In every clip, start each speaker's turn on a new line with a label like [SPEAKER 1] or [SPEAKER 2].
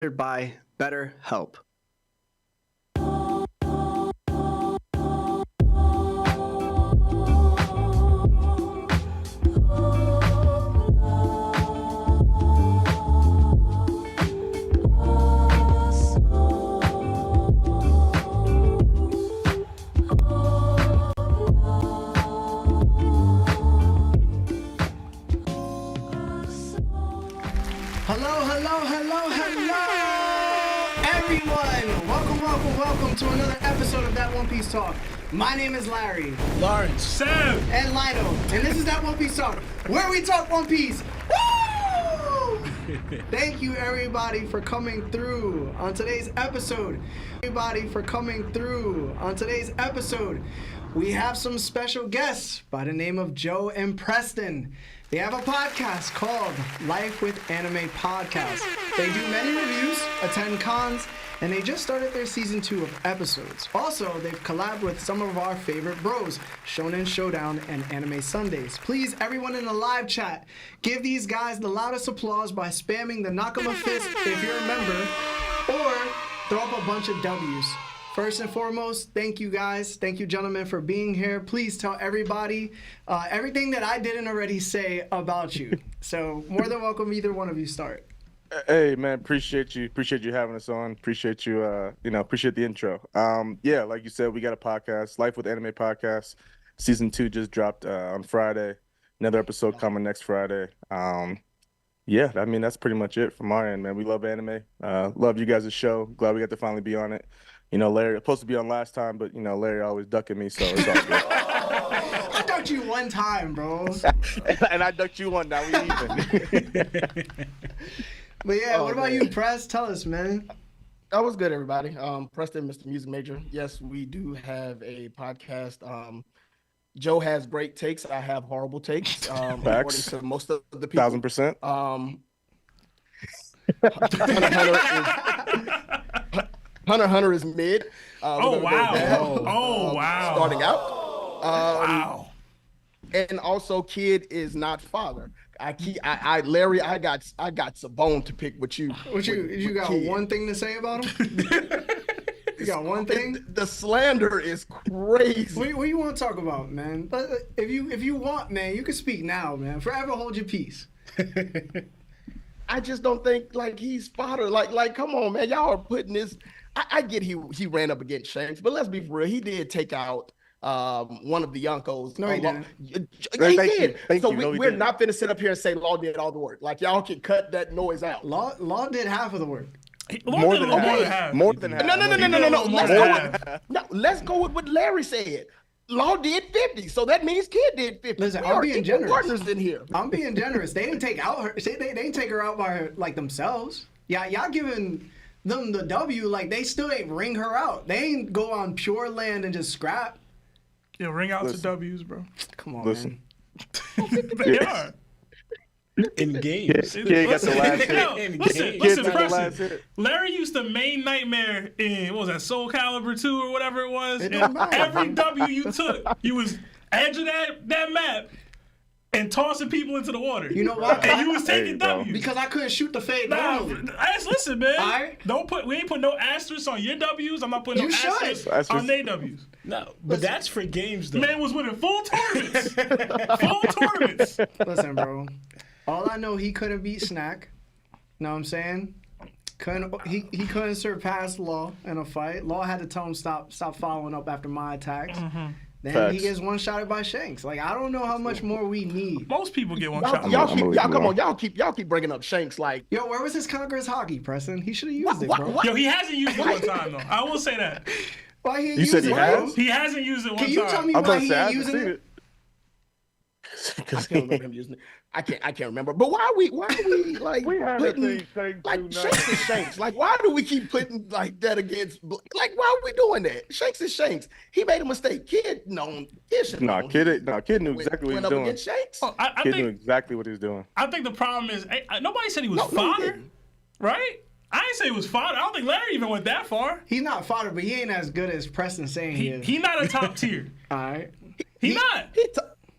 [SPEAKER 1] by BetterHelp. Welcome to another episode of That One Piece Talk. My name is Larry,
[SPEAKER 2] Lawrence, Sam,
[SPEAKER 1] and Lino, and this is That One Piece Talk, where we talk One Piece. Woo! Thank you, everybody, for coming through on today's episode. We have some special guests by the name of Joe and Preston. They have a podcast called Life with Anime Podcast. They do many reviews, attend cons, and they just started their season 2 of episodes. Also, they've collabed with some of our favorite bros, Shonen Showdown and Anime Sundays. Please, everyone in the live chat, give these guys the loudest applause by spamming the Nakama fist if you're a member, or throw up a bunch of W's. First and foremost, thank you guys. Thank you, gentlemen, for being here. Please tell everybody everything that I didn't already say about you. So, more than welcome, either one of you start.
[SPEAKER 3] Hey man, appreciate you having us on. Appreciate you, appreciate the intro. Yeah, like you said, we got a podcast, Life with Anime Podcast. Season 2 just dropped on Friday. Another episode coming next Friday. Yeah, I mean that's pretty much it from our end, man. We love anime. Love you guys' show. Glad we got to finally be on it. You know, Larry was supposed to be on last time, but you know, Larry always ducking me, so it's all good.
[SPEAKER 1] I ducked you one time, bro.
[SPEAKER 3] And I ducked you one. Now we even.
[SPEAKER 1] But yeah, what about you, Press? Tell us, man.
[SPEAKER 4] That was good, everybody. Preston, Mr. Music Major. Yes, we do have a podcast. Joe has great takes. I have horrible takes. According to most of the people.
[SPEAKER 3] 1000%.
[SPEAKER 4] Hunter is mid.
[SPEAKER 2] Wow.
[SPEAKER 4] Starting out.
[SPEAKER 2] Wow.
[SPEAKER 4] And also, Kid is not father. Larry, I got some bone to pick with you.
[SPEAKER 1] You got Kid. One thing to say about him? You got one thing?
[SPEAKER 4] The slander is crazy.
[SPEAKER 1] What you want to talk about, man? If you want, man, you can speak now, man. Forever hold your peace.
[SPEAKER 4] I just don't think like he's fodder. Like, come on, man. Y'all are putting this. I get he ran up against Shanks, but let's be real. He did take out one of the Yonkos.
[SPEAKER 1] No, he didn't.
[SPEAKER 4] He did. So we're not finna sit up here and say Law did all the work. Like y'all can cut that noise out.
[SPEAKER 1] Law did half of the work.
[SPEAKER 3] More than half.
[SPEAKER 4] No. Let's go with what Larry said. Law did 50, so that means Kid did 50.
[SPEAKER 1] Listen, I'm being generous.
[SPEAKER 4] Partners in here.
[SPEAKER 1] I'm being generous. They didn't take out her. They didn't take her out by her, like themselves. Yeah, y'all giving them the W. Like they still ain't ring her out. They ain't go on pure land and just scrap.
[SPEAKER 2] Yeah, ring out to W's, bro.
[SPEAKER 1] Come on,
[SPEAKER 3] man.
[SPEAKER 2] They are.
[SPEAKER 5] In games.
[SPEAKER 3] Kid got the last hit.
[SPEAKER 2] Listen, Preston. Larry used to main nightmare in, what was that, Soul Calibur 2 or whatever it was?
[SPEAKER 1] It
[SPEAKER 2] and every W you took, you was edging that map and tossing people into the water.
[SPEAKER 1] You know what?
[SPEAKER 2] And you was taking W's.
[SPEAKER 1] Because I couldn't shoot the fade.
[SPEAKER 2] Listen, man.
[SPEAKER 1] Right.
[SPEAKER 2] We ain't put no asterisks on your W's. I'm not putting no asterisks on their W's.
[SPEAKER 5] No, but that's for games, though.
[SPEAKER 2] Man was winning full tournaments. Full tournaments.
[SPEAKER 1] Listen, bro. All I know, he couldn't beat Snack. Know what I'm saying? He couldn't surpass Law in a fight. Law had to tell him stop following up after my attacks.
[SPEAKER 2] Mm-hmm.
[SPEAKER 1] Then
[SPEAKER 3] Facts.
[SPEAKER 1] he gets one-shotted by Shanks. Like I don't know how much more we need.
[SPEAKER 2] Most people get one shot.
[SPEAKER 4] Y'all keep bringing up Shanks like.
[SPEAKER 1] Yo, where was his Conqueror's hockey, Preston? He should have used it, bro.
[SPEAKER 2] Yo, he hasn't used it one time though. I will say that.
[SPEAKER 1] Why he?
[SPEAKER 3] You said he has?
[SPEAKER 2] He hasn't used it one time.
[SPEAKER 1] Can you tell me why he ain't using it?
[SPEAKER 4] I can't remember him using it. I can't remember. But why are we like putting like Shanks is Shanks? Like why do we keep putting like that against? Like why are we doing that? Shanks is Shanks. He made a mistake. Kid knew exactly what he was doing. Shanks.
[SPEAKER 3] Kid knew exactly what he was doing.
[SPEAKER 2] I think the problem is nobody said he was fodder, right? I didn't say he was fodder. I don't think Larry even went that far.
[SPEAKER 1] He's not fodder, but he ain't as good as Preston saying he is.
[SPEAKER 2] He not a top tier.
[SPEAKER 1] All right.
[SPEAKER 2] He not.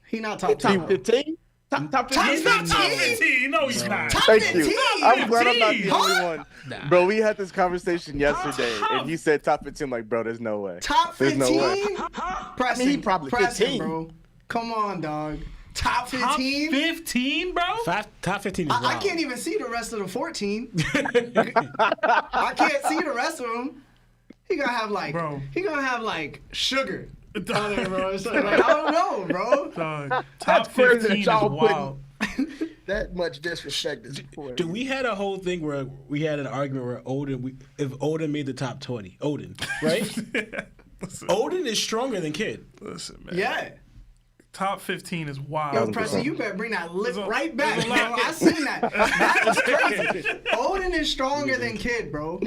[SPEAKER 1] He not top
[SPEAKER 4] tier. 15. Top
[SPEAKER 2] He's
[SPEAKER 4] 15.
[SPEAKER 2] not top 15. No, he's not.
[SPEAKER 1] Top
[SPEAKER 3] Thank
[SPEAKER 1] 15.
[SPEAKER 3] you. I'm glad I'm not the
[SPEAKER 2] 15.
[SPEAKER 3] only one. Bro, we had this conversation yesterday, and you said top 15. I'm like, bro, there's no way.
[SPEAKER 1] Top
[SPEAKER 3] There's
[SPEAKER 1] 15?
[SPEAKER 3] no way.
[SPEAKER 1] Preston,
[SPEAKER 4] he probably
[SPEAKER 1] Preston,
[SPEAKER 4] 15.
[SPEAKER 1] bro. Come on, dog. Top 15?
[SPEAKER 2] Top 15, bro?
[SPEAKER 5] Top 15 is wild.
[SPEAKER 1] I can't even see the rest of the 14. I can't see the rest of them. He gonna have like sugar on there, bro. It's like, I don't know, bro.
[SPEAKER 2] Top
[SPEAKER 4] That's crazy that
[SPEAKER 2] 15 is
[SPEAKER 4] y'all
[SPEAKER 2] wild.
[SPEAKER 4] That much disrespect is
[SPEAKER 5] Dude, we had a whole thing where we had an argument where if Odin made the top 20, Odin, right? Odin is stronger than Kid.
[SPEAKER 2] Listen, man.
[SPEAKER 1] Yeah.
[SPEAKER 2] Top 15 is wild.
[SPEAKER 1] Yo,
[SPEAKER 3] 100%.
[SPEAKER 1] Preston, you better bring that lip
[SPEAKER 2] There's a-
[SPEAKER 1] right back,
[SPEAKER 2] there's a
[SPEAKER 1] bro.
[SPEAKER 2] lot-
[SPEAKER 1] I seen that. That was crazy. Odin is stronger than Kid, bro.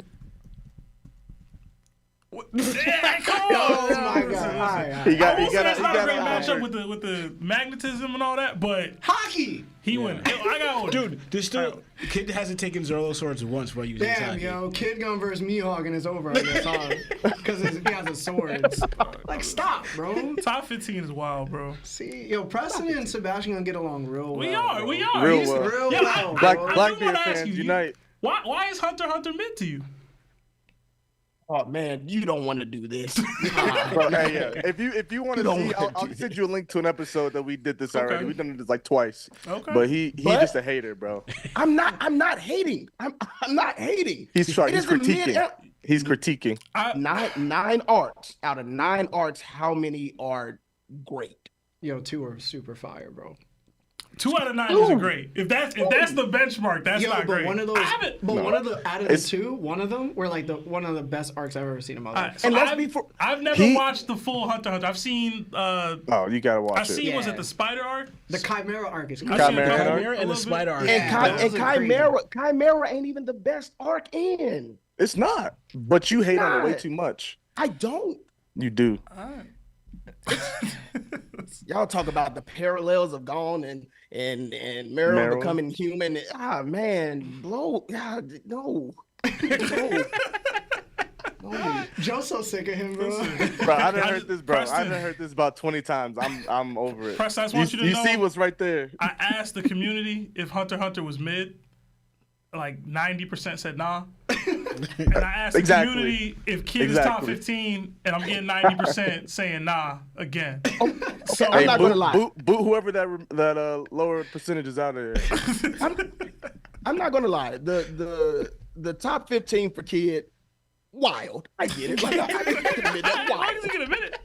[SPEAKER 2] Yeah, come on.
[SPEAKER 1] Oh my god. All right.
[SPEAKER 3] He got,
[SPEAKER 2] I
[SPEAKER 3] he
[SPEAKER 2] will say
[SPEAKER 3] got,
[SPEAKER 2] that's
[SPEAKER 3] he
[SPEAKER 2] not a
[SPEAKER 3] got
[SPEAKER 2] great
[SPEAKER 3] a
[SPEAKER 2] matchup with the magnetism and all that, but
[SPEAKER 1] Hockey.
[SPEAKER 2] he went. I got
[SPEAKER 5] Dude, there's still Kid hasn't taken Zoro swords once while using his
[SPEAKER 1] Damn,
[SPEAKER 5] hockey.
[SPEAKER 1] yo, Kid gun versus Mihawk and it's over, I guess, because he has his swords. Like, stop, bro.
[SPEAKER 2] top 15 is wild, bro.
[SPEAKER 1] See, yo, Preston and Sebastian gonna get along real well.
[SPEAKER 2] We are.
[SPEAKER 3] Real
[SPEAKER 1] He's
[SPEAKER 3] well.
[SPEAKER 1] real
[SPEAKER 2] Yeah,
[SPEAKER 1] well,
[SPEAKER 3] Black
[SPEAKER 1] bro.
[SPEAKER 3] Blackbeard
[SPEAKER 2] wanna ask
[SPEAKER 3] fans
[SPEAKER 2] you,
[SPEAKER 3] unite.
[SPEAKER 2] Why is Hunter x Hunter mid to you?
[SPEAKER 4] Oh man, you don't want to do this.
[SPEAKER 3] Bro, hey, yeah. If you want to
[SPEAKER 4] don't
[SPEAKER 3] see,
[SPEAKER 4] wanna
[SPEAKER 3] I'll
[SPEAKER 4] do
[SPEAKER 3] send you a link to an episode that we did this already.
[SPEAKER 2] Okay.
[SPEAKER 3] We've done this like twice.
[SPEAKER 2] Okay.
[SPEAKER 3] But he
[SPEAKER 4] But-
[SPEAKER 3] just a hater, bro.
[SPEAKER 4] I'm not hating. I'm not hating.
[SPEAKER 3] He's trying.
[SPEAKER 4] It
[SPEAKER 3] He's
[SPEAKER 4] is a
[SPEAKER 3] critiquing.
[SPEAKER 4] mid-
[SPEAKER 3] He's critiquing.
[SPEAKER 4] Nine arcs. Out of 9 arcs, how many are great?
[SPEAKER 1] Yo, 2 are super fire, bro.
[SPEAKER 2] 2 out of 9 isn't great. If that's the benchmark, that's
[SPEAKER 1] Yo,
[SPEAKER 2] not
[SPEAKER 1] but
[SPEAKER 2] great.
[SPEAKER 1] one of those,
[SPEAKER 2] I haven't.
[SPEAKER 1] one of the out of the
[SPEAKER 3] It's-
[SPEAKER 1] 2, one of them were like one of the best arcs I've ever seen in my life.
[SPEAKER 2] Alright, so
[SPEAKER 4] And let's
[SPEAKER 2] I've,
[SPEAKER 4] be for-
[SPEAKER 2] I've never watched the full Hunter x Hunter. I've seen.
[SPEAKER 3] Oh, you gotta watch
[SPEAKER 2] I've
[SPEAKER 3] it.
[SPEAKER 2] seen. Was
[SPEAKER 1] Yeah.
[SPEAKER 2] it the spider arc?
[SPEAKER 1] The Chimera arc is
[SPEAKER 2] I've
[SPEAKER 1] crazy.
[SPEAKER 2] seen the
[SPEAKER 3] Chimera arc?
[SPEAKER 5] Chimera
[SPEAKER 2] a
[SPEAKER 5] and the
[SPEAKER 2] little
[SPEAKER 5] spider
[SPEAKER 2] bit.
[SPEAKER 5] arc.
[SPEAKER 1] Yeah.
[SPEAKER 4] And
[SPEAKER 1] those are crazy.
[SPEAKER 4] Chimera ain't even the best arc in.
[SPEAKER 3] It's not. But you hate on it way
[SPEAKER 4] not.
[SPEAKER 3] too much.
[SPEAKER 4] I don't.
[SPEAKER 3] You do.
[SPEAKER 4] Y'all talk about the parallels of Gone and Meryl
[SPEAKER 3] Meryl.
[SPEAKER 4] becoming human. Ah man, blow. God, no. No.
[SPEAKER 1] Joe's so sick of him, bro.
[SPEAKER 3] Bro, I done heard this, bro. I
[SPEAKER 2] Preston.
[SPEAKER 3] done heard this about 20 times. I'm over it.
[SPEAKER 2] Preston, I just want you to know-
[SPEAKER 3] see what's right there.
[SPEAKER 2] I asked the community if Hunter x Hunter was mid. Like 90% said nah. And I asked
[SPEAKER 3] Exactly.
[SPEAKER 2] the community if Kid is top
[SPEAKER 3] Exactly.
[SPEAKER 2] 15, and I'm getting 90% saying nah again. So
[SPEAKER 4] I'm not gonna lie.
[SPEAKER 3] Boot whoever that lower percentage is out of there.
[SPEAKER 4] I'm not gonna lie. The top 15 for Kid, wild. I get it. Like, I can admit that.
[SPEAKER 2] as long as
[SPEAKER 4] Wild.
[SPEAKER 2] he can admit it.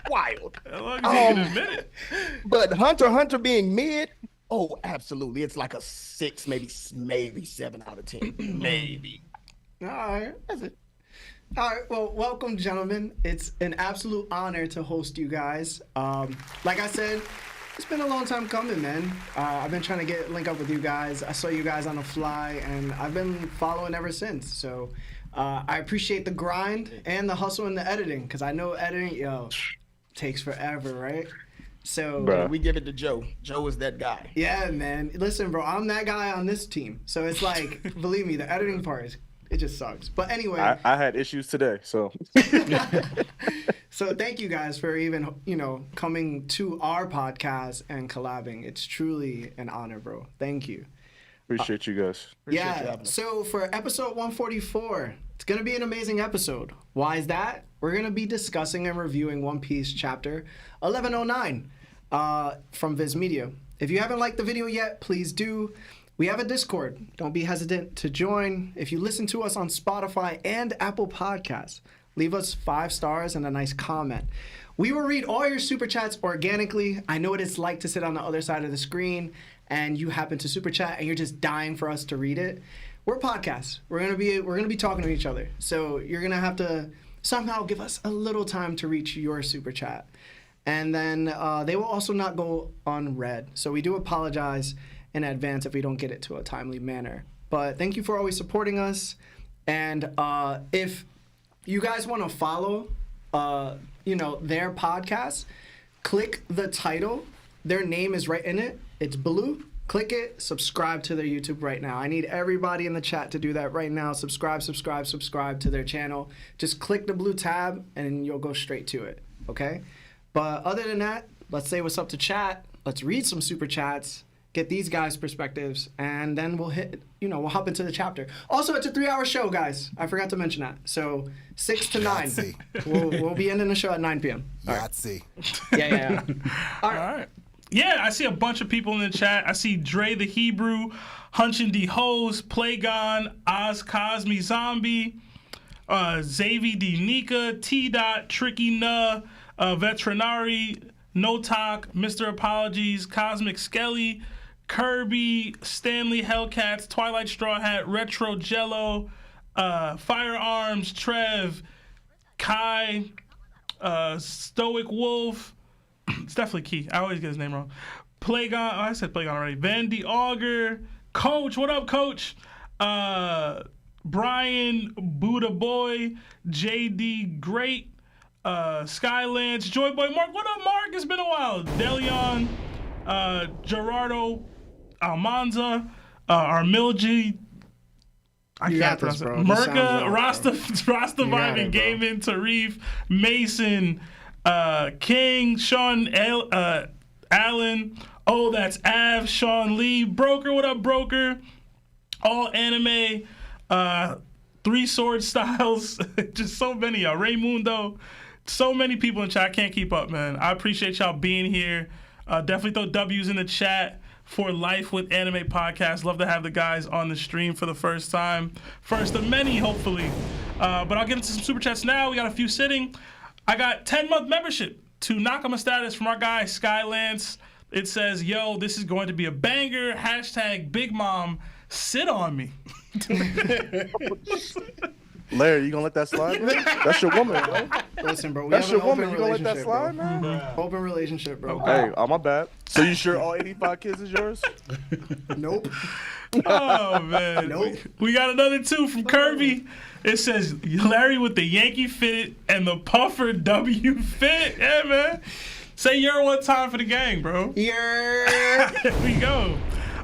[SPEAKER 4] Wild.
[SPEAKER 2] As long as he can admit it.
[SPEAKER 4] But Hunter x Hunter being mid, oh, absolutely. It's like a 6, maybe 7 out of 10. Maybe.
[SPEAKER 1] All right.
[SPEAKER 4] That's it.
[SPEAKER 1] All right, well, welcome, gentlemen. It's an absolute honor to host you guys. Like I said, it's been a long time coming, man. I've been trying to link up with you guys. I saw you guys on the fly, and I've been following ever since. So I appreciate the grind and the hustle and the editing, because I know editing, takes forever, right? So
[SPEAKER 3] Bruh.
[SPEAKER 4] We give it to Joe. Joe is that guy.
[SPEAKER 1] yeah, man. Listen, bro, I'm that guy on this team. So it's like, believe me, the editing part it just sucks. But anyway.
[SPEAKER 3] I had issues today, so.
[SPEAKER 1] So thank you guys for even, coming to our podcast and collabing. It's truly an honor, bro. Thank you.
[SPEAKER 3] Appreciate you guys.
[SPEAKER 4] Appreciate you
[SPEAKER 1] Yeah,
[SPEAKER 4] having us.
[SPEAKER 1] so for episode 144, it's going to be an amazing episode. Why is that? We're going to be discussing and reviewing One Piece chapter 1109 from Viz Media. If you haven't liked the video yet, please do. We have a Discord. Don't be hesitant to join. If you listen to us on Spotify and Apple Podcasts, leave us 5 stars and a nice comment. We will read all your super chats organically. I know what it's like to sit on the other side of the screen and you happen to super chat and you're just dying for us to read it. We're podcasts. We're gonna be talking to each other. So you're gonna have to somehow give us a little time to reach your super chat. And then they will also not go unread. So we do apologize in advance if we don't get it to a timely manner. But thank you for always supporting us. And if you guys want to follow, their podcast, click the title. Their name is right in it. It's blue. Click it. Subscribe to their YouTube right now. I need everybody in the chat to do that right now. Subscribe to their channel. Just click the blue tab and you'll go straight to it. Okay? But other than that, let's say what's up to chat. Let's read some super chats. get these guys' perspectives, and then we'll we'll hop into the chapter. Also, it's a 3-hour show, guys. I forgot to mention that. So 6 to 9. We'll be ending the show at 9 p.m.
[SPEAKER 6] Yahtzee.
[SPEAKER 1] Yeah.
[SPEAKER 2] All right. Yeah, I see a bunch of people in the chat. I see Dre the Hebrew, Hunchin' D Hose, Playgon, Oz Cosme Zombie, Xavi D Nika, T Dot, Tricky Nuh, Veterinary, No Talk, Mr. Apologies, Cosmic Skelly, Kirby, Stanley Hellcats, Twilight Straw Hat, Retro Jello, Firearms, Trev, Kai, Stoic Wolf. It's definitely Key. I always get his name wrong. Playgon. Oh, I said Playgon already. Vandy Augur. Coach. What up, Coach? Brian, Buddha Boy, JD Great, Skylance, Joy Boy Mark. What up, Mark? It's been a while. Delion, Gerardo, Almanza, Armilji. I can't pronounce it. Merca, Rasta Vibing Gaming, Tarif, Mason, King, Sean Allen. Oh, that's Av, Sean Lee, Broker. What up, Broker? All Anime, Three Sword Styles, just so many y'all. Raymundo, so many people in chat. I can't keep up, man. I appreciate y'all being here. Definitely throw W's in the chat for Life with Anime Podcast. Love to have the guys on the stream for the first time. First of many, hopefully. But I'll get into some super chats now. We got a few sitting. I got 10-month membership to Nakama status from our guy, Skylance. It says, yo, this is going to be a banger. # Big Mom, sit on me.
[SPEAKER 3] Larry, you gonna let that slide, man? That's your woman, bro.
[SPEAKER 1] Listen, bro,
[SPEAKER 3] That's your woman. You gonna let that slide, man?
[SPEAKER 1] Open relationship, bro.
[SPEAKER 3] Hey, my bad. So you sure all 85 kids is yours?
[SPEAKER 1] Nope.
[SPEAKER 2] Oh, man.
[SPEAKER 1] Nope.
[SPEAKER 2] We got another 2 from Kirby. It says, Larry with the Yankee fit and the Puffer W fit. Yeah, man. Say you're one time for the gang, bro.
[SPEAKER 1] Yeah.
[SPEAKER 2] There we go.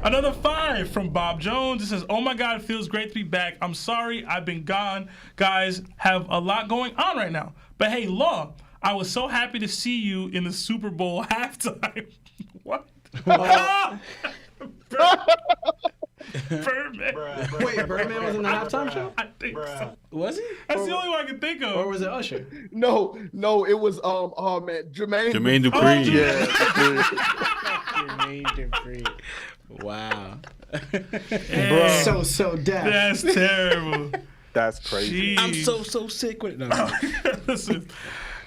[SPEAKER 2] Another 5 from Bob Jones. It says, oh my God, it feels great to be back. I'm sorry I've been gone. Guys have a lot going on right now. But hey, Law, I was so happy to see you in the Super Bowl halftime. What? Birdman.
[SPEAKER 1] Wait, Birdman was in the halftime show?
[SPEAKER 2] I think so.
[SPEAKER 5] Was he?
[SPEAKER 2] That's the only one I can think of.
[SPEAKER 1] Or was it Usher?
[SPEAKER 4] No, it was oh man, Jermaine
[SPEAKER 7] Dupri.
[SPEAKER 3] Yeah.
[SPEAKER 5] Jermaine Dupri. Wow.
[SPEAKER 2] Bro,
[SPEAKER 1] So deaf.
[SPEAKER 2] that's terrible.
[SPEAKER 3] That's crazy.
[SPEAKER 2] Jeez.
[SPEAKER 5] I'm so sick with it. No.
[SPEAKER 2] Listen.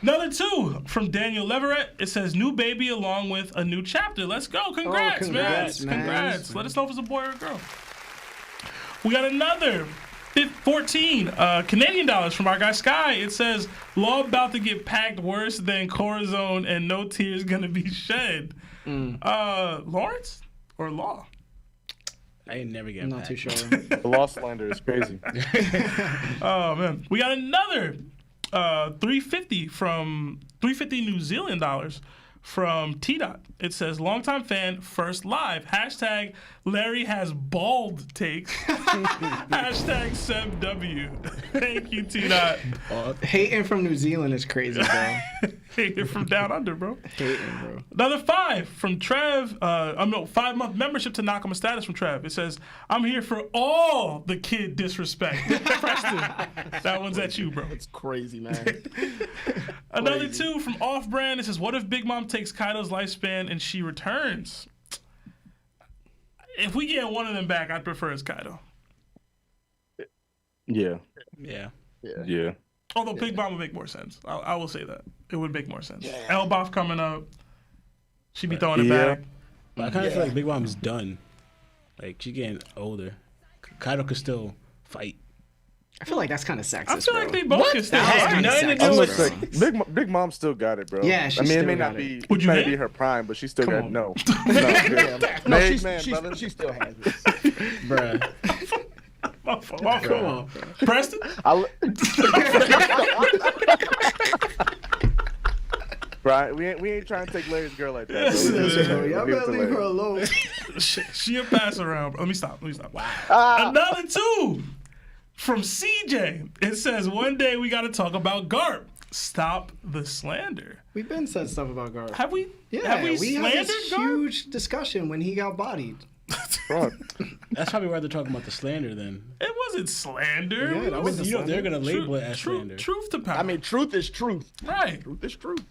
[SPEAKER 2] Another 2 from Daniel Leverett. It says, new baby along with a new chapter. Let's go. Congrats,
[SPEAKER 1] congrats,
[SPEAKER 2] man.
[SPEAKER 1] man.
[SPEAKER 2] Congrats. Let us know if it's a boy or a girl. We got another 14 Canadian dollars from our guy Sky. It says, Law about to get packed worse than Corazon and no tears gonna be shed. Lawrence or Law?
[SPEAKER 5] I ain't never get
[SPEAKER 1] I'm not too sure.
[SPEAKER 3] The Lost Slander is crazy.
[SPEAKER 2] Oh, man. We got another 350 New Zealand dollars from T-Dot. It says, longtime fan, first live. # Larry has bald takes. # SebW. Thank you, T-Dot.
[SPEAKER 1] Hating from New Zealand is crazy, bro.
[SPEAKER 2] Hating from down under, bro.
[SPEAKER 1] Hating, bro.
[SPEAKER 2] Another 5 from Trev. 5-month membership to Nakama status from Trev. It says, I'm here for all the kid disrespect. Preston, that one's at you, bro.
[SPEAKER 4] It's crazy, man.
[SPEAKER 2] Another 2 from Off Brand. It says, what if Big Mom takes Kaido's lifespan and she returns? If we get one of them back, I'd prefer it's Kaido.
[SPEAKER 3] Yeah.
[SPEAKER 5] Yeah.
[SPEAKER 2] Although Big Mom would make more sense. I will say that. It would make more sense. Elbaf coming up. She'd be throwing it back.
[SPEAKER 5] But I kind of feel like Big Mom's done. Like, she's getting older. Kaido could still fight.
[SPEAKER 1] I feel like that's kind of sexist,
[SPEAKER 2] I feel
[SPEAKER 1] bro.
[SPEAKER 2] like they both can still
[SPEAKER 1] That's
[SPEAKER 2] fight.
[SPEAKER 1] kinda
[SPEAKER 5] Nothing to
[SPEAKER 1] sexist,
[SPEAKER 5] do
[SPEAKER 3] I'm
[SPEAKER 5] with
[SPEAKER 3] gonna
[SPEAKER 1] bro.
[SPEAKER 3] say Big Mom still got it, bro.
[SPEAKER 1] Yeah, she
[SPEAKER 3] I mean,
[SPEAKER 1] still
[SPEAKER 3] it may
[SPEAKER 1] got
[SPEAKER 3] not
[SPEAKER 1] it.
[SPEAKER 3] be
[SPEAKER 2] Would you
[SPEAKER 3] may
[SPEAKER 2] hit?
[SPEAKER 3] be her prime, but she still
[SPEAKER 1] Come
[SPEAKER 3] got
[SPEAKER 1] on.
[SPEAKER 3] no.
[SPEAKER 4] No,
[SPEAKER 3] Big man, brother.
[SPEAKER 4] she still has it.
[SPEAKER 5] Bruh.
[SPEAKER 2] My fault.
[SPEAKER 1] Come on, bro.
[SPEAKER 2] Preston?
[SPEAKER 3] Brian, we ain't trying to take Larry's girl like that. Bro.
[SPEAKER 1] Listen, bro, y'all
[SPEAKER 3] Leave it
[SPEAKER 1] better
[SPEAKER 3] to
[SPEAKER 1] leave her
[SPEAKER 3] Larry.
[SPEAKER 1] alone.
[SPEAKER 2] She a pass around. Let me stop. Wow. Another 2 from CJ. It says, one day we got to talk about Garp. stop the slander.
[SPEAKER 1] We've been said stuff about Garp.
[SPEAKER 2] Have we?
[SPEAKER 1] Yeah,
[SPEAKER 2] Have we
[SPEAKER 1] had
[SPEAKER 2] slandered
[SPEAKER 1] this
[SPEAKER 2] Garp?
[SPEAKER 1] huge discussion when he got bodied.
[SPEAKER 3] Bro,
[SPEAKER 5] That's probably why they're talking about the slander then.
[SPEAKER 2] It wasn't slander.
[SPEAKER 1] Yeah, that was the
[SPEAKER 5] You know, they're
[SPEAKER 1] slander.
[SPEAKER 5] going to label it as slander.
[SPEAKER 2] Truth to power.
[SPEAKER 4] I mean, truth is truth.
[SPEAKER 2] right.
[SPEAKER 4] Truth is truth.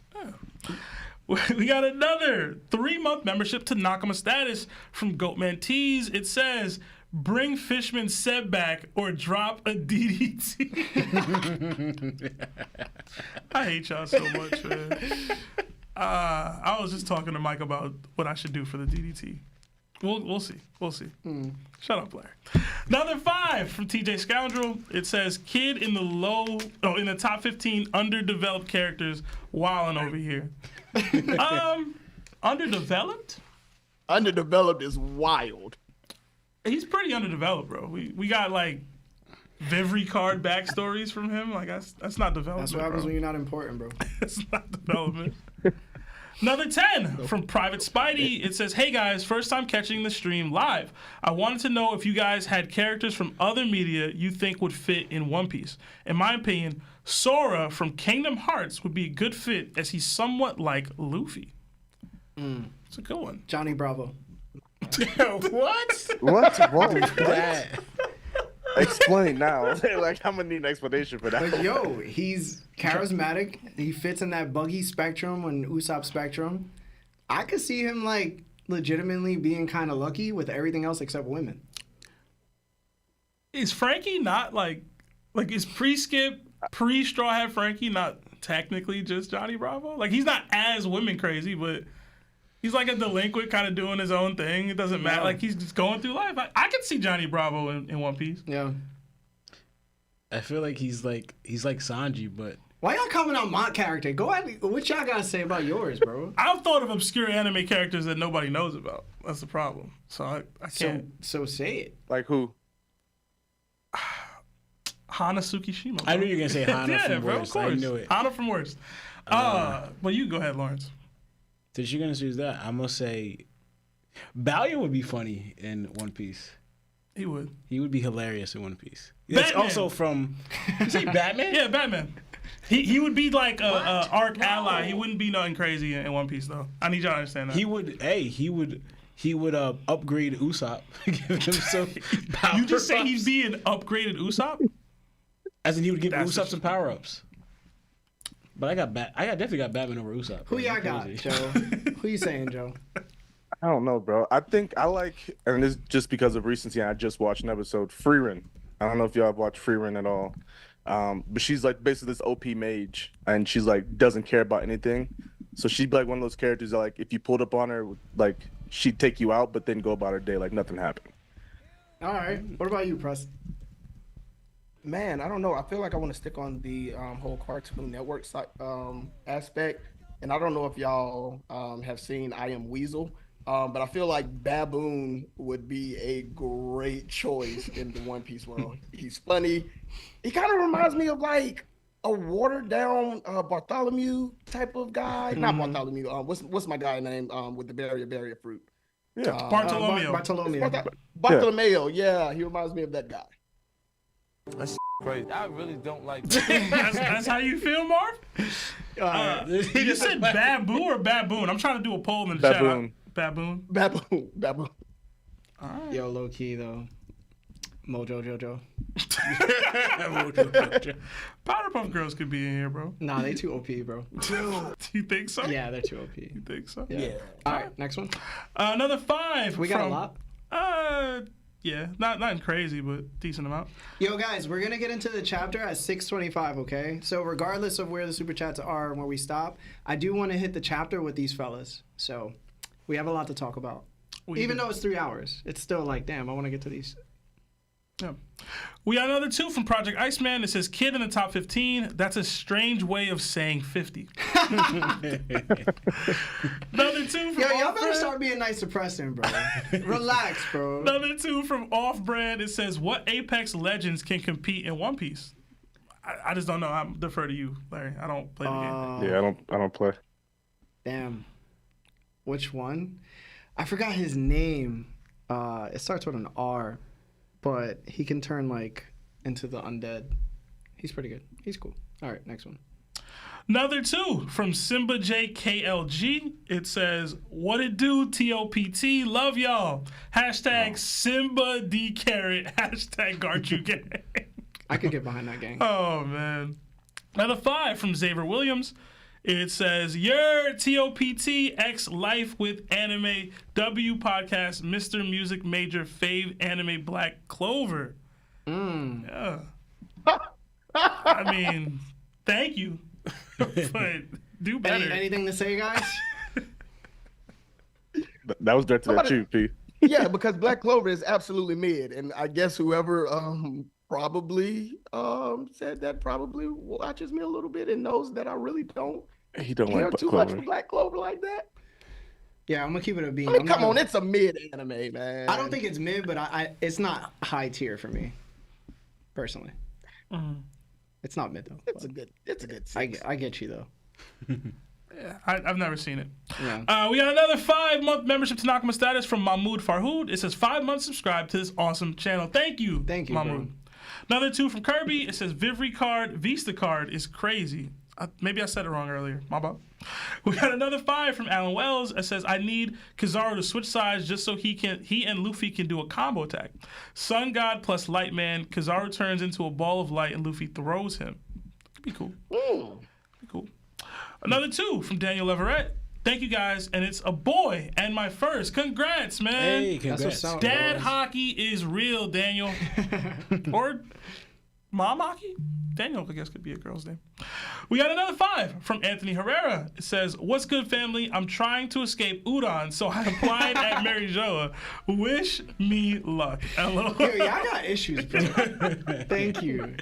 [SPEAKER 2] We got another 3-month membership to Nakama status from _ʍ𝗁𝗍𝗍. It says, bring Fishman Seb back or drop a DDT. I hate y'all so much, man. I was just talking to Mike about what I should do for the DDT. We'll see. We'll see. Shut up, Larry. Another 5 from TJ Scoundrel. It says, kid in the top 15 underdeveloped characters wilding over here. Underdeveloped?
[SPEAKER 4] Underdeveloped is wild.
[SPEAKER 2] He's pretty underdeveloped, bro. We got like Vivri card backstories from him. Like that's not development.
[SPEAKER 1] That's what happens
[SPEAKER 2] bro.
[SPEAKER 1] when you're not important, bro.
[SPEAKER 2] It's not development. Another 10 from Private Spidey. It says, hey guys, first time catching the stream live. I wanted to know if you guys had characters from other media you think would fit in One Piece. In my opinion, Sora from Kingdom Hearts would be a good fit as he's somewhat like Luffy. It's a good one.
[SPEAKER 1] Johnny Bravo.
[SPEAKER 5] What?
[SPEAKER 3] what's wrong with that?
[SPEAKER 5] That.
[SPEAKER 3] Explain now. Like, I'm gonna need an explanation for that.
[SPEAKER 1] Like, yo, he's charismatic. He fits in that Buggy spectrum and Usopp spectrum. I could see him, like, legitimately being kind of lucky with everything else except women.
[SPEAKER 2] Is Frankie not like is pre-Skip, pre-Straw Hat Frankie not technically just Johnny Bravo? Like, he's not as women crazy, but he's like a delinquent kind of doing his own thing. It doesn't matter.
[SPEAKER 1] No.
[SPEAKER 2] Like, he's just going through life. I could see Johnny Bravo in One Piece.
[SPEAKER 1] Yeah.
[SPEAKER 5] I feel like he's like Sanji, but
[SPEAKER 1] Why y'all coming on my character? Go ahead. What y'all got to say about yours, bro?
[SPEAKER 2] I've thought of obscure anime characters that nobody knows about. That's the problem. So I can't.
[SPEAKER 1] So say it.
[SPEAKER 3] Like who?
[SPEAKER 2] Hana Tsukishima.
[SPEAKER 5] I knew you were gonna say Hana
[SPEAKER 2] yeah,
[SPEAKER 5] from
[SPEAKER 2] bro,
[SPEAKER 5] Worst.
[SPEAKER 2] of course.
[SPEAKER 5] I knew it.
[SPEAKER 2] Hana from Worst. But you go ahead, Lawrence.
[SPEAKER 5] Since you're gonna choose that, I'm gonna say Ballion would be funny in One Piece.
[SPEAKER 2] He would.
[SPEAKER 5] He would be hilarious in One Piece. It's
[SPEAKER 2] Batman.
[SPEAKER 5] also from. You say Batman?
[SPEAKER 2] Yeah, Batman. He would be like a arc ally. He wouldn't be nothing crazy in One Piece though. I need y'all to understand that.
[SPEAKER 5] He would. Hey, he would upgrade Usopp. Give him some power.
[SPEAKER 2] You just say he'd be an upgraded Usopp?
[SPEAKER 5] As in, he would give
[SPEAKER 2] That's
[SPEAKER 5] Usopp some power ups. But I definitely got Batman over Usopp.
[SPEAKER 1] Who y'all got,
[SPEAKER 5] Crazy.
[SPEAKER 1] Joe? Who you saying, Joe?
[SPEAKER 3] I don't know, bro. I think I like, and this is just because of recency. I just watched an episode, Freerin. I don't know if y'all have watched Freerin at all, but she's like basically this OP mage, and she's like doesn't care about anything. So she'd be like one of those characters that, like, if you pulled up on her, like she'd take you out, but then go about her day like nothing happened.
[SPEAKER 1] All right. What about you, Preston?
[SPEAKER 4] Man, I don't know. I feel like I want to stick on the whole Cartoon Network aspect, and I don't know if y'all have seen I Am Weasel, but I feel like Baboon would be a great choice in the One Piece world. He's funny. He kind of reminds me of like a watered down Bartholomew type of guy. Not Bartholomew. What's my guy name with the barrier fruit?
[SPEAKER 3] Yeah,
[SPEAKER 2] Bartolomeo.
[SPEAKER 1] Bartolomeo.
[SPEAKER 4] Yeah, he reminds me of that guy.
[SPEAKER 6] That's crazy. I really don't like
[SPEAKER 2] that's how you feel, Marv? You said Babu or Baboon? I'm trying to do a poll in the chat.
[SPEAKER 3] Baboon.
[SPEAKER 4] Baboon.
[SPEAKER 1] Yo, low key though. Mojo Jojo.
[SPEAKER 2] Powderpuff Girls could be in here, bro.
[SPEAKER 1] Nah, they too OP, bro.
[SPEAKER 2] Do you think so?
[SPEAKER 1] Yeah, they're too OP.
[SPEAKER 2] You think so?
[SPEAKER 1] Yeah. All right, next one.
[SPEAKER 2] Another 5.
[SPEAKER 1] We got
[SPEAKER 2] from,
[SPEAKER 1] a lot.
[SPEAKER 2] Yeah, not crazy, but decent amount.
[SPEAKER 1] Yo, guys, we're gonna get into the chapter at 6:25. Okay, so regardless of where the super chats are and where we stop, I do want to hit the chapter with these fellas. So we have a lot to talk about. Even though it's 3 hours, it's still like, damn, I want to get to these.
[SPEAKER 2] Yeah. We got another 2 from Project Iceman. It says, kid in the top 15. That's a strange way of saying 50. Another 2 from
[SPEAKER 1] Yo, y'all better
[SPEAKER 2] Off-Brand.
[SPEAKER 1] start being nice to Preston, bro. Relax, bro.
[SPEAKER 2] Another 2 from Off-Brand. It says, what Apex Legends can compete in One Piece? I just don't know. I defer to you, Larry. I don't play the game.
[SPEAKER 3] Yeah, I don't play.
[SPEAKER 1] Damn. Which one? I forgot his name. It starts with an R, but he can turn like into the undead. He's pretty good. He's cool. All right, next one.
[SPEAKER 2] Another 2 from SimbaJKLG. It says, "What it do, TOPT? Love y'all. Hashtag Simba D Carrot. Hashtag Garchu Gang."
[SPEAKER 1] I could get behind that gang.
[SPEAKER 2] Oh, man. Another 5 from Xavier Williams. It says, "Your TOPT X Life with Anime W podcast, Mr. Music Major Fave Anime Black Clover." Yeah. I mean, thank you. But do better.
[SPEAKER 1] Anything to say, guys?
[SPEAKER 3] That was directed at you, P.
[SPEAKER 4] Yeah, because Black Clover is absolutely mid, and I guess whoever probably said that probably watches me a little bit and knows that I really don't
[SPEAKER 3] He don't
[SPEAKER 4] care
[SPEAKER 3] like
[SPEAKER 4] too much for Black Clover like that.
[SPEAKER 1] Yeah, I'm gonna keep it a B.
[SPEAKER 4] I mean, come on, it's a mid anime, man.
[SPEAKER 1] I don't think it's mid, but it's not high tier for me, personally. It's not mid though.
[SPEAKER 4] It's a good 6.
[SPEAKER 1] I get you though.
[SPEAKER 2] Yeah, I've never seen it.
[SPEAKER 1] Yeah.
[SPEAKER 2] We got another 5-month membership to Nakama status from Mahmoud Farhood. It says 5 months subscribed to this awesome channel. Thank you, Mahmoud.
[SPEAKER 1] bro.
[SPEAKER 2] Another 2 from Kirby. It says Vivri card, Vista card is crazy. Maybe I said it wrong earlier. My bad. We got another 5 from Alan Wells. It says, "I need Kizaru to switch sides just so he and Luffy can do a combo attack. Sun God plus Light Man. Kizaru turns into a ball of light and Luffy throws him." Could be cool. Be cool. Another 2 from Daniel Leverett. "Thank you guys, and it's a boy and my first. Congrats, man."
[SPEAKER 5] Hey, congrats.
[SPEAKER 1] That's what's up,
[SPEAKER 2] Dad
[SPEAKER 1] bro.
[SPEAKER 2] hockey is real, Daniel. Or mom hockey? Daniel, I guess, could be a girl's name. We got another 5 from Anthony Herrera. It says, "What's good, family? I'm trying to escape udon, so I applied at Mary Joa. Wish me luck." LOL.
[SPEAKER 1] Yo, y'all got issues, bro. Thank you.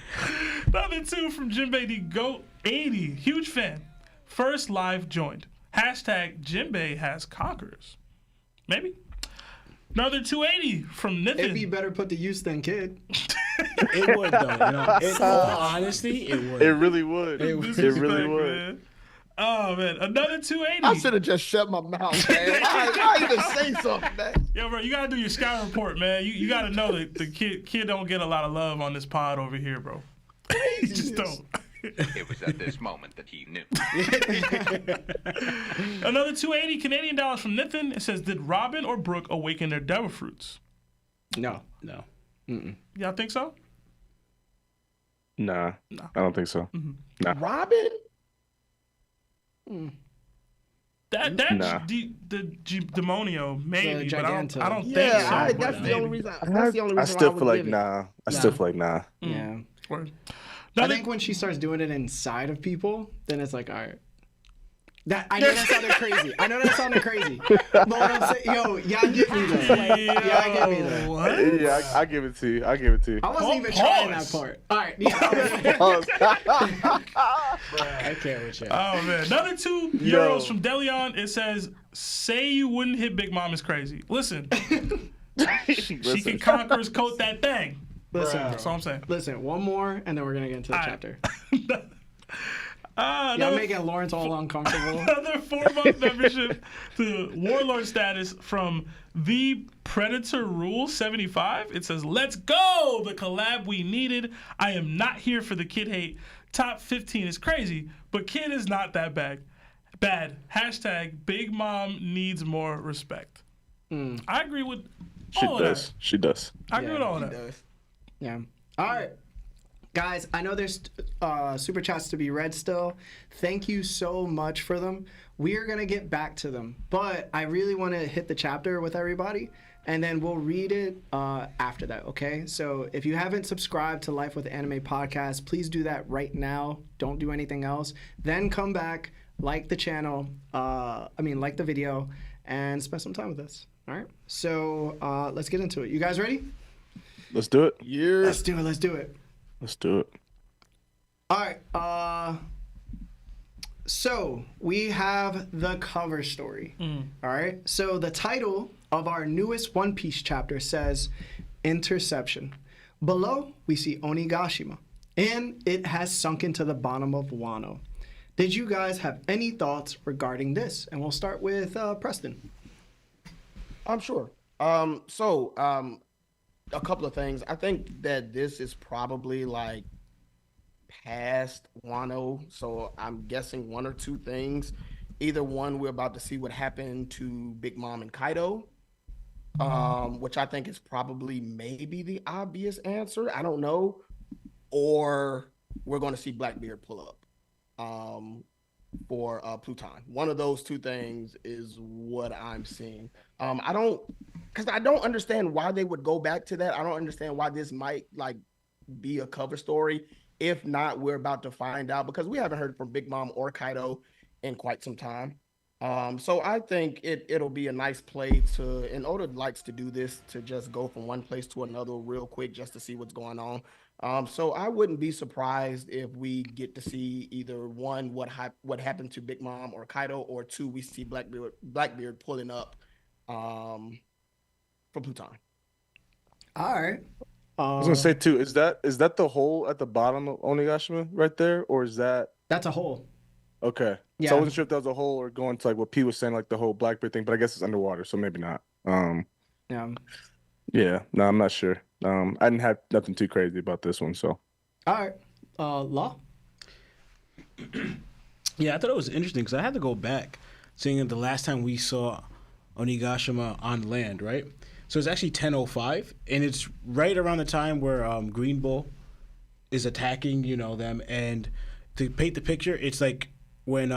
[SPEAKER 2] Another 2 from Jinbei the Goat 80. Huge fan. First live joined. Hashtag Jinbei has conquerors. Maybe. Another 280 from Nithin.
[SPEAKER 1] It'd be better put to use than kid.
[SPEAKER 5] It would though. You know, in all honesty, it would.
[SPEAKER 3] It really would. It really
[SPEAKER 2] Disrespect,
[SPEAKER 3] would.
[SPEAKER 2] man. Oh, man. Another 280.
[SPEAKER 4] I should have just shut my mouth, man. I even say something, man.
[SPEAKER 2] Yo, bro, you gotta do your sky report, man. You gotta know that the kid don't get a lot of love on this pod over here, bro. He just don't.
[SPEAKER 7] It was at this moment that he knew.
[SPEAKER 2] Another 280 Canadian dollars from Nithin. It says, "Did Robin or Brooke awaken their devil fruits?"
[SPEAKER 1] No.
[SPEAKER 2] Y'all think so?
[SPEAKER 3] Nah, I don't think so. Nah.
[SPEAKER 4] Robin?
[SPEAKER 2] That's
[SPEAKER 3] Nah.
[SPEAKER 2] the demonio, maybe,
[SPEAKER 1] The
[SPEAKER 2] but I
[SPEAKER 1] Giganta.
[SPEAKER 2] don't think
[SPEAKER 4] Yeah,
[SPEAKER 2] so.
[SPEAKER 4] that's the only
[SPEAKER 2] Maybe.
[SPEAKER 4] reason. That's the only reason
[SPEAKER 3] I still feel like
[SPEAKER 4] would give it.
[SPEAKER 3] nah. I still feel like nah.
[SPEAKER 1] Yeah.
[SPEAKER 2] Word.
[SPEAKER 1] I
[SPEAKER 2] Another-
[SPEAKER 1] think when she starts doing it inside of people, then it's like, all right. I know that sounded crazy. But what I'm saying, yo, y'all get me though. Y'all get me though.
[SPEAKER 2] What?
[SPEAKER 3] Yeah, I give it to you. I give it to you.
[SPEAKER 1] I wasn't even
[SPEAKER 2] Pause.
[SPEAKER 1] trying that part. All right. Yeah.
[SPEAKER 5] I can't with you.
[SPEAKER 2] Oh man, another 2 euros from Delion. It says, "Say you wouldn't hit Big Mom is crazy." Listen, she can conquer his coat that thing.
[SPEAKER 1] Listen,
[SPEAKER 2] That's all I'm saying.
[SPEAKER 1] listen, one more, and then we're gonna get into the
[SPEAKER 2] All right.
[SPEAKER 1] chapter.
[SPEAKER 2] Y'all
[SPEAKER 1] Y'all making Lawrence all uncomfortable.
[SPEAKER 2] Another 4-month membership to Warlord status from the Predator Rule 75. It says, "Let's go! The collab we needed. I am not here for the kid hate. Top 15 is crazy, but kid is not that bad. Hashtag Big Mom needs more respect." I agree with all of that.
[SPEAKER 3] She does.
[SPEAKER 2] I agree with all of that.
[SPEAKER 1] Yeah. All right. Guys, I know there's super chats to be read still. Thank you so much for them. We are going to get back to them. But I really want to hit the chapter with everybody, and then we'll read it after that, okay? So if you haven't subscribed to Life with Anime Podcast, please do that right now. Don't do anything else. Then come back, like the channel, like the video, and spend some time with us. All right? So let's get into it. You guys ready?
[SPEAKER 3] Let's do it.
[SPEAKER 4] Yeah.
[SPEAKER 1] Let's do it. Let's do it.
[SPEAKER 3] Let's do it.
[SPEAKER 1] All right. So we have the cover story. All right. So the title of our newest One Piece chapter says Interception. Below, we see Onigashima, and it has sunk into the bottom of Wano. Did you guys have any thoughts regarding this? And we'll start with Preston.
[SPEAKER 4] I'm sure. A couple of things. I think that this is probably like past Wano, so I'm guessing one or two things. Either one, we're about to see what happened to Big Mom and Kaido, which I think is probably maybe the obvious answer. I don't know. Or we're going to see Blackbeard pull up for Pluton. One of those two things is what I'm seeing. I don't understand why they would go back to that. I don't understand why this might like be a cover story. If not, we're about to find out because we haven't heard from Big Mom or Kaido in quite some time. So I think it'll be a nice play to, and Oda likes to do this, to just go from one place to another real quick just to see what's going on. So I wouldn't be surprised if we get to see either one, what happened to Big Mom or Kaido, or two, we see Blackbeard pulling up for Pluton.
[SPEAKER 1] All right.
[SPEAKER 3] I was gonna say too, is that the hole at the bottom of Onigashima right there, or is that?
[SPEAKER 1] That's a hole.
[SPEAKER 3] Okay.
[SPEAKER 1] Yeah.
[SPEAKER 3] So I wasn't sure if that was a hole or going to like what P was saying, like the whole Blackbeard thing, but I guess it's underwater, so maybe not.
[SPEAKER 1] Yeah.
[SPEAKER 3] Yeah. No, I'm not sure. I didn't have nothing too crazy about this one, so.
[SPEAKER 1] All right. Law.
[SPEAKER 5] Yeah, I thought it was interesting because I had to go back, seeing that the last time we saw Onigashima on land, right? So it's actually 10:05, and it's right around the time where Green Bull is attacking, them. And to paint the picture, it's like when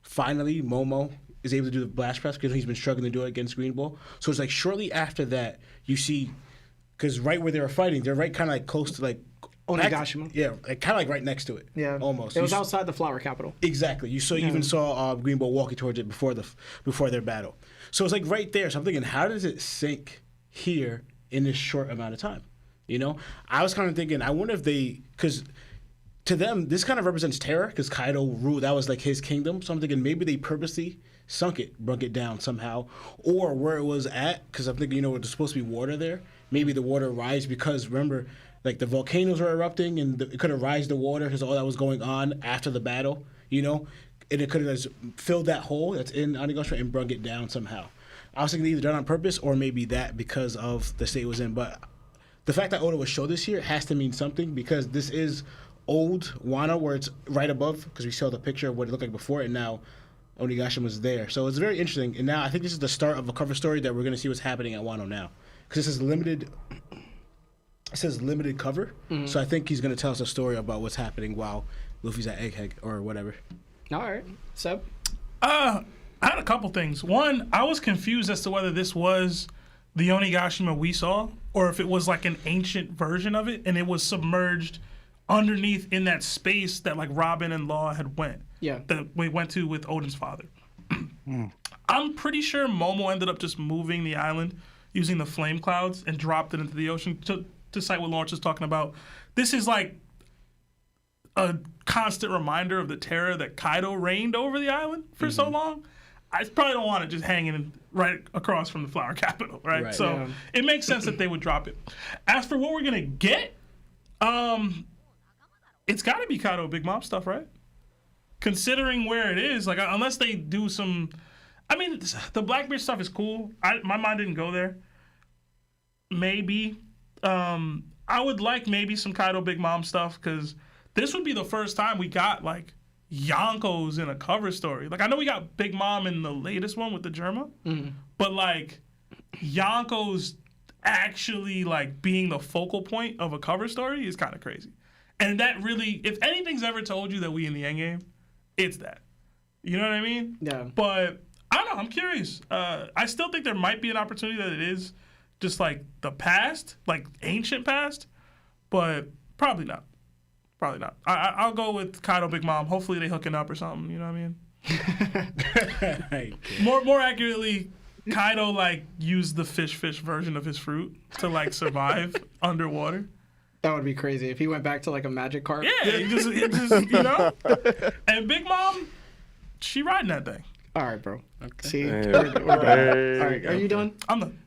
[SPEAKER 5] finally Momo is able to do the blast press because he's been struggling to do it against Green Bull. So it's like shortly after that, you see, because right where they were fighting, they're right kind of like close to like
[SPEAKER 1] Onigashima.
[SPEAKER 5] Yeah, like, kind of like right next to it.
[SPEAKER 1] Yeah.
[SPEAKER 5] Almost.
[SPEAKER 1] It was outside the flower capital.
[SPEAKER 5] Exactly. You even saw Green Bull walking towards it before their battle. So it's like right there. So I'm thinking, how does it sink here in this short amount of time? I was kind of thinking, I wonder if because to them, this kind of represents terror because Kaido ruled, that was like his kingdom. So I'm thinking maybe they purposely brung it down somehow, or where it was at, because I'm thinking, there's supposed to be water there. Maybe the water rise because, remember, like the volcanoes were erupting and it could have raised the water because all that was going on after the battle, and it could have just filled that hole that's in Onigashima and brung it down somehow. I was thinking either done on purpose or maybe that because of the state it was in. But the fact that Oda would show this here has to mean something because this is old Wano where it's right above, because we saw the picture of what it looked like before, and now Onigashima was there. So it's very interesting. And now I think this is the start of a cover story that we're going to see what's happening at Wano now. Because this is limited. It says limited cover. Mm-hmm. So I think he's going to tell us a story about what's happening while Luffy's at Egghead or whatever.
[SPEAKER 1] All right. So,
[SPEAKER 2] I had a couple things. One, I was confused as to whether this was the Onigashima we saw or if it was like an ancient version of it and it was submerged underneath in that space that like Robin and Law had went.
[SPEAKER 1] Yeah.
[SPEAKER 2] That we went to with Odin's father. I'm pretty sure Momo ended up just moving the island using the flame clouds and dropped it into the ocean to cite what Lawrence was talking about. This is like a constant reminder of the terror that Kaido reigned over the island for so long. I probably don't want it just hanging right across from the flower capital, right? So it makes sense that they would drop it. As for what we're gonna get, it's got to be Kaido Big Mom stuff, right? Considering where it is, like unless they do some, I mean, the Blackbeard stuff is cool. My mind didn't go there. Maybe, I would like maybe some Kaido Big Mom stuff because this would be the first time we got like Yonko's in a cover story. Like I know we got Big Mom in the latest one with the Germa, but like Yonko's actually like being the focal point of a cover story is kind of crazy. And that really, if anything's ever told you that we in the endgame, it's that. You know what I mean?
[SPEAKER 1] Yeah.
[SPEAKER 2] But I don't know. I'm curious. I still think there might be an opportunity that it is just like the past, like ancient past, but probably not. Probably not. I'll go with Kaido Big Mom. Hopefully they hooking up or something. You know what I mean? More accurately, Kaido like used the fish version of his fruit to like survive underwater.
[SPEAKER 1] That would be crazy if he went back to like a magic carp.
[SPEAKER 2] Yeah, it just And Big Mom, she riding that thing.
[SPEAKER 1] All right, bro. Okay. See,
[SPEAKER 3] Hey,
[SPEAKER 1] we're done. All right, are you done?
[SPEAKER 2] I'm done.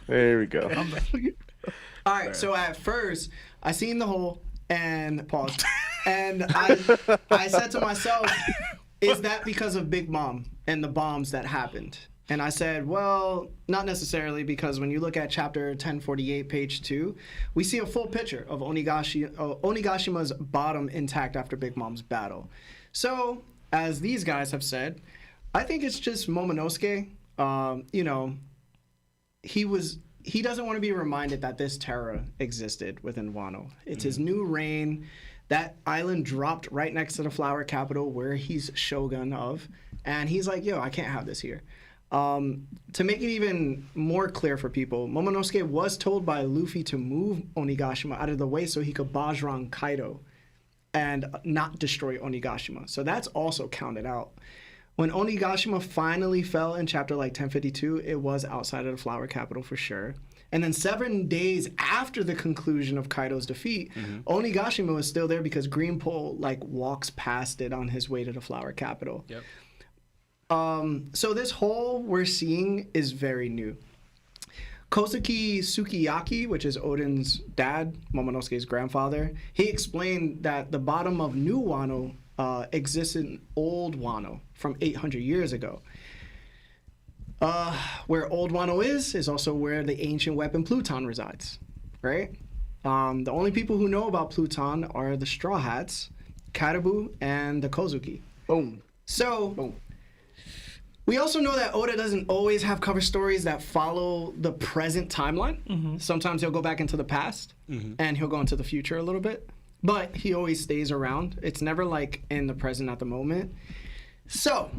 [SPEAKER 3] There we go.
[SPEAKER 2] I'm done.
[SPEAKER 1] All right. So at first, I seen the hole and paused, and I said to myself, "Is that because of Big Mom and the bombs that happened?" And I said, well, not necessarily, because when you look at chapter 1048, page 2, we see a full picture of Onigashima's bottom intact after Big Mom's battle. So, as these guys have said, I think it's just Momonosuke. You know, he doesn't want to be reminded that this terror existed within Wano. It's his new reign. That island dropped right next to the flower capital where he's shogun of. And he's like, yo, I can't have this here. To make it even more clear for people, Momonosuke was told by Luffy to move Onigashima out of the way so he could Bajrang Kaido and not destroy Onigashima. So that's also counted out. When Onigashima finally fell in chapter like 1052, it was outside of the flower capital for sure. And then 7 days after the conclusion of Kaido's defeat, Onigashima was still there because Green Pole like walks past it on his way to the flower capital.
[SPEAKER 5] Yep.
[SPEAKER 1] So this hole we're seeing is very new. Koseki Sukiyaki, which is Oden's dad, Momonosuke's grandfather, he explained that the bottom of New Wano exists in Old Wano from 800 years ago. Where Old Wano is also where the ancient weapon Pluton resides, right? The only people who know about Pluton are the Straw Hats, Karibu, and the Kozuki.
[SPEAKER 4] Boom.
[SPEAKER 1] So,
[SPEAKER 4] Boom.
[SPEAKER 1] We also know that Oda doesn't always have cover stories that follow the present timeline. Sometimes he'll go back into the past, and he'll go into the future a little bit. But he always stays around. It's never like in the present at the moment. So,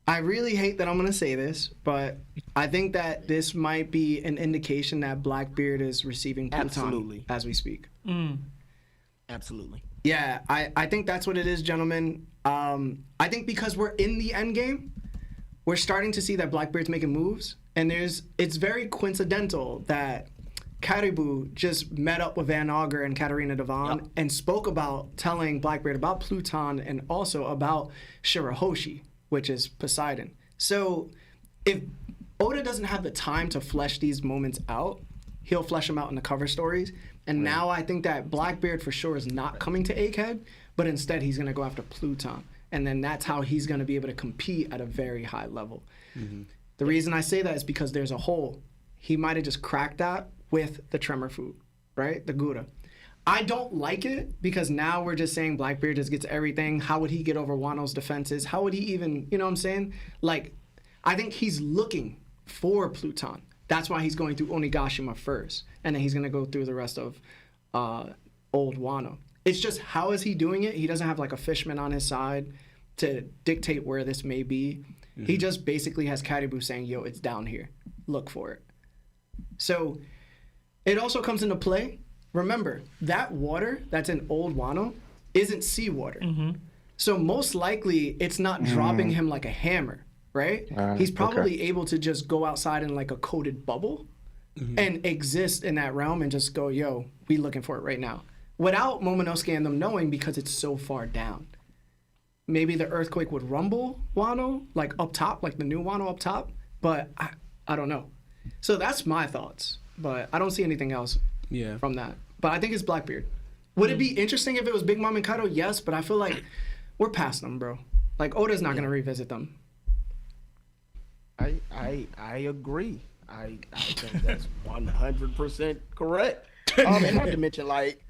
[SPEAKER 1] I really hate that I'm going to say this, but I think that this might be an indication that Blackbeard is receiving Pluton as we speak.
[SPEAKER 4] Absolutely.
[SPEAKER 1] Yeah, I think that's what it is, gentlemen. I think because we're in the end game, we're starting to see that Blackbeard's making moves, and it's very coincidental that Karibu just met up with Van Augur and Katarina Devon and spoke about telling Blackbeard about Pluton and also about Shirahoshi, which is Poseidon. So if Oda doesn't have the time to flesh these moments out, he'll flesh them out in the cover stories. And now I think that Blackbeard for sure is not coming to Egghead, but instead he's going to go after Pluton. And then that's how he's going to be able to compete at a very high level. The reason I say that is because there's a hole. He might have just cracked that with the tremor food, right? The Gura. I don't like it because now we're just saying Blackbeard just gets everything. How would he get over Wano's defenses? How would he even, you know what I'm saying? Like, I think he's looking for Pluton. That's why he's going through Onigashima first. And then he's going to go through the rest of Old Wano. It's just, how is he doing it? He doesn't have like a fishman on his side to dictate where this may be. He just basically has Karibu saying, yo, it's down here. Look for it. So it also comes into play. Remember, that water that's in Old Wano isn't seawater. So most likely it's not dropping him like a hammer, right? He's probably able to just go outside in like a coated bubble and exist in that realm and just go, yo, we looking for it right now. Without Momonosuke and them knowing because it's so far down. Maybe the earthquake would rumble Wano, like up top, like the new Wano up top, but I don't know. So that's my thoughts, but I don't see anything else from that. But I think it's Blackbeard. Would it be interesting if it was Big Mom and Kaido? Yes, but I feel like we're past them, bro. Like, Oda's not going to revisit them.
[SPEAKER 4] I agree. I think that's 100% correct. And not to mention, like,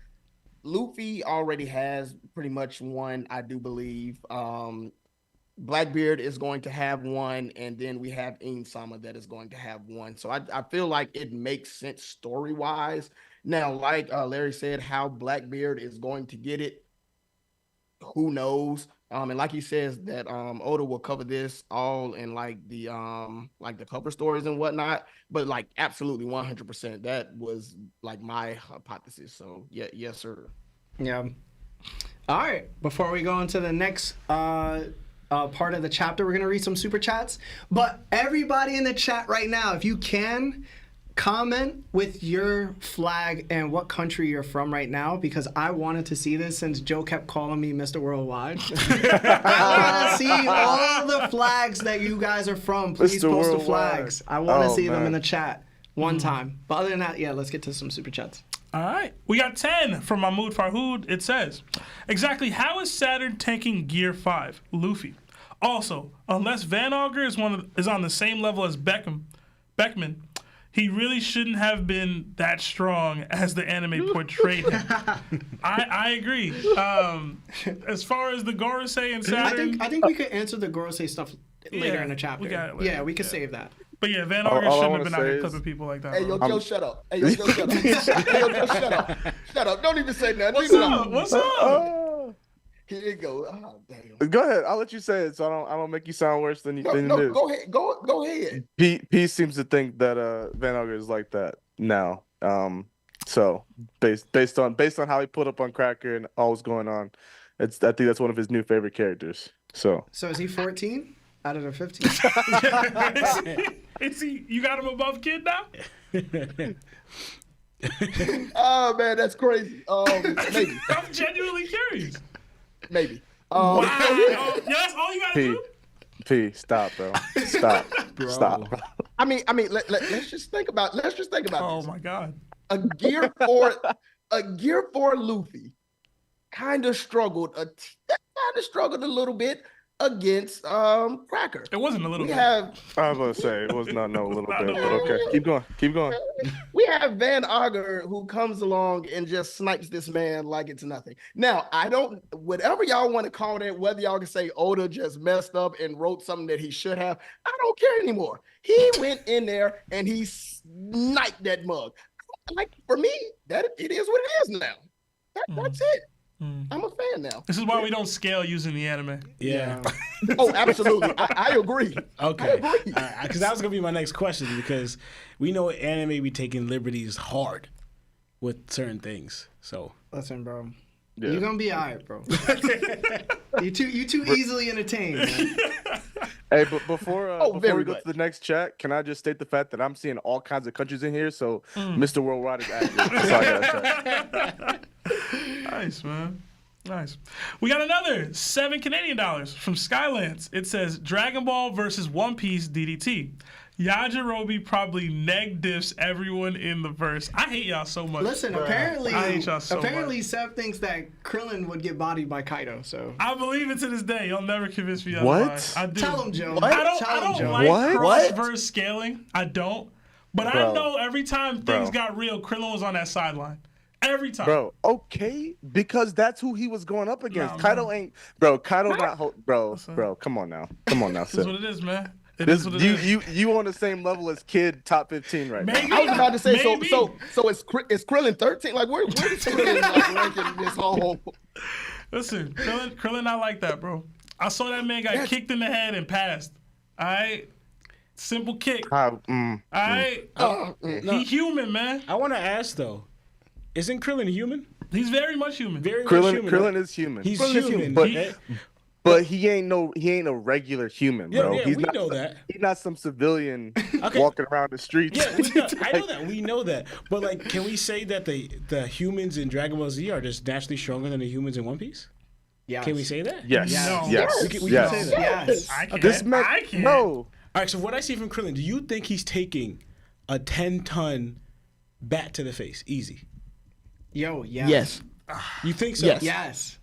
[SPEAKER 4] Luffy already has pretty much one, I do believe. Blackbeard is going to have one, and then we have Inn-sama that is going to have one. So I feel like it makes sense story-wise. Now, like Larry said, how Blackbeard is going to get it, who knows? And like he says that Oda will cover this all in like the cover stories and whatnot. But like absolutely 100%, that was like my hypothesis. So yeah, yes sir.
[SPEAKER 1] Yeah. All right. Before we go into the next part of the chapter, we're gonna read some super chats. But everybody in the chat right now, if you can, comment with your flag and what country you're from right now, because I wanted to see this since Joe kept calling me Mr. Worldwide. I want to see all the flags that you guys are from. Please
[SPEAKER 3] Mr.
[SPEAKER 1] post the
[SPEAKER 3] Worldwide.
[SPEAKER 1] flags. I want to see them
[SPEAKER 3] man.
[SPEAKER 1] in the chat one time. But other than that, yeah, let's get to some super chats.
[SPEAKER 2] All right. We got 10 from Mahmoud Farhood. It says, exactly how is Saturn tanking Gear 5? Luffy. Also, unless Van Augur is on the same level as Beckman, he really shouldn't have been that strong as the anime portrayed him. I agree. As far as the Gorosei and Saturn,
[SPEAKER 1] I think we could answer the Gorosei stuff later in the chapter.
[SPEAKER 2] we got it later.
[SPEAKER 1] Yeah, we could save that.
[SPEAKER 2] But yeah, Van Augur
[SPEAKER 3] All I
[SPEAKER 2] shouldn't have
[SPEAKER 3] wanna
[SPEAKER 2] been out here
[SPEAKER 3] say
[SPEAKER 2] clipping people like that.
[SPEAKER 4] Hey, yo,
[SPEAKER 2] bro.
[SPEAKER 4] Joe, shut up. Hey, yo, Joe, shut up. Hey, yo, Joe, shut up. Shut up. Don't even say nothing.
[SPEAKER 2] What's
[SPEAKER 4] Leave it
[SPEAKER 2] up?
[SPEAKER 4] alone.
[SPEAKER 2] What's up?
[SPEAKER 4] Here you go. Oh, damn.
[SPEAKER 3] Go ahead. I'll let you say it, so I don't make you sound worse than
[SPEAKER 4] No,
[SPEAKER 3] it
[SPEAKER 4] no,
[SPEAKER 3] is.
[SPEAKER 4] go ahead. Go ahead.
[SPEAKER 3] P seems to think that Van Augur is like that now. So based on how he put up on Cracker and all was going on, I think that's one of his new favorite characters. So
[SPEAKER 1] is he 14 out of the 15?
[SPEAKER 2] Is he? You got him above Kid now?
[SPEAKER 4] Oh man, that's crazy. Maybe.
[SPEAKER 2] I'm genuinely curious.
[SPEAKER 4] Maybe.
[SPEAKER 2] Wow. Yeah, that's all you gotta do?
[SPEAKER 3] P, stop, bro. Stop. Stop.
[SPEAKER 4] I mean, let's just think about.
[SPEAKER 2] Oh
[SPEAKER 4] this.
[SPEAKER 2] my God.
[SPEAKER 4] A Gear 4 Luffy kind of struggled a little bit against Cracker.
[SPEAKER 2] It wasn't a little
[SPEAKER 4] We
[SPEAKER 2] bit.
[SPEAKER 4] have
[SPEAKER 3] I was about to say it was not a little
[SPEAKER 2] Not
[SPEAKER 3] bit,
[SPEAKER 2] a
[SPEAKER 3] but
[SPEAKER 2] little
[SPEAKER 3] okay. Keep going.
[SPEAKER 4] we have Van Augur who comes along and just snipes this man like it's nothing. Now, whatever y'all want to call that, whether y'all can say Oda just messed up and wrote something that he should have, I don't care anymore. He went in there and he sniped that mug. Like, for me, that it is what it is now. That's it. I'm a fan now.
[SPEAKER 2] This is why we don't scale using the anime.
[SPEAKER 5] Yeah.
[SPEAKER 4] Oh, absolutely. I agree.
[SPEAKER 5] Okay.
[SPEAKER 4] I agree.
[SPEAKER 5] Because that was gonna be my next question, because we know anime be taking liberties hard with certain things. So
[SPEAKER 1] Listen, bro.
[SPEAKER 3] Yeah.
[SPEAKER 1] You're gonna be alright, bro. you too easily entertained, man.
[SPEAKER 3] Hey, but before
[SPEAKER 4] very
[SPEAKER 3] we go
[SPEAKER 4] good.
[SPEAKER 3] to the next chat, can I just state the fact that I'm seeing all kinds of countries in here? So Mr. Worldwide is accurate. That's all I gotta say.
[SPEAKER 2] Nice, man. Nice. We got another $7 Canadian from Skylance. It says Dragon Ball versus One Piece DDT. Yajirobe probably neg diffs everyone in the verse. I hate y'all so much.
[SPEAKER 1] Listen, apparently
[SPEAKER 2] I hate y'all so
[SPEAKER 1] Seb thinks that Krillin would get bodied by Kaido. So
[SPEAKER 2] I believe it to this day. You'll never convince me
[SPEAKER 3] What?
[SPEAKER 2] otherwise. I do.
[SPEAKER 1] tell him, Joe.
[SPEAKER 2] I
[SPEAKER 1] Tell him,
[SPEAKER 2] don't
[SPEAKER 1] Joe.
[SPEAKER 2] like
[SPEAKER 3] What?
[SPEAKER 2] cross-verse scaling. I don't. But I
[SPEAKER 3] Bro.
[SPEAKER 2] know every time things
[SPEAKER 3] Bro.
[SPEAKER 2] got real, Krillin was on that sideline. Every time.
[SPEAKER 3] Bro, okay, because that's who he was going up against.
[SPEAKER 2] Nah,
[SPEAKER 3] Kaido
[SPEAKER 2] man.
[SPEAKER 3] ain't, bro. Kaido not, bro.
[SPEAKER 2] Listen.
[SPEAKER 3] Come on now,
[SPEAKER 2] This is
[SPEAKER 3] Sid.
[SPEAKER 2] what it is, man. It
[SPEAKER 3] This
[SPEAKER 2] is what it is.
[SPEAKER 3] you on the same level as Kid top 15 right now.
[SPEAKER 2] Maybe.
[SPEAKER 4] I was about to say,
[SPEAKER 2] Maybe.
[SPEAKER 4] so is Krillin 13? Like, where is Krillin like, ranking this whole?
[SPEAKER 2] Listen, Krillin not like that, bro. I saw that man got kicked in the head and passed. All right? Simple kick. All right? He human, man.
[SPEAKER 5] I want to ask though, isn't Krillin human?
[SPEAKER 2] He's very much human.
[SPEAKER 5] Very much
[SPEAKER 3] Krillin,
[SPEAKER 5] human.
[SPEAKER 3] Krillin is human.
[SPEAKER 5] He's
[SPEAKER 4] Krillin is
[SPEAKER 5] human,
[SPEAKER 3] human. But he ain't a regular human,
[SPEAKER 5] Yeah,
[SPEAKER 3] bro.
[SPEAKER 5] yeah,
[SPEAKER 3] He's
[SPEAKER 5] we
[SPEAKER 3] not,
[SPEAKER 5] know that.
[SPEAKER 3] He's not some civilian
[SPEAKER 5] Okay.
[SPEAKER 3] walking around the streets.
[SPEAKER 5] Yeah, I know that. We know that. But like, can we say that the humans in Dragon Ball Z are just naturally stronger than the humans in One Piece?
[SPEAKER 1] Yes.
[SPEAKER 5] Can we say that?
[SPEAKER 3] Yes.
[SPEAKER 2] No.
[SPEAKER 3] Yes.
[SPEAKER 5] We can
[SPEAKER 3] yes.
[SPEAKER 5] say that.
[SPEAKER 1] Yes.
[SPEAKER 2] I can't.
[SPEAKER 3] This man,
[SPEAKER 2] I can't.
[SPEAKER 3] no.
[SPEAKER 5] All right. So what I see from Krillin, do you think he's taking a 10-ton bat to the face? Easy.
[SPEAKER 1] Yo, yes.
[SPEAKER 4] Yes.
[SPEAKER 5] You think so?
[SPEAKER 4] Yes.
[SPEAKER 1] Yes.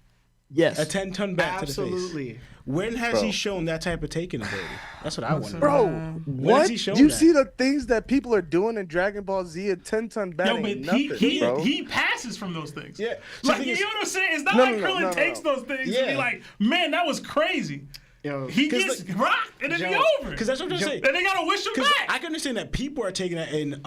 [SPEAKER 4] Yes.
[SPEAKER 5] A 10-ton bat to the face.
[SPEAKER 1] Absolutely.
[SPEAKER 5] When has
[SPEAKER 3] Bro.
[SPEAKER 5] he shown that type of taking ability? That's what I want.
[SPEAKER 3] Bro,
[SPEAKER 5] When
[SPEAKER 3] what?
[SPEAKER 5] has he shown
[SPEAKER 3] You
[SPEAKER 5] that?
[SPEAKER 3] see the things that people are doing in Dragon Ball Z? A 10-ton bat
[SPEAKER 2] Yo,
[SPEAKER 3] ain't
[SPEAKER 2] but
[SPEAKER 3] nothing, bro.
[SPEAKER 2] he passes from those things.
[SPEAKER 5] Yeah. So
[SPEAKER 2] Like,
[SPEAKER 5] the thing
[SPEAKER 2] you
[SPEAKER 5] is-
[SPEAKER 2] know what I'm saying? It's not
[SPEAKER 3] No,
[SPEAKER 2] like
[SPEAKER 3] no,
[SPEAKER 2] Krillin
[SPEAKER 3] no, no,
[SPEAKER 2] takes
[SPEAKER 3] no.
[SPEAKER 2] those things and
[SPEAKER 5] Yeah.
[SPEAKER 2] be like, man, that was crazy.
[SPEAKER 1] Yo,
[SPEAKER 2] He
[SPEAKER 5] 'Cause
[SPEAKER 2] gets rocked and then he
[SPEAKER 1] Joe,
[SPEAKER 2] over.
[SPEAKER 5] Because that's what I'm trying to say.
[SPEAKER 2] And they gotta wish him
[SPEAKER 5] Because
[SPEAKER 2] back.
[SPEAKER 5] I can understand that people are taking that in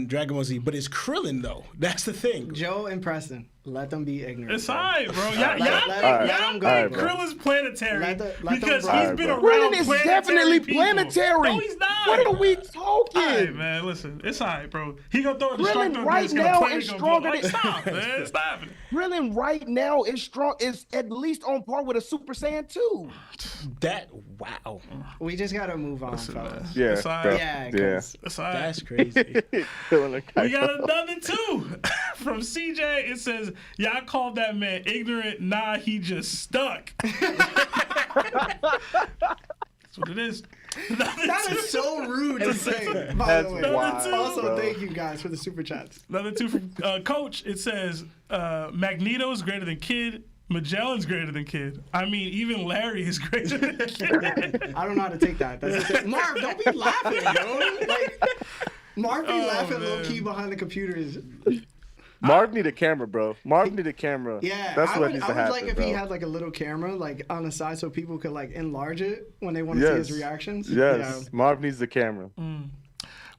[SPEAKER 5] Dragon Ball Z, but it's Krillin though. That's the thing.
[SPEAKER 1] Joe and Preston, let them be ignorant.
[SPEAKER 2] It's
[SPEAKER 1] bro.
[SPEAKER 2] alright, bro. Y'all
[SPEAKER 1] let
[SPEAKER 2] think
[SPEAKER 1] them go,
[SPEAKER 2] think
[SPEAKER 1] bro.
[SPEAKER 2] Krillin's planetary
[SPEAKER 1] Let them
[SPEAKER 2] because
[SPEAKER 1] go.
[SPEAKER 2] he's been
[SPEAKER 3] Alright,
[SPEAKER 2] around
[SPEAKER 3] bro.
[SPEAKER 4] Krillin is
[SPEAKER 2] planetary
[SPEAKER 4] definitely
[SPEAKER 2] people.
[SPEAKER 4] planetary.
[SPEAKER 2] No, he's not.
[SPEAKER 4] What are we talking?
[SPEAKER 2] Alright, man, listen. It's alright, bro. He gonna throw a destructor
[SPEAKER 4] Krillin right now is stronger
[SPEAKER 2] like,
[SPEAKER 4] than-
[SPEAKER 2] stop, man. Stop happening.
[SPEAKER 4] Krillin right now is strong. Is at least on par with a Super Saiyan 2.
[SPEAKER 5] Wow.
[SPEAKER 1] We just gotta move on,
[SPEAKER 2] Listen, man.
[SPEAKER 1] fellas.
[SPEAKER 3] Yeah,
[SPEAKER 2] It's alright.
[SPEAKER 3] bro.
[SPEAKER 1] Yeah,
[SPEAKER 3] Yeah.
[SPEAKER 1] 'cause
[SPEAKER 2] It's alright.
[SPEAKER 5] That's crazy.
[SPEAKER 3] Killing a
[SPEAKER 2] We got
[SPEAKER 3] Kaido.
[SPEAKER 2] another two from CJ. It says, "Y'all called that man ignorant. Nah, he just stuck." That's what it is.
[SPEAKER 1] that is so rude to say. By
[SPEAKER 3] That's
[SPEAKER 1] the way,
[SPEAKER 3] wild,
[SPEAKER 1] also
[SPEAKER 3] bro.
[SPEAKER 1] thank you guys for the super chats.
[SPEAKER 2] Another two from Coach. It says, "Magneto is greater than Kid. Magellan's greater than Kid. I mean, even Larry is greater than Kid.
[SPEAKER 1] I don't know how to take that. That's just, Marv, don't be laughing, yo. Like, Marv be laughing low key behind the computers.
[SPEAKER 3] Marv need a camera, bro. Marv need a camera.
[SPEAKER 1] Yeah,
[SPEAKER 3] that's what needs to
[SPEAKER 1] I
[SPEAKER 3] happen.
[SPEAKER 1] would like if
[SPEAKER 3] bro.
[SPEAKER 1] he had like a little camera like on the side so people could like enlarge it when they want to see his reactions.
[SPEAKER 3] Yes, Marv needs the camera.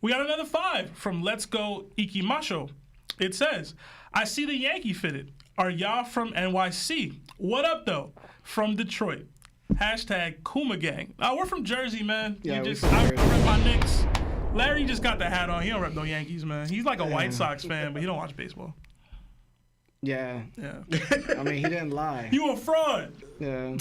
[SPEAKER 2] We got another 5 from Let's Go Ikimasho. It says, I see the Yankee fitted. Are y'all from NYC? What up, though? From Detroit. Hashtag Kuma Gang. We're from Jersey, man.
[SPEAKER 1] Yeah,
[SPEAKER 2] I rep my Knicks. Larry just got the hat on. He don't rep no Yankees, man. He's like a White Sox fan, but he don't watch baseball.
[SPEAKER 1] Yeah.
[SPEAKER 2] Yeah.
[SPEAKER 1] I mean, he didn't lie.
[SPEAKER 2] You a fraud.
[SPEAKER 1] Yeah.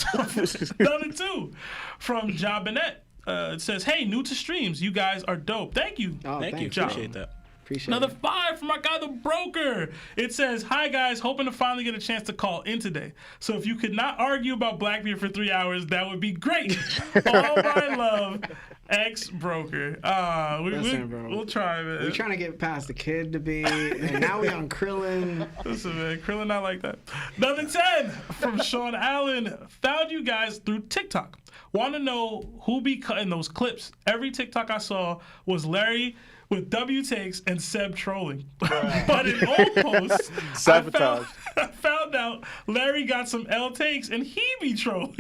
[SPEAKER 2] Another 2 from Jabinette. It says, hey, new to streams. You guys are dope. Thank you.
[SPEAKER 1] Oh,
[SPEAKER 5] Thank you.
[SPEAKER 2] John.
[SPEAKER 5] Appreciate that.
[SPEAKER 1] Appreciate
[SPEAKER 2] Another
[SPEAKER 1] it.
[SPEAKER 2] 5 from my guy, the broker. It says, hi, guys. Hoping to finally get a chance to call in today. So if you could not argue about Blackbeard for 3 hours, that would be great. All my love, ex-broker.
[SPEAKER 1] Listen, bro.
[SPEAKER 2] We'll try, man.
[SPEAKER 1] We're trying to get past the Kid debate, and now we on Krillin.
[SPEAKER 2] Listen, man. Krillin not like that. Another 10 from Sean Allen. Found you guys through TikTok. Want to know who be cutting those clips. Every TikTok I saw was Larry with W takes and Seb trolling. But in old posts,
[SPEAKER 3] Sabotage.
[SPEAKER 2] I found out Larry got some L takes and he be trolling.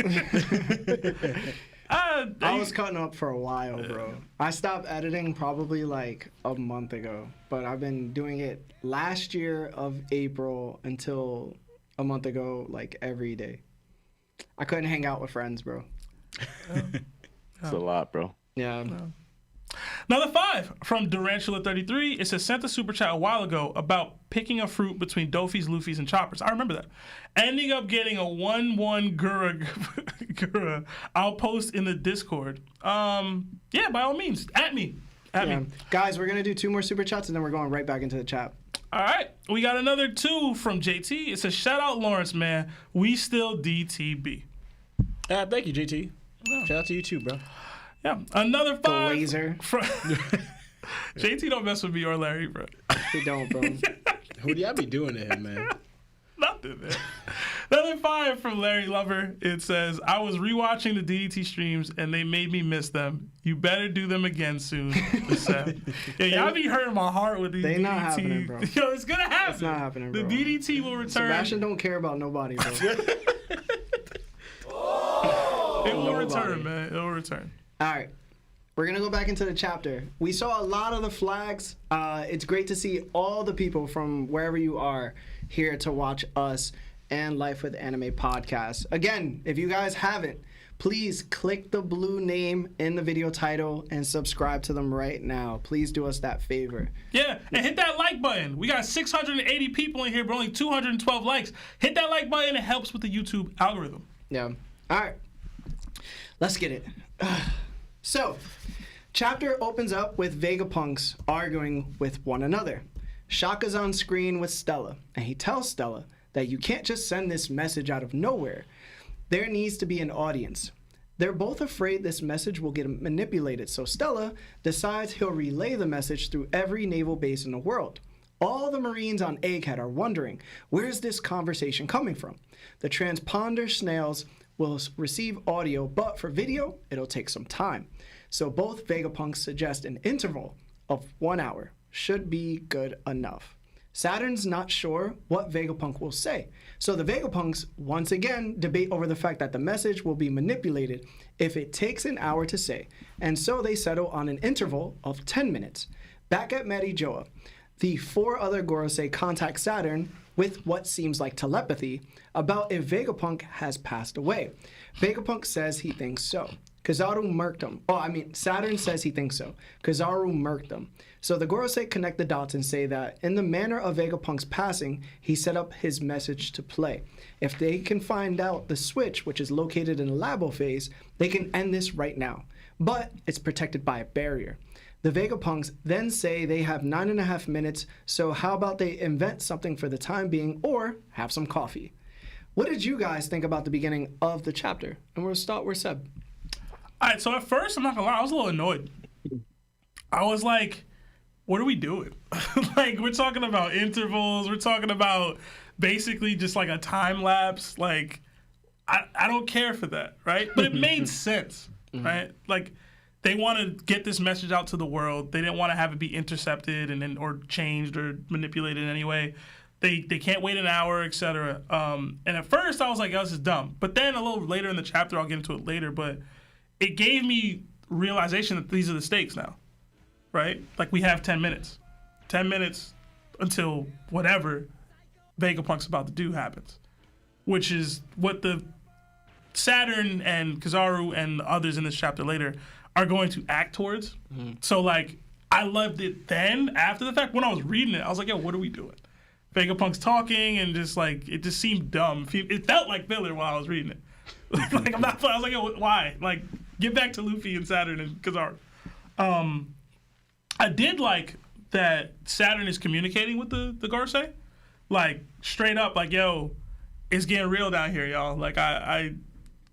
[SPEAKER 1] I was cutting up for a while, bro. I stopped editing probably like a month ago, but I've been doing it last year of April until a month ago, like every day. I couldn't hang out with friends, bro.
[SPEAKER 3] It's a lot, bro.
[SPEAKER 1] Yeah.
[SPEAKER 2] Another 5 from Durantula33. It says, sent a super chat a while ago about picking a fruit between Dofies, Luffy's, and Choppers. I remember that. Ending up getting a 1-1 Gura. I'll post in the Discord. Yeah, by all means, at me.
[SPEAKER 1] Guys, we're going to do 2 more super chats and then we're going right back into the chat.
[SPEAKER 2] All right, we got another 2 from JT. It says, shout out Lawrence, man. We still DTB.
[SPEAKER 5] Thank you, JT. Shout out to you too, bro.
[SPEAKER 2] Yeah, another 5
[SPEAKER 1] laser.
[SPEAKER 2] from JT. Don't mess with me or Larry, bro.
[SPEAKER 1] We don't, bro.
[SPEAKER 5] Who do y'all be doing to him, man?
[SPEAKER 2] Nothing, man. Another 5 from Larry Lover. It says, I was rewatching the DDT streams and they made me miss them. You better do them again soon. Yeah, y'all be hurting my heart with these
[SPEAKER 1] They
[SPEAKER 2] DDT.
[SPEAKER 1] not happening, bro.
[SPEAKER 2] Yo, it's gonna happen.
[SPEAKER 1] It's not happening, bro.
[SPEAKER 2] The DDT will return.
[SPEAKER 1] Sebastian don't care about nobody, bro.
[SPEAKER 2] It will return, man. It will return.
[SPEAKER 1] All right. We're going to go back into the chapter. We saw a lot of the flags. It's great to see all the people from wherever you are here to watch us and Life with Anime podcast. Again, if you guys haven't, please click the blue name in the video title and subscribe to them right now. Please do us that favor.
[SPEAKER 2] Yeah, and hit that like button. We got 680 people in here, but only 212 likes. Hit that like button. It helps with the YouTube algorithm.
[SPEAKER 1] Yeah. All right. Let's get it. So, chapter opens up with Vegapunks arguing with one another. Shaka's on screen with Stella, and he tells Stella that you can't just send this message out of nowhere. There needs to be an audience. They're both afraid this message will get manipulated, so Stella decides he'll relay the message through every naval base in the world. All the Marines on Egghead are wondering, where's this conversation coming from? The transponder snails will receive audio, but for video, it'll take some time. So both Vegapunks suggest an interval of 1 hour should be good enough. Saturn's not sure what Vegapunk will say. So the Vegapunks once again debate over the fact that the message will be manipulated if it takes an hour to say. And so they settle on an interval of 10 minutes. Back at Marijoa, the 4 other Gorosei contact Saturn with what seems like telepathy about if Vegapunk has passed away. Vegapunk says he thinks so. Kizaru murked him. Saturn says he thinks so. Kizaru murked him. So the Gorosei connect the dots and say that in the manner of Vegapunk's passing, he set up his message to play. If they can find out the switch, which is located in the labo phase, they can end this right now. But it's protected by a barrier. The Vegapunks then say they have 9.5 minutes, so how about they invent something for the time being or have some coffee? What did you guys think about the beginning of the chapter? And we'll start with Seb.
[SPEAKER 2] All right, so at first, I'm not gonna lie, I was a little annoyed. I was like, what are we doing? Like, we're talking about intervals, we're talking about basically just like a time lapse. Like, I don't care for that, right? But it made sense, right? Like, they want to get this message out to the world. They didn't want to have it be intercepted and then or changed or manipulated in any way. They can't wait an hour, etc. And at first I was like, oh, this is dumb. But then a little later in the chapter, I'll get into it later, but it gave me realization that these are the stakes now, right? Like, we have 10 minutes. 10 minutes until whatever Vegapunk's about to do happens, which is what the Saturn and Kizaru and others in this chapter later are going to act towards. So, like, I loved it then. After the fact, when I was reading it, I was like, yo, what are we doing? Vegapunk's talking, and just, like, it just seemed dumb. It felt like filler while I was reading it. Like, I was like, yo, why? Like, get back to Luffy and Saturn and Kizaru. I did like that Saturn is communicating with the Gorosei. Like, straight up, like, yo, it's getting real down here, y'all. Like, I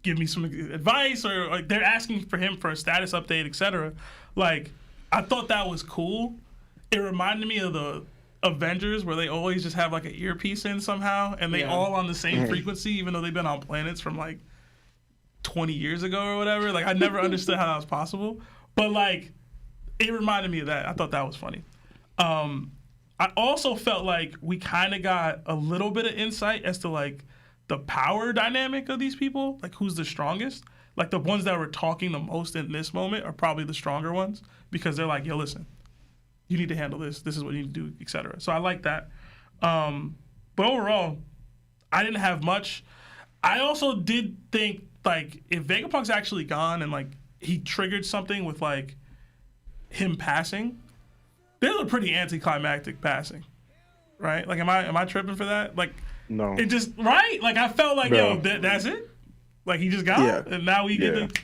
[SPEAKER 2] give me some advice, or like they're asking for him for a status update, etc. Like, I thought that was cool. It reminded me of the Avengers, where they always just have like an earpiece in somehow, and they all on the same frequency, even though they've been on planets from like 20 years ago or whatever. Like, I never understood how that was possible, but like, it reminded me of that. I thought that was funny. I also felt like we kind of got a little bit of insight as to like the power dynamic of these people, like who's the strongest. Like, the ones that were talking the most in this moment are probably the stronger ones, because they're like, yo, listen, you need to handle this. This is what you need to do, etc. So I like that. But overall, I didn't have much. I also did think, like, if Vegapunk's actually gone and like he triggered something with like him passing, there's a pretty anticlimactic passing, right? Like, am I tripping for that? Like,
[SPEAKER 3] no,
[SPEAKER 2] it just, right? Like, I felt like, yo, that's it. Like, he just got, and now we get to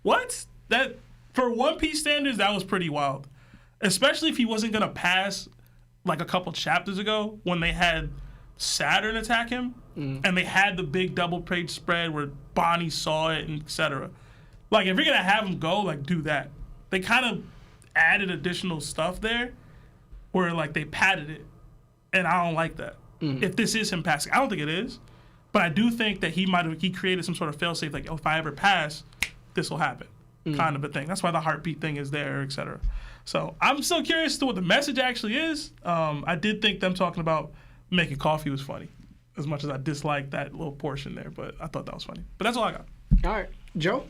[SPEAKER 2] what? That, for One Piece standards, that was pretty wild. Especially if he wasn't gonna pass like a couple chapters ago when they had Saturn attack him, and they had the big double page spread where Bonnie saw it and etc. Like, if you're gonna have him go, like, do that. They kind of added additional stuff there where like they padded it, and I don't like that. If this is him passing, I don't think it is, but I do think that he created some sort of failsafe, like, oh, if I ever pass, this will happen, kind of a thing. That's why the heartbeat thing is there, etc. So I'm still curious to what the message actually is. I did think them talking about making coffee was funny, as much as I disliked that little portion there, but I thought that was funny. But that's all I got.
[SPEAKER 1] All right, Joe.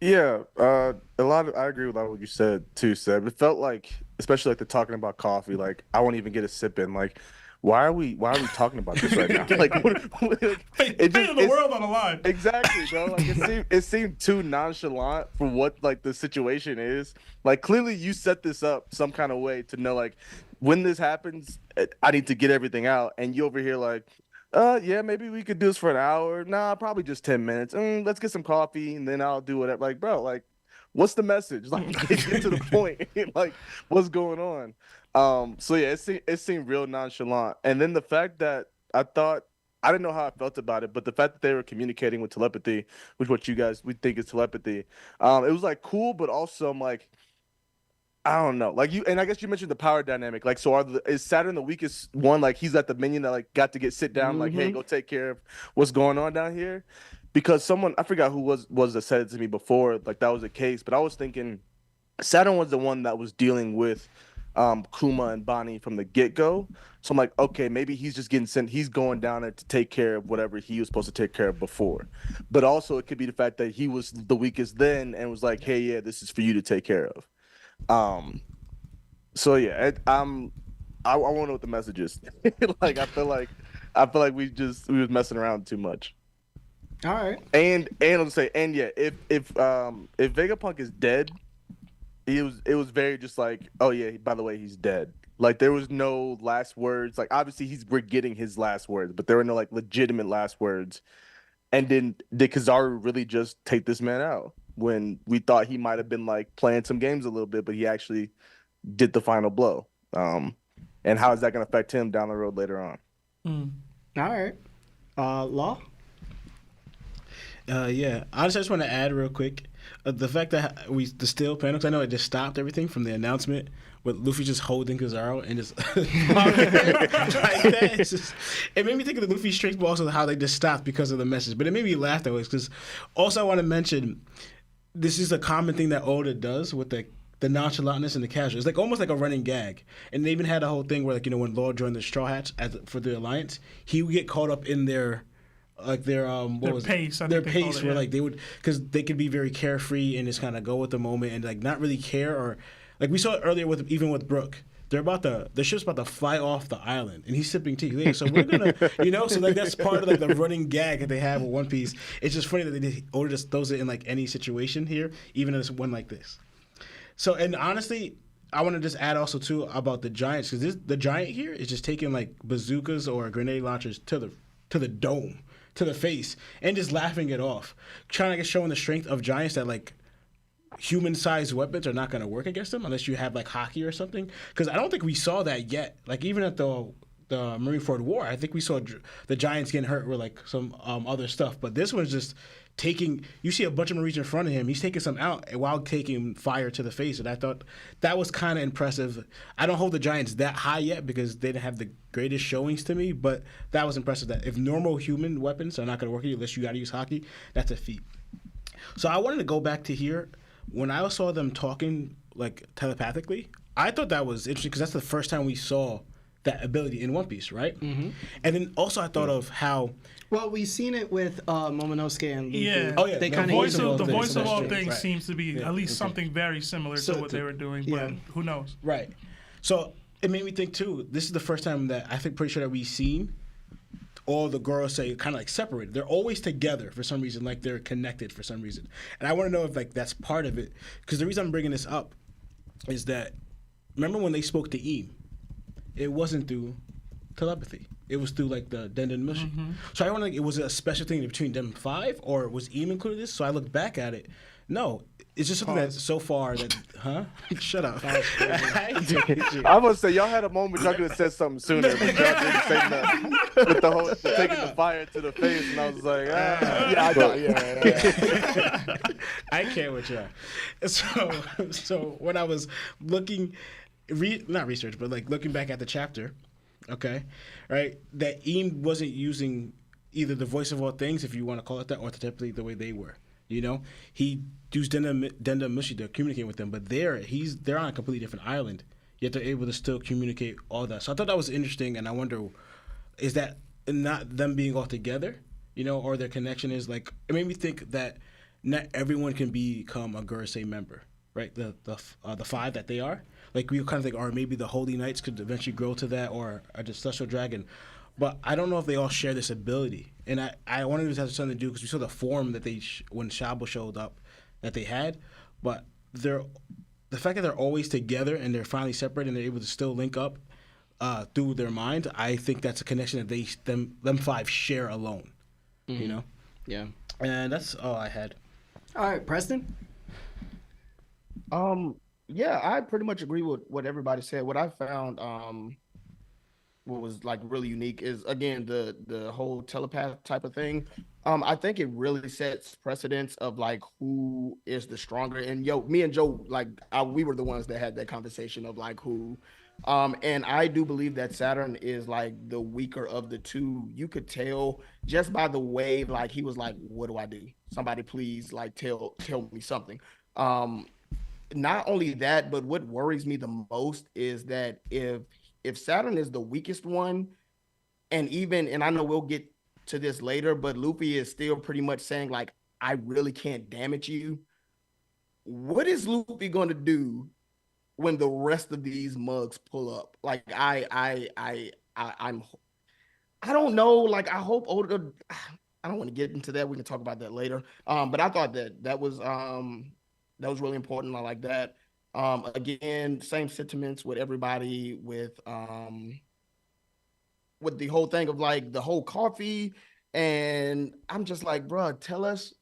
[SPEAKER 3] Yeah, I agree with a lot of what you said too, Seb. It felt like, especially like the talking about coffee, like, I won't even get a sip in. Like, why are we talking about this right now? Like,
[SPEAKER 2] the world on the line.
[SPEAKER 3] Exactly, bro. Like, it seemed too nonchalant for what like the situation is. Like, clearly you set this up some kind of way to know, like, when this happens, I need to get everything out, and you over here like, yeah, maybe we could do this for an hour. Nah, probably just 10 minutes. Let's get some coffee, and then I'll do whatever. Like, bro, like, what's the message? Like, get to the point. Like, what's going on? So yeah, it seemed real nonchalant. And then the fact that I didn't know how I felt about it, but the fact that they were communicating with telepathy, which we think is telepathy, it was like cool, but also I'm like, I don't know. Like, and I guess you mentioned the power dynamic. Like, so is Saturn the weakest one? Like, he's at the minion that like got to sit down, like, hey, go take care of what's going on down here. Because someone, I forgot who was that said it to me before, like that was the case. But I was thinking Saturn was the one that was dealing with Kuma and Bonnie from the get-go. So I'm like, okay, maybe he's just getting sent. He's going down there to take care of whatever he was supposed to take care of before. But also it could be the fact that he was the weakest then and was like, hey, yeah, this is for you to take care of. So yeah, I want to know what the message is. Like, I feel like we was messing around too much.
[SPEAKER 1] All right.
[SPEAKER 3] And I'll say, and yeah, if Vegapunk is dead, it was very just like, oh yeah, by the way, he's dead. Like, there was no last words. Like, obviously we're getting his last words, but there were no like legitimate last words. And then did Kizaru really just take this man out when we thought he might have been like playing some games a little bit, but he actually did the final blow? And how is that going to affect him down the road later on?
[SPEAKER 1] All right. Law?
[SPEAKER 5] Yeah. Honestly, I just want to add real quick. The fact that the still panel, 'cause I know it just stopped everything from the announcement with Luffy just holding Kizaru and just like that. It made me think of the Luffy strength, but also how they just stopped because of the message. But it made me laugh that way because also I want to mention this is a common thing that Oda does with the nonchalantness and the casual. It's like almost like a running gag. And they even had a whole thing where, like, when Law joined the Straw Hats for the Alliance, he would get caught up in their pace. Their pace, where like they would, because they could be very carefree and just kind of go with the moment and like not really care, or like we saw it earlier with Brook. The ship's about to fly off the island, and he's sipping tea. So we're gonna, so like that's part of like the running gag that they have with One Piece. It's just funny that Oda just throws it in like any situation here, even in this one like this. So, and honestly, I want to just add also too about the Giants, because the Giant here is just taking like bazookas or grenade launchers to the dome, to the face, and just laughing it off, trying to get showing the strength of Giants that like human-sized weapons are not going to work against them unless you have like hockey or something. Because I don't think we saw that yet. Like even at the Marineford War, I think we saw the Giants getting hurt with like some other stuff. But this one's just taking. You see a bunch of Marines in front of him. He's taking some out while taking fire to the face. And I thought that was kind of impressive. I don't hold the Giants that high yet because they didn't have the greatest showings to me. But that was impressive. That if normal human weapons are not going to work unless you got to use hockey, that's a feat. So I wanted to go back to here. When I saw them talking like telepathically, I thought that was interesting because that's the first time we saw that ability in One Piece, right? Mm-hmm. And then also I thought of how.
[SPEAKER 1] Well, we've seen it with Momonosuke and Luffy.
[SPEAKER 2] Yeah.
[SPEAKER 5] Oh yeah.
[SPEAKER 2] They
[SPEAKER 5] the
[SPEAKER 2] voice of all things
[SPEAKER 5] right.
[SPEAKER 2] seems to be at least something very similar to what they were doing, but who knows?
[SPEAKER 5] Right. So it made me think too. This is the first time that I think pretty sure that we've seen all the Gorosei kind of like separated. They're always together for some reason, like they're connected for some reason. And I want to know if like that's part of it. Because the reason I'm bringing this up is that remember when they spoke to 𝗵, it wasn't through telepathy. It was through like the Denden Mushi. Mm-hmm. So I wonder, like, it was a special thing between them five, or was 𝗵 included this? So I looked back at it. No, it's just something that's so far that, huh? Shut up.
[SPEAKER 3] I was gonna say y'all had a moment y'all could have said something sooner, but y'all didn't say nothing. With the whole taking the fire to the face, and I was like,
[SPEAKER 5] I can't with y'all. So when I was looking, not research, but like looking back at the chapter, okay, right, that 𝗵 wasn't using either the voice of all things, if you want to call it that, or typically the way they were. He used Denda Mushi to communicate with them, but they're on a completely different island, yet they're able to still communicate all that. So I thought that was interesting, and I wonder, is that not them being all together, or their connection is like, it made me think that not everyone can become a Gorosei member, right? The five that they are, like we kind of think, or maybe the Holy Knights could eventually grow to that, or the Celestial Dragon. But I don't know if they all share this ability. And I wanted this to have something to do because we saw the form that when Shabo showed up, that they had. But the fact that they're always together and they're finally separate and they're able to still link up through their mind, I think that's a connection that them five share alone. Mm-hmm.
[SPEAKER 1] Yeah.
[SPEAKER 5] And that's all I had.
[SPEAKER 1] All right, Preston?
[SPEAKER 4] Yeah, I pretty much agree with what everybody said. What I found what was like really unique is, again, the whole telepath type of thing. I think it really sets precedence of like who is the stronger. And me and Joe, like we were the ones that had that conversation of like who. And I do believe that Saturn is like the weaker of the two. You could tell just by the way, like he was like, "What do I do? Somebody please like tell me something." Not only that, but what worries me the most is that if Saturn is the weakest one, and I know we'll get to this later, but Luffy is still pretty much saying like, I really can't damage you. What is Luffy going to do when the rest of these mugs pull up? Like I don't know. Like I hope Oda. I don't want to get into that. We can talk about that later. But I thought that was really important. I like that. Again, same sentiments with everybody with the whole thing of like the whole coffee, and I'm just like, bro, tell us,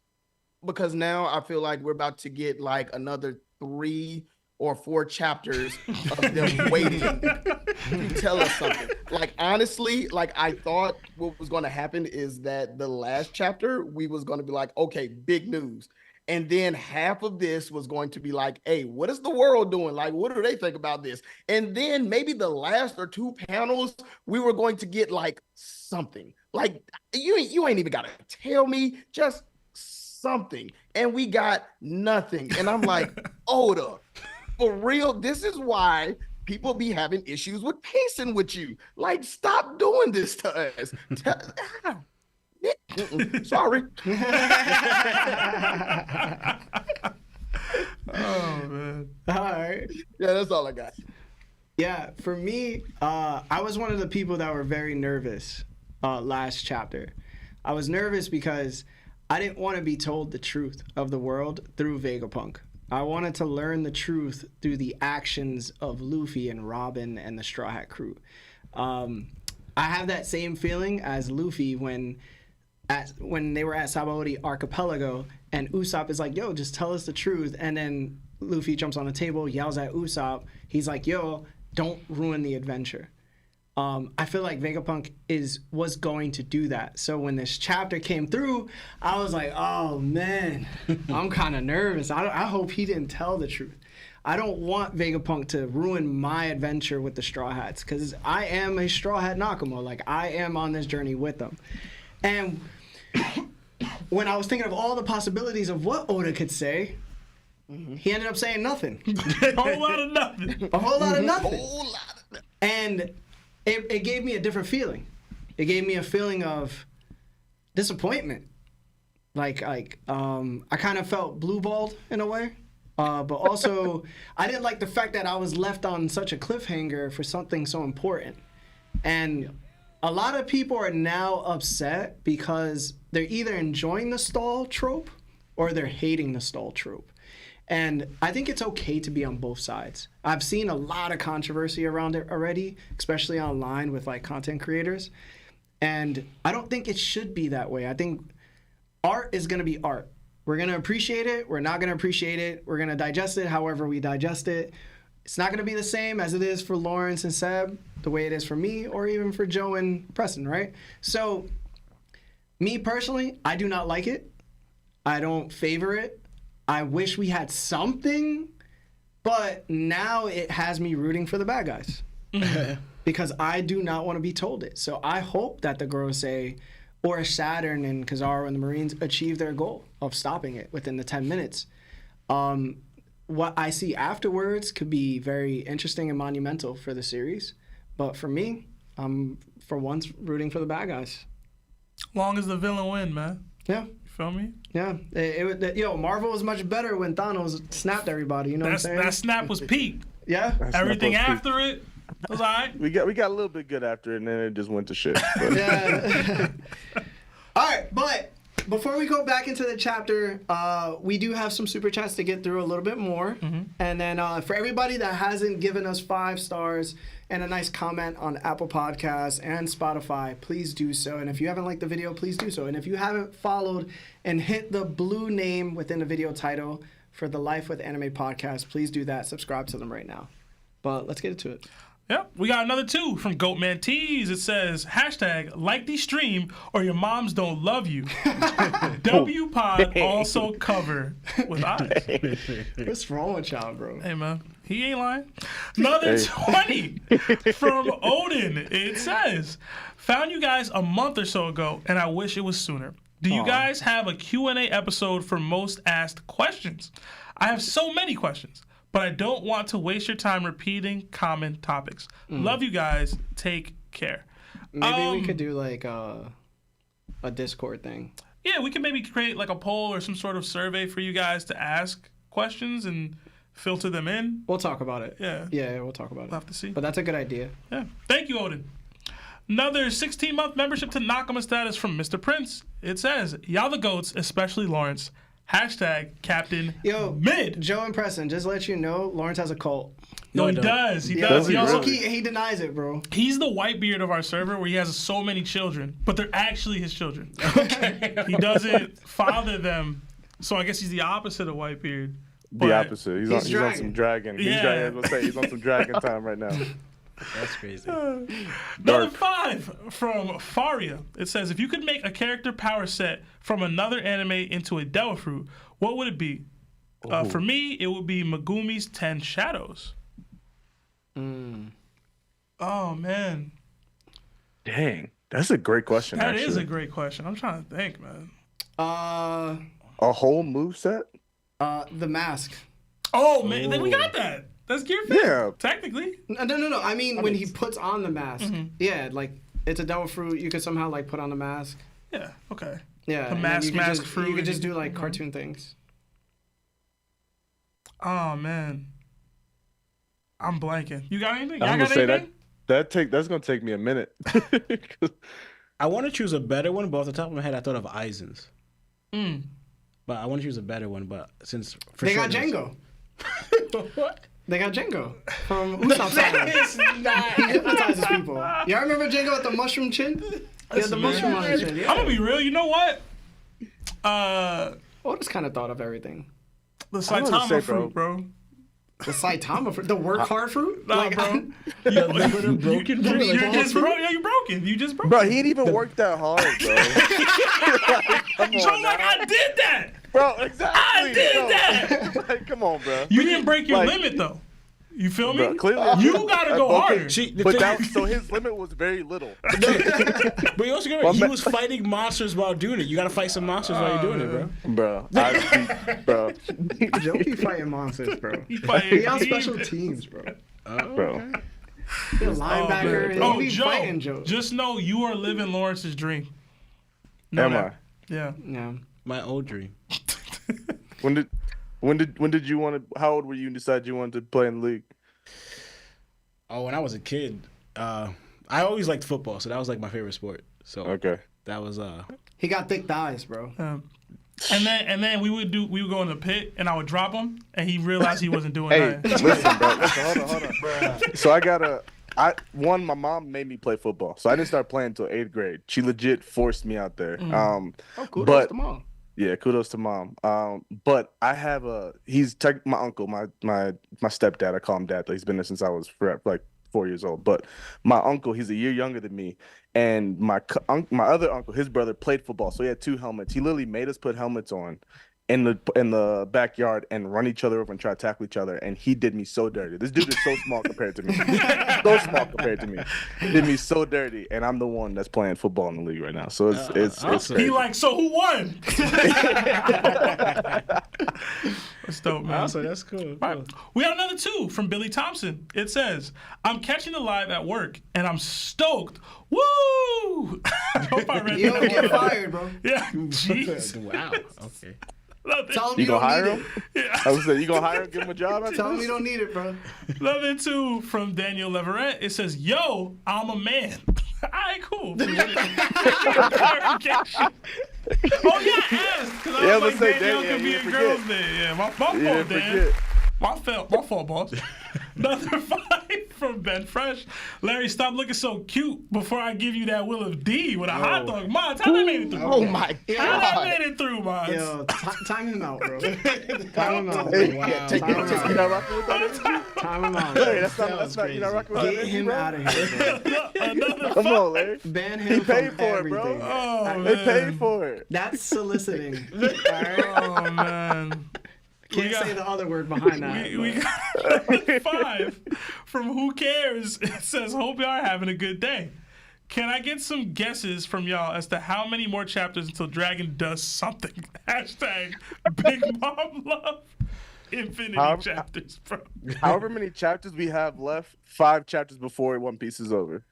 [SPEAKER 4] because now I feel like we're about to get like another 3 or 4 chapters of them waiting to tell us something. Like honestly, like I thought what was going to happen is that the last chapter we was going to be like, okay, big news. And then half of this was going to be like, hey, what is the world doing? Like, what do they think about this? And then maybe the last or 2 panels, we were going to get like something. Like, you ain't even got to tell me, just something. And we got nothing. And I'm like, Oda, for real, this is why people be having issues with pacing with you. Like, stop doing this to us. Sorry.
[SPEAKER 2] Oh man.
[SPEAKER 1] All right.
[SPEAKER 4] Yeah, that's all I got.
[SPEAKER 1] Yeah, for me, I was one of the people that were very nervous last chapter. I was nervous because I didn't want to be told the truth of the world through Vegapunk. I wanted to learn the truth through the actions of Luffy and Robin and the Straw Hat crew. I have that same feeling as Luffy when they were at Sabaody Archipelago and Usopp is like, yo, just tell us the truth. And then Luffy jumps on the table, yells at Usopp. He's like, yo, don't ruin the adventure. I feel like Vegapunk was going to do that. So when this chapter came through, I was like, oh man, I'm kind of nervous. I hope he didn't tell the truth. I don't want Vegapunk to ruin my adventure with the Straw Hats because I am a Straw Hat Nakama. Like, I am on this journey with them. And when I was thinking of all the possibilities of what Oda could say, he ended up saying nothing.
[SPEAKER 2] A whole lot of nothing.
[SPEAKER 1] A whole lot of nothing. And it gave me a different feeling. It gave me a feeling of disappointment. Like I kind of felt blue-balled in a way. But also, I didn't like the fact that I was left on such a cliffhanger for something so important. And a lot of people are now upset because they're either enjoying the stall trope or they're hating the stall trope. And I think it's okay to be on both sides. I've seen a lot of controversy around it already, especially online with like content creators. And I don't think it should be that way. I think art is going to be art. We're going to appreciate it. We're not going to appreciate it. We're going to digest it however we digest it. It's not going to be the same as it is for Lawrence and Seb, the way it is for me, or even for Joe and Preston, right? So, me personally, I do not like it. I don't favor it. I wish we had something, but now it has me rooting for the bad guys. Because I do not want to be told it. So I hope that the Gorosei or Saturn and Kizaru and the Marines achieve their goal of stopping it within the 10 minutes. What I see afterwards could be very interesting and monumental for the series. But for me, I'm for once rooting for the bad guys.
[SPEAKER 2] Long as the villain win, man.
[SPEAKER 1] Yeah.
[SPEAKER 2] You feel me?
[SPEAKER 1] Yeah. Marvel was much better when Thanos snapped everybody. You know what I'm saying?
[SPEAKER 2] That snap was peak.
[SPEAKER 1] Yeah.
[SPEAKER 2] Everything after it was all right.
[SPEAKER 3] We got a little bit good after it, and then it just went to shit. But.
[SPEAKER 1] Yeah. All right, but before we go back into the chapter, we do have some super chats to get through a little bit more. Mm-hmm. And then for everybody that hasn't given us 5 stars and a nice comment on Apple Podcasts and Spotify, please do so. And if you haven't liked the video, please do so. And if you haven't followed and hit the blue name within the video title for the Life with Anime podcast, please do that. Subscribe to them right now. But let's get into it.
[SPEAKER 2] Yep, we got another 2 from ~GoatManTees. It says, # like the stream or your moms don't love you. WPod also cover with eyes.
[SPEAKER 1] What's wrong with y'all, bro?
[SPEAKER 2] Hey, man, he ain't lying. Another 20 from Odin. It says, found you guys a month or so ago, and I wish it was sooner. Do you guys have a Q&A episode for most asked questions? I have so many questions, but I don't want to waste your time repeating common topics. Love you guys. Take care.
[SPEAKER 1] Maybe we could do like a Discord thing.
[SPEAKER 2] Yeah, we can maybe create like a poll or some sort of survey for you guys to ask questions and filter them in.
[SPEAKER 1] We'll talk about it.
[SPEAKER 2] Yeah.
[SPEAKER 1] Yeah, we'll talk about it.
[SPEAKER 2] We'll have to see.
[SPEAKER 1] But that's a good idea.
[SPEAKER 2] Yeah. Thank you, Odin. Another 16-month membership to Nakama status from Mr. Prince. It says, y'all the goats, especially Lawrence. # Captain Mid.
[SPEAKER 1] Joe and Preston, just let you know, Lawrence has a cult.
[SPEAKER 2] No, he does. He
[SPEAKER 1] does.
[SPEAKER 2] does.
[SPEAKER 1] He,
[SPEAKER 2] also,
[SPEAKER 1] he denies it, bro.
[SPEAKER 2] He's the Whitebeard of our server where he has so many children, but they're actually his children. Okay. He doesn't father them. So I guess he's the opposite of Whitebeard.
[SPEAKER 3] The opposite. He's on some dragon.
[SPEAKER 2] Yeah.
[SPEAKER 3] He's on some dragon time right now.
[SPEAKER 5] That's crazy.
[SPEAKER 2] Number 5 from Faria. It says, if you could make a character power set from another anime into a devil fruit, What would it be? For me, it would be Megumi's 10 Shadows. Oh, man.
[SPEAKER 3] Dang. That's a great question,
[SPEAKER 2] That
[SPEAKER 3] actually.
[SPEAKER 2] is a great question. I'm trying to think, man.
[SPEAKER 3] A whole move set?
[SPEAKER 1] The mask.
[SPEAKER 2] Oh, man. Then we got that. That's Gear 5.
[SPEAKER 3] Yeah.
[SPEAKER 2] Technically.
[SPEAKER 1] No. I mean, when he puts on the mask. Yeah, like, it's a devil fruit. You could somehow, like, put on the mask.
[SPEAKER 2] Yeah, okay.
[SPEAKER 1] Yeah.
[SPEAKER 2] The
[SPEAKER 1] and
[SPEAKER 2] mask fruit.
[SPEAKER 1] You could just do, like, cartoon things.
[SPEAKER 2] Oh, man. I'm blanking. You got anything?
[SPEAKER 3] I'm
[SPEAKER 2] Y'all
[SPEAKER 3] gonna
[SPEAKER 2] got
[SPEAKER 3] say
[SPEAKER 2] anything?
[SPEAKER 3] that's gonna take me a minute.
[SPEAKER 5] I want to choose a better one, but off the top of my head, I thought of Aizen's. But I want to choose a better one, but since
[SPEAKER 1] They got Django.
[SPEAKER 5] What?
[SPEAKER 1] They got Django from Usopp's Island. He hypnotizes people. Y'all remember Django with the mushroom chin? He had the mushroom on his chin. Yeah.
[SPEAKER 2] I'm gonna be real. You know what?
[SPEAKER 1] Otis kind of thought of everything.
[SPEAKER 2] The
[SPEAKER 3] I don't know what to say,
[SPEAKER 2] Saitama fruit, bro.
[SPEAKER 1] The Saitama fruit, the work hard fruit.
[SPEAKER 2] Nah,
[SPEAKER 1] Like,
[SPEAKER 2] bro.
[SPEAKER 5] broken fruit.
[SPEAKER 2] You're just broke. Yeah, you broken. You just broke.
[SPEAKER 3] Bro, he ain't even worked that hard, bro. Come on,
[SPEAKER 2] So like, I did that.
[SPEAKER 3] bro, exactly.
[SPEAKER 2] I did
[SPEAKER 3] bro.
[SPEAKER 2] that.
[SPEAKER 3] Like, come on, bro.
[SPEAKER 2] You didn't break your
[SPEAKER 3] Like-
[SPEAKER 2] limit though. You feel me?
[SPEAKER 3] Bro, clearly,
[SPEAKER 2] You gotta go
[SPEAKER 3] okay,
[SPEAKER 2] harder.
[SPEAKER 5] See, the
[SPEAKER 3] But
[SPEAKER 5] thing-
[SPEAKER 3] that, so his limit was very little.
[SPEAKER 5] But you also got he was fighting monsters while doing it. You got to fight some monsters while you're doing it, bro.
[SPEAKER 3] Bro,
[SPEAKER 1] Joe be fighting monsters, bro.
[SPEAKER 2] He fighting
[SPEAKER 1] He on
[SPEAKER 2] demons.
[SPEAKER 1] special teams, bro.
[SPEAKER 3] bro.
[SPEAKER 1] He a linebacker.
[SPEAKER 2] Oh,
[SPEAKER 1] He be
[SPEAKER 2] Joe,
[SPEAKER 1] fighting Joe.
[SPEAKER 2] just know you are living Lawrence's dream. Know
[SPEAKER 3] Am
[SPEAKER 2] that.
[SPEAKER 3] I?
[SPEAKER 2] Yeah.
[SPEAKER 1] Yeah.
[SPEAKER 5] My old dream.
[SPEAKER 3] When did you want to? How old were you and decided you wanted to play in the league?
[SPEAKER 5] Oh, when I was a kid, I always liked football, so that was like my favorite sport. So
[SPEAKER 3] Okay.
[SPEAKER 5] that was
[SPEAKER 1] He got thick thighs, bro.
[SPEAKER 2] And then we would go in the pit, and I would drop him, and he realized he wasn't doing
[SPEAKER 3] Hey,
[SPEAKER 2] nothing.
[SPEAKER 3] listen, bro. Listen, hold on. So my mom made me play football, so I didn't start playing until 8th grade. She legit forced me out there.
[SPEAKER 1] Kudos
[SPEAKER 3] but
[SPEAKER 1] to mom.
[SPEAKER 3] yeah, kudos to mom. But I have he's my uncle, my stepdad. I call him dad. He's been there since I was like 4 years old. But my uncle, he's a year younger than me, and my other uncle, his brother played football, so he had 2 helmets. He literally made us put helmets on in the backyard and run each other over and try to tackle each other, and he did me so dirty. This dude is so small compared to me. So small compared to me. He did me so dirty, and I'm the one that's playing football in the league right now. So it's
[SPEAKER 5] awesome.
[SPEAKER 2] He like, so who won? That's dope, man.
[SPEAKER 5] also that's cool.
[SPEAKER 2] All right. We got another 2 from Billy Thompson. It says, I'm catching the live at work, and I'm stoked. Woo! I hope I read
[SPEAKER 1] You
[SPEAKER 2] that
[SPEAKER 1] don't get
[SPEAKER 2] word.
[SPEAKER 1] fired, bro.
[SPEAKER 2] Yeah, jeez.
[SPEAKER 5] Wow. Okay.
[SPEAKER 2] Love it.
[SPEAKER 1] Tell him
[SPEAKER 3] You
[SPEAKER 1] you
[SPEAKER 3] gonna
[SPEAKER 1] don't
[SPEAKER 3] hire
[SPEAKER 1] need
[SPEAKER 3] him?
[SPEAKER 1] it.
[SPEAKER 3] I was saying, you gonna hire him? Give him a job? After
[SPEAKER 1] Tell him
[SPEAKER 3] this?
[SPEAKER 1] you don't need it, bro.
[SPEAKER 2] Love it too from Daniel Leverett. It says, yo, I'm a man. All right, cool. Oh, yeah, I asked. Because I was like,
[SPEAKER 3] say
[SPEAKER 2] Danielle
[SPEAKER 3] Dan,
[SPEAKER 2] could be
[SPEAKER 3] you
[SPEAKER 2] a
[SPEAKER 3] forget.
[SPEAKER 2] girl's name. Yeah, my fault,
[SPEAKER 3] Yeah,
[SPEAKER 2] Dan.
[SPEAKER 3] forget.
[SPEAKER 2] My fault, boss. Another 5 from Ben Fresh. Larry, stop looking so cute before I give you that Will of D with a hot dog. Mons, how that made it through?
[SPEAKER 4] Oh my
[SPEAKER 2] How that
[SPEAKER 4] god.
[SPEAKER 2] made it through, Mons?
[SPEAKER 1] Yo, time him out, bro. Time him out.
[SPEAKER 3] Hey,
[SPEAKER 1] Wow.
[SPEAKER 3] take
[SPEAKER 1] Time him
[SPEAKER 3] you
[SPEAKER 1] out.
[SPEAKER 3] not rocking with that?
[SPEAKER 1] Time him out.
[SPEAKER 3] Larry, that's not you not rocking with that?
[SPEAKER 1] Get
[SPEAKER 3] energy,
[SPEAKER 1] him
[SPEAKER 3] bro?
[SPEAKER 1] out of here, bro.
[SPEAKER 2] Another
[SPEAKER 3] Come on, Larry.
[SPEAKER 1] Ban him
[SPEAKER 3] He
[SPEAKER 1] from
[SPEAKER 3] paid for it, bro.
[SPEAKER 1] everything.
[SPEAKER 2] Oh,
[SPEAKER 3] They
[SPEAKER 2] man.
[SPEAKER 3] paid for it.
[SPEAKER 1] That's soliciting. All right?
[SPEAKER 2] Oh, man.
[SPEAKER 1] Can't
[SPEAKER 2] got-
[SPEAKER 1] say the other word behind that.
[SPEAKER 2] We got another 5 from Who Cares. It says, hope y'all are having a good day. Can I get some guesses from y'all as to how many more chapters until Dragon does something? Hashtag Big Mom Love. Infinity chapters, bro.
[SPEAKER 3] However many chapters we have left, 5 chapters before One Piece is over.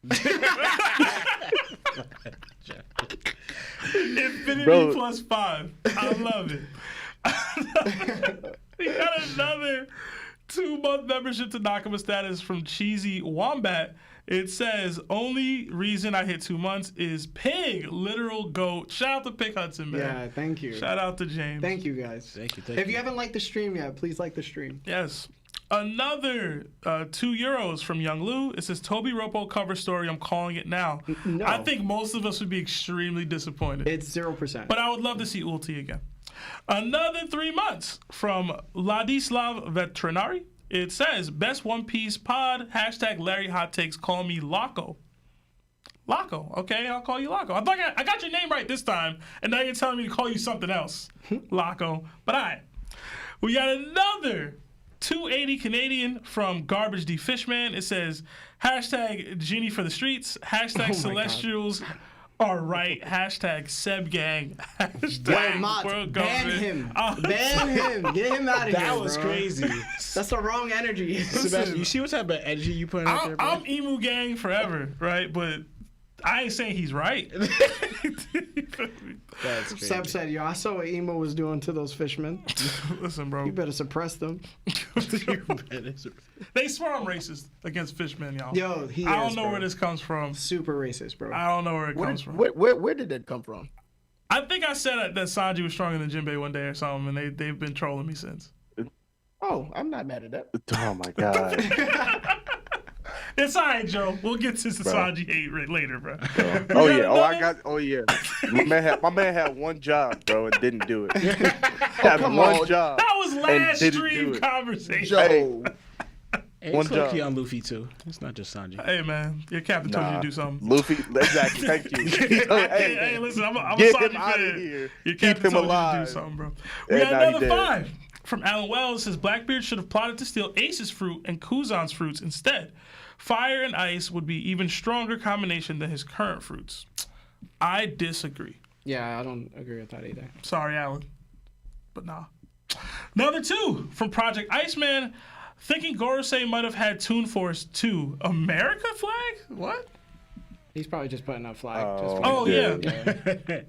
[SPEAKER 2] Infinity
[SPEAKER 3] Bro.
[SPEAKER 2] plus 5. I love it. We got another 2-month membership to Nakama status from Cheesy Wombat. It says, only reason I hit 2 months is pig, literal goat. Shout out to Pig Hudson, man.
[SPEAKER 1] Yeah, thank you.
[SPEAKER 2] Shout out to James.
[SPEAKER 1] Thank you, guys.
[SPEAKER 5] Thank you.
[SPEAKER 1] If you haven't liked the stream yet, please like the stream.
[SPEAKER 2] Yes. Another €2 from Young Lou. It says, Toby Ropo cover story. I'm calling it now.
[SPEAKER 1] No.
[SPEAKER 2] I think most of us would be extremely disappointed.
[SPEAKER 1] It's 0%.
[SPEAKER 2] But I would love to see Ulti again. Another 3 months from Ladislav Veterinari. It says, best One Piece pod, hashtag Larry Hot Takes, call me Loco. Laco. Okay, I'll call you Laco. I got your name right this time, and now you're telling me to call you something else, Laco. But all right. We got another 280 Canadian from Garbage D Fishman. It says, hashtag Genie for the streets, hashtag Celestials are right, hashtag Seb Gang, hashtag World
[SPEAKER 1] ban
[SPEAKER 2] Government.
[SPEAKER 1] him. Ban him. Get him out of here,
[SPEAKER 5] That was
[SPEAKER 1] bro.
[SPEAKER 5] crazy.
[SPEAKER 1] That's the wrong energy.
[SPEAKER 5] Sebastian, you see what type of energy you putting out there, bro?
[SPEAKER 2] I'm Emu Gang forever, right? But I ain't saying he's right.
[SPEAKER 5] That's crazy.
[SPEAKER 1] Seb said, yo, I saw what Emo was doing to those fishmen.
[SPEAKER 2] Listen, bro.
[SPEAKER 1] You better suppress them.
[SPEAKER 2] They swear I'm racist against fishmen, y'all.
[SPEAKER 1] Yo, he
[SPEAKER 2] I don't
[SPEAKER 1] is,
[SPEAKER 2] know
[SPEAKER 1] bro.
[SPEAKER 2] where this comes from.
[SPEAKER 1] Super racist, bro.
[SPEAKER 2] I don't know where it comes from.
[SPEAKER 4] Where did that come from?
[SPEAKER 2] I think I said that Sanji was stronger than Jinbei one day or something, and they've been trolling me since.
[SPEAKER 4] Oh, I'm not mad at that.
[SPEAKER 3] Oh my god.
[SPEAKER 2] It's all right, Joe. We'll get to Sanji hate later, bro.
[SPEAKER 3] Oh yeah. Oh yeah. My man had one job, bro, and didn't do it. Had
[SPEAKER 4] come
[SPEAKER 3] one
[SPEAKER 4] on.
[SPEAKER 3] job.
[SPEAKER 2] That was last
[SPEAKER 3] didn't
[SPEAKER 2] stream
[SPEAKER 3] do it.
[SPEAKER 2] conversation.
[SPEAKER 4] Joe.
[SPEAKER 5] Hey,
[SPEAKER 3] One
[SPEAKER 5] it's low-key
[SPEAKER 3] job.
[SPEAKER 5] on Luffy too. It's not just Sanji.
[SPEAKER 2] Hey, man. Your captain told you to do something.
[SPEAKER 3] Luffy, exactly. Thank you.
[SPEAKER 2] Hey, listen, I'm a
[SPEAKER 3] Get
[SPEAKER 2] Sanji
[SPEAKER 3] him out of
[SPEAKER 2] fan.
[SPEAKER 3] here.
[SPEAKER 2] Your
[SPEAKER 3] Keep
[SPEAKER 2] captain
[SPEAKER 3] him
[SPEAKER 2] told you to
[SPEAKER 3] alive.
[SPEAKER 2] do something, bro. We
[SPEAKER 3] And
[SPEAKER 2] got
[SPEAKER 3] now he
[SPEAKER 2] another
[SPEAKER 3] dead.
[SPEAKER 2] 5 from Alan Wells. Says Blackbeard should have plotted to steal Ace's fruit and Kuzan's fruits instead. Fire and ice would be even stronger combination than his current fruits. I disagree.
[SPEAKER 1] Yeah, I don't agree with that either.
[SPEAKER 2] Sorry, Alan. But nah. Another 2 from Project Iceman. Thinking Gorosei might have had Toon Force 2. America flag? What?
[SPEAKER 1] He's probably just putting up flag.
[SPEAKER 2] Oh, yeah.
[SPEAKER 1] Yeah.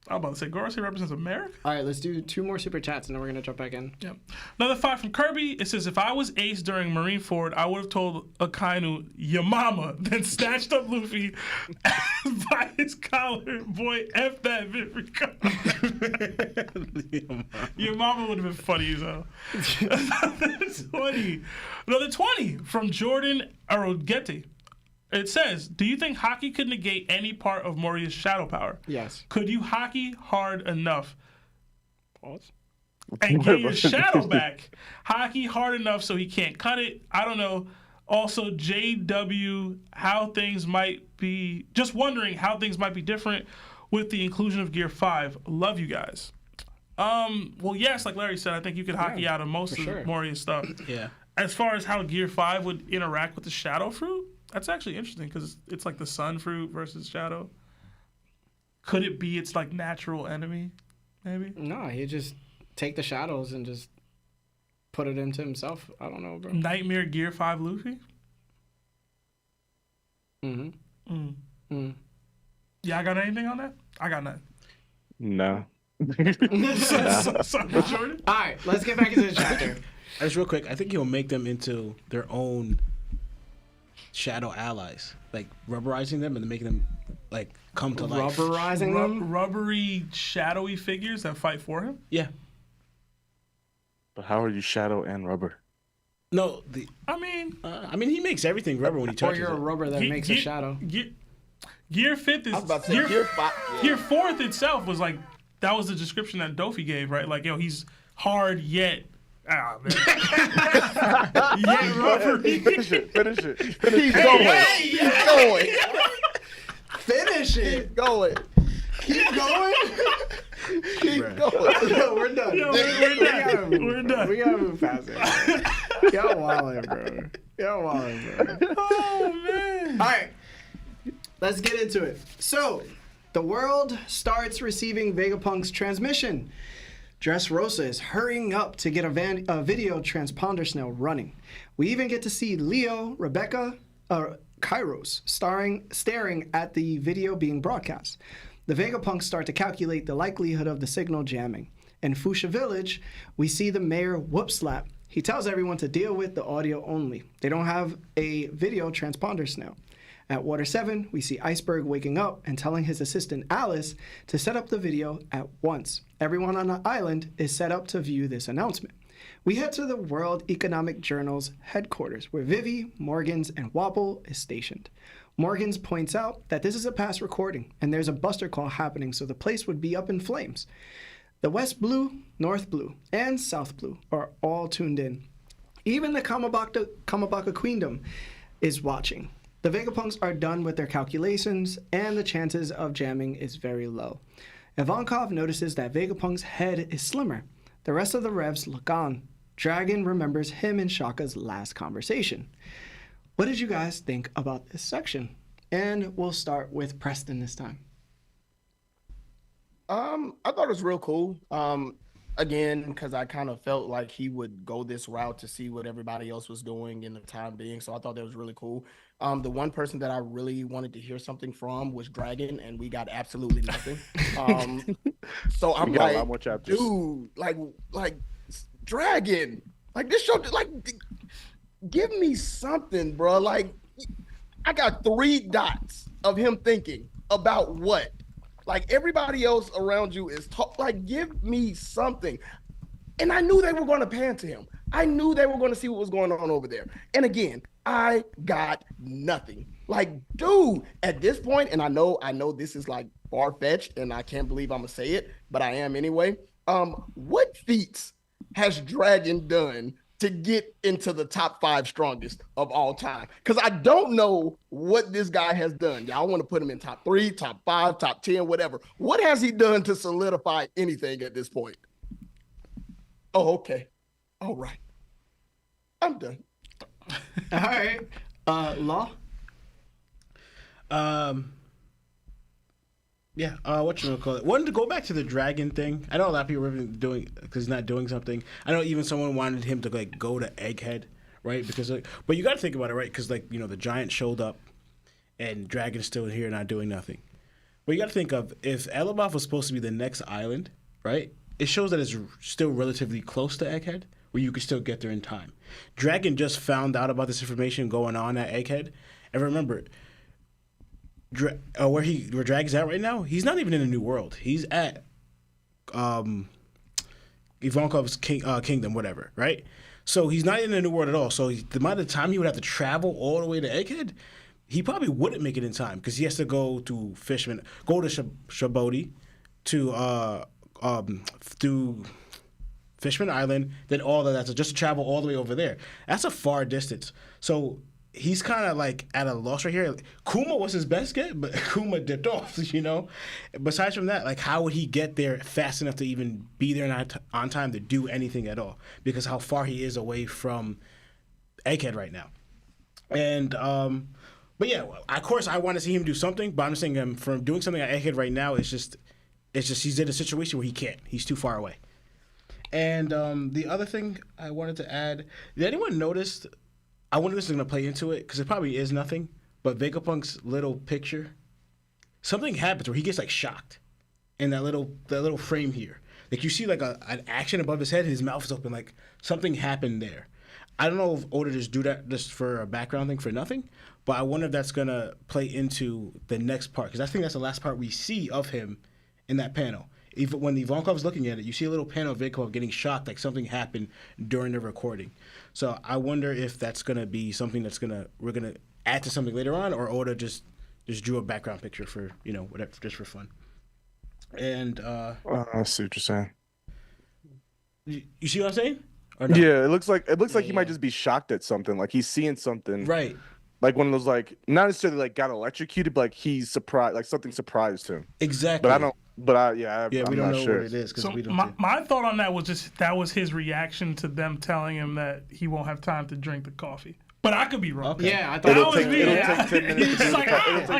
[SPEAKER 2] I was about to say, Gorosei represents America?
[SPEAKER 1] All right, let's do 2 more super chats and then we're going to jump back in.
[SPEAKER 2] Yep. Another 5 from Kirby. It says, if I was Ace during Marineford, I would have told Akainu, your mama, then snatched up Luffy by his collar. Boy, F that Vipri Your mama would have been funny as hell. Another 20 from Jordan Arogeti. It says, do you think hockey could negate any part of Moria's shadow power?
[SPEAKER 1] Yes.
[SPEAKER 2] Could you hockey hard enough
[SPEAKER 1] Pause.
[SPEAKER 2] and get your shadow back? Hockey hard enough so he can't cut it? I don't know. Also, JW, how things might be, just wondering how things might be different with the inclusion of Gear 5. Love you guys. Well, yes, like Larry said, I think you could hockey out of most of
[SPEAKER 1] sure.
[SPEAKER 2] Moria's stuff.
[SPEAKER 5] Yeah.
[SPEAKER 2] As far as how Gear 5 would interact with the shadow fruit, that's actually interesting because it's like the sun fruit versus shadow. Could it be its like natural enemy, maybe?
[SPEAKER 1] No, he just take the shadows and just put it into himself. I don't know, bro.
[SPEAKER 2] Nightmare Gear 5 Luffy? Yeah, I got anything on that? I got nothing.
[SPEAKER 3] No.
[SPEAKER 2] Sorry, Jordan.
[SPEAKER 1] All right, let's get back into the chapter.
[SPEAKER 5] Just real quick, I think he'll make them into their own shadow allies, like rubberizing them and making them like come to life.
[SPEAKER 1] Rubberizing them?
[SPEAKER 2] Rubbery, shadowy figures that fight for him?
[SPEAKER 5] Yeah.
[SPEAKER 3] But how are you shadow and rubber?
[SPEAKER 5] No,
[SPEAKER 2] I mean,
[SPEAKER 5] he makes everything rubber when he
[SPEAKER 1] Or
[SPEAKER 5] touches
[SPEAKER 1] you're a
[SPEAKER 5] it.
[SPEAKER 1] rubber that makes a shadow.
[SPEAKER 2] Gear 5th is
[SPEAKER 4] I was about to say Gear 5. Yeah.
[SPEAKER 2] Gear 4th itself was like, that was the description that Dofi gave, right? Like, yo, he's hard yet. Ah, man. Yet rubbery.
[SPEAKER 3] Finish it.
[SPEAKER 4] Keep going. Keep going.
[SPEAKER 1] Finish it.
[SPEAKER 4] Keep going.
[SPEAKER 1] Keep going.
[SPEAKER 4] Keep going.
[SPEAKER 1] Yo, we're done.
[SPEAKER 2] Yo, we're done.
[SPEAKER 1] We gotta move past it. Bro. Y'all wildin', bro. Y'all wildin', bro.
[SPEAKER 2] Oh, man.
[SPEAKER 1] All right, let's get into it. So, the world starts receiving Vegapunk's transmission. Dressrosa is hurrying up to get a video transponder snail running. We even get to see Leo, Rebecca, Kairos staring at the video being broadcast. The Vegapunks start to calculate the likelihood of the signal jamming. In Fuchsia Village, we see the mayor whoop-slap. He tells everyone to deal with the audio only. They don't have a video transponder snail. At Water 7, we see Iceberg waking up and telling his assistant Alice to set up the video at once. Everyone on the island is set up to view this announcement. We head to the World Economic Journal's headquarters, where Vivi, Morgans, and Wapple is stationed. Morgans points out that this is a past recording, and there's a buster call happening, so the place would be up in flames. The West Blue, North Blue, and South Blue are all tuned in. Even the Kamabaka Queendom is watching. The Vegapunks are done with their calculations, and the chances of jamming is very low. Ivankov notices that Vegapunk's head is slimmer. The rest of the Revs look on. Dragon remembers him and Shaka's last conversation. What did you guys think about this section? And we'll start with Preston this time.
[SPEAKER 4] I thought it was real cool. Again, because I kind of felt like he would go this route to see what everybody else was doing in the time being. So I thought that was really cool. The one person that I really wanted to hear something from was Dragon, and we got absolutely nothing. So I'm like, dude, like Dragon, like this show, like give me something, bro. Like I got 3 dots of him thinking about what. Like everybody else around you is like, give me something. And I knew they were going to pan to him. I knew they were going to see what was going on over there. And again, I got nothing. Like, dude, at this point, and I know this is like far-fetched, and I can't believe I'm gonna say it, but I am anyway. What feats has Dragon done to get into the top 5 strongest of all time? Because I don't know what this guy has done. Y'all want to put him in top 3, top 5, top 10, whatever. What has he done to solidify anything at this point? Oh, okay. All right. I'm done.
[SPEAKER 1] All right. Law?
[SPEAKER 5] Yeah, what you gonna call it? Wanted to go back to the Dragon thing. I know a lot of people were doing because he's not doing something. I know even someone wanted him to like go to Egghead, right? Because like, but you got to think about it, right? Because like the giant showed up, and Dragon's still here, not doing nothing. But you got to think of if ʟ़libov was supposed to be the next island, right? It shows that it's still relatively close to Egghead, where you could still get there in time. Dragon just found out about this information going on at Egghead, and remember. Where Dragon's at right now, he's not even in a new world. He's at Ivankov's kingdom, whatever, right? So he's not in a new world at all. So the amount of time he would have to travel all the way to Egghead, he probably wouldn't make it in time because he has to go to ʔ𝐴𝐴𝐴 to Fishman Island, then all of that. So just to travel all the way over there, that's a far distance. So he's kind of like at a loss right here. Kuma was his best get, but Kuma dipped off, Besides from that, like how would he get there fast enough to even be there on time to do anything at all? Because how far he is away from Egghead right now. And, but yeah, of course I want to see him do something, but I'm just saying from doing something at Egghead right now, it's just he's in a situation where he can't. He's too far away. And the other thing I wanted to add, did anyone notice... I wonder if this is going to play into it, because it probably is nothing, but Vegapunk's little picture, something happens where he gets, like, shocked in that little frame here. Like, you see, like, an action above his head, his mouth is open, like, something happened there. I don't know if Oda just do that just for a background thing for nothing, but I wonder if that's going to play into the next part, because I think that's the last part we see of him in that panel. Even when Ivankov's looking at it, you see a little panel of Vegapunk getting shocked, like something happened during the recording. So I wonder if that's gonna be something we're gonna add to something later on, or Oda just drew a background picture for whatever, just for fun. And
[SPEAKER 3] I see what you're saying.
[SPEAKER 5] You see what I'm saying? Or no?
[SPEAKER 3] Yeah, it looks like he might just be shocked at something, like he's seeing something.
[SPEAKER 5] Right.
[SPEAKER 3] Like one of those, like not necessarily like got electrocuted, but like he's surprised, like something surprised him.
[SPEAKER 5] Exactly.
[SPEAKER 3] But I don't. But
[SPEAKER 5] we
[SPEAKER 3] I'm
[SPEAKER 5] don't
[SPEAKER 3] not
[SPEAKER 5] know
[SPEAKER 3] sure.
[SPEAKER 5] what it is because
[SPEAKER 2] so
[SPEAKER 5] we don't.
[SPEAKER 2] My thought on that was just that was his reaction to them telling him that he won't have time to drink the coffee. But I could be wrong.
[SPEAKER 5] Okay.
[SPEAKER 1] Yeah, I thought
[SPEAKER 3] It'll
[SPEAKER 2] was me.
[SPEAKER 3] take 10 minutes to
[SPEAKER 2] It's
[SPEAKER 3] do
[SPEAKER 2] like,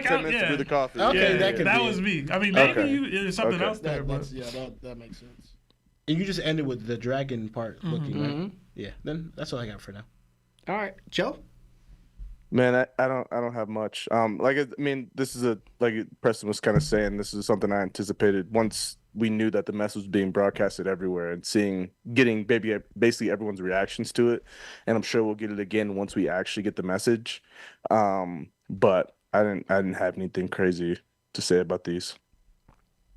[SPEAKER 3] 10 minutes to do the coffee.
[SPEAKER 5] Okay,
[SPEAKER 2] yeah, that was me. I mean, maybe there's something else there, but
[SPEAKER 4] That makes sense.
[SPEAKER 5] And you just ended with the dragon part looking right. Yeah, then that's all I got for now.
[SPEAKER 1] All right, Joe?
[SPEAKER 3] Man, I don't have much. This is like Preston was kind of saying, this is something I anticipated once we knew that the mess was being broadcasted everywhere and getting basically everyone's reactions to it. And I'm sure we'll get it again once we actually get the message. But I didn't have anything crazy to say about these.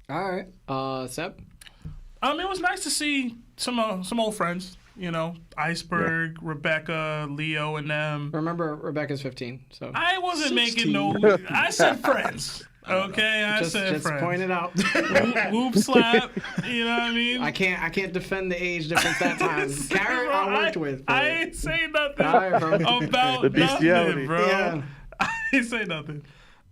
[SPEAKER 1] All right, Seb?
[SPEAKER 2] It was nice to see some old friends. Iceberg, yeah. Rebecca, Leo, and them.
[SPEAKER 1] Remember, Rebecca's 15, so.
[SPEAKER 2] I wasn't 16. Making no. I said friends. Okay, I said friends.
[SPEAKER 1] Just point it out.
[SPEAKER 2] Whoop slap. You know what I mean?
[SPEAKER 1] I can't defend the age difference that time. Garrett, I worked with.
[SPEAKER 2] I ain't saying nothing about
[SPEAKER 3] the bestiality,
[SPEAKER 2] nothing, bro.
[SPEAKER 1] Yeah.
[SPEAKER 2] Ain't say nothing.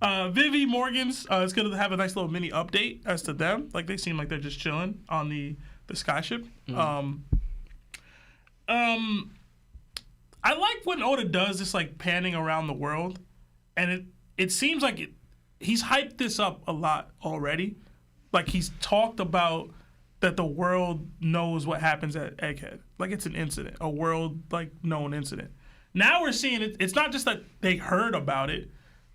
[SPEAKER 2] Vivi Morgan's is gonna have a nice little mini update as to them. Like they seem like they're just chilling on the skyship. I like when Oda does this like panning around the world, and it seems like he's hyped this up a lot already. Like he's talked about that the world knows what happens at Egghead. Like it's an incident, a world like known incident. Now we're seeing it. It's not just that they heard about it.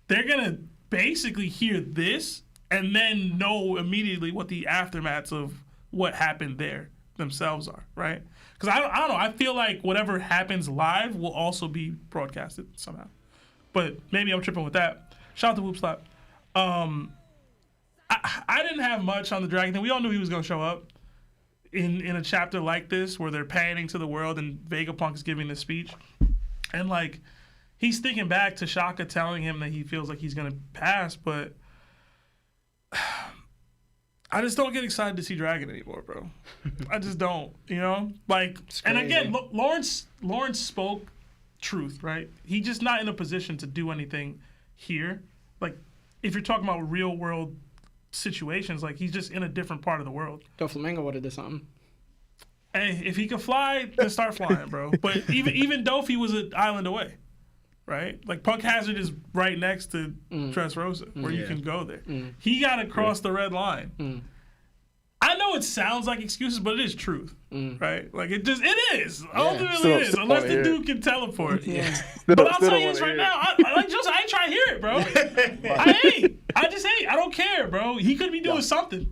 [SPEAKER 2] They're gonna basically hear this and then know immediately what the aftermaths of what happened there themselves are, right? Because I don't know. I feel like whatever happens live will also be broadcasted somehow. But maybe I'm tripping with that. Shout out to 𝗶𝐿. I didn't have much on the dragon thing. We all knew he was going to show up in a chapter like this where they're panning to the world and Vegapunk is giving this speech. And, like, he's thinking back to Shaka telling him that he feels like he's going to pass, but I just don't get excited to see Dragon anymore, bro. I just don't, you know? Like, and again, Lawrence spoke truth, right? He's just not in a position to do anything here. Like, if you're talking about real world situations, like, he's just in a different part of the world.
[SPEAKER 1] Doflamingo would have did something.
[SPEAKER 2] Hey, if he could fly, then start flying, bro. But even Dofi was an island away, right? Like, Punk Hazard is right next to Dressrosa, where you can go there. He got to cross the red line. I know it sounds like excuses, but it is truth, right? Like, it is. Ultimately, it is. Unless the dude can teleport. But I'll tell you this right now. I ain't trying to hear it, bro. I ain't. I just ain't. I don't care, bro. He could be doing something.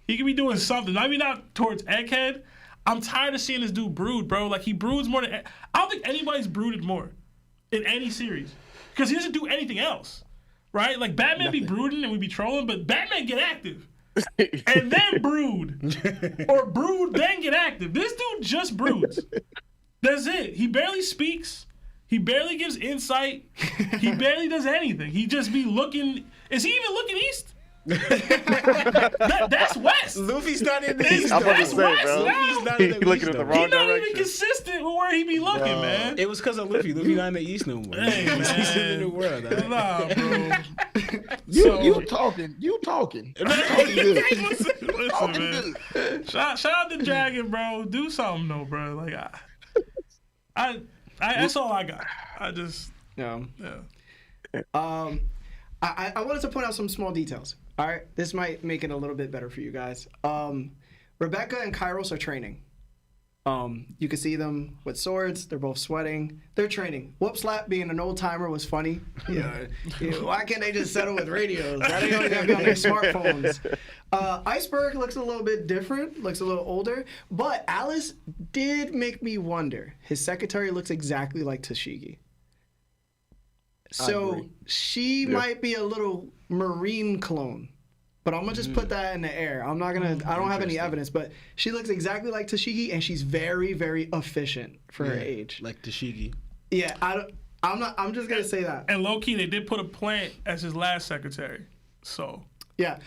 [SPEAKER 2] He could be doing something. Maybe not towards Egghead. I'm tired of seeing this dude brood, bro. Like, he broods more than... I don't think anybody's brooded more in any series. Because he doesn't do anything else, right? Like, Batman be brooding and we be trolling, but Batman get active. And then brood. Or brood, then get active. This dude just broods. That's it. He barely speaks. He barely gives insight. He barely does anything. He just be looking... Is he even looking east? That's West.
[SPEAKER 5] Luffy's not in the East.
[SPEAKER 3] I'm about to
[SPEAKER 2] That's
[SPEAKER 3] say,
[SPEAKER 2] West
[SPEAKER 3] bro.
[SPEAKER 2] now.
[SPEAKER 5] Luffy's not in the
[SPEAKER 3] He's looking
[SPEAKER 5] East,
[SPEAKER 3] at the
[SPEAKER 5] though.
[SPEAKER 3] wrong
[SPEAKER 2] He's not even
[SPEAKER 3] direction.
[SPEAKER 2] consistent with where he be looking, man.
[SPEAKER 5] It was because of Luffy. Luffy not in the East no more.
[SPEAKER 2] Hey, man.
[SPEAKER 5] He's in the new world. Right?
[SPEAKER 2] Nah, bro.
[SPEAKER 4] You talking. You talking good.
[SPEAKER 2] Listen, man. Shout out to Dragon, bro. Do something, though, bro. Like, I that's all I got. I just,
[SPEAKER 1] Yeah.
[SPEAKER 2] yeah.
[SPEAKER 1] I wanted to point out some small details. All right, this might make it a little bit better for you guys. Rebecca and Kairos are training. You can see them with swords. They're both sweating. They're training. 𝗶𝐿 being an old timer was funny. Yeah, why can't they just settle with radios? Why they always gotta be on their smartphones? Iceberg looks a little bit different. Looks a little older. But Alice did make me wonder. His secretary looks exactly like Tashigi. So she might be a little Marine clone, but I'm gonna just put that in the air. I'm not gonna. I don't have any evidence, but she looks exactly like Tashigi, and she's very, very efficient for her age.
[SPEAKER 5] Like Tashigi.
[SPEAKER 1] Yeah, I'm not. I'm just gonna say that.
[SPEAKER 2] And low key, they did put a plant as his last secretary. So
[SPEAKER 1] Yeah,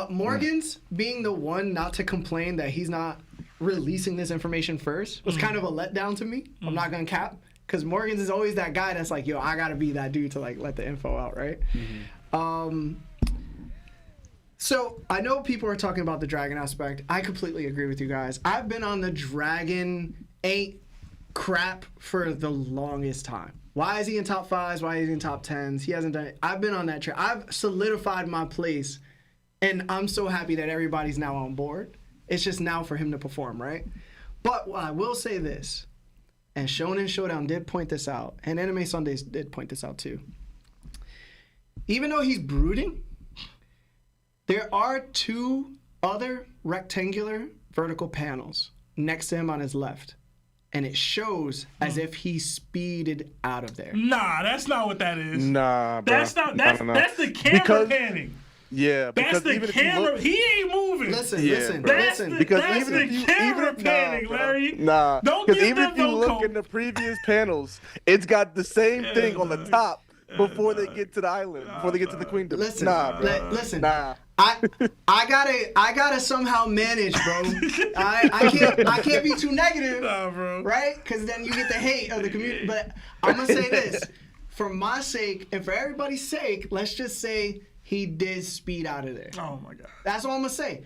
[SPEAKER 1] Morgan's being the one not to complain that he's not releasing this information first was kind of a letdown to me. I'm not gonna cap. Because Morgan's is always that guy that's like, yo, I gotta be that dude to like let the info out, right? So I know people are talking about the dragon aspect. I completely agree with you guys. I've been on the dragon ain't crap for the longest time. Why is he in top 5s? Why is he in top 10s? He hasn't done it. I've been on that track. I've solidified my place, and I'm so happy that everybody's now on board. It's just now for him to perform, right? But I will say this. And Shonen Showdown did point this out, and Anime Sundays did point this out too. Even though he's brooding, there are 2 other rectangular vertical panels next to him on his left. And it shows as if he speeded out of there.
[SPEAKER 2] nah, that's not what that is.
[SPEAKER 3] Nah, bro.
[SPEAKER 2] That's not.
[SPEAKER 3] I don't know.
[SPEAKER 2] That's the camera panning.
[SPEAKER 3] Yeah,
[SPEAKER 2] That's
[SPEAKER 3] because
[SPEAKER 2] the
[SPEAKER 3] even if you
[SPEAKER 2] camera.
[SPEAKER 3] look,
[SPEAKER 2] He ain't moving.
[SPEAKER 1] Listen,
[SPEAKER 3] bro.
[SPEAKER 1] listen.
[SPEAKER 3] Because
[SPEAKER 2] that's
[SPEAKER 3] even
[SPEAKER 2] the
[SPEAKER 3] if you
[SPEAKER 2] camera
[SPEAKER 3] even
[SPEAKER 2] panning,
[SPEAKER 3] bro.
[SPEAKER 2] Larry.
[SPEAKER 3] Nah,
[SPEAKER 2] Don't
[SPEAKER 3] because
[SPEAKER 2] give
[SPEAKER 3] even
[SPEAKER 2] them
[SPEAKER 3] if you
[SPEAKER 2] no
[SPEAKER 3] look
[SPEAKER 2] coke.
[SPEAKER 3] in the previous panels, it's got the same thing on the top before they get to the island, before they get to the queendom.
[SPEAKER 1] Listen,
[SPEAKER 3] nah, bro.
[SPEAKER 1] listen.
[SPEAKER 3] Nah.
[SPEAKER 1] I gotta somehow manage, bro. I can't be too negative,
[SPEAKER 2] Nah, bro.
[SPEAKER 1] right? Because then you get the hate of the community. But I'm gonna say this: for my sake and for everybody's sake, let's just say he did speed out of there.
[SPEAKER 2] Oh my god.
[SPEAKER 1] That's all I'm gonna say.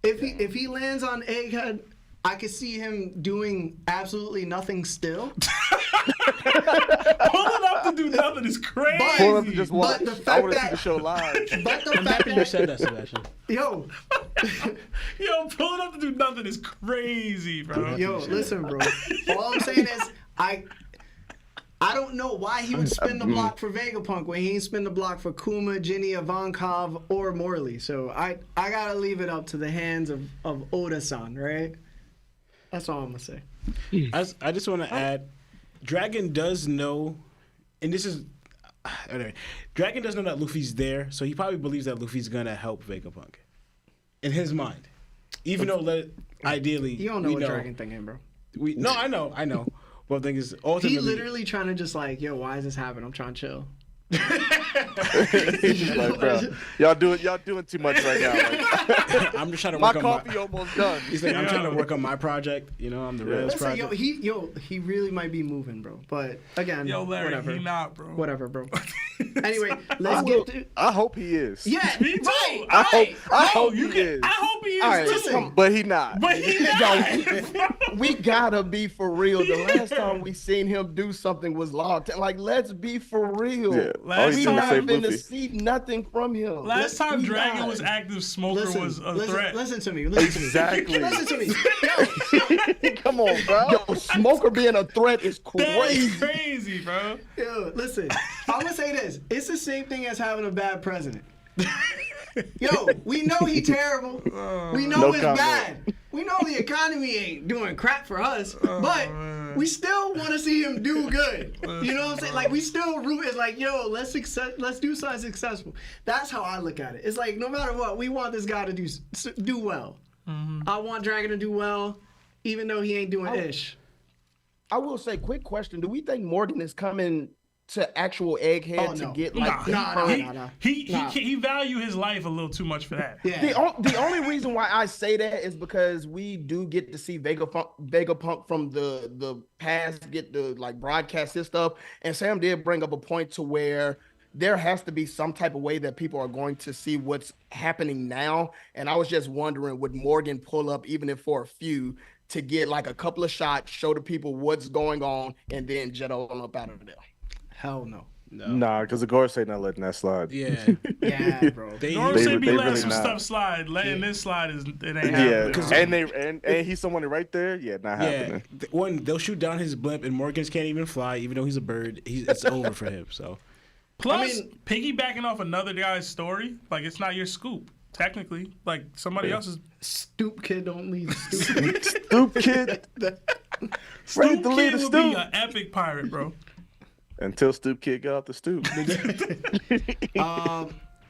[SPEAKER 1] If he lands on Egghead, I could see him doing absolutely nothing still.
[SPEAKER 2] Pulling up to do nothing is crazy.
[SPEAKER 3] Pull up to just watch.
[SPEAKER 1] But the
[SPEAKER 3] I
[SPEAKER 1] fact
[SPEAKER 3] want to see
[SPEAKER 1] that-
[SPEAKER 3] the show live.
[SPEAKER 1] But the
[SPEAKER 5] I'm
[SPEAKER 1] fact
[SPEAKER 5] happy you
[SPEAKER 1] that,
[SPEAKER 5] said that, Sebastian.
[SPEAKER 1] yo,
[SPEAKER 2] Yo, pulling up to do nothing is crazy, bro.
[SPEAKER 1] yo, listen, bro. All I'm saying is, I don't know why he would spin the block for Vegapunk when he ain't spin the block for Kuma, Ginny, ʍ𝗏𝗏, or Morley. So I gotta leave it up to the hands of Oda-san, right? That's all I'm gonna say.
[SPEAKER 5] I just want to add, Dragon does know, and this is, anyway, Dragon does know that Luffy's there, so he probably believes that Luffy's gonna help Vegapunk. In his mind, even though ideally
[SPEAKER 1] You don't know
[SPEAKER 5] we
[SPEAKER 1] what
[SPEAKER 5] know,
[SPEAKER 1] Dragon thinking, bro.
[SPEAKER 5] No, I know. But the thing is, ultimately,
[SPEAKER 1] He literally trying to just like, yo, why is this happening? I'm trying to chill.
[SPEAKER 3] He's like, bro, y'all doing too much right now. Like,
[SPEAKER 5] I'm just trying to
[SPEAKER 3] my
[SPEAKER 5] work on
[SPEAKER 3] coffee almost done.
[SPEAKER 5] He's like, I'm trying to work on my project. You know, I'm the Rails
[SPEAKER 1] Listen,
[SPEAKER 5] project.
[SPEAKER 1] he really might be moving, bro. But again,
[SPEAKER 2] Yo, Larry,
[SPEAKER 1] whatever.
[SPEAKER 2] he not, bro.
[SPEAKER 1] Whatever, bro. Anyway, let's get to.
[SPEAKER 3] I hope he is.
[SPEAKER 1] Yeah,
[SPEAKER 2] Me too.
[SPEAKER 1] right.
[SPEAKER 3] I hope
[SPEAKER 2] you
[SPEAKER 3] he
[SPEAKER 2] can.
[SPEAKER 3] is.
[SPEAKER 2] I hope he is
[SPEAKER 4] All right,
[SPEAKER 2] too.
[SPEAKER 1] listen.
[SPEAKER 3] But he not.
[SPEAKER 2] But he not.
[SPEAKER 4] We gotta be for real. The last time we seen him do something was long time. Like, let's be for real.
[SPEAKER 3] Yeah.
[SPEAKER 2] Last
[SPEAKER 4] We
[SPEAKER 2] time-
[SPEAKER 4] not
[SPEAKER 3] Save
[SPEAKER 4] finna
[SPEAKER 3] Luffy.
[SPEAKER 4] see nothing from him.
[SPEAKER 2] Last time
[SPEAKER 4] We
[SPEAKER 2] Dragon
[SPEAKER 4] not.
[SPEAKER 2] was active, Smoker was a threat.
[SPEAKER 1] Listen to me. Listen
[SPEAKER 3] Exactly.
[SPEAKER 1] to me. Listen to me. Yo,
[SPEAKER 3] Come on, bro.
[SPEAKER 4] Yo, Smoker being a threat is
[SPEAKER 2] That is
[SPEAKER 4] crazy.
[SPEAKER 2] crazy, bro.
[SPEAKER 1] yo, listen. I'm gonna say this. It's the same thing as having a bad president. Yo, we know he terrible. We know
[SPEAKER 3] No
[SPEAKER 1] it's
[SPEAKER 3] comment.
[SPEAKER 1] bad. We know the economy ain't doing crap for us, but we still want to see him do good. You know what I'm saying? Like, we still root. It's like, yo, let's do something successful. That's how I look at it. It's like, no matter what, we want this guy to do well. I want Dragon to do well, even though he ain't doing ish.
[SPEAKER 4] I will say, quick question: do we think Morgan is coming to actual Egghead
[SPEAKER 1] Oh,
[SPEAKER 4] to
[SPEAKER 1] no.
[SPEAKER 4] get like
[SPEAKER 1] Nah.
[SPEAKER 2] He value his life a little too much for that.
[SPEAKER 1] Yeah.
[SPEAKER 4] The only reason why I say that is because we do get to see Vegapunk from the past get to like broadcast his stuff, and Sam did bring up a point to where there has to be some type of way that people are going to see what's happening now, and I was just wondering, would Morgan pull up even if for a few to get like a couple of shots, show the people what's going on, and then jet on up out of there?
[SPEAKER 1] Hell no.
[SPEAKER 3] Nah, because the Gorosei not letting that slide.
[SPEAKER 5] Yeah.
[SPEAKER 1] Yeah, bro.
[SPEAKER 2] Gorosei be
[SPEAKER 3] they
[SPEAKER 2] letting
[SPEAKER 3] really
[SPEAKER 2] some
[SPEAKER 3] not.
[SPEAKER 2] stuff slide. Letting this slide it ain't
[SPEAKER 3] Yeah,
[SPEAKER 2] happening.
[SPEAKER 3] and he's someone right there. Yeah, not happening.
[SPEAKER 5] One, they'll shoot down his blimp, and Morgans can't even fly, even though he's a bird. It's over for him. So,
[SPEAKER 2] Plus, piggybacking off another guy's story, like it's not your scoop. Technically, like somebody else's.
[SPEAKER 1] Stoop kid don't leave. Stoop.
[SPEAKER 3] Stoop kid.
[SPEAKER 2] Stoop
[SPEAKER 3] to lead
[SPEAKER 2] Kid
[SPEAKER 3] the
[SPEAKER 2] would be
[SPEAKER 3] stoop.
[SPEAKER 2] an epic pirate, bro.
[SPEAKER 3] Until Stoop Kid got off the stoop.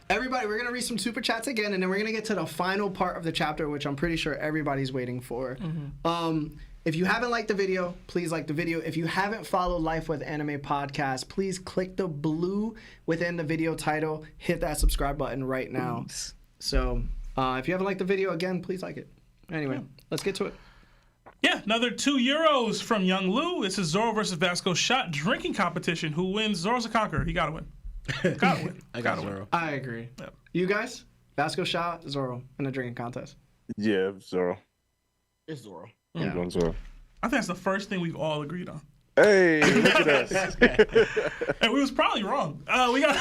[SPEAKER 1] Everybody, we're gonna read some super chats again, and then we're gonna get to the final part of the chapter, which I'm pretty sure everybody's waiting for. If you haven't liked the video, please like the video. If you haven't followed Life with Anime Podcast, please click the blue within the video title. Hit that subscribe button right now. So, if you haven't liked the video, again, please like it. Anyway, let's get to it.
[SPEAKER 2] Yeah, another €2 from Young Lou. It's a Zoro versus Vasco shot drinking competition. Who wins? Zoro's a conqueror. He gotta win. Gotta win.
[SPEAKER 5] I got Zoro.
[SPEAKER 1] I agree.
[SPEAKER 2] Yep.
[SPEAKER 1] You guys, Vasco shot Zoro in the drinking contest.
[SPEAKER 3] Yeah, Zoro.
[SPEAKER 4] It's Zoro.
[SPEAKER 3] I'm going Zoro.
[SPEAKER 2] I think that's the first thing we've all agreed on.
[SPEAKER 3] Hey, look at us.
[SPEAKER 2] And we was probably wrong. We got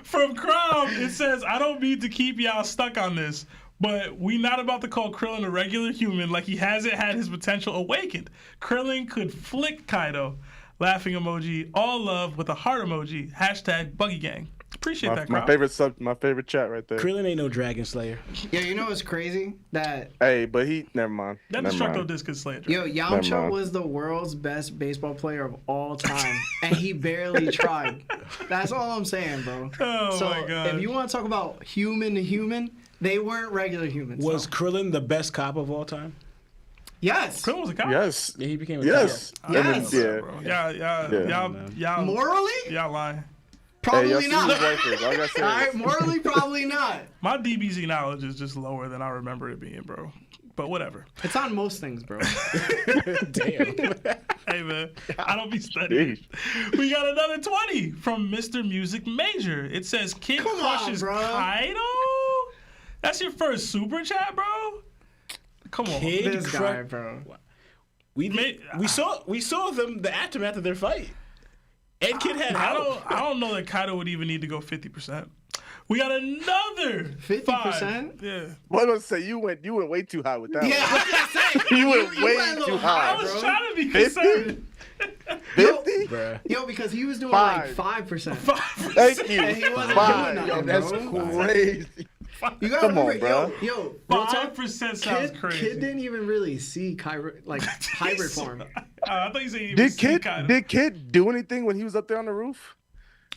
[SPEAKER 2] from Crom. It says, "I don't mean to keep y'all stuck on this, but we not about to call Krillin a regular human like he hasn't had his potential awakened. Krillin could flick Kaido." Laughing emoji. All love with a heart emoji. Hashtag Buggy Gang. Appreciate that, Crom.
[SPEAKER 3] My favorite chat right there.
[SPEAKER 5] Krillin ain't no Dragon Slayer.
[SPEAKER 1] Yeah, you know what's crazy? That
[SPEAKER 3] Hey, but never mind.
[SPEAKER 2] That
[SPEAKER 3] Never
[SPEAKER 2] Destructo
[SPEAKER 3] mind.
[SPEAKER 2] Disc could slay it.
[SPEAKER 1] Yo,
[SPEAKER 3] Never
[SPEAKER 1] Yamcha
[SPEAKER 3] mind.
[SPEAKER 1] was the world's best baseball player of all time, and he barely tried. That's all I'm saying, bro.
[SPEAKER 2] Oh
[SPEAKER 1] So
[SPEAKER 2] my god.
[SPEAKER 1] if you want to talk about human to human, they weren't regular humans.
[SPEAKER 5] Was
[SPEAKER 1] so.
[SPEAKER 5] Krillin the best cop of all time?
[SPEAKER 1] Yes.
[SPEAKER 2] Krillin was a cop.
[SPEAKER 3] Yes.
[SPEAKER 5] Yeah, he became a
[SPEAKER 3] Yes.
[SPEAKER 5] cop.
[SPEAKER 1] Yes.
[SPEAKER 3] Yeah.
[SPEAKER 2] Bro. Y'all
[SPEAKER 1] Morally?
[SPEAKER 2] y'all lying.
[SPEAKER 1] Probably not.
[SPEAKER 3] All I gotta say
[SPEAKER 1] All right,
[SPEAKER 3] is-
[SPEAKER 1] morally, probably not.
[SPEAKER 2] My DBZ knowledge is just lower than I remember it being, bro. But whatever.
[SPEAKER 1] It's on most things, bro.
[SPEAKER 5] Damn.
[SPEAKER 2] Hey, man. I don't be studying. We got another 20 from Mr. Music Major. It says, Kid
[SPEAKER 1] Come on,
[SPEAKER 2] crushes
[SPEAKER 1] bro.
[SPEAKER 2] Kaido? That's your first super chat, bro? Come on.
[SPEAKER 5] Kid
[SPEAKER 1] This guy, bro.
[SPEAKER 5] We saw them the aftermath of their fight. And Kid had help.
[SPEAKER 2] I don't know that Kaido would even need to go 50%. We got another
[SPEAKER 1] 50%?
[SPEAKER 2] 5. Yeah.
[SPEAKER 3] What was I say? You went way too high with that.
[SPEAKER 1] Yeah,
[SPEAKER 3] one.
[SPEAKER 1] I was gonna say.
[SPEAKER 3] You went
[SPEAKER 1] you
[SPEAKER 3] way
[SPEAKER 1] went a little
[SPEAKER 3] too high.
[SPEAKER 2] I was
[SPEAKER 1] bro.
[SPEAKER 2] trying to be
[SPEAKER 3] 50?
[SPEAKER 2] conservative.
[SPEAKER 3] 50?
[SPEAKER 5] Bruh.
[SPEAKER 1] Yo, because he was doing
[SPEAKER 3] Five.
[SPEAKER 1] like 5%.
[SPEAKER 2] 5%.
[SPEAKER 3] Thank you.
[SPEAKER 1] And he wasn't
[SPEAKER 3] Five.
[SPEAKER 1] doing
[SPEAKER 4] Yo,
[SPEAKER 1] nothing,
[SPEAKER 4] that's
[SPEAKER 1] bro.
[SPEAKER 4] crazy.
[SPEAKER 1] You gotta
[SPEAKER 3] Come on,
[SPEAKER 1] remember,
[SPEAKER 3] bro.
[SPEAKER 1] yo, real talk,
[SPEAKER 2] 5% sounds
[SPEAKER 1] Kid,
[SPEAKER 2] crazy.
[SPEAKER 1] Kid didn't even really see hybrid form.
[SPEAKER 2] I thought you said he didn't see Kaido.
[SPEAKER 3] Did Kid do anything when he was up there on the roof?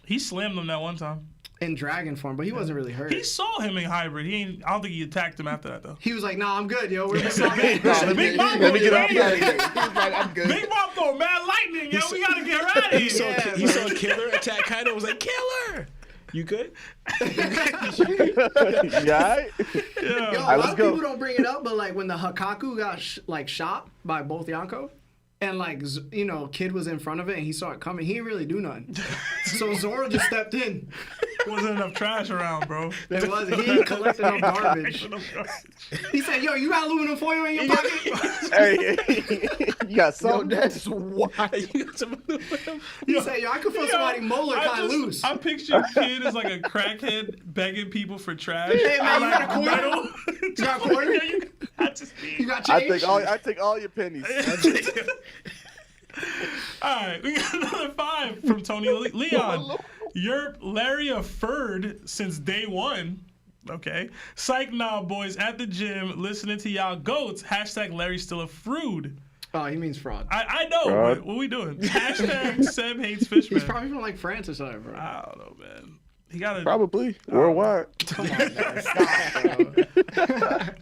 [SPEAKER 2] He slammed him that one time.
[SPEAKER 1] In dragon form, but he wasn't really hurt.
[SPEAKER 2] He saw him in hybrid. I don't think he attacked him after that though.
[SPEAKER 1] He was like, nah, I'm good, yo. We're missing our man.
[SPEAKER 2] Big Mom
[SPEAKER 3] let me get off
[SPEAKER 2] Big
[SPEAKER 3] that.
[SPEAKER 4] He's like, I'm good.
[SPEAKER 2] Mom throwing mad lightning, yo. We gotta get her out of
[SPEAKER 5] He saw,
[SPEAKER 2] here.
[SPEAKER 5] he saw Killer attack Kaido. Was like, Killer. You good?
[SPEAKER 3] Yeah.
[SPEAKER 1] Yo, a
[SPEAKER 3] Alright,
[SPEAKER 1] lot
[SPEAKER 3] let's
[SPEAKER 1] of
[SPEAKER 3] go.
[SPEAKER 1] people don't bring it up, but like when the Hakaku got shot by both Yonko, and like Kid was in front of it and he saw it coming, he didn't really do nothing. So Zoro just stepped in.
[SPEAKER 2] Wasn't enough trash around, bro.
[SPEAKER 1] It wasn't. He ain't collecting no garbage. He said, "Yo, you got aluminum foil in your pocket?"
[SPEAKER 3] Hey, you got
[SPEAKER 4] Yo,
[SPEAKER 3] something?
[SPEAKER 4] that's wild.
[SPEAKER 1] He said, "Yo, I could feel somebody molar kind of loose."
[SPEAKER 2] I picture Kid as like a crackhead begging people for trash.
[SPEAKER 1] Hey, man, you
[SPEAKER 2] I'm
[SPEAKER 1] got a
[SPEAKER 2] like,
[SPEAKER 1] quarter?
[SPEAKER 2] "Metal."
[SPEAKER 1] You got a quarter?
[SPEAKER 2] Yeah, I just
[SPEAKER 1] You got
[SPEAKER 3] I
[SPEAKER 1] change?
[SPEAKER 3] take all your pennies.
[SPEAKER 2] All right, we got another 5 from Tony Leon. You're Larry a Ferd since day one. Okay. Psych now, boys, at the gym, listening to y'all goats. Hashtag Larry still a frood.
[SPEAKER 1] Oh, he means fraud.
[SPEAKER 2] I know.
[SPEAKER 3] Fraud.
[SPEAKER 2] What we doing? Hashtag Seb hates Fishman.
[SPEAKER 1] He's probably from like France or something, bro.
[SPEAKER 2] I don't know, man. He got a.
[SPEAKER 3] Probably worldwide.
[SPEAKER 1] Come on, guys. Stop, bro.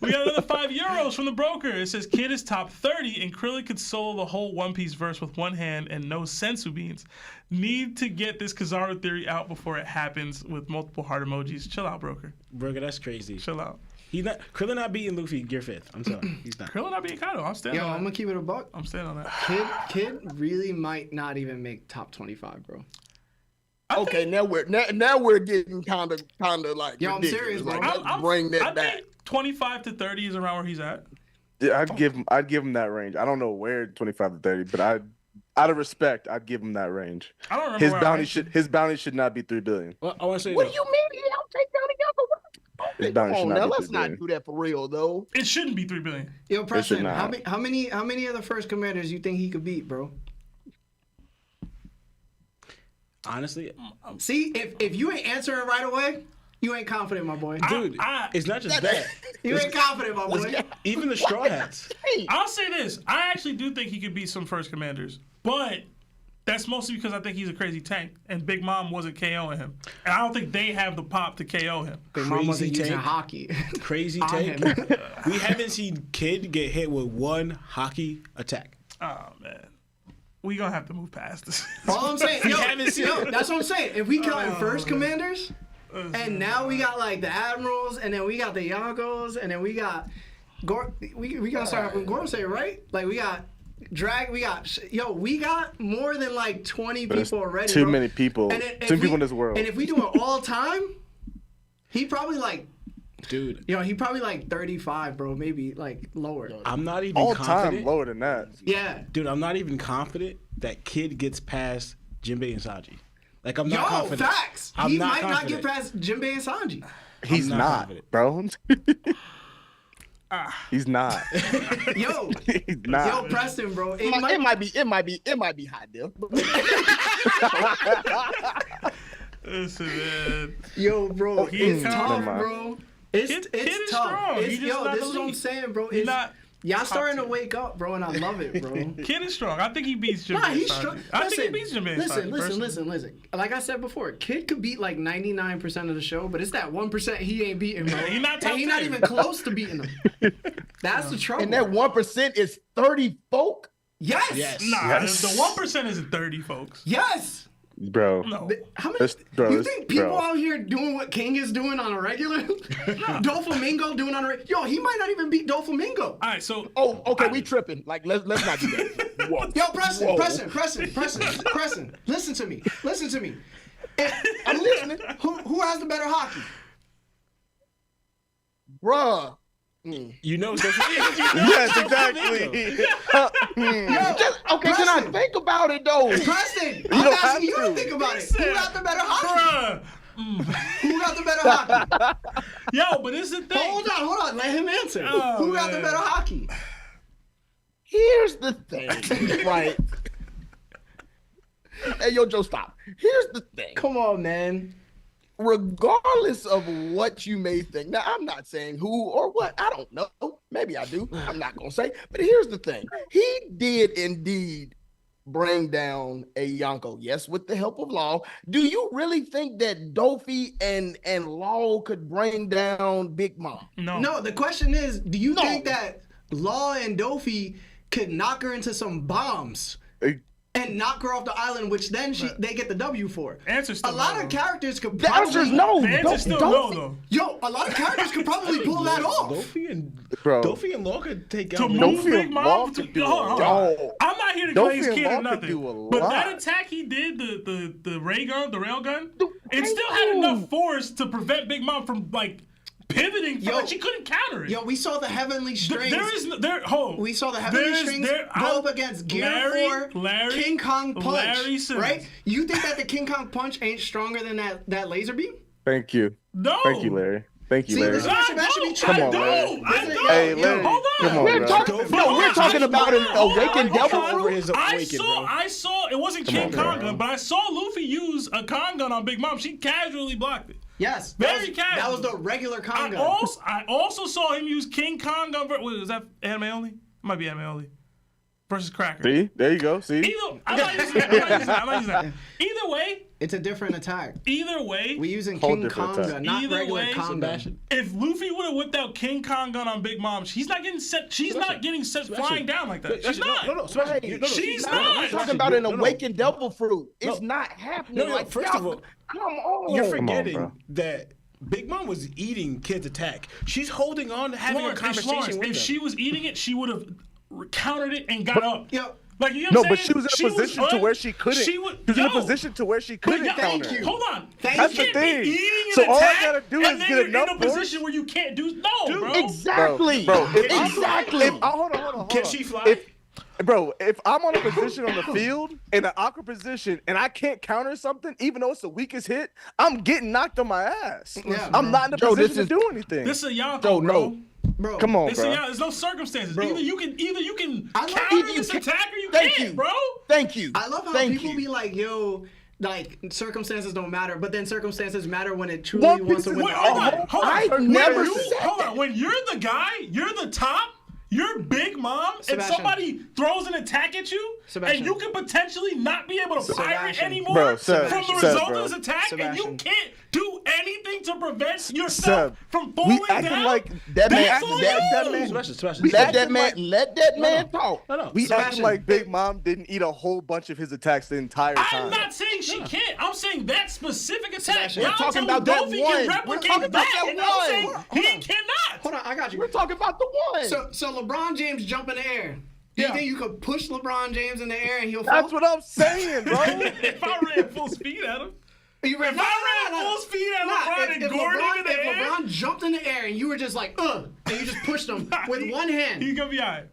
[SPEAKER 2] We got another €5 from the broker. It says Kid is top 30 and Krillin could solo the whole One Piece verse with one hand and no sensu beans. Need to get this Kizaru theory out before it happens with multiple heart emojis. Chill out, broker.
[SPEAKER 5] Broker, that's crazy.
[SPEAKER 2] Chill out.
[SPEAKER 5] Krillin not beating Luffy gear 5th. I'm sorry. He's not.
[SPEAKER 2] Krillin not being Kaido. I'm standing
[SPEAKER 1] Yo,
[SPEAKER 2] on
[SPEAKER 1] I'm
[SPEAKER 2] that.
[SPEAKER 1] gonna keep it a buck.
[SPEAKER 2] I'm standing on that.
[SPEAKER 1] Kid really might not even make top 25, bro.
[SPEAKER 4] Okay, now we're getting kind of like
[SPEAKER 1] Yo, I'm
[SPEAKER 4] ridiculous.
[SPEAKER 1] serious, bro.
[SPEAKER 4] Like, let's bring
[SPEAKER 2] I
[SPEAKER 4] that back.
[SPEAKER 2] think 25 to 30 is around where he's at.
[SPEAKER 3] Yeah, I'd give him that range. I don't know where 25 to 30, but out of respect, I'd give him that range.
[SPEAKER 2] I don't remember
[SPEAKER 3] His bounty should not be 3 billion.
[SPEAKER 5] Well, I want to say
[SPEAKER 4] What
[SPEAKER 5] this.
[SPEAKER 4] do you mean? He don't take down
[SPEAKER 3] His
[SPEAKER 4] the
[SPEAKER 3] bounty
[SPEAKER 4] Come
[SPEAKER 3] should
[SPEAKER 4] on,
[SPEAKER 3] not
[SPEAKER 4] now
[SPEAKER 3] be
[SPEAKER 4] let's
[SPEAKER 3] 3
[SPEAKER 4] not
[SPEAKER 3] billion.
[SPEAKER 4] do that for real though.
[SPEAKER 2] It shouldn't be 3 billion.
[SPEAKER 1] Yo, Preston,
[SPEAKER 3] not.
[SPEAKER 1] how many of the first commanders you think he could beat, bro?
[SPEAKER 5] Honestly,
[SPEAKER 1] See, if you ain't answering right away, you ain't confident, my boy.
[SPEAKER 5] dude, it's not just that.
[SPEAKER 1] You ain't confident, my boy.
[SPEAKER 5] Even the Straw Hats.
[SPEAKER 2] I'll say this. I actually do think he could beat some first commanders, but that's mostly because I think he's a crazy tank, and Big Mom wasn't KOing him. And I don't think they have the pop to KO him.
[SPEAKER 1] Big Mom wasn't
[SPEAKER 5] Crazy
[SPEAKER 1] using
[SPEAKER 5] tank.
[SPEAKER 1] hockey.
[SPEAKER 5] Crazy
[SPEAKER 1] On
[SPEAKER 5] take.
[SPEAKER 1] him.
[SPEAKER 5] We haven't seen Kid get hit with one hockey attack.
[SPEAKER 2] Oh, man. We gonna have to move past this.
[SPEAKER 1] All I'm saying,
[SPEAKER 5] haven't seen-
[SPEAKER 1] that's what I'm saying. If we count first commanders, and now we got like the admirals, and then we got the Yonkos, and then we got we gotta start off with Gorosei, right? Like we got we got more than like 20
[SPEAKER 3] But it's
[SPEAKER 1] people already.
[SPEAKER 3] too
[SPEAKER 1] bro.
[SPEAKER 3] many people.
[SPEAKER 1] And if
[SPEAKER 3] Too many people in this world.
[SPEAKER 1] And if we do it all time, he probably like.
[SPEAKER 5] Dude,
[SPEAKER 1] He probably like 35, bro. Maybe like lower.
[SPEAKER 5] I'm not even
[SPEAKER 3] All
[SPEAKER 5] confident.
[SPEAKER 3] time lower than that.
[SPEAKER 1] Yeah.
[SPEAKER 5] Dude, I'm not even confident that Kid gets past Jinbei and Sanji. Like, I'm not
[SPEAKER 1] Yo,
[SPEAKER 5] confident.
[SPEAKER 1] facts.
[SPEAKER 5] I'm
[SPEAKER 1] He
[SPEAKER 5] not
[SPEAKER 1] might not
[SPEAKER 5] confident.
[SPEAKER 1] get past Jinbei and Sanji.
[SPEAKER 3] He's
[SPEAKER 5] not
[SPEAKER 3] not,
[SPEAKER 5] confident.
[SPEAKER 3] bro. He's not.
[SPEAKER 1] Yo,
[SPEAKER 3] He's not.
[SPEAKER 1] yo, Preston, bro.
[SPEAKER 4] It might be hot there.
[SPEAKER 2] Listen, man.
[SPEAKER 1] Yo, bro, it's
[SPEAKER 2] Never
[SPEAKER 1] tough,
[SPEAKER 3] mind.
[SPEAKER 1] bro. It's
[SPEAKER 2] Kid
[SPEAKER 1] it's
[SPEAKER 2] is
[SPEAKER 1] tough.
[SPEAKER 2] strong.
[SPEAKER 1] It's,
[SPEAKER 2] He just
[SPEAKER 1] yo,
[SPEAKER 2] not
[SPEAKER 1] this
[SPEAKER 2] the
[SPEAKER 1] is what I'm
[SPEAKER 2] lead.
[SPEAKER 1] saying, bro.
[SPEAKER 2] He's
[SPEAKER 1] It's,
[SPEAKER 2] not
[SPEAKER 1] y'all
[SPEAKER 2] top
[SPEAKER 1] starting to
[SPEAKER 2] tier.
[SPEAKER 1] wake up, bro, and I love it, bro.
[SPEAKER 2] Kid is strong. I think he beats Jimmy.
[SPEAKER 1] Nah, he's strong.
[SPEAKER 2] I think he beats Jimmy.
[SPEAKER 1] Listen. Like I said before, Kid could beat like 99% of the show, but it's that 1% he ain't beating, bro.
[SPEAKER 2] He not top
[SPEAKER 1] and he not
[SPEAKER 2] 10.
[SPEAKER 1] even close to beating him. That's the trouble.
[SPEAKER 4] And that 1% is 30 folk.
[SPEAKER 1] yes.
[SPEAKER 5] Yes.
[SPEAKER 2] Nah,
[SPEAKER 3] Yes.
[SPEAKER 2] the 1% isn't 30, folks.
[SPEAKER 1] Yes.
[SPEAKER 3] Bro.
[SPEAKER 2] No.
[SPEAKER 1] How many?
[SPEAKER 3] Bro,
[SPEAKER 1] You think people
[SPEAKER 3] bro.
[SPEAKER 1] out here doing what King is doing on a regular? Doflamingo doing on a regular? Yo, he might not even beat Doflamingo.
[SPEAKER 2] All right, so
[SPEAKER 4] Oh, okay, we tripping. Like, let's not do that. Whoa.
[SPEAKER 1] Yo, Preston,
[SPEAKER 4] Whoa.
[SPEAKER 1] Preston, listen to me.
[SPEAKER 4] I'm listening.
[SPEAKER 1] Who has the better hockey?
[SPEAKER 4] Bruh.
[SPEAKER 5] You know,
[SPEAKER 3] Yes, exactly.
[SPEAKER 4] Okay, can I think about it though?
[SPEAKER 1] Preston,
[SPEAKER 3] don't
[SPEAKER 1] I'm
[SPEAKER 3] have
[SPEAKER 1] asking you to
[SPEAKER 3] to.
[SPEAKER 1] think about it. Who got the better hockey?
[SPEAKER 2] bruh.
[SPEAKER 1] Who got the better hockey?
[SPEAKER 2] Yo, but this is the thing.
[SPEAKER 1] Hold on. Let him answer.
[SPEAKER 2] Oh,
[SPEAKER 1] Who got the
[SPEAKER 2] man.
[SPEAKER 1] better hockey?
[SPEAKER 4] Here's the thing, right? Hey, yo, Joe, stop. Here's the thing.
[SPEAKER 1] Come on, man.
[SPEAKER 4] Regardless of what you may think, now I'm not saying who or what, I don't know. Maybe I do. I'm not gonna say. But here's the thing: he did indeed bring down ʟ𝐻𝐻𝐿. Yes, with the help of Law. Do you really think that Dofi and Law could bring down Big Mom?
[SPEAKER 1] No, the question is, do you
[SPEAKER 4] No.
[SPEAKER 1] think that Law and Dofi could knock her into some bombs and knock her off the island, which then they get the W for?
[SPEAKER 2] Answer's still
[SPEAKER 1] a lot
[SPEAKER 2] no,
[SPEAKER 1] of
[SPEAKER 2] though.
[SPEAKER 1] characters could
[SPEAKER 4] The answer is
[SPEAKER 1] probably
[SPEAKER 4] no.
[SPEAKER 2] The answer's still no, though.
[SPEAKER 1] Yo, a lot of characters could probably pull that off.
[SPEAKER 5] Dofi and Law could take
[SPEAKER 2] To
[SPEAKER 5] out.
[SPEAKER 2] move
[SPEAKER 3] Dofi
[SPEAKER 2] Big
[SPEAKER 3] and
[SPEAKER 2] Mom.
[SPEAKER 3] Law
[SPEAKER 2] To,
[SPEAKER 3] could do
[SPEAKER 2] hold
[SPEAKER 3] a
[SPEAKER 2] on.
[SPEAKER 3] lot.
[SPEAKER 2] I'm not here to
[SPEAKER 3] Dofi
[SPEAKER 2] claim his
[SPEAKER 3] and
[SPEAKER 2] kid
[SPEAKER 3] Law
[SPEAKER 2] or
[SPEAKER 3] could
[SPEAKER 2] nothing.
[SPEAKER 3] do a
[SPEAKER 2] But
[SPEAKER 3] lot.
[SPEAKER 2] that attack he did, the ray gun, the rail gun, it
[SPEAKER 4] thank
[SPEAKER 2] still had
[SPEAKER 4] you.
[SPEAKER 2] enough force to prevent Big Mom from like pivoting.
[SPEAKER 1] Yo.
[SPEAKER 2] Like, she couldn't counter it.
[SPEAKER 1] Yo, we saw the Heavenly Strings.
[SPEAKER 2] We
[SPEAKER 1] saw the Heavenly Strings go up against Gear 4, King Kong Punch,
[SPEAKER 2] Larry Simmons.
[SPEAKER 1] right? You think that the King Kong Punch ain't stronger than that laser beam?
[SPEAKER 3] Thank you.
[SPEAKER 2] No.
[SPEAKER 3] Thank you, Larry. Thank you,
[SPEAKER 1] See,
[SPEAKER 3] Larry.
[SPEAKER 1] this is- Sebastian be trying-
[SPEAKER 3] Come on, Larry.
[SPEAKER 2] I don't.
[SPEAKER 3] Hey, Larry.
[SPEAKER 2] Hold on.
[SPEAKER 3] Come on,
[SPEAKER 4] We're
[SPEAKER 3] bro.
[SPEAKER 4] talking, no, we're talking about an awakened devil.
[SPEAKER 5] over his
[SPEAKER 2] I
[SPEAKER 5] awakened, bro.
[SPEAKER 2] saw it wasn't King
[SPEAKER 3] on,
[SPEAKER 2] Kong
[SPEAKER 3] bro.
[SPEAKER 2] gun, but I saw Luffy use a Kong gun on Big Mom. She casually blocked it.
[SPEAKER 1] Yes,
[SPEAKER 2] Very
[SPEAKER 1] that
[SPEAKER 2] casual.
[SPEAKER 1] was the regular Kong
[SPEAKER 2] I
[SPEAKER 1] gun.
[SPEAKER 2] also saw him use King Kong gun. Was that anime only? It might be anime only. Versus Cracker.
[SPEAKER 3] See? There you go. See?
[SPEAKER 2] I'm not using that. Either way,
[SPEAKER 1] It's a different attack.
[SPEAKER 2] we
[SPEAKER 1] using
[SPEAKER 3] Whole
[SPEAKER 1] King
[SPEAKER 3] different
[SPEAKER 1] Kong
[SPEAKER 3] attack.
[SPEAKER 1] gun, not
[SPEAKER 2] Either
[SPEAKER 1] regular
[SPEAKER 2] way,
[SPEAKER 1] Kong gun.
[SPEAKER 2] if Luffy would have whipped out King Kong gun on Big Mom, she's not getting set. She's not getting set flying down like that. She's not.
[SPEAKER 5] No, Sebastian,
[SPEAKER 4] Hey,
[SPEAKER 2] she's
[SPEAKER 4] we're
[SPEAKER 2] not.
[SPEAKER 4] talking about an
[SPEAKER 5] No, no.
[SPEAKER 4] awakened devil fruit. It's not happening.
[SPEAKER 5] No,
[SPEAKER 4] like,
[SPEAKER 5] first of all,
[SPEAKER 4] come on.
[SPEAKER 5] you're
[SPEAKER 3] on,
[SPEAKER 5] forgetting
[SPEAKER 3] bro.
[SPEAKER 5] that Big Mom was eating Kid's attack. She's holding on to having a conversation with
[SPEAKER 2] if
[SPEAKER 5] them.
[SPEAKER 2] she was eating it, she would have countered it and got up.
[SPEAKER 1] Yo,
[SPEAKER 2] Like, you know
[SPEAKER 3] No,
[SPEAKER 2] what I'm
[SPEAKER 3] but
[SPEAKER 2] saying?
[SPEAKER 3] she was in a position to where she couldn't.
[SPEAKER 2] She was
[SPEAKER 3] in a position to where she couldn't
[SPEAKER 2] thank
[SPEAKER 3] counter.
[SPEAKER 2] you. Hold on.
[SPEAKER 3] That's
[SPEAKER 2] you
[SPEAKER 3] the
[SPEAKER 2] can't
[SPEAKER 3] thing.
[SPEAKER 2] Be eating an
[SPEAKER 3] So all I
[SPEAKER 2] attack,
[SPEAKER 3] gotta do
[SPEAKER 2] and
[SPEAKER 3] is
[SPEAKER 2] then
[SPEAKER 3] get
[SPEAKER 2] you're
[SPEAKER 3] enough
[SPEAKER 2] in a
[SPEAKER 3] force.
[SPEAKER 2] position where you can't do bro.
[SPEAKER 4] Exactly.
[SPEAKER 3] Bro,
[SPEAKER 4] exactly.
[SPEAKER 3] Hold on.
[SPEAKER 5] Can she fly?
[SPEAKER 3] If I'm on a position on the field in an awkward position and I can't counter something, even though it's the weakest hit, I'm getting knocked on my ass.
[SPEAKER 1] Yeah,
[SPEAKER 3] I'm
[SPEAKER 1] bro.
[SPEAKER 3] not in a
[SPEAKER 4] Joe,
[SPEAKER 3] position
[SPEAKER 4] this
[SPEAKER 3] to do anything.
[SPEAKER 2] This is a Yonko,
[SPEAKER 4] Joe,
[SPEAKER 2] bro.
[SPEAKER 4] no.
[SPEAKER 1] bro.
[SPEAKER 3] Come on,
[SPEAKER 2] This is a
[SPEAKER 3] bro.
[SPEAKER 2] Yonko. There's no circumstances.
[SPEAKER 1] Bro.
[SPEAKER 2] Either you can
[SPEAKER 1] I love-
[SPEAKER 2] counter
[SPEAKER 4] either you
[SPEAKER 2] this
[SPEAKER 4] can-
[SPEAKER 2] attack or you
[SPEAKER 4] Thank
[SPEAKER 2] can't,
[SPEAKER 4] you.
[SPEAKER 2] bro.
[SPEAKER 4] Thank you.
[SPEAKER 1] I love how
[SPEAKER 4] Thank
[SPEAKER 1] people
[SPEAKER 4] you.
[SPEAKER 1] be like, yo, like circumstances don't matter, but then circumstances matter when it truly
[SPEAKER 3] One
[SPEAKER 1] wants to
[SPEAKER 3] piece
[SPEAKER 1] win.
[SPEAKER 3] of-
[SPEAKER 1] the
[SPEAKER 2] Hold
[SPEAKER 1] argument.
[SPEAKER 2] on, hold on.
[SPEAKER 4] I
[SPEAKER 2] When
[SPEAKER 4] never
[SPEAKER 2] you-
[SPEAKER 4] said
[SPEAKER 2] hold
[SPEAKER 4] that.
[SPEAKER 2] on. When you're the guy, you're the top. You're Big Mom, and
[SPEAKER 1] Sebastian.
[SPEAKER 2] somebody throws an attack at you,
[SPEAKER 1] Sebastian.
[SPEAKER 2] and you can potentially not be able to fire it
[SPEAKER 1] Sebastian.
[SPEAKER 2] anymore
[SPEAKER 3] Bro, Seb,
[SPEAKER 2] from the
[SPEAKER 3] Seb,
[SPEAKER 2] result
[SPEAKER 3] bro.
[SPEAKER 2] of this attack, and you
[SPEAKER 1] Sebastian.
[SPEAKER 2] can't do anything to prevent yourself
[SPEAKER 3] Seb,
[SPEAKER 2] from falling
[SPEAKER 3] we acting
[SPEAKER 2] down.
[SPEAKER 3] like
[SPEAKER 4] That man,
[SPEAKER 2] That's on
[SPEAKER 4] that
[SPEAKER 2] you.
[SPEAKER 4] man,
[SPEAKER 5] Sebastian.
[SPEAKER 4] let that man talk.
[SPEAKER 5] No.
[SPEAKER 3] We
[SPEAKER 1] Sebastian.
[SPEAKER 3] acting like Big Mom didn't eat a whole bunch of his attacks the entire time.
[SPEAKER 2] I'm not saying she can't. I'm saying that specific attack.
[SPEAKER 1] Sebastian.
[SPEAKER 2] Y'all
[SPEAKER 4] We're talking
[SPEAKER 2] tell me
[SPEAKER 4] about that
[SPEAKER 2] Dolphy
[SPEAKER 4] one.
[SPEAKER 2] can
[SPEAKER 4] We're
[SPEAKER 2] replicate
[SPEAKER 4] talking about
[SPEAKER 2] that,
[SPEAKER 4] that
[SPEAKER 2] and I'm saying
[SPEAKER 4] one.
[SPEAKER 2] he
[SPEAKER 1] Hold on.
[SPEAKER 2] cannot.
[SPEAKER 1] Hold on, I got you.
[SPEAKER 4] We're talking about the one.
[SPEAKER 1] So LeBron James jump in the air. Do you
[SPEAKER 2] Yeah.
[SPEAKER 1] think you could push LeBron James in the air and he'll fall?
[SPEAKER 3] That's what I'm saying, bro.
[SPEAKER 2] If I ran full speed at him.
[SPEAKER 1] You ran,
[SPEAKER 2] If I ran full speed at LeBron and gored him in the
[SPEAKER 1] if
[SPEAKER 2] air,
[SPEAKER 1] LeBron jumped in the air and you were just like, and you just pushed him with one hand,
[SPEAKER 2] he's gonna be all right.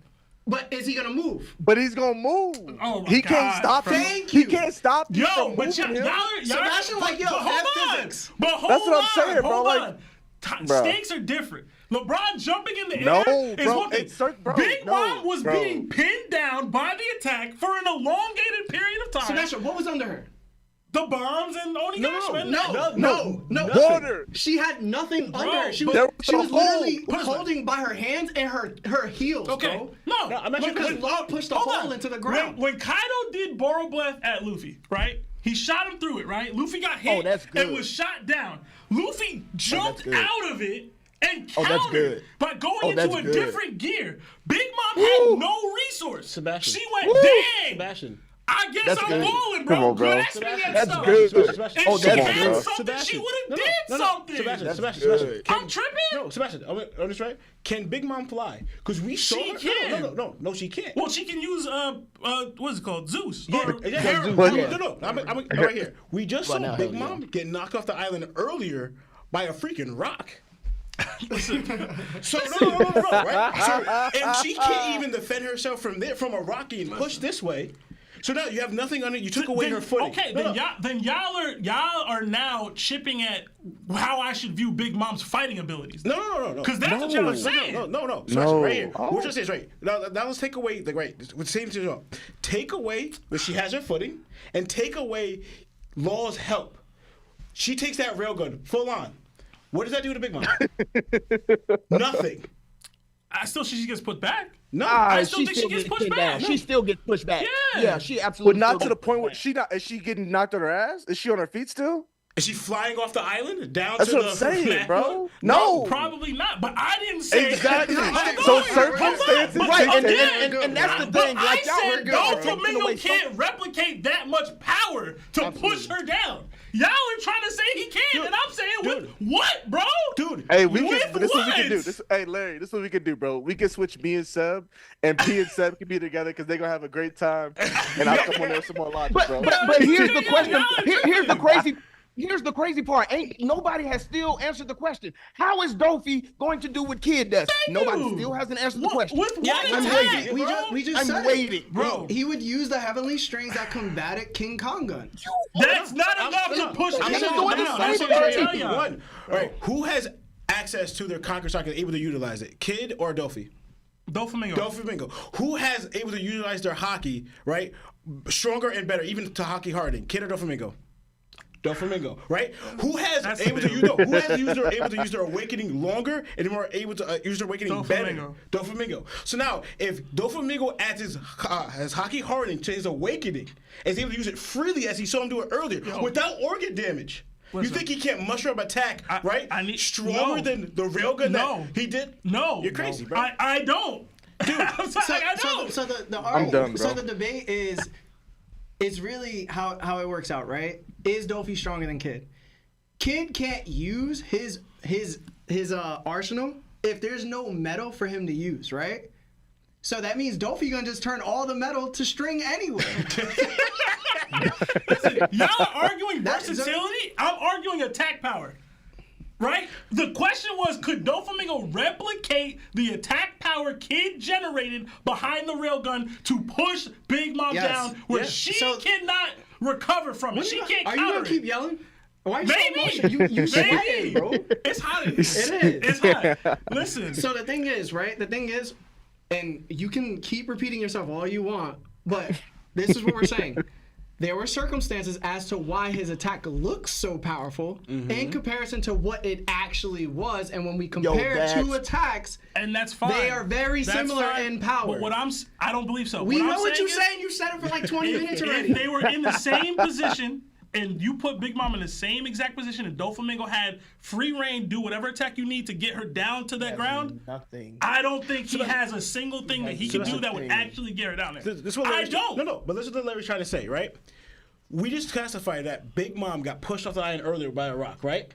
[SPEAKER 1] but is he gonna move?
[SPEAKER 3] But he's gonna move.
[SPEAKER 2] Oh my
[SPEAKER 3] He can't
[SPEAKER 2] God.
[SPEAKER 3] stop him.
[SPEAKER 1] Thank
[SPEAKER 3] He
[SPEAKER 1] you.
[SPEAKER 3] can't stop you
[SPEAKER 2] Yo,
[SPEAKER 3] from
[SPEAKER 2] but
[SPEAKER 3] moving
[SPEAKER 2] y'all,
[SPEAKER 3] him.
[SPEAKER 1] Sebastian, like, yo,
[SPEAKER 2] but hold
[SPEAKER 1] have
[SPEAKER 2] on.
[SPEAKER 1] physics.
[SPEAKER 2] But hold
[SPEAKER 3] That's what I'm
[SPEAKER 2] on,
[SPEAKER 3] saying, bro,
[SPEAKER 2] hold
[SPEAKER 3] like-
[SPEAKER 2] on.
[SPEAKER 3] Bro.
[SPEAKER 2] Stakes are different. LeBron jumping in the
[SPEAKER 3] No,
[SPEAKER 2] air is
[SPEAKER 3] bro,
[SPEAKER 2] one thing.
[SPEAKER 3] bro,
[SPEAKER 2] Big
[SPEAKER 3] no,
[SPEAKER 2] Mom was
[SPEAKER 3] bro.
[SPEAKER 2] being pinned down by the attack for an elongated period of time.
[SPEAKER 1] Sebastian, what was under her?
[SPEAKER 2] The bombs and Onigashima.
[SPEAKER 1] No.
[SPEAKER 3] Water.
[SPEAKER 1] She had nothing under her. She
[SPEAKER 3] There
[SPEAKER 1] was,
[SPEAKER 3] was
[SPEAKER 1] she
[SPEAKER 3] a
[SPEAKER 1] was
[SPEAKER 3] hole.
[SPEAKER 1] literally
[SPEAKER 2] Put it this way.
[SPEAKER 1] holding by her hands and her heels,
[SPEAKER 2] Okay.
[SPEAKER 1] bro.
[SPEAKER 2] No,
[SPEAKER 5] I'm not sure
[SPEAKER 1] Because
[SPEAKER 5] when-
[SPEAKER 1] Law pushed the
[SPEAKER 2] hold
[SPEAKER 1] hole
[SPEAKER 2] on.
[SPEAKER 1] into the ground.
[SPEAKER 2] When Kaido did Borobleth at Luffy, right? He shot him through it, right? Luffy got hit
[SPEAKER 4] that's good.
[SPEAKER 2] and was shot down. Luffy jumped
[SPEAKER 4] good.
[SPEAKER 2] out of it and
[SPEAKER 4] Oh, that's
[SPEAKER 2] countered
[SPEAKER 4] good.
[SPEAKER 2] by going
[SPEAKER 4] Oh,
[SPEAKER 2] into
[SPEAKER 4] that's
[SPEAKER 2] a
[SPEAKER 4] good.
[SPEAKER 2] different gear. Big Mom had no resource.
[SPEAKER 5] Sebastian.
[SPEAKER 2] She went,
[SPEAKER 4] Woo.
[SPEAKER 2] dang.
[SPEAKER 5] Sebastian.
[SPEAKER 2] I guess
[SPEAKER 4] That's
[SPEAKER 2] I'm
[SPEAKER 4] good.
[SPEAKER 2] balling, bro.
[SPEAKER 3] Come on, bro.
[SPEAKER 2] Quit asking me that
[SPEAKER 4] That's
[SPEAKER 2] stuff.
[SPEAKER 4] good.
[SPEAKER 2] If
[SPEAKER 4] Oh,
[SPEAKER 2] she
[SPEAKER 4] that's
[SPEAKER 2] had
[SPEAKER 4] good.
[SPEAKER 2] something, she would have did
[SPEAKER 5] No,
[SPEAKER 2] something.
[SPEAKER 5] Sebastian.
[SPEAKER 2] I'm tripping.
[SPEAKER 5] No, Sebastian, I'm just right. Can Big Mom fly? Because we saw
[SPEAKER 2] She
[SPEAKER 5] her.
[SPEAKER 2] can.
[SPEAKER 5] No, she can't.
[SPEAKER 2] Well, she can use what's it called, Zeus.
[SPEAKER 5] Yeah,
[SPEAKER 2] Or
[SPEAKER 5] yeah,
[SPEAKER 2] Hera.
[SPEAKER 5] No. I'm right here. We just
[SPEAKER 4] Right
[SPEAKER 5] saw
[SPEAKER 4] now,
[SPEAKER 5] Big
[SPEAKER 4] hell yeah.
[SPEAKER 5] Mom get knocked off the island earlier by a freaking rock. So no, right? So and she can't even defend herself from a rocky and push this way. So now you have nothing on it. You took away her footing.
[SPEAKER 2] Okay,
[SPEAKER 5] No,
[SPEAKER 2] then y'all are now chipping at how I should view Big Mom's fighting abilities.
[SPEAKER 5] No.
[SPEAKER 2] Because that's what y'all are saying.
[SPEAKER 5] No. So right here. What you're saying is right. Now let's take away the same thing. Take away that she has her footing, and take away Law's help. She takes that railgun full on. What does that do to Big Mom? Nothing.
[SPEAKER 2] I still think she gets put back.
[SPEAKER 5] No,
[SPEAKER 2] I still think she gets pushed back.
[SPEAKER 4] She still gets pushed back.
[SPEAKER 2] Yeah.
[SPEAKER 4] She
[SPEAKER 3] But
[SPEAKER 4] absolutely.
[SPEAKER 3] not
[SPEAKER 4] still
[SPEAKER 3] to the
[SPEAKER 4] gets
[SPEAKER 3] point where
[SPEAKER 4] pushed
[SPEAKER 3] is she getting knocked on her ass? Is she on her feet still?
[SPEAKER 5] Is she flying off the island down
[SPEAKER 3] That's
[SPEAKER 5] to
[SPEAKER 3] what
[SPEAKER 5] the
[SPEAKER 3] I'm saying,
[SPEAKER 5] map?
[SPEAKER 3] bro. No.
[SPEAKER 2] Probably not. But I didn't say
[SPEAKER 3] Exactly.
[SPEAKER 2] Hold
[SPEAKER 3] So
[SPEAKER 2] on.
[SPEAKER 3] circumstances
[SPEAKER 2] Hold on.
[SPEAKER 4] Right,
[SPEAKER 2] But
[SPEAKER 4] and
[SPEAKER 2] again,
[SPEAKER 4] that's the
[SPEAKER 2] but
[SPEAKER 4] thing.
[SPEAKER 2] I
[SPEAKER 4] Like, y'all
[SPEAKER 2] said
[SPEAKER 4] heard good, bro. Taking
[SPEAKER 2] Doflamingo
[SPEAKER 4] away
[SPEAKER 2] can't replicate that much power to push her down. Y'all are trying to say he can, and I'm saying with what, bro?
[SPEAKER 5] Dude.
[SPEAKER 3] Hey,
[SPEAKER 2] With
[SPEAKER 3] this is what we can do.
[SPEAKER 2] what?
[SPEAKER 3] Hey, Larry, this is what we can do, bro. We can switch me and Seb, and P and Seb can be together because they're gonna have a great time. And I'll come on there with some more logic, bro.
[SPEAKER 4] But here's the question.
[SPEAKER 2] y'all
[SPEAKER 4] Here's the crazy. Here's the crazy part. Ain't nobody has still answered the question. How is Dofi going to do what Kid does? Nobody
[SPEAKER 2] you.
[SPEAKER 4] still hasn't answered the
[SPEAKER 2] What-
[SPEAKER 4] question.
[SPEAKER 2] with what
[SPEAKER 4] I'm
[SPEAKER 2] attack,
[SPEAKER 4] waiting.
[SPEAKER 2] bro?
[SPEAKER 1] We just
[SPEAKER 4] I'm
[SPEAKER 1] said
[SPEAKER 4] waiting.
[SPEAKER 1] it.
[SPEAKER 2] Bro.
[SPEAKER 1] He would use the heavenly strings that combated King Kong gun.
[SPEAKER 2] That's not enough to push
[SPEAKER 4] I'm
[SPEAKER 2] King
[SPEAKER 4] just
[SPEAKER 2] Kong
[SPEAKER 4] doing the
[SPEAKER 2] down.
[SPEAKER 4] same
[SPEAKER 2] That's what I'm
[SPEAKER 4] thing.
[SPEAKER 2] telling y'all.
[SPEAKER 5] One. All right. Who has access to their conquer stock and able to utilize it? Kid or Dofi?
[SPEAKER 2] Doflamingo.
[SPEAKER 5] Who has able to utilize their hockey, right? Stronger and better, even to hockey hardening. Kid or Doflamingo? Doflamingo, right? Who has
[SPEAKER 2] That's
[SPEAKER 5] able to
[SPEAKER 2] debatable.
[SPEAKER 5] use able to use their awakening longer and more able to use their awakening better?
[SPEAKER 2] Doflamingo.
[SPEAKER 5] Doflamingo. So now, if Doflamingo adds his hockey hardening to his awakening, and is able to use it freely as he saw him do it earlier, without organ damage.
[SPEAKER 2] Listen.
[SPEAKER 5] You think he can't muster up attack, right?
[SPEAKER 2] I need-
[SPEAKER 5] stronger
[SPEAKER 2] no.
[SPEAKER 5] than the railgun
[SPEAKER 2] No.
[SPEAKER 5] that he did?
[SPEAKER 2] No.
[SPEAKER 5] You're crazy, bro.
[SPEAKER 2] I don't. Dude, I'm sorry, I don't.
[SPEAKER 1] So the
[SPEAKER 3] I'm done,
[SPEAKER 1] so
[SPEAKER 3] bro.
[SPEAKER 1] the debate is, it's really how it works out, right? Is Dofi stronger than Kid? Kid can't use his arsenal if there's no metal for him to use, right? So that means Dofi gonna just turn all the metal to string anyway.
[SPEAKER 2] Listen, y'all are arguing
[SPEAKER 1] That is a-
[SPEAKER 2] versatility. I'm arguing attack power. Right? The question was, could Doflamingo replicate the attack power Kid generated behind the railgun to push Big Mom
[SPEAKER 1] Yes.
[SPEAKER 2] down where
[SPEAKER 5] Yes.
[SPEAKER 2] she
[SPEAKER 1] So-
[SPEAKER 2] cannot recover from it? She can't
[SPEAKER 1] Are you
[SPEAKER 2] counter
[SPEAKER 1] gonna
[SPEAKER 2] it.
[SPEAKER 1] keep yelling? Why are you so
[SPEAKER 2] Maybe.
[SPEAKER 1] emotional? You sweating, bro.
[SPEAKER 2] It's hot in here.
[SPEAKER 1] It is.
[SPEAKER 2] It's hot. Listen.
[SPEAKER 1] So the thing is, right? The thing is, and you can keep repeating yourself all you want, but this is what we're saying. There were circumstances as to why his attack looks so powerful in comparison to what it actually was, and when we compare two attacks,
[SPEAKER 2] and that's fine.
[SPEAKER 1] they are very
[SPEAKER 2] That's
[SPEAKER 1] similar
[SPEAKER 2] fine.
[SPEAKER 1] in power.
[SPEAKER 2] But I don't believe so.
[SPEAKER 1] We
[SPEAKER 2] What
[SPEAKER 1] know
[SPEAKER 2] I'm
[SPEAKER 1] what you're
[SPEAKER 2] is,
[SPEAKER 1] saying. You said it for like 20 minutes already.
[SPEAKER 2] If they were in the same position and you put Big Mom in the same exact position and Doflamingo had free reign, do whatever attack you need to get her down to that ground,
[SPEAKER 4] Nothing.
[SPEAKER 2] I don't think he has a single thing that he can do that would
[SPEAKER 4] thing.
[SPEAKER 2] actually get her down there.
[SPEAKER 5] This is what
[SPEAKER 2] I
[SPEAKER 5] Larry's-
[SPEAKER 2] don't.
[SPEAKER 5] No, but listen to what Larry's trying to say, right? We just classified that Big Mom got pushed off the island earlier by a rock, right?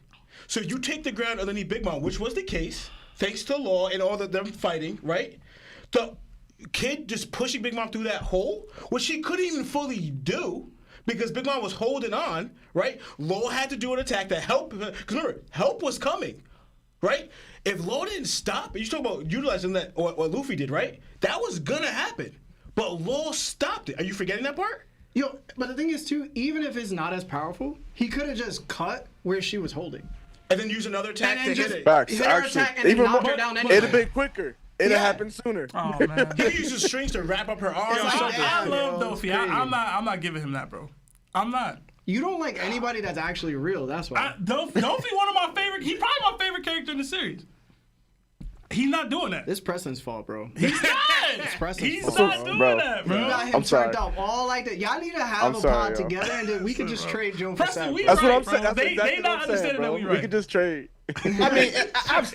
[SPEAKER 5] So you take the ground underneath Big Mom, which was the case, thanks to Law and all of them fighting, right? The Kid just pushing Big Mom through that hole, which she couldn't even fully do because Big Mom was holding on, right? Law had to do an attack to help, because remember, help was coming, right? If Law didn't stop, you talk about utilizing that, what Luffy did, right? That was gonna happen, but Law stopped it. Are you forgetting that part?
[SPEAKER 1] Yo, but the thing is too, even if it's not as powerful, he could have just cut where she was holding.
[SPEAKER 5] And then use another attack
[SPEAKER 1] And then
[SPEAKER 5] to hit
[SPEAKER 1] just-
[SPEAKER 5] it.
[SPEAKER 3] Facts,
[SPEAKER 1] Hit her
[SPEAKER 3] actually.
[SPEAKER 1] attack and then
[SPEAKER 3] Even
[SPEAKER 1] knock
[SPEAKER 3] more,
[SPEAKER 1] her down anyway.
[SPEAKER 3] it'd have been quicker. It'd have
[SPEAKER 1] Yeah.
[SPEAKER 3] happened sooner.
[SPEAKER 2] Oh man.
[SPEAKER 5] He uses strings to wrap up her arm or something.
[SPEAKER 2] I love
[SPEAKER 1] bro,
[SPEAKER 2] Dofi.
[SPEAKER 1] it's
[SPEAKER 2] I'm not giving him that, bro. I'm not.
[SPEAKER 1] You don't like anybody that's actually real, that's why.
[SPEAKER 2] Dofi, one of my favorite. He's probably my favorite character in the series. He's not doing that.
[SPEAKER 1] This Preston's fault, bro.
[SPEAKER 2] He's not.
[SPEAKER 1] Preston's
[SPEAKER 2] He's
[SPEAKER 1] fault,
[SPEAKER 2] not
[SPEAKER 3] bro.
[SPEAKER 2] doing
[SPEAKER 3] Bro.
[SPEAKER 2] that, bro.
[SPEAKER 1] You got him
[SPEAKER 3] I'm sorry.
[SPEAKER 1] turned up all like that. Y'all need to have
[SPEAKER 3] I'm
[SPEAKER 1] a
[SPEAKER 3] sorry,
[SPEAKER 1] pod
[SPEAKER 3] yo.
[SPEAKER 1] together and then we could just trade Joan for
[SPEAKER 2] Preston,
[SPEAKER 1] Saturn.
[SPEAKER 2] we
[SPEAKER 3] That's what
[SPEAKER 2] right,
[SPEAKER 3] I'm saying.
[SPEAKER 2] bro.
[SPEAKER 3] That's
[SPEAKER 2] They
[SPEAKER 3] exactly
[SPEAKER 2] not
[SPEAKER 3] what I'm saying,
[SPEAKER 2] understanding
[SPEAKER 3] bro.
[SPEAKER 2] that we
[SPEAKER 3] We
[SPEAKER 2] right.
[SPEAKER 3] could just trade.
[SPEAKER 4] I mean,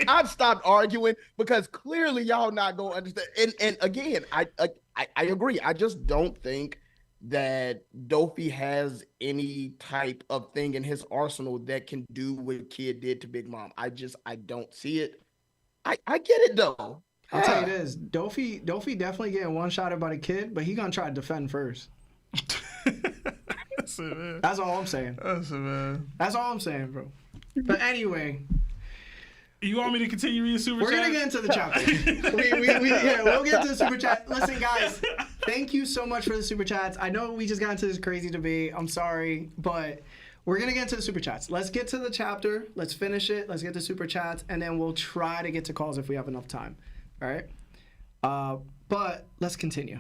[SPEAKER 4] I've stopped arguing because clearly y'all not gonna understand. And again, I agree. I just don't think that Dofy has any type of thing in his arsenal that can do what Kid did to Big Mom. I don't see it. I get it though.
[SPEAKER 1] I'll tell you this, Dofy definitely getting one-shotted by the Kid, but he gonna try to defend first.
[SPEAKER 2] That's it, man.
[SPEAKER 1] That's all I'm saying.
[SPEAKER 2] That's it, man.
[SPEAKER 1] That's all I'm saying, bro. But anyway,
[SPEAKER 2] You want me to continue reading super
[SPEAKER 1] we're
[SPEAKER 2] chat?
[SPEAKER 1] gonna get into the chapter. We'll get into the super chat. Listen, guys, thank you so much for the super chats. I know we just got into this crazy debate. I'm sorry, but we're gonna get into the super chats. Let's get to the chapter. Let's finish it. Let's get to super chats, and then we'll try to get to calls if we have enough time. All right. But let's continue.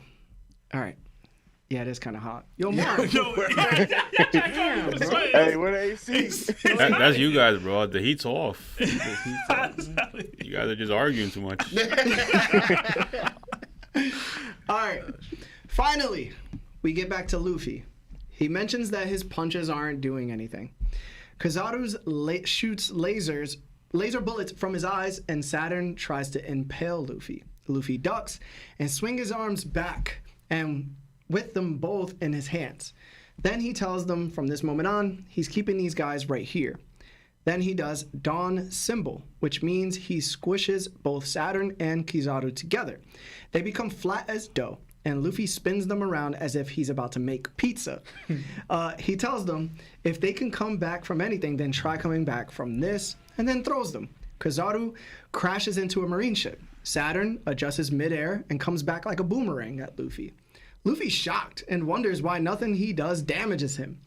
[SPEAKER 1] All right. Yeah, it is kind of hot. Yo, Mark.
[SPEAKER 3] Hey, what AC?
[SPEAKER 8] That's you guys, bro. The heat's off. You guys are just arguing too much.
[SPEAKER 1] All right. Finally, we get back to Luffy. He mentions that his punches aren't doing anything. Kizaru shoots laser bullets from his eyes, and Saturn tries to impale Luffy. Luffy ducks and swings his arms back, and with them both in his hands. Then he tells them from this moment on, he's keeping these guys right here. Then he does Dawn Symbol, which means he squishes both Saturn and Kizaru together. They become flat as dough, and Luffy spins them around as if he's about to make pizza. He tells them if they can come back from anything, then try coming back from this, and then throws them. Kizaru crashes into a marine ship. Saturn adjusts midair and comes back like a boomerang at Luffy. Luffy's shocked and wonders why nothing he does damages him.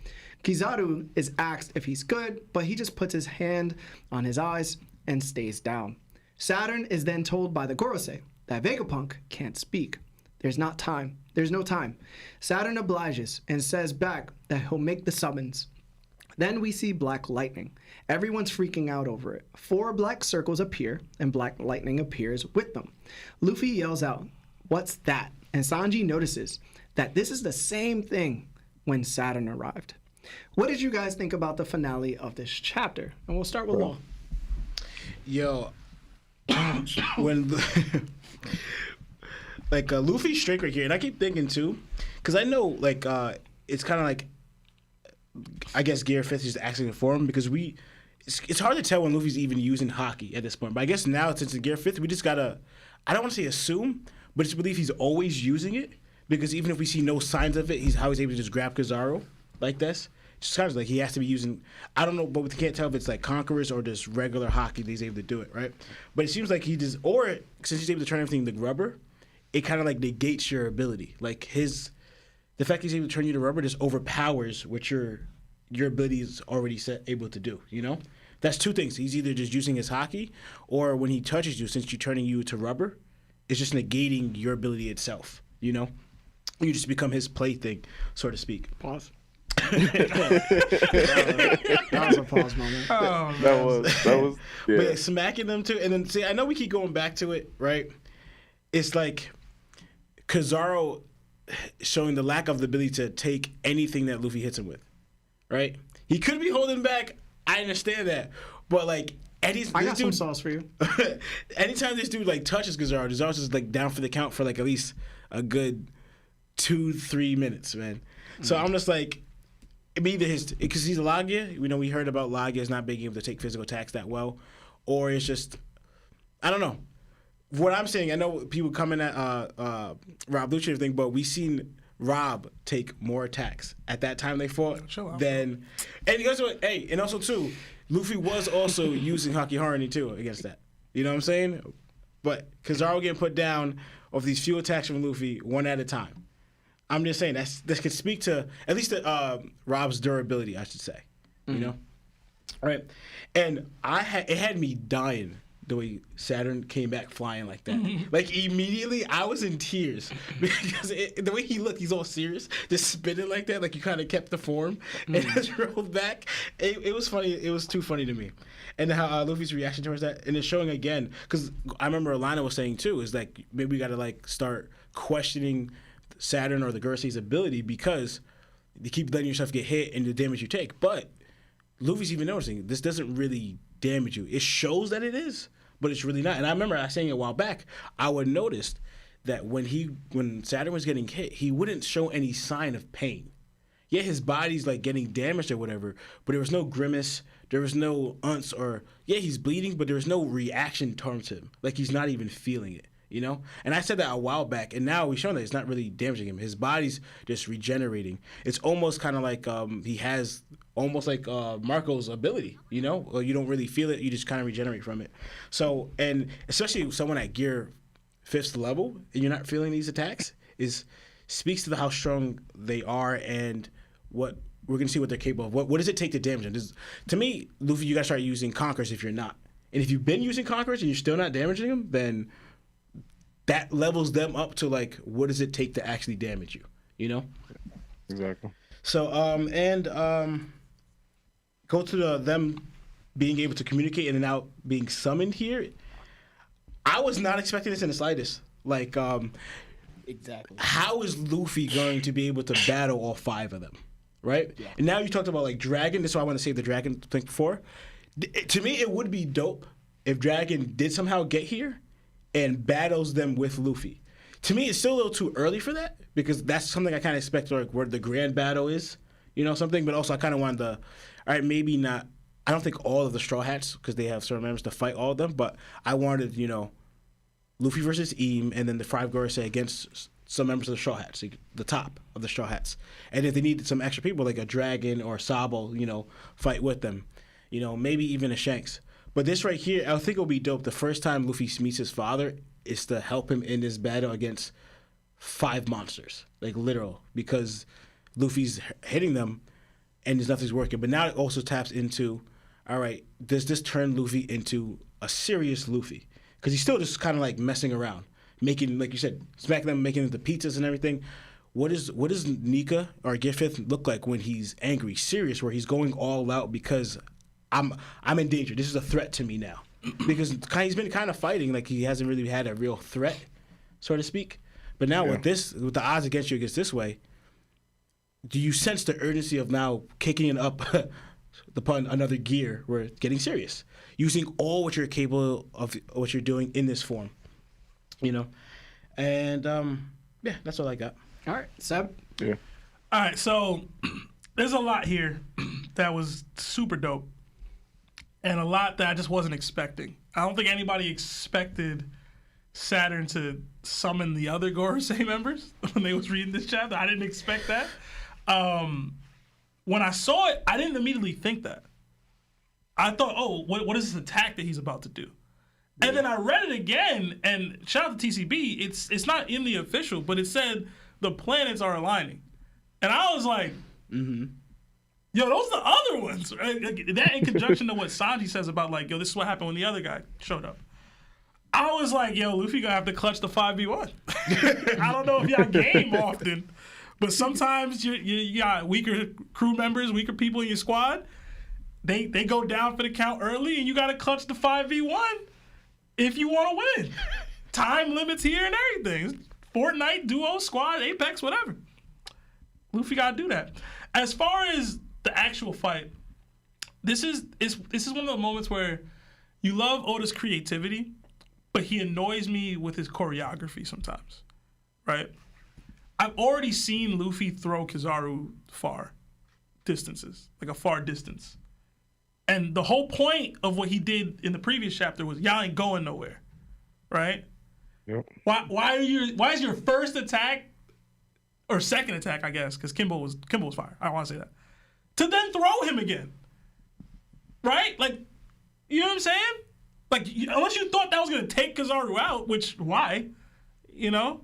[SPEAKER 1] Kizaru is asked if he's good, but he just puts his hand on his eyes and stays down. Saturn is then told by the Gorosei that Vegapunk can't speak. There's no time. Saturn obliges and says back that he'll make the summons. Then we see black lightning. Everyone's freaking out over it. 4 black circles appear, and black lightning appears with them. Luffy yells out, "What's that?" And Sanji notices that this is the same thing when Saturn arrived. What did you guys think about the finale of this chapter? And we'll start with Law.
[SPEAKER 5] Yo, when Luffy's strength right here, and I keep thinking too, because I know it's kind of like, I guess Gear 5th is asking for him because it's hard to tell when Luffy's even using Haki at this point. But I guess now since it's Gear 5th, we just gotta, I don't want to say assume, but just believe he's always using it, because even if we see no signs of it, he's able to just grab Kizaru like this. Just kind of like he has to be using, I don't know, but we can't tell if it's like Conquerors or just regular Haki that he's able to do it, right? But it seems like he just, or since he's able to turn everything to rubber, it kind of like negates your ability. Like the fact he's able to turn you to rubber just overpowers what your ability is already able to do, you know? That's two things. He's either just using his Haki, or when he touches you, since you're turning you to rubber, it's just negating your ability itself, you know? You just become his plaything, so to speak.
[SPEAKER 1] Pause. That was a pause moment.
[SPEAKER 2] Oh,
[SPEAKER 3] That was yeah.
[SPEAKER 5] But yeah, smacking them too. And then, see, I know we keep going back to it, right? It's like Kizaru showing the lack of the ability to take anything that Luffy hits him with, right? He could be holding back. I understand that. But, like,
[SPEAKER 1] I got some sauce for you.
[SPEAKER 5] Anytime this dude, like, touches Kizaru, Kizaru's just, like, down for the count for, like, at least a good 2-3 minutes, man. So I'm just like, either because he's a Lagia, we heard about Lagias not being able to take physical attacks that well, or it's just, I don't know. What I'm saying, I know people coming at Rob Lucci and everything, but we seen Rob take more attacks at that time they fought than, and also too, Luffy was also using Haki Harani too against that. You know what I'm saying? But Kizaru getting put down of these few attacks from Luffy one at a time. I'm just saying this could speak to at least Rob's durability, I should say. You know, all right. And it had me dying the way Saturn came back flying like that. Like immediately, I was in tears because the way he looked, he's all serious, just spinning like that, like you kind of kept the form and just rolled back. It was funny. It was too funny to me, and how Luffy's reaction towards that, and it's showing again because I remember Alana was saying too, is like maybe we got to like start questioning Saturn or the Gorosei's ability because you keep letting yourself get hit and the damage you take. But Luffy's even noticing this doesn't really damage you. It shows that it is, but it's really not. And I remember I was saying it a while back, I would notice that when Saturn was getting hit, he wouldn't show any sign of pain. Yeah, his body's like getting damaged or whatever, but there was no grimace, there was no unce, or yeah, he's bleeding, but there was no reaction towards him. Like he's not even feeling it, you know? And I said that a while back, and now we've shown that it's not really damaging him. His body's just regenerating. It's almost kind of like he has almost like Marco's ability, you know? Or you don't really feel it, you just kind of regenerate from it. So, and especially someone at gear 5th level, and you're not feeling these attacks, speaks to how strong they are and what we're going to see what they're capable of. What does it take to damage them? To me, Luffy, you got to start using Conquerors if you're not. And if you've been using Conquerors and you're still not damaging them, then that levels them up to like, what does it take to actually damage you? You know?
[SPEAKER 3] Exactly.
[SPEAKER 5] So, go to them being able to communicate and now being summoned here. I was not expecting this in the slightest. Like,
[SPEAKER 4] Exactly.
[SPEAKER 5] how is Luffy going to be able to battle all 5 of them? Right?
[SPEAKER 4] Yeah.
[SPEAKER 5] And now you talked about like Dragon. This is why I want to save the Dragon thing before. To me, it would be dope if Dragon did somehow get here and battles them with Luffy. To me, it's still a little too early for that because that's something I kind of expect like where the grand battle is, you know, something. But also I kind of wanted to, all right, maybe not. I don't think all of the Straw Hats because they have certain members to fight all of them, but I wanted, you know, Luffy versus 𝗵 and then the 5 Gorosei against some members of the Straw Hats, the top of the Straw Hats. And if they needed some extra people like a Dragon or Sabo, you know, fight with them, you know, maybe even a Shanks. But this right here, I think it'll be dope. The first time Luffy meets his father is to help him in this battle against 5 monsters, like literal, because Luffy's hitting them and there's nothing's working. But now it also taps into, all right, does this turn Luffy into a serious Luffy? Because he's still just kind of like messing around, making, like you said, smacking them, making the pizzas and everything. What does Nika or Gear 5th look like when he's angry, serious, where he's going all out because I'm in danger. This is a threat to me now. Because he's been kind of fighting like he hasn't really had a real threat, so to speak. But now with the odds against you against this way, do you sense the urgency of now kicking it up upon another gear where it's getting serious? Using all what you're capable of, what you're doing in this form, you know? And yeah, that's all I got.
[SPEAKER 1] All right, Seb.
[SPEAKER 3] Yeah.
[SPEAKER 2] All right, so there's a lot here that was super dope. And a lot that I just wasn't expecting. I don't think anybody expected Saturn to summon the other Gorosei members when they was reading this chapter. I didn't expect that. When I saw it, I didn't immediately think that. I thought, oh, what is this attack that he's about to do? Yeah. And then I read it again, and shout out to TCB, it's not in the official, but it said the planets are aligning. And I was like, yo, those are the other ones. Right? That in conjunction to what Sanji says about like, yo, this is what happened when the other guy showed up. I was like, yo, Luffy gonna have to clutch the 5v1. I don't know if y'all game often, but sometimes you got weaker crew members, weaker people in your squad. They go down for the count early, and you gotta clutch the 5v1 if you want to win. Time limits here and everything. Fortnite, duo, squad, Apex, whatever. Luffy gotta do that. As far as the actual fight, this is one of the moments where you love Oda's creativity, but he annoys me with his choreography sometimes, right? I've already seen Luffy throw Kizaru far distances, like a far distance. And the whole point of what he did in the previous chapter was y'all ain't going nowhere, right?
[SPEAKER 3] Yep.
[SPEAKER 2] Why is your first attack or second attack, I guess, because Kimbo was fire. I don't want to say that. To then throw him again, right? Like, you know what I'm saying? Like, unless you thought that was gonna take Kizaru out, which why? You know,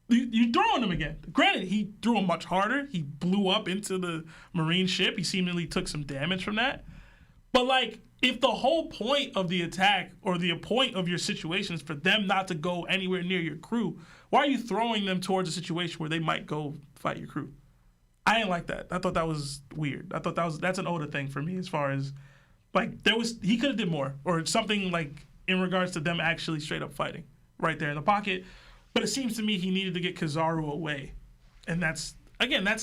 [SPEAKER 2] you throwing him again. Granted, he threw him much harder. He blew up into the Marine ship. He seemingly took some damage from that. But like, if the whole point of the attack or the point of your situation is for them not to go anywhere near your crew, why are you throwing them towards a situation where they might go fight your crew? I didn't like that. I thought that was weird. I thought that's an Oda thing for me, as far as like he could have did more or something like in regards to them actually straight up fighting right there in the pocket. But it seems to me he needed to get Kizaru away, and that's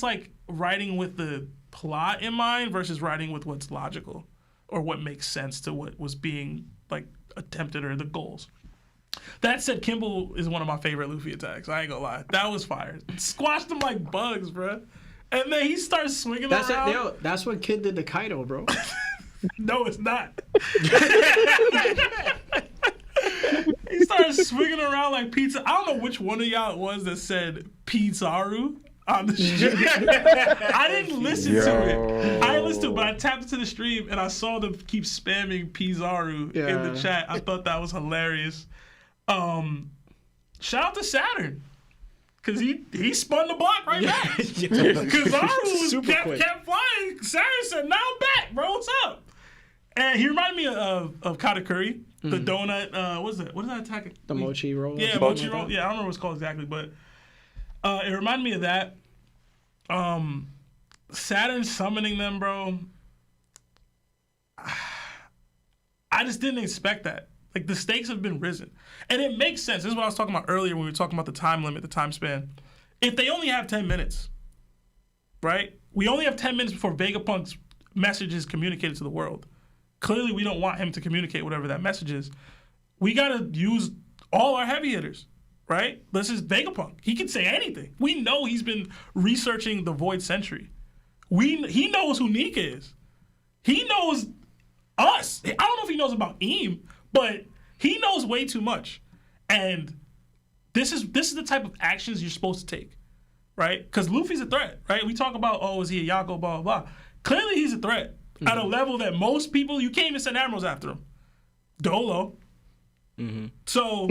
[SPEAKER 2] like writing with the plot in mind versus writing with what's logical or what makes sense to what was being like attempted or the goals. That said, Kimball is one of my favorite Luffy attacks. I ain't gonna lie. That was fire. Squashed him like bugs, bro. And then he starts swinging around.
[SPEAKER 1] That's what Kid did to Kaido, bro.
[SPEAKER 2] No, it's not. He started swinging around like pizza. I don't know which one of y'all it was that said Pizzaru on the stream. I didn't listen to it. I didn't listen to it, but I tapped into the stream and I saw them keep spamming Pizzaru in the chat. I thought that was hilarious. Shout out to Saturn. Cause he spun the block right back. Kizaru kept flying. Saturn said, "Now I'm back, bro. What's up?" And he reminded me of Katakuri, the donut. What is that attack?
[SPEAKER 1] The mochi roll.
[SPEAKER 2] Yeah, mochi roll. Yeah, I don't remember what it's called exactly, but it reminded me of that. Saturn summoning them, bro. I just didn't expect that. Like, the stakes have been risen. And it makes sense. This is what I was talking about earlier when we were talking about the time limit, the time span. If they only have 10 minutes, right? We only have 10 minutes before Vegapunk's message is communicated to the world. Clearly, we don't want him to communicate whatever that message is. We got to use all our heavy hitters, right? This is Vegapunk. He can say anything. We know he's been researching the Void Century. He knows who Nika is. He knows us. I don't know if he knows about 𝗵, but he knows way too much. And this is the type of actions you're supposed to take, right? Because Luffy's a threat, right? We talk about, is he a Yako, blah, blah, blah. Clearly, he's a threat at a level that most people, you can't even send admirals after him. Dolo. So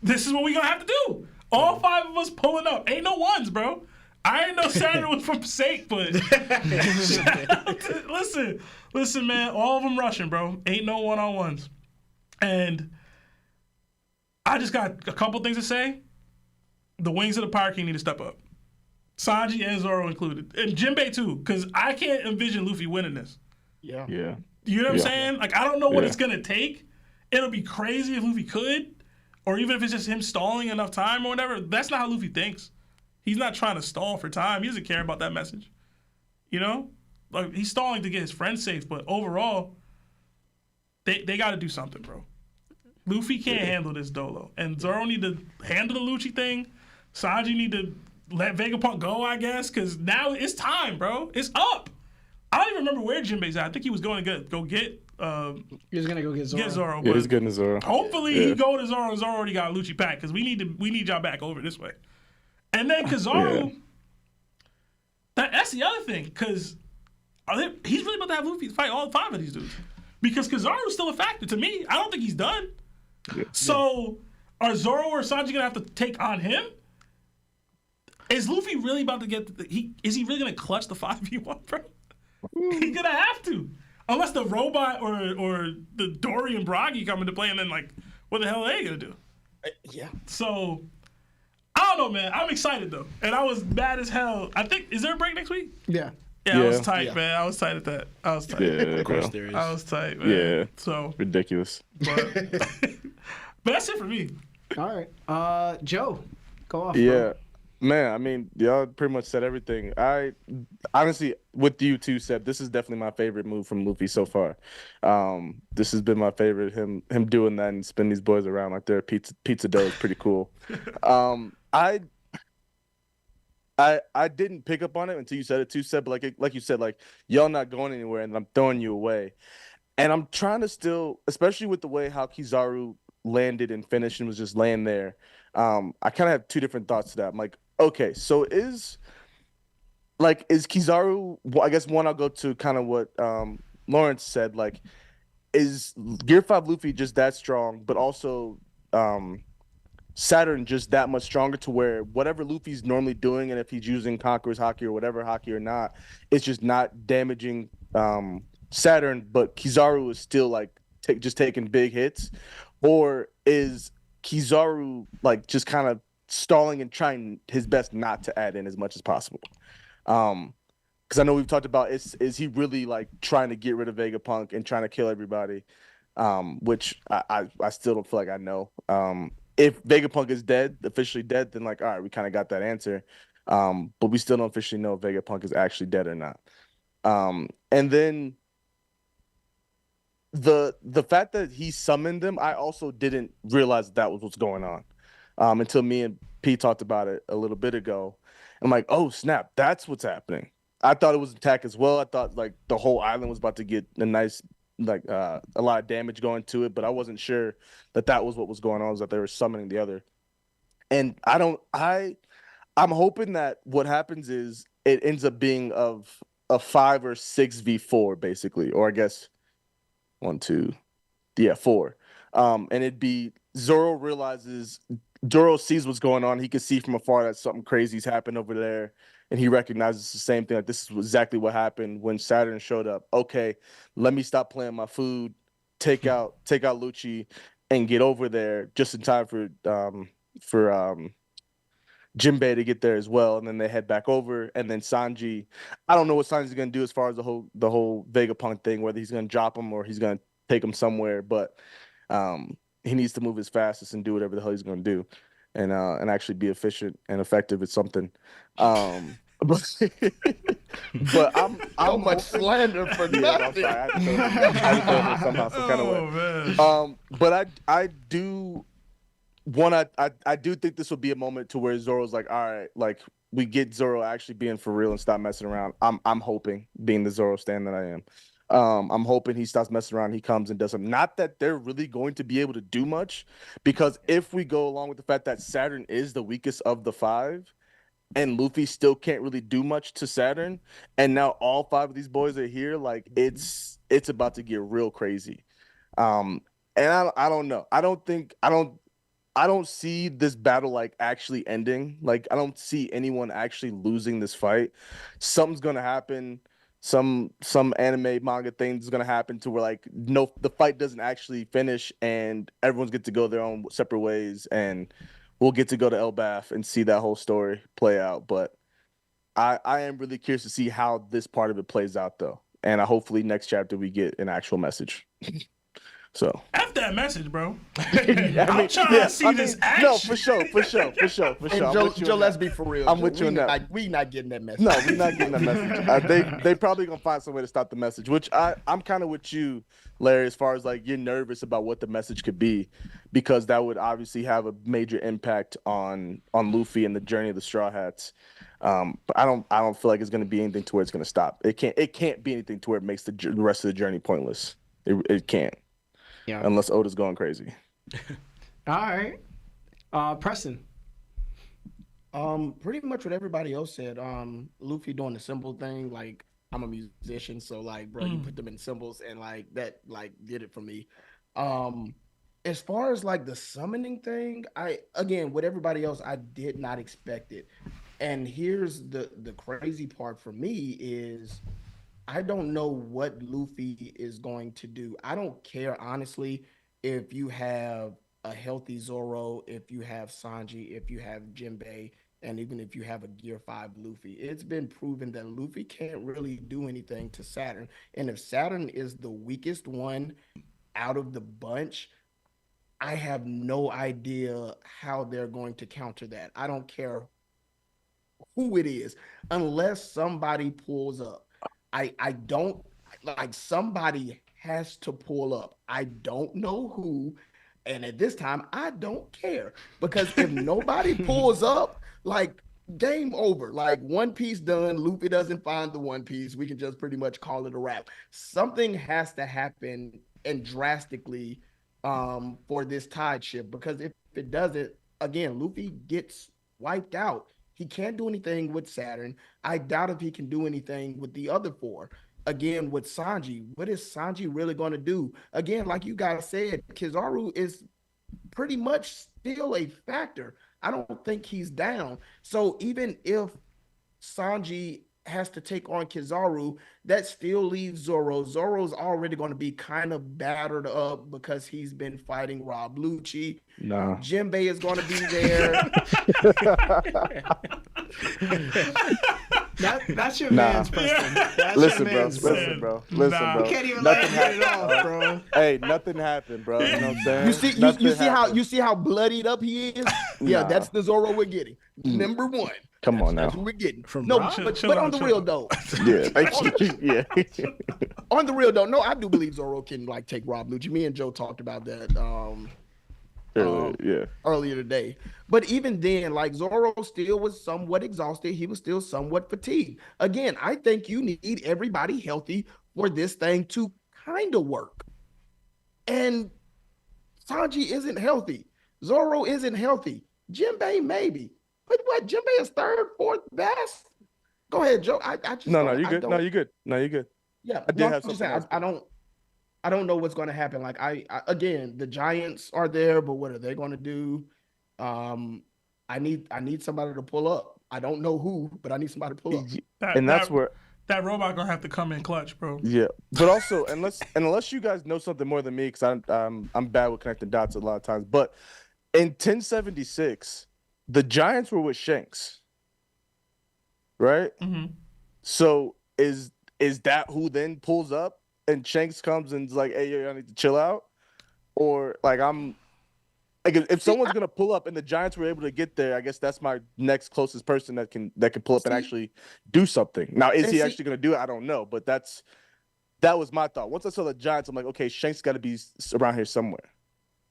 [SPEAKER 2] this is what we going to have to do. All 5 of us pulling up. Ain't no ones, bro. I ain't know Saturn was from sake, but listen, man. All of them rushing, bro. Ain't no one-on-ones. And I just got a couple things to say. The wings of the Pirate King need to step up. Sanji and Zoro included. And Jinbei too, because I can't envision Luffy winning this.
[SPEAKER 3] Yeah.
[SPEAKER 2] You know what I'm saying? Like, I don't know what it's going to take. It'll be crazy if Luffy could, or even if it's just him stalling enough time or whatever. That's not how Luffy thinks. He's not trying to stall for time. He doesn't care about that message. You know? Like, he's stalling to get his friends safe, but overall, they got to do something, bro. Luffy can't handle this Dolo. And Zoro need to handle the Lucci thing. Sanji need to let Vegapunk go, I guess, because now it's time, bro. It's up. I don't even remember where Jinbei's at. I think he was going to go get
[SPEAKER 1] he was gonna go get Zoro.
[SPEAKER 3] Yeah, he's getting Zoro.
[SPEAKER 2] Hopefully he go to Zoro and Zoro already got Lucci back, because we need y'all back over this way. And then Kizaru, that's the other thing, because he's really about to have Luffy fight all 5 of these dudes. Because Kizaru's still a factor to me. I don't think he's done. So are Zoro or Sanji gonna have to take on him? Is Luffy really about to get is he really gonna clutch the 5v1, bro? He's gonna have to. Unless the robot or the Dory and Bragi come into play, and then, like, what the hell are they gonna do? So I don't know, man. I'm excited though. And I was mad as hell. I think, is there a break next week?
[SPEAKER 1] Yeah.
[SPEAKER 2] Yeah, I was tight, man. I was tight at that. I was tight.
[SPEAKER 3] Yeah,
[SPEAKER 5] Of course there is.
[SPEAKER 2] I was tight, man.
[SPEAKER 3] Yeah.
[SPEAKER 2] So
[SPEAKER 3] Ridiculous.
[SPEAKER 2] but that's it for me.
[SPEAKER 1] All right. Joe, go off.
[SPEAKER 3] Yeah.
[SPEAKER 1] Bro.
[SPEAKER 3] Man, I mean, y'all pretty much said everything. I honestly, with you two, said this is definitely my favorite move from Luffy so far. This has been my favorite. Him doing that and spin these boys around like they're pizza dough is pretty cool. I didn't pick up on it until you said it too, Seb, but like you said, like, y'all not going anywhere and I'm throwing you away. And I'm trying to still, especially with the way how Kizaru landed and finished and was just laying there. I kind of have 2 different thoughts to that. I'm like, okay, so is Kizaru, I guess one, I'll go to kind of what Lawrence said, like, is Gear 5 Luffy just that strong, but also Saturn just that much stronger to where whatever Luffy's normally doing, and if he's using Conqueror's Haki or whatever Haki or not, it's just not damaging Saturn, but Kizaru is still like just taking big hits? Or is Kizaru like just kind of stalling and trying his best not to add in as much as possible? Because I know we've talked about is he really like trying to get rid of Vegapunk and trying to kill everybody? Which I still don't feel like I know. If Vegapunk is officially dead, then like, all right, we kind of got that answer. But we still don't officially know if Vegapunk is actually dead or not. And then the fact that he summoned them, I also didn't realize that was what's going on until me and P talked about it a little bit ago. I'm like, oh snap, that's what's happening. I thought it was attack as well. I thought like the whole island was about to get a nice a lot of damage going to it, but I wasn't sure that was what was going on, was that they were summoning the other. And I'm hoping that what happens is it ends up being of a 5 or 6v4 basically, or I guess 1, 2, 4. And it'd be Zoro sees what's going on. He can see from afar that something crazy's happened over there, and he recognizes the same thing. Like, this is exactly what happened when Saturn showed up. Okay, let me stop playing my food, take out 𝗏𝐿̈chī, and get over there just in time for Jinbei to get there as well. And then they head back over, and then Sanji, I don't know what Sanji's gonna do as far as the whole Vegapunk thing, whether he's gonna drop him or he's gonna take him somewhere, but he needs to move as fastest and do whatever the hell he's gonna do, and actually be efficient and effective at something. But I'm
[SPEAKER 4] How much slander for nothing.
[SPEAKER 3] I'm sorry. I had to throw it somehow, some kind of way.
[SPEAKER 2] Man.
[SPEAKER 3] But I do think this will be a moment to where Zoro's like, all right, like we get Zoro actually being for real and stop messing around. I'm hoping, being the Zoro stan that I am, I'm hoping he stops messing around. He comes and does something. Not that they're really going to be able to do much, because if we go along with the fact that Saturn is the weakest of the 5, and Luffy still can't really do much to Saturn, and now all 5 of these boys are here, like it's about to get real crazy. And I don't know. I don't see this battle like actually ending. Like, I don't see anyone actually losing this fight. Something's gonna happen. Some anime manga thing's gonna happen to where like no, the fight doesn't actually finish, and everyone's get to go their own separate ways, and we'll get to go to ʟ𝐵𝐴F and see that whole story play out. But I am really curious to see how this part of it plays out, though, and hopefully next chapter we get an actual message. So
[SPEAKER 2] F that message, bro.
[SPEAKER 3] Yeah,
[SPEAKER 2] I'm trying to see this action.
[SPEAKER 3] No, for sure.
[SPEAKER 4] And Joe, let's be for real.
[SPEAKER 3] I'm with you on that.
[SPEAKER 4] We not getting that message.
[SPEAKER 3] No, we're not getting that message. They probably gonna find some way to stop the message, which I'm kind of with you, Larry, as far as like you're nervous about what the message could be, because that would obviously have a major impact on Luffy and the journey of the Straw Hats. But I don't feel like it's gonna be anything to where it's gonna stop. It can't be anything to where it makes the rest of the journey pointless. It can't.
[SPEAKER 1] Yeah.
[SPEAKER 3] Unless Oda's going crazy.
[SPEAKER 1] All right. Preston.
[SPEAKER 4] Pretty much what everybody else said. Luffy doing the symbol thing. Like, I'm a musician, so like, bro, you put them in symbols, and like that, like, did it for me. As far as like the summoning thing, again, with everybody else, I did not expect it. And here's the crazy part for me is, I don't know what Luffy is going to do. I don't care, honestly, if you have a healthy Zoro, if you have Sanji, if you have Jinbei, and even if you have a Gear 5 Luffy. It's been proven that Luffy can't really do anything to Saturn. And if Saturn is the weakest one out of the bunch, I have no idea how they're going to counter that. I don't care who it is, unless somebody pulls up. I don't, like, somebody has to pull up. I don't know who, and at this time, I don't care, because if nobody pulls up, like, game over. Like, One Piece done, Luffy doesn't find the One Piece, we can just pretty much call it a wrap. Something has to happen, and drastically, for this tide shift, because if it doesn't, again, Luffy gets wiped out. He can't do anything with Saturn. I doubt if he can do anything with the other 4. Again, with Sanji, what is Sanji really going to do? Again, like you guys said, Kizaru is pretty much still a factor. I don't think he's down. So even if Sanji has to take on Kizaru, that still leaves Zoro. Zoro's already going to be kind of battered up because he's been fighting ʟ𝐿𝐼.
[SPEAKER 3] No.
[SPEAKER 4] Jinbei is going to be there.
[SPEAKER 1] That's your man's, Preston. That's
[SPEAKER 3] Listen,
[SPEAKER 1] your
[SPEAKER 3] bro.
[SPEAKER 1] man's,
[SPEAKER 3] Listen, bro. Listen,
[SPEAKER 2] Nah.
[SPEAKER 3] bro.
[SPEAKER 1] You can't even
[SPEAKER 3] Nothing
[SPEAKER 1] let it off, bro.
[SPEAKER 3] Hey, nothing happened, bro. You know what I'm saying?
[SPEAKER 4] You see, you see how bloodied up he is. Yeah,
[SPEAKER 3] Nah.
[SPEAKER 4] that's the Zoro we're getting. Number one.
[SPEAKER 3] Come on now.
[SPEAKER 4] That's what we're getting.
[SPEAKER 5] From
[SPEAKER 4] No,
[SPEAKER 5] Rob?
[SPEAKER 4] but on the real though.
[SPEAKER 3] Yeah. Yeah.
[SPEAKER 4] On the real though, no, I do believe Zoro can like take Rob Lucci. Me and Joe talked about that earlier today. But even then, like Zoro still was somewhat exhausted. He was still somewhat fatigued. Again, I think you need everybody healthy for this thing to kind of work. And Sanji isn't healthy. Zoro isn't healthy. Jinbei maybe. But what? Jinbei is third, fourth best? Go ahead, Joe. I just
[SPEAKER 3] No, you're good. No, you're good. No, you're good.
[SPEAKER 4] Yeah,
[SPEAKER 3] I did have
[SPEAKER 4] I'm just
[SPEAKER 3] something
[SPEAKER 4] saying,
[SPEAKER 3] else.
[SPEAKER 4] I don't know what's going to happen. Like again, the Giants are there, but what are they going to do? I need somebody to pull up. I don't know who, but I need somebody to pull up.
[SPEAKER 3] That's where
[SPEAKER 2] that robot gonna have to come in clutch, bro.
[SPEAKER 3] Yeah, but also unless you guys know something more than me, because I'm bad with connecting dots a lot of times. But in 1076, the Giants were with Shanks, right?
[SPEAKER 2] Mm-hmm.
[SPEAKER 3] So is that who then pulls up and Shanks comes and is like, "Hey, yo, I need to chill out," or like if someone's gonna pull up and the Giants were able to get there, I guess that's my next closest person that can pull up and actually do something. Now, is he actually gonna do it? I don't know, but that was my thought. Once I saw the Giants, I'm like, okay, Shanks got to be around here somewhere.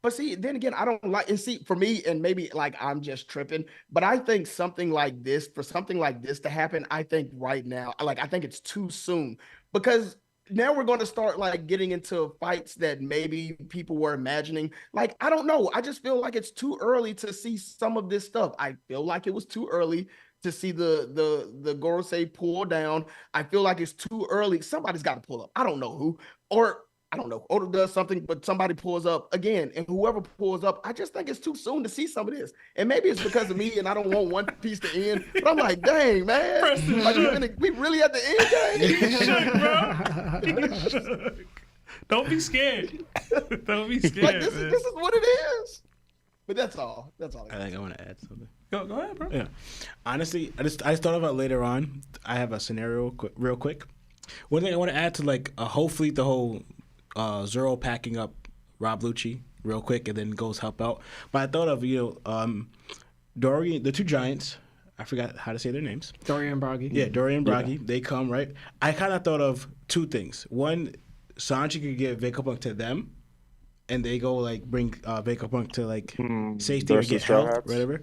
[SPEAKER 4] But see, then again, I don't like, and see, for me, and maybe like I'm just tripping, but I think something like this to happen, I think right now, like I think it's too soon, because now we're going to start like getting into fights that maybe people were imagining. Like, I don't know. I just feel like it's too early to see some of this stuff. I feel like it was too early to see the Gorosei pull down. I feel like it's too early. Somebody's got to pull up. I don't know who, or I don't know. Oda does something, but somebody pulls up again, and whoever pulls up, I just think it's too soon to see some of this. And maybe it's because of me, and I don't want One Piece to end. But I'm like, dang, man, like, we really at the end game.
[SPEAKER 2] You shook, bro. You shook. Don't be scared. Don't be scared.
[SPEAKER 4] Like this is what it is. But that's all. That's all.
[SPEAKER 5] I think I want to add something.
[SPEAKER 2] Go ahead, bro.
[SPEAKER 5] Yeah, honestly, I just thought about later on. I have a scenario real quick. One thing I want to add to like hopefully the whole Zoro packing up Rob Lucci real quick and then goes help out. But I thought of Dory, the two Giants. I forgot how to say their names.
[SPEAKER 1] Dory and Bragi.
[SPEAKER 5] Yeah, Dory and Bragi. They come, right? I kind of thought of two things. One, Sanji could give Vegapunk to them, and they go like bring Vegapunk to like safety or get help, whatever.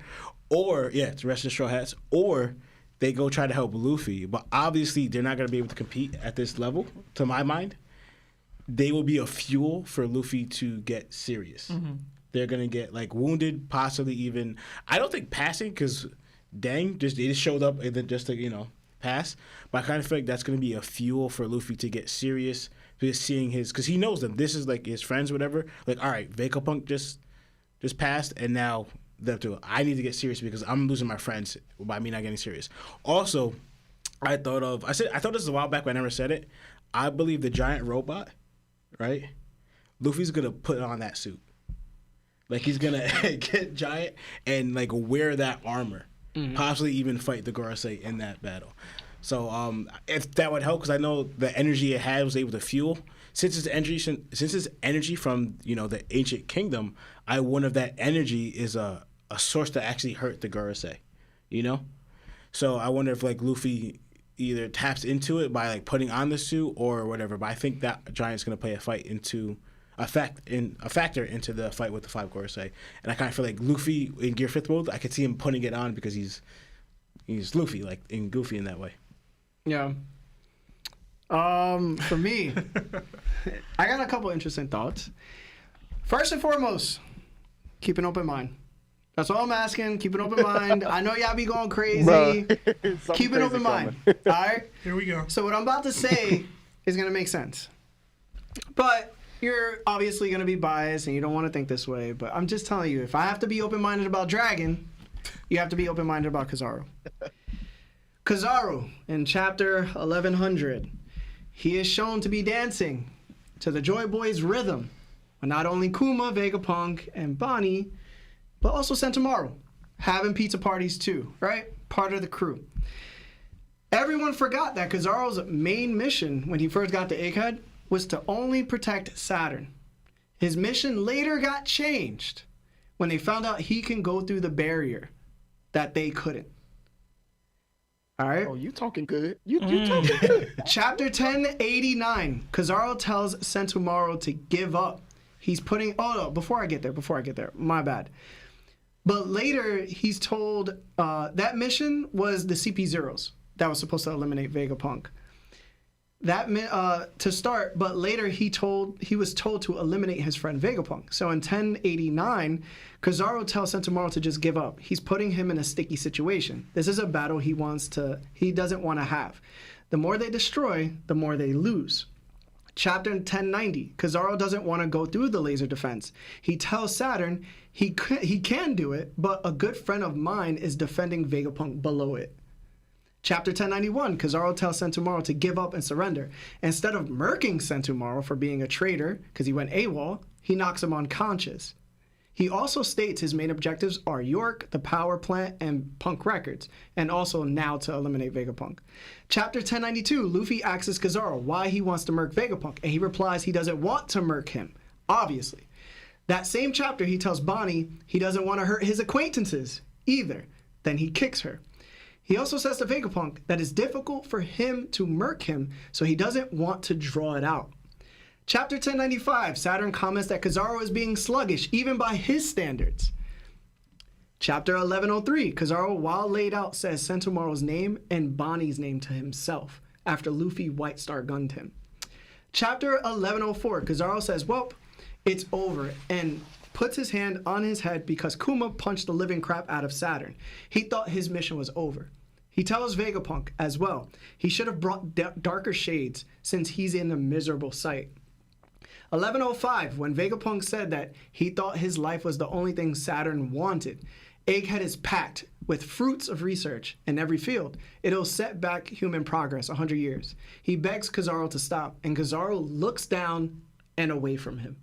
[SPEAKER 5] Or it's the rest of the Straw Hats. Or they go try to help Luffy, but obviously they're not going to be able to compete at this level, to my mind. They will be a fuel for Luffy to get serious. Mm-hmm. They're going to get like wounded, possibly even, I don't think passing, because they just showed up and then just to, pass. But I kind of feel like that's going to be a fuel for Luffy to get serious, just seeing because he knows them. This is like his friends, whatever. Like, all right, Vegapunk just passed, and now I need to get serious because I'm losing my friends by me not getting serious. Also, I thought this a while back, but I never said it. I believe the giant robot, right? Luffy's gonna put on that suit. Like he's gonna get giant and like wear that armor, possibly even fight the Gorosei in that battle. So if that would help, because I know the energy it had was able to fuel. Since it's energy from the ancient kingdom, I wonder if that energy is a source to actually hurt the Gorosei, So I wonder if like Luffy either taps into it by like putting on the suit or whatever. But I think that giant's gonna play a factor into the fight with the five Gorosei. And I kind of feel like Luffy in Gear 5th mode, I could see him putting it on because he's Luffy, like in Goofy in that way.
[SPEAKER 1] Yeah. For me, I got a couple interesting thoughts. First and foremost, keep an open mind. That's all I'm asking. Keep an open mind. I know y'all be going crazy. Keep an open mind. All right?
[SPEAKER 2] Here we go.
[SPEAKER 1] So what I'm about to say is going to make sense. But you're obviously going to be biased and you don't want to think this way. But I'm just telling you, if I have to be open-minded about Dragon, you have to be open-minded about Kizaru. Kizaru, in chapter 1100, he is shown to be dancing to the Joy Boys' rhythm. With not only Kuma, Vegapunk, and Bonnie, but also Sentomaru, having pizza parties too, right? Part of the crew. Everyone forgot that Kizaru's main mission when he first got to Egghead was to only protect Saturn. His mission later got changed when they found out he can go through the barrier that they couldn't. All right?
[SPEAKER 4] Oh, you talking good. You talking good.
[SPEAKER 1] Chapter 1089. Kizaru tells Sentomaru to give up. He's putting... Oh, no, before I get there. My bad. But later, he's told that mission was the CP0s that was supposed to eliminate Vegapunk. To start, but later he was told to eliminate his friend Vegapunk. So in 1089, Kizaru tells Sentomaru to just give up. He's putting him in a sticky situation. This is a battle he doesn't want to have. The more they destroy, the more they lose. Chapter 1090, Kizaru doesn't want to go through the laser defense. He tells Saturn he can do it, but a good friend of mine is defending Vegapunk below it. Chapter 1091, Kizaru tells Sentomaru to give up and surrender. Instead of murking Sentomaru for being a traitor, because he went AWOL, he knocks him unconscious. He also states his main objectives are York, the power plant, and Punk Records, and also now to eliminate Vegapunk. Chapter 1092, Luffy asks Kizaru why he wants to murk Vegapunk, and he replies he doesn't want to murk him, obviously. That same chapter, he tells Bonnie he doesn't want to hurt his acquaintances either. Then he kicks her. He also says to Vegapunk that it's difficult for him to murk him, so he doesn't want to draw it out. Chapter 1095, Saturn comments that Kizaru is being sluggish, even by his standards. Chapter 1103, Kizaru, while laid out, says Sentomaru's name and Bonnie's name to himself, after Luffy White Star gunned him. Chapter 1104, Kizaru says, well, it's over, and puts his hand on his head because Kuma punched the living crap out of Saturn. He thought his mission was over. He tells Vegapunk as well, he should have brought darker shades since he's in a miserable sight. 1105, when Vegapunk said that he thought his life was the only thing Saturn wanted. Egghead is packed with fruits of research in every field. It'll set back human progress 100 years. He begs Kizaru to stop, and Kizaru looks down and away from him.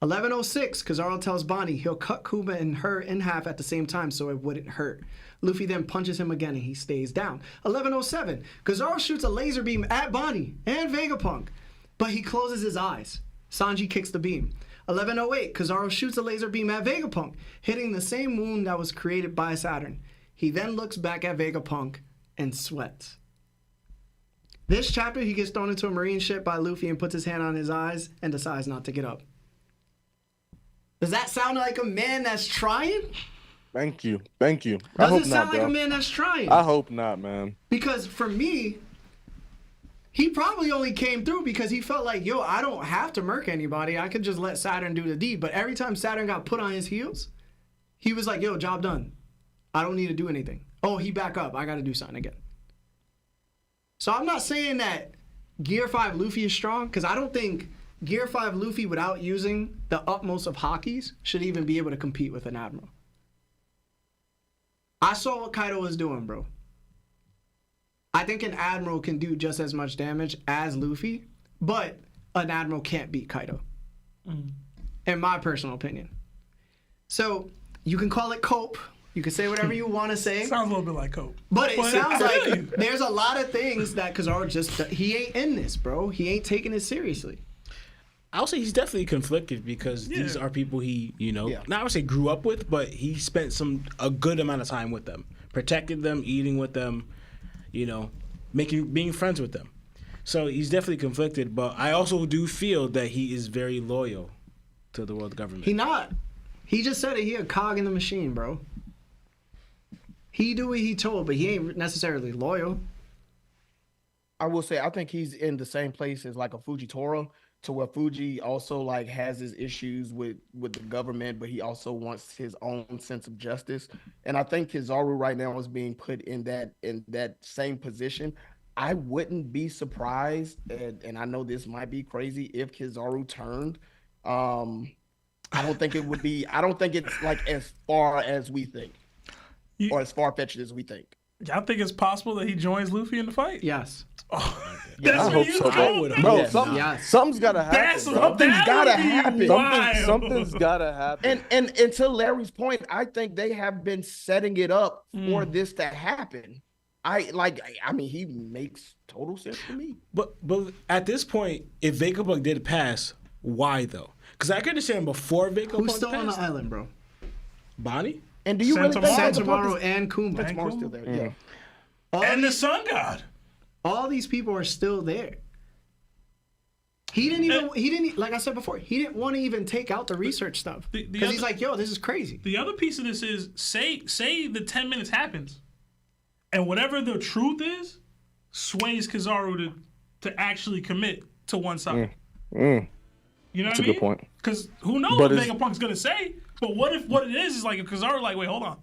[SPEAKER 1] 1106, Kizaru tells Bonnie he'll cut Kuma and her in half at the same time so it wouldn't hurt. Luffy then punches him again and he stays down. 1107, Kizaru shoots a laser beam at Bonnie and Vegapunk, but he closes his eyes. Sanji kicks the beam. 1108, Kizaru shoots a laser beam at Vegapunk, hitting the same wound that was created by Saturn. He then looks back at Vegapunk and sweats. This chapter, he gets thrown into a marine ship by Luffy and puts his hand on his eyes and decides not to get up. Does that sound like a man that's trying?
[SPEAKER 3] Thank you.
[SPEAKER 1] Does it sound like a man that's trying?
[SPEAKER 3] I hope not, man.
[SPEAKER 1] Because for me, he probably only came through because he felt like, yo, I don't have to murk anybody. I could just let Saturn do the deed. But every time Saturn got put on his heels, he was like, yo, job done. I don't need to do anything. Oh, he back up. I got to do something again. So I'm not saying that Gear 5 Luffy is strong, because I don't think Gear 5 Luffy, without using the utmost of hockeys, should even be able to compete with an Admiral. I saw what Kaido was doing, bro. I think an Admiral can do just as much damage as Luffy, but an Admiral can't beat Kaido. In my personal opinion. So, you can call it cope. You can say whatever you want to say.
[SPEAKER 2] Sounds a little bit like cope.
[SPEAKER 1] But it sounds like there's a lot of things that Kizaru just, he ain't in this, bro. He ain't taking it seriously.
[SPEAKER 5] I'll say he's definitely conflicted because these are people he, not I would say grew up with, but he spent a good amount of time with them, protected them, eating with them, being friends with them. So he's definitely conflicted, but I also do feel that he is very loyal to the world government.
[SPEAKER 1] He not. He just said it. He a cog in the machine, bro. He do what he told, but he ain't necessarily loyal.
[SPEAKER 4] I will say, I think he's in the same place as like a Fujitora, to where Fuji also like has his issues with the government, but he also wants his own sense of justice. And I think Kizaru right now is being put in that same position. I wouldn't be surprised, and I know this might be crazy, if Kizaru turned. I don't think it would be. I don't think it's like as far as we think, or as far-fetched as we think.
[SPEAKER 2] Y'all think it's possible that he joins Luffy in the fight?
[SPEAKER 1] Yes.
[SPEAKER 2] Oh,
[SPEAKER 3] I hope so, bro. Something's gotta happen.
[SPEAKER 4] Something's gotta happen.
[SPEAKER 3] Something's gotta happen.
[SPEAKER 4] And to Larry's point, I think they have been setting it up for this to happen. I mean, he makes total sense to me.
[SPEAKER 5] But at this point, if Vegapunk did pass, why though? Because I could understand before Vegapunk
[SPEAKER 1] Who's still on the
[SPEAKER 5] passed.
[SPEAKER 1] island, bro?
[SPEAKER 5] Bonnie?
[SPEAKER 4] And do you really think
[SPEAKER 1] Santomaru and Kuma.
[SPEAKER 4] Santomaru's still there? Yeah.
[SPEAKER 2] And the Sun God.
[SPEAKER 1] All these people are still there. He didn't like I said before, he didn't want to even take out the research stuff. Because he's like, yo, this is crazy.
[SPEAKER 2] The other piece of this is, say the 10 minutes happens, and whatever the truth is, sways Kizaru to actually commit to one side. You know what I mean?
[SPEAKER 3] That's a good point.
[SPEAKER 2] Because who knows what Vegapunk's going to say, but what if what it is like if Kizaru like, wait, hold on.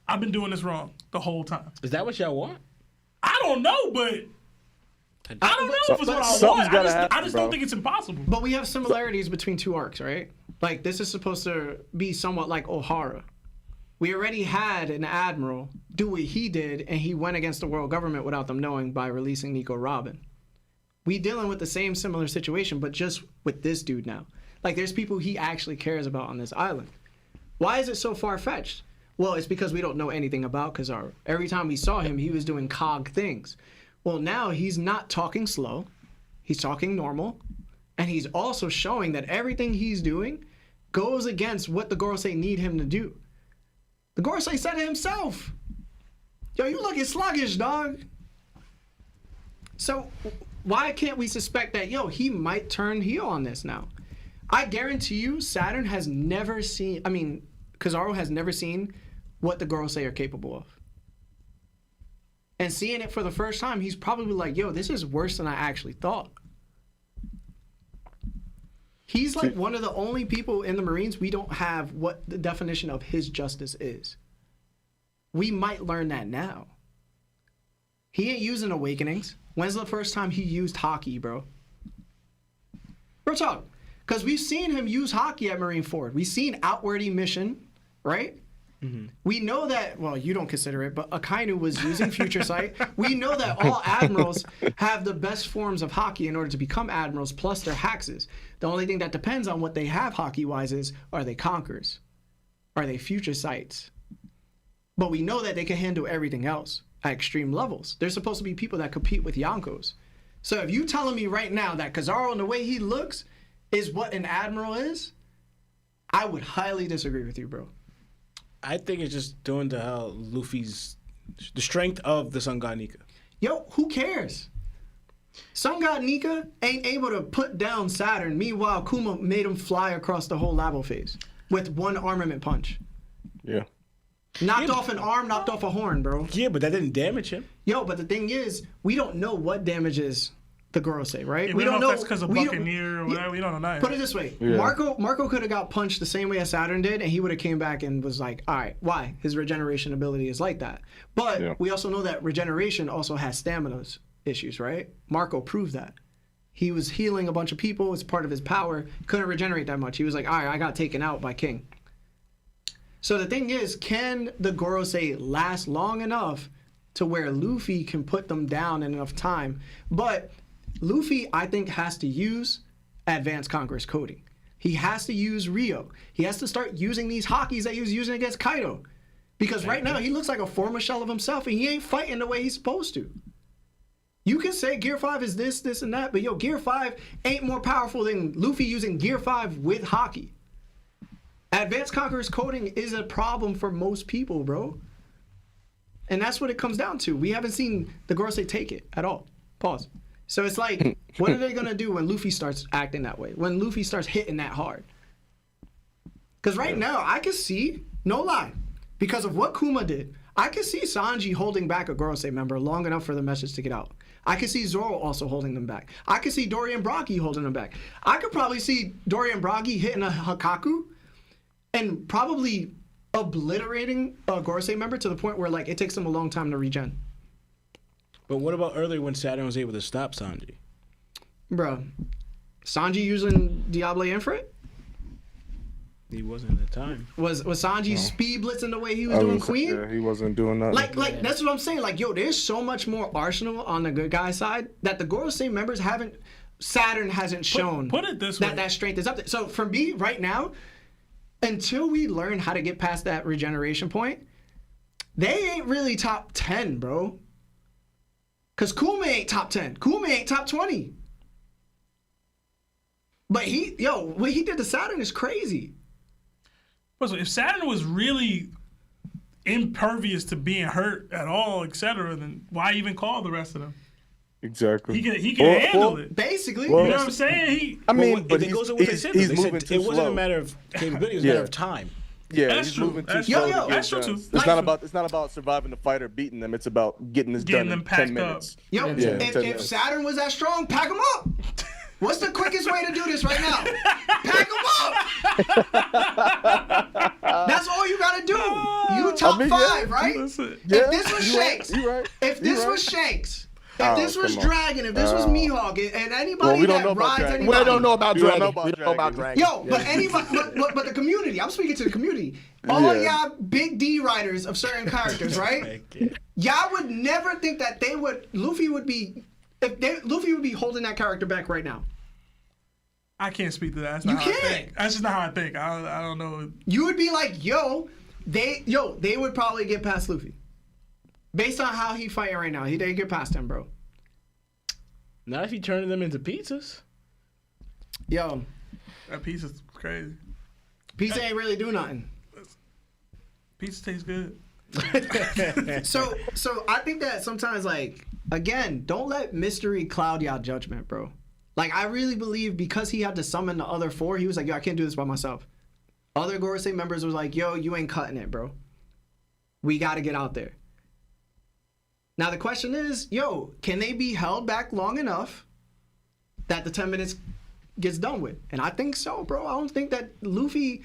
[SPEAKER 2] I've been doing this wrong the whole time.
[SPEAKER 5] Is that what y'all want?
[SPEAKER 2] I don't know, but I don't know if it's what I want. I just don't think it's impossible.
[SPEAKER 1] But we have similarities between two arcs, right? Like, this is supposed to be somewhat like Ohara. We already had an admiral do what he did, and he went against the world government without them knowing by releasing Nico Robin. We dealing with the same similar situation, but just with this dude now. Like, there's people he actually cares about on this island. Why is it so far-fetched? Well, it's because we don't know anything about Kizaru. Every time we saw him, he was doing cog things. Well, now he's not talking slow. He's talking normal. And he's also showing that everything he's doing goes against what the Gorosei need him to do. The Gorosei said it himself. Yo, you looking sluggish, dog. So why can't we suspect that, yo, he might turn heel on this now? I guarantee you Saturn has never seen, Kizaru has never seen what the Gorosei are capable of. And seeing it for the first time, he's probably like, yo, this is worse than I actually thought. He's like one of the only people in the Marines we don't have what the definition of his justice is. We might learn that now. He ain't using Awakenings. When's the first time he used Haki, bro? Real talk. Because we've seen him use Haki at Marineford. We've seen Outward Emission, right? Mm-hmm. We know that, well, you don't consider it, but Akainu was using Future Sight. We know that all admirals have the best forms of Haki in order to become admirals, plus their Haxes. The only thing that depends on what they have Haki-wise is, are they Conquerors? Are they Future Sights? But we know that they can handle everything else at extreme levels. They're supposed to be people that compete with Yonkos. So if you telling me right now that Kizaru and the way he looks is what an admiral is, I would highly disagree with you, bro.
[SPEAKER 5] I think it's just doing to how the strength of the Sun God Nika.
[SPEAKER 1] Yo, who cares? Sun God Nika ain't able to put down Saturn. Meanwhile, Kuma made him fly across the whole labo phase with one armament punch.
[SPEAKER 3] Yeah.
[SPEAKER 1] Knocked off an arm, knocked off a horn, bro.
[SPEAKER 5] Yeah, but that didn't damage him.
[SPEAKER 1] Yo, but the thing is, we don't know what damages the Gorosei, right?
[SPEAKER 2] Yeah, we don't know if that's because of Buccaneer or whatever. We don't know nothing.
[SPEAKER 1] Put it this way. Yeah. Marco could have got punched the same way as Saturn did, and he would have came back and was like, all right, why? His regeneration ability is like that. But we also know that regeneration also has stamina issues, right? Marco proved that. He was healing a bunch of people. It's part of his power. Couldn't regenerate that much. He was like, all right, I got taken out by King. So the thing is, can the Gorosei last long enough to where Luffy can put them down in enough time? But Luffy, I think, has to use Advanced Conqueror's coding. He has to use Rio. He has to start using these Hakis that he was using against Kaido. Because right now, he looks like a former shell of himself, and he ain't fighting the way he's supposed to. You can say Gear 5 is this, and that, but yo, Gear 5 ain't more powerful than Luffy using Gear 5 with Haki. Advanced Conqueror's coding is a problem for most people, bro. And that's what it comes down to. We haven't seen the Gorosei take it at all. Pause. So it's like, what are they going to do when Luffy starts acting that way? When Luffy starts hitting that hard? Because right now, I can see, no lie, because of what Kuma did, I can see Sanji holding back a Gorosei member long enough for the message to get out. I can see Zoro also holding them back. I can see Dorian Broggy holding them back. I could probably see Dorian Broggy hitting a Hakaku and probably obliterating a Gorosei member to the point where like it takes them a long time to regen.
[SPEAKER 5] But what about earlier when Saturn was able to stop Sanji?
[SPEAKER 1] Bro, Sanji using Diable Infrared?
[SPEAKER 5] He wasn't at the time.
[SPEAKER 1] Was Sanji speed blitzing the way he was doing Queen?
[SPEAKER 3] Yeah, he wasn't doing that.
[SPEAKER 1] Like that's what I'm saying. Like, yo, there's so much more arsenal on the good guy side that the Gorosei members haven't. Saturn hasn't shown.
[SPEAKER 2] Put it this way.
[SPEAKER 1] That strength is up there. So for me, right now, until we learn how to get past that regeneration point, they ain't really top 10, bro. Because Kuma ain't top 10. Kuma ain't top 20. But what he did to Saturn is crazy.
[SPEAKER 2] So if Saturn was really impervious to being hurt at all, etc., then why even call the rest of them?
[SPEAKER 3] Exactly.
[SPEAKER 2] He can handle it.
[SPEAKER 1] Basically.
[SPEAKER 2] You know what I'm saying?
[SPEAKER 5] But it goes with what they said.
[SPEAKER 3] He's
[SPEAKER 5] They
[SPEAKER 3] moving
[SPEAKER 5] said
[SPEAKER 3] too
[SPEAKER 5] it wasn't
[SPEAKER 3] slow.
[SPEAKER 5] a matter of capability, it was a matter of time.
[SPEAKER 3] Yeah,
[SPEAKER 2] That's
[SPEAKER 3] he's
[SPEAKER 2] true.
[SPEAKER 3] moving too
[SPEAKER 2] That's
[SPEAKER 3] slow.
[SPEAKER 1] true.
[SPEAKER 3] to get
[SPEAKER 2] That's true,
[SPEAKER 3] done.
[SPEAKER 2] too.
[SPEAKER 3] It's
[SPEAKER 2] That's
[SPEAKER 3] not
[SPEAKER 2] true.
[SPEAKER 3] about. It's not about surviving the fight or beating them. It's about getting this
[SPEAKER 2] Getting
[SPEAKER 3] done
[SPEAKER 2] them
[SPEAKER 3] in
[SPEAKER 2] packed
[SPEAKER 3] 10
[SPEAKER 2] up.
[SPEAKER 3] minutes.
[SPEAKER 1] Yo,
[SPEAKER 3] Yeah, 10
[SPEAKER 1] if
[SPEAKER 3] minutes.
[SPEAKER 1] Saturn was that strong, pack him up. What's the quickest way to do this right now? Pack him up. That's all you gotta do. You top five, right?
[SPEAKER 2] Listen,
[SPEAKER 1] If this was
[SPEAKER 3] you right,
[SPEAKER 1] Shanks,
[SPEAKER 3] you right,
[SPEAKER 1] if
[SPEAKER 3] you
[SPEAKER 1] this
[SPEAKER 3] right.
[SPEAKER 1] was Shanks, if
[SPEAKER 3] Oh,
[SPEAKER 1] this was
[SPEAKER 3] come on.
[SPEAKER 1] Dragon, if this was Mihawk, and anybody
[SPEAKER 3] Well, we don't
[SPEAKER 1] that
[SPEAKER 3] know about
[SPEAKER 1] rides
[SPEAKER 3] Dragon.
[SPEAKER 1] anybody.
[SPEAKER 4] We don't know about
[SPEAKER 3] You don't
[SPEAKER 4] Dragon.
[SPEAKER 3] know about
[SPEAKER 4] We don't know about
[SPEAKER 3] Dragon.
[SPEAKER 4] Dragon.
[SPEAKER 1] Yo, but anybody, but the community. I'm speaking to the community. All
[SPEAKER 3] Yeah.
[SPEAKER 1] y'all big D writers of certain characters, right? Y'all would never think that Luffy would be holding that character back right now.
[SPEAKER 2] I can't speak to that. That's not how I think. That's just not how I think. I don't know.
[SPEAKER 1] You would be like, they would probably get past Luffy. Based on how he fighting right now, they get past him, bro.
[SPEAKER 5] Not if he turning them into pizzas.
[SPEAKER 1] Yo,
[SPEAKER 2] That pizza is crazy.
[SPEAKER 1] pizza ain't really do nothing.
[SPEAKER 2] Pizza tastes good.
[SPEAKER 1] So I think that sometimes, like, again, don't let mystery cloud y'all judgment, bro. Like, I really believe because he had to summon the other four, he was like, yo, I can't do this by myself. Other Gorosei members was like, yo, you ain't cutting it, bro. We got to get out there. Now, the question is, yo, can they be held back long enough that the 10 minutes gets done with? And I think so, bro. I don't think that Luffy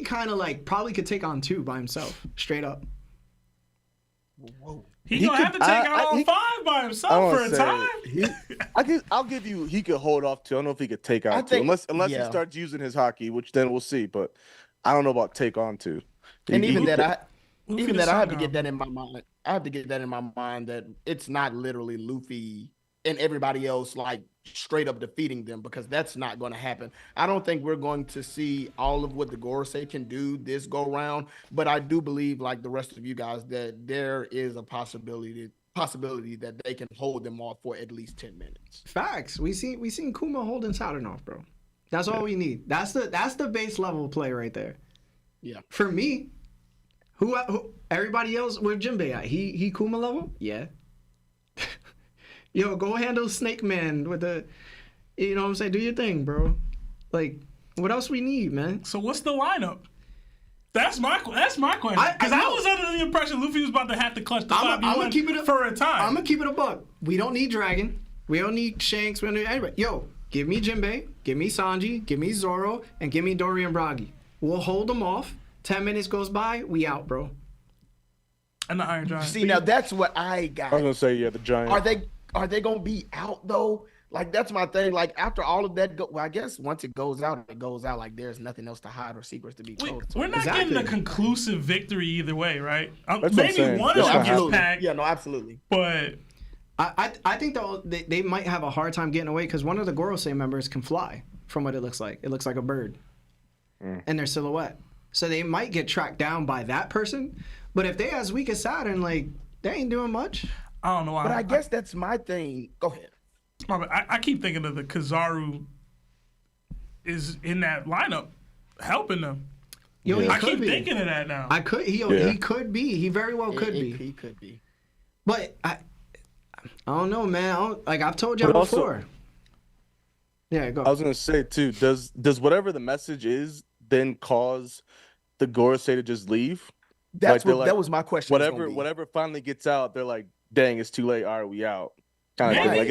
[SPEAKER 1] kind of, like, probably could take on 2 by himself, straight up.
[SPEAKER 2] He gonna have to take out all 5 by himself for a time.
[SPEAKER 3] I'll give you. He could hold off 2. I don't know if he could take on 2, unless he starts using his hockey, which then we'll see. But I don't know about take on 2.
[SPEAKER 4] And even that, I have to
[SPEAKER 2] Sun
[SPEAKER 4] get that in my mind. I have to get that in my mind that it's not literally Luffy and everybody else like straight up defeating them, because that's not going to happen. I don't think we're going to see all of what the Gorosei can do this go round, but I do believe, like the rest of you guys, that there is a possibility that they can hold them off for at least 10 minutes.
[SPEAKER 1] Facts. We seen Kuma holding Saturn off, bro. That's all we need. That's the base level play right there.
[SPEAKER 4] Yeah.
[SPEAKER 1] For me, who everybody else, where Jinbei at? He Kuma level? Yeah. Yo, go handle Snake Man with the, you know what I'm saying? Do your thing, bro. Like, what else we need, man?
[SPEAKER 2] So what's the lineup? That's my question. Because I was under the impression Luffy was about to have to clutch the 5v1 for a time.
[SPEAKER 1] I'm gonna keep it a buck. We don't need Dragon. We don't need Shanks. We don't need anybody. Yo, give me Jinbei, give me Sanji, give me Zoro, and give me Dorian Bragi. We'll hold them off. 10 minutes goes by, we out, bro.
[SPEAKER 2] And the Iron Giant.
[SPEAKER 4] See, now that's what I got.
[SPEAKER 3] I was gonna say, yeah, the Giant.
[SPEAKER 4] Are they gonna be out though? Like, that's my thing. Like, after all of that, well, I guess once it goes out, it goes out. Like, there's nothing else to hide or secrets to be told.
[SPEAKER 2] We're not getting a conclusive victory either way, right?
[SPEAKER 3] That's
[SPEAKER 2] Maybe one of them gets packed.
[SPEAKER 4] Yeah, no, absolutely.
[SPEAKER 2] But
[SPEAKER 1] I think they might have a hard time getting away because one of the Gorosei members can fly, from what it looks like. It looks like a bird in their silhouette. So they might get tracked down by that person. But if they as weak as Saturn, like, they ain't doing much.
[SPEAKER 2] I don't know why.
[SPEAKER 4] But I guess that's my thing. Go ahead.
[SPEAKER 2] I keep thinking of the Kizaru is in that lineup helping them.
[SPEAKER 1] Yo,
[SPEAKER 2] I keep thinking of that now.
[SPEAKER 1] He could be. He very well could be.
[SPEAKER 4] He could be.
[SPEAKER 1] But I don't know, man. I've told y'all before. Yeah, go.
[SPEAKER 3] I was gonna say too. Does whatever the message is then cause the Gorosei to just leave?
[SPEAKER 4] That was my question.
[SPEAKER 3] Whatever finally gets out, they're like, "Dang, it's too late. Are we out?" Kind of thing. Like,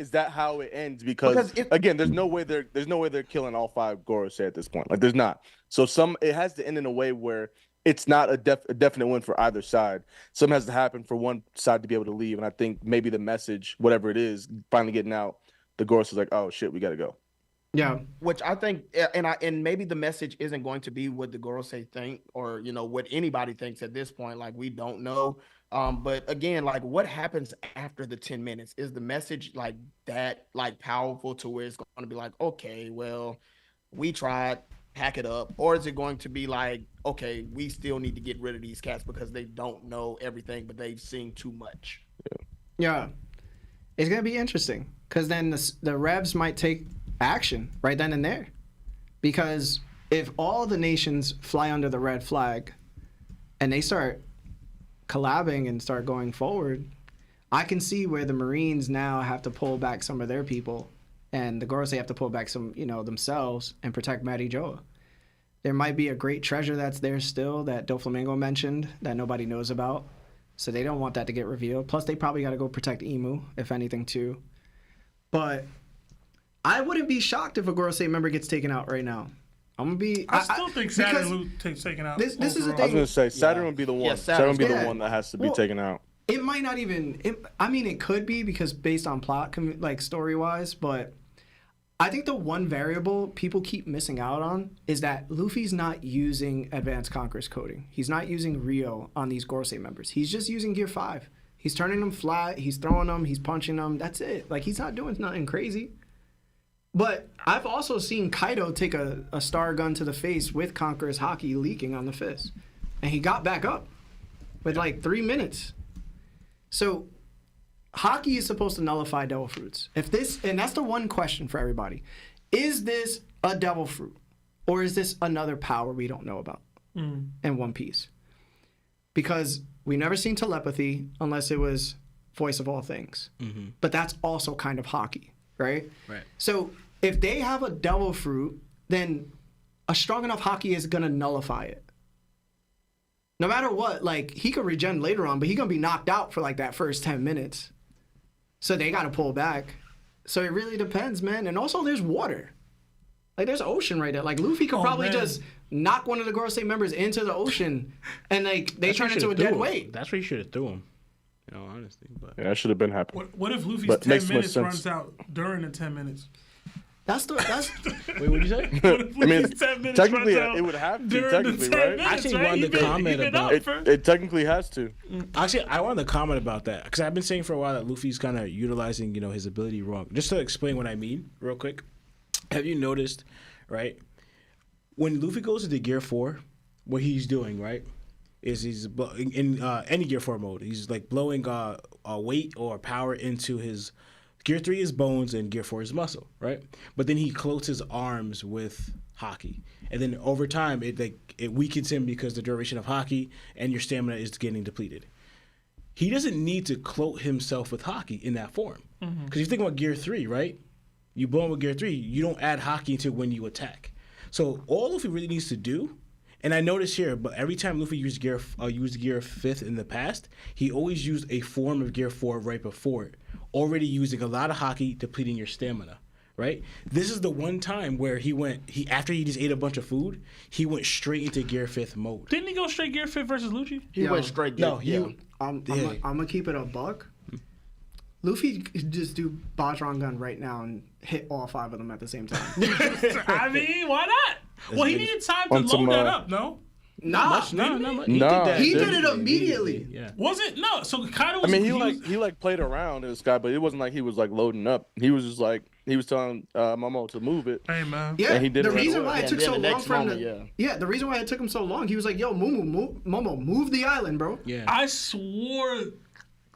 [SPEAKER 3] is that how it ends? Because again, there's no way they're killing all 5 Gorosei at this point. Like, there's not. So it has to end in a way where it's not a definite win for either side. Something has to happen for one side to be able to leave. And I think maybe the message, whatever it is, finally getting out, the Gorosei's like, "Oh shit, we gotta go."
[SPEAKER 1] Yeah.
[SPEAKER 4] Which I think, and maybe the message isn't going to be what the Gorosei think, or, you know, what anybody thinks at this point. Like, we don't know. But again, like, what happens after the 10 minutes? Is the message like that, like, powerful to where it's going to be like, okay, well, we tried, hack it up, or is it going to be like, okay, we still need to get rid of these cats because they don't know everything, but they've seen too much?
[SPEAKER 1] Yeah. It's going to be interesting because then the Revs might take action right then and there. Because if all the nations fly under the red flag and they start collabing and start going forward, I can see where the Marines now have to pull back some of their people and the Gorosei have to pull back some, themselves and protect 𝗵𝐺𝐺𝐿. There might be a great treasure that's there still that Doflamingo mentioned that nobody knows about. So they don't want that to get revealed. Plus, they probably got to go protect Imu, if anything, too. But I wouldn't be shocked if a Gorosei member gets taken out right now.
[SPEAKER 2] I still think Saturn takes taken out.
[SPEAKER 1] This is the thing.
[SPEAKER 3] I was gonna say Saturn would be the one.
[SPEAKER 4] Yeah,
[SPEAKER 3] Saturn would be
[SPEAKER 1] yeah.
[SPEAKER 3] the one that has to be taken out.
[SPEAKER 1] It might not even. It could be because based on plot, story wise, but I think the one variable people keep missing out on is that Luffy's not using Advanced Conqueror's coding. He's not using Rio on these Gorosei members. He's just using Gear 5. He's turning them flat. He's throwing them. He's punching them. That's it. Like, he's not doing nothing crazy. But I've also seen Kaido take a star gun to the face with Conqueror's Haki leaking on the fist. And he got back up with 3 minutes. So Haki is supposed to nullify Devil Fruits. And that's the one question for everybody. Is this a Devil Fruit? Or is this another power we don't know about in One Piece? Because we've never seen telepathy unless it was Voice of All Things. Mm-hmm. But that's also kind of Haki, right?
[SPEAKER 5] Right.
[SPEAKER 1] So if they have a Devil Fruit, then a strong enough Haki is going to nullify it. No matter what, he could regen later on, but he's going to be knocked out for that first 10 minutes. So they got to pull back. So it really depends, man. And also there's water. There's ocean right there. Luffy could probably just knock one of the Gorosei members into the ocean and they turn into a dead weight.
[SPEAKER 5] That's where you should have threw him. Honestly. But
[SPEAKER 3] Yeah, that should have been happening.
[SPEAKER 2] What if Luffy's 10 minutes runs out during the 10 minutes?
[SPEAKER 5] Wait, what'd you say?
[SPEAKER 3] I mean, technically, it would have to, technically, right?
[SPEAKER 5] I actually wanted to comment about
[SPEAKER 3] it. Technically has to.
[SPEAKER 5] Actually, I wanted to comment about that because I've been saying for a while that Luffy's kind of utilizing, his ability wrong. Just to explain what I mean, real quick. Have you noticed, right? When Luffy goes into Gear 4, what he's doing, right, is he's in any Gear 4 mode. He's blowing weight or power into his. Gear 3 is bones and Gear 4 is muscle, right? But then he coats his arms with Haki. And then over time, it weakens him because the duration of Haki and your stamina is getting depleted. He doesn't need to cloak himself with Haki in that form. Because you think about Gear 3, right? You blow him with Gear 3, you don't add Haki until when you attack. So all Luffy really needs to do, and I noticed here, but every time Luffy used Gear 5th in the past, he always used a form of Gear 4 right before it. Already using a lot of Haki, depleting your stamina, right? This is the one time where after he just ate a bunch of food, he went straight into Gear 5th mode.
[SPEAKER 2] Didn't he go straight Gear 5th versus Lucci?
[SPEAKER 4] He went straight Gear.
[SPEAKER 1] No, I'm gonna keep it a buck. Luffy could just do Bajron Gun right now and hit all 5 of them at the same time.
[SPEAKER 2] I mean, why not? Well, he needed time to load that up, no?
[SPEAKER 1] Not
[SPEAKER 2] much.
[SPEAKER 1] He did it immediately.
[SPEAKER 5] Yeah.
[SPEAKER 2] Was it? No. So Kaido was.
[SPEAKER 3] I mean, he played around in this guy, but it wasn't like he was loading up. He was just he was telling Momo to move it.
[SPEAKER 2] Hey man.
[SPEAKER 1] Yeah.
[SPEAKER 3] And he did
[SPEAKER 1] the
[SPEAKER 3] it right
[SPEAKER 1] reason
[SPEAKER 3] away.
[SPEAKER 1] why it took so long for him
[SPEAKER 4] to.
[SPEAKER 1] Yeah. The reason why it took him so long, he was like, "Yo, Momo, move the island, bro."
[SPEAKER 5] Yeah.
[SPEAKER 2] I swore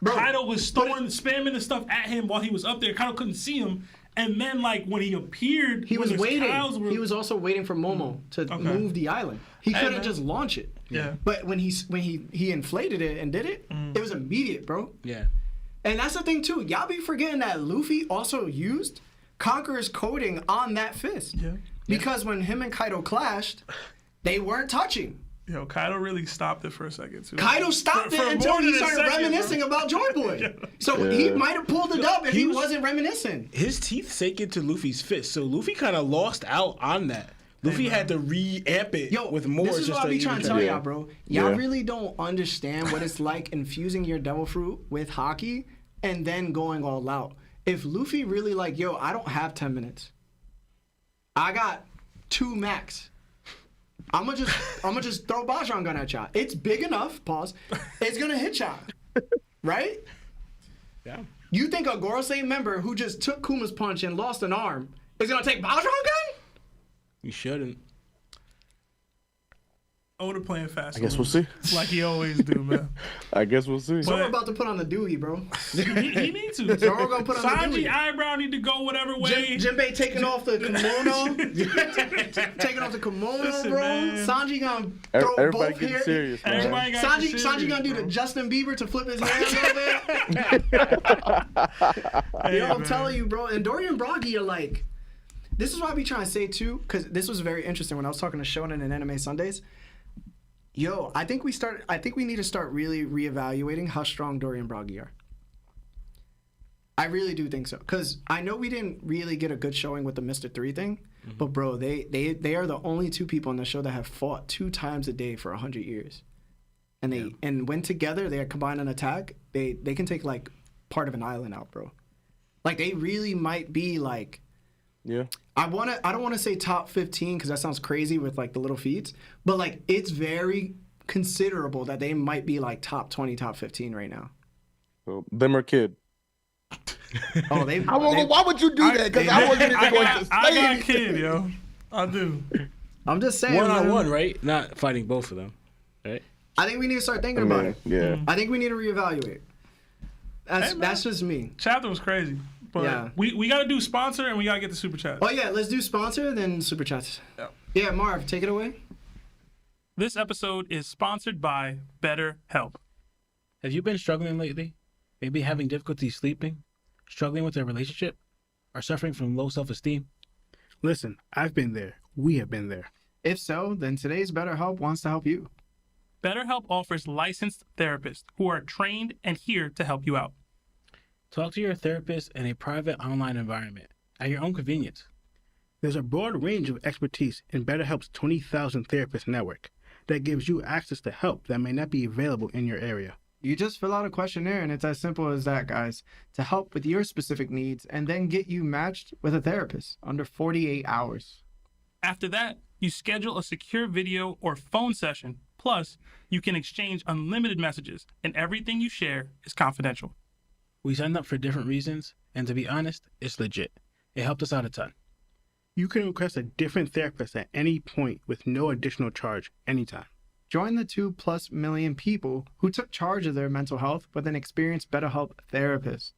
[SPEAKER 2] Kaido was spamming the stuff at him while he was up there. Kaido couldn't see him. And then, when he appeared,
[SPEAKER 1] he was waiting. He was also waiting for Momo to move the island. He couldn't just launch it.
[SPEAKER 2] Yeah.
[SPEAKER 1] But when he inflated it and did it, it was immediate, bro.
[SPEAKER 5] Yeah.
[SPEAKER 1] And that's the thing too. Y'all be forgetting that Luffy also used Conqueror's coding on that fist.
[SPEAKER 2] Yeah.
[SPEAKER 1] Because when him and Kaido clashed, they weren't touching.
[SPEAKER 2] Yo, Kaido really stopped it for a second too.
[SPEAKER 1] Kaido stopped it until he started reminiscing about Joy Boy. So he might have pulled it up if he wasn't reminiscing.
[SPEAKER 5] His teeth sank into Luffy's fist, so Luffy kind of lost out on that. Luffy had to re-amp it with more.
[SPEAKER 1] This is what I be trying to tell y'all, bro. Y'all
[SPEAKER 3] Yeah.
[SPEAKER 1] really don't understand what it's like infusing your Devil Fruit with Haki and then going all out. If Luffy really I don't have 10 minutes. I got 2 max. I'm gonna just throw Bajron Gun at y'all. It's big enough. Pause. It's gonna hit y'all, right?
[SPEAKER 5] Yeah.
[SPEAKER 1] You think a Gorosei member who just took Kuma's punch and lost an arm is gonna take Bajron Gun?
[SPEAKER 5] You shouldn't.
[SPEAKER 2] Oda playing fast.
[SPEAKER 3] I guess we'll see.
[SPEAKER 2] Like he always do, man.
[SPEAKER 3] I guess we'll see.
[SPEAKER 1] So we're about to put on the Dewey, bro.
[SPEAKER 2] He needs to.
[SPEAKER 1] So we're gonna put on the
[SPEAKER 2] Sanji
[SPEAKER 1] Dewey.
[SPEAKER 2] eyebrow need to go whatever way.
[SPEAKER 1] Jinbei taking off the kimono. Taking off the kimono,
[SPEAKER 2] Listen,
[SPEAKER 1] bro.
[SPEAKER 2] man.
[SPEAKER 1] Sanji gonna throw
[SPEAKER 3] Everybody
[SPEAKER 1] both
[SPEAKER 3] getting
[SPEAKER 1] hair.
[SPEAKER 3] serious, man.
[SPEAKER 2] Everybody got
[SPEAKER 1] Sanji gonna do the Justin Bieber to flip his hair a little bit.
[SPEAKER 2] Hey,
[SPEAKER 1] Yo, I'm
[SPEAKER 2] man.
[SPEAKER 1] telling you, bro. And Dorian Broggy are like, this is what I be trying to say too, because this was very interesting when I was talking to Shonen and Anime Sundays. Yo, I think we need to start really reevaluating how strong Dorian Broggy are. I really do think so, because I know we didn't really get a good showing with the Mr. 3 thing, but bro, they are the only two people in the show that have fought 2 times a day for 100 years, and and when together they are combined an attack, they can take like part of an island out, bro. Like they really might be like.
[SPEAKER 3] Yeah.
[SPEAKER 1] I don't want to say top 15 because that sounds crazy with like the little feats, but like it's very considerable that they might be like top 20, top 15 right now.
[SPEAKER 3] So, them or Kid.
[SPEAKER 1] Oh,
[SPEAKER 4] Why would you do that? Because I wasn't even going to say
[SPEAKER 2] I got a
[SPEAKER 4] anything.
[SPEAKER 2] kid, yo. I do.
[SPEAKER 1] I'm just saying.
[SPEAKER 5] One on
[SPEAKER 1] man.
[SPEAKER 5] one, right? Not fighting both of them, right?
[SPEAKER 1] I think we need to start thinking about it.
[SPEAKER 3] Yeah.
[SPEAKER 1] I think we need to reevaluate. That's just me.
[SPEAKER 2] Chapter was crazy. But
[SPEAKER 1] Yeah.
[SPEAKER 2] we got to do sponsor and we got to get the super chat.
[SPEAKER 1] Oh yeah, let's do sponsor then super chats. Yeah, Marv, take it away.
[SPEAKER 2] This episode is sponsored by BetterHelp.
[SPEAKER 5] Have you been struggling lately? Maybe having difficulty sleeping, struggling with a relationship, or suffering from low self-esteem?
[SPEAKER 9] Listen, I've been there. We have been there.
[SPEAKER 1] If so, then today's BetterHelp wants to help you.
[SPEAKER 2] BetterHelp offers licensed therapists who are trained and here to help you out.
[SPEAKER 5] Talk to your therapist in a private online environment at your own convenience.
[SPEAKER 9] There's a broad range of expertise in BetterHelp's 20,000 therapist network that gives you access to help that may not be available in your area.
[SPEAKER 1] You just fill out a questionnaire and it's as simple as that, guys, to help with your specific needs and then get you matched with a therapist under 48 hours.
[SPEAKER 2] After that, you schedule a secure video or phone session. Plus, you can exchange unlimited messages and everything you share is confidential.
[SPEAKER 5] We signed up for different reasons, and to be honest, it's legit. It helped us out a ton.
[SPEAKER 9] You can request a different therapist at any point with no additional charge anytime.
[SPEAKER 1] Join the 2+ million people who took charge of their mental health with an experienced BetterHelp therapist.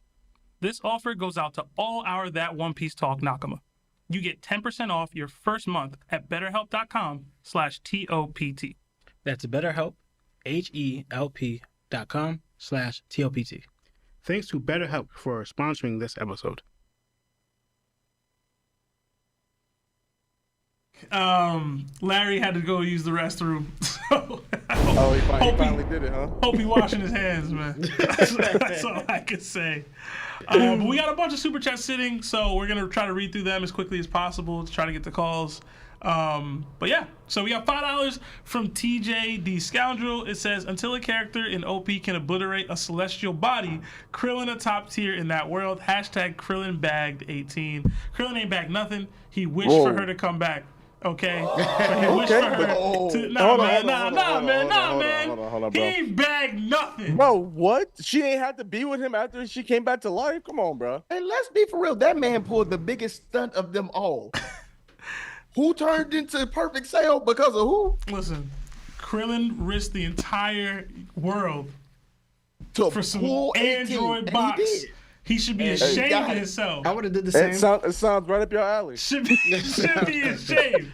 [SPEAKER 2] This offer goes out to all our That One Piece Talk Nakama. You get 10% off your first month at betterhelp.com/TOPT.
[SPEAKER 5] That's BetterHelp, HELP.com/TOPT.
[SPEAKER 9] Thanks to BetterHelp for sponsoring this episode.
[SPEAKER 2] Larry had to go use the restroom. So,
[SPEAKER 3] He finally did it, huh?
[SPEAKER 2] hope he washing his hands, man. That's all I can say. But we got a bunch of super chats sitting, so we're gonna try to read through them as quickly as possible to try to get the calls. But yeah, so we got $5 from TJ the Scoundrel. It says, until a character in OP can obliterate a celestial body, Krillin a top tier in that world. Hashtag Krillin bagged 18. Krillin ain't bagged nothing. He wished for her to come back. Okay? But he wished for her to... Nah, man. He ain't bagged nothing.
[SPEAKER 3] Bro, what? She ain't had to be with him after she came back to life? Come on, bro.
[SPEAKER 4] And let's be for real, that man pulled the biggest stunt of them all. Who turned into Perfect Sale because of who?
[SPEAKER 2] Listen, Krillin risked the entire world
[SPEAKER 4] To
[SPEAKER 2] for some
[SPEAKER 4] pull 18,
[SPEAKER 2] Android
[SPEAKER 4] and
[SPEAKER 2] box.
[SPEAKER 4] He did.
[SPEAKER 2] He should be ashamed of himself.
[SPEAKER 1] I would have did the same.
[SPEAKER 3] It sounds right up your alley.
[SPEAKER 2] Should be ashamed.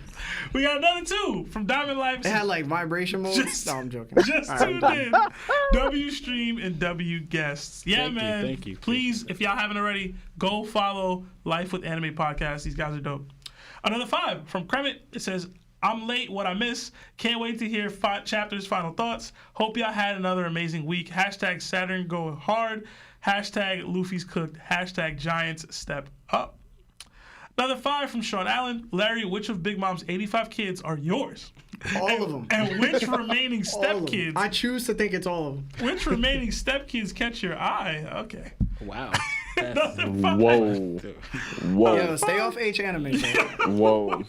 [SPEAKER 2] We got another 2 from Diamond Life.
[SPEAKER 1] It had like vibration modes.
[SPEAKER 2] Just-
[SPEAKER 1] No, I'm joking.
[SPEAKER 2] Just
[SPEAKER 1] All right,
[SPEAKER 2] tuned in. W Stream and W Guests. Yeah, man.
[SPEAKER 5] Thank you.
[SPEAKER 2] Please, if y'all haven't already, go follow Life with Anime Podcast. These guys are dope. Another 5 from Kremet. It says, I'm late, what I miss. Can't wait to hear chapters, final thoughts. Hope y'all had another amazing week. Hashtag Saturn go hard. Hashtag Luffy's cooked. Hashtag Giants step up. Another 5 from Sean Allen. Larry, which of Big Mom's 85 kids are yours?
[SPEAKER 1] All of them.
[SPEAKER 2] And which remaining
[SPEAKER 1] All of them.
[SPEAKER 2] stepkids?
[SPEAKER 1] I choose to think it's all of them.
[SPEAKER 2] Which remaining stepkids catch your eye? Okay.
[SPEAKER 5] Wow.
[SPEAKER 2] Another 5.
[SPEAKER 3] Whoa.
[SPEAKER 1] Yo, stay off H anime, bro.
[SPEAKER 3] Whoa.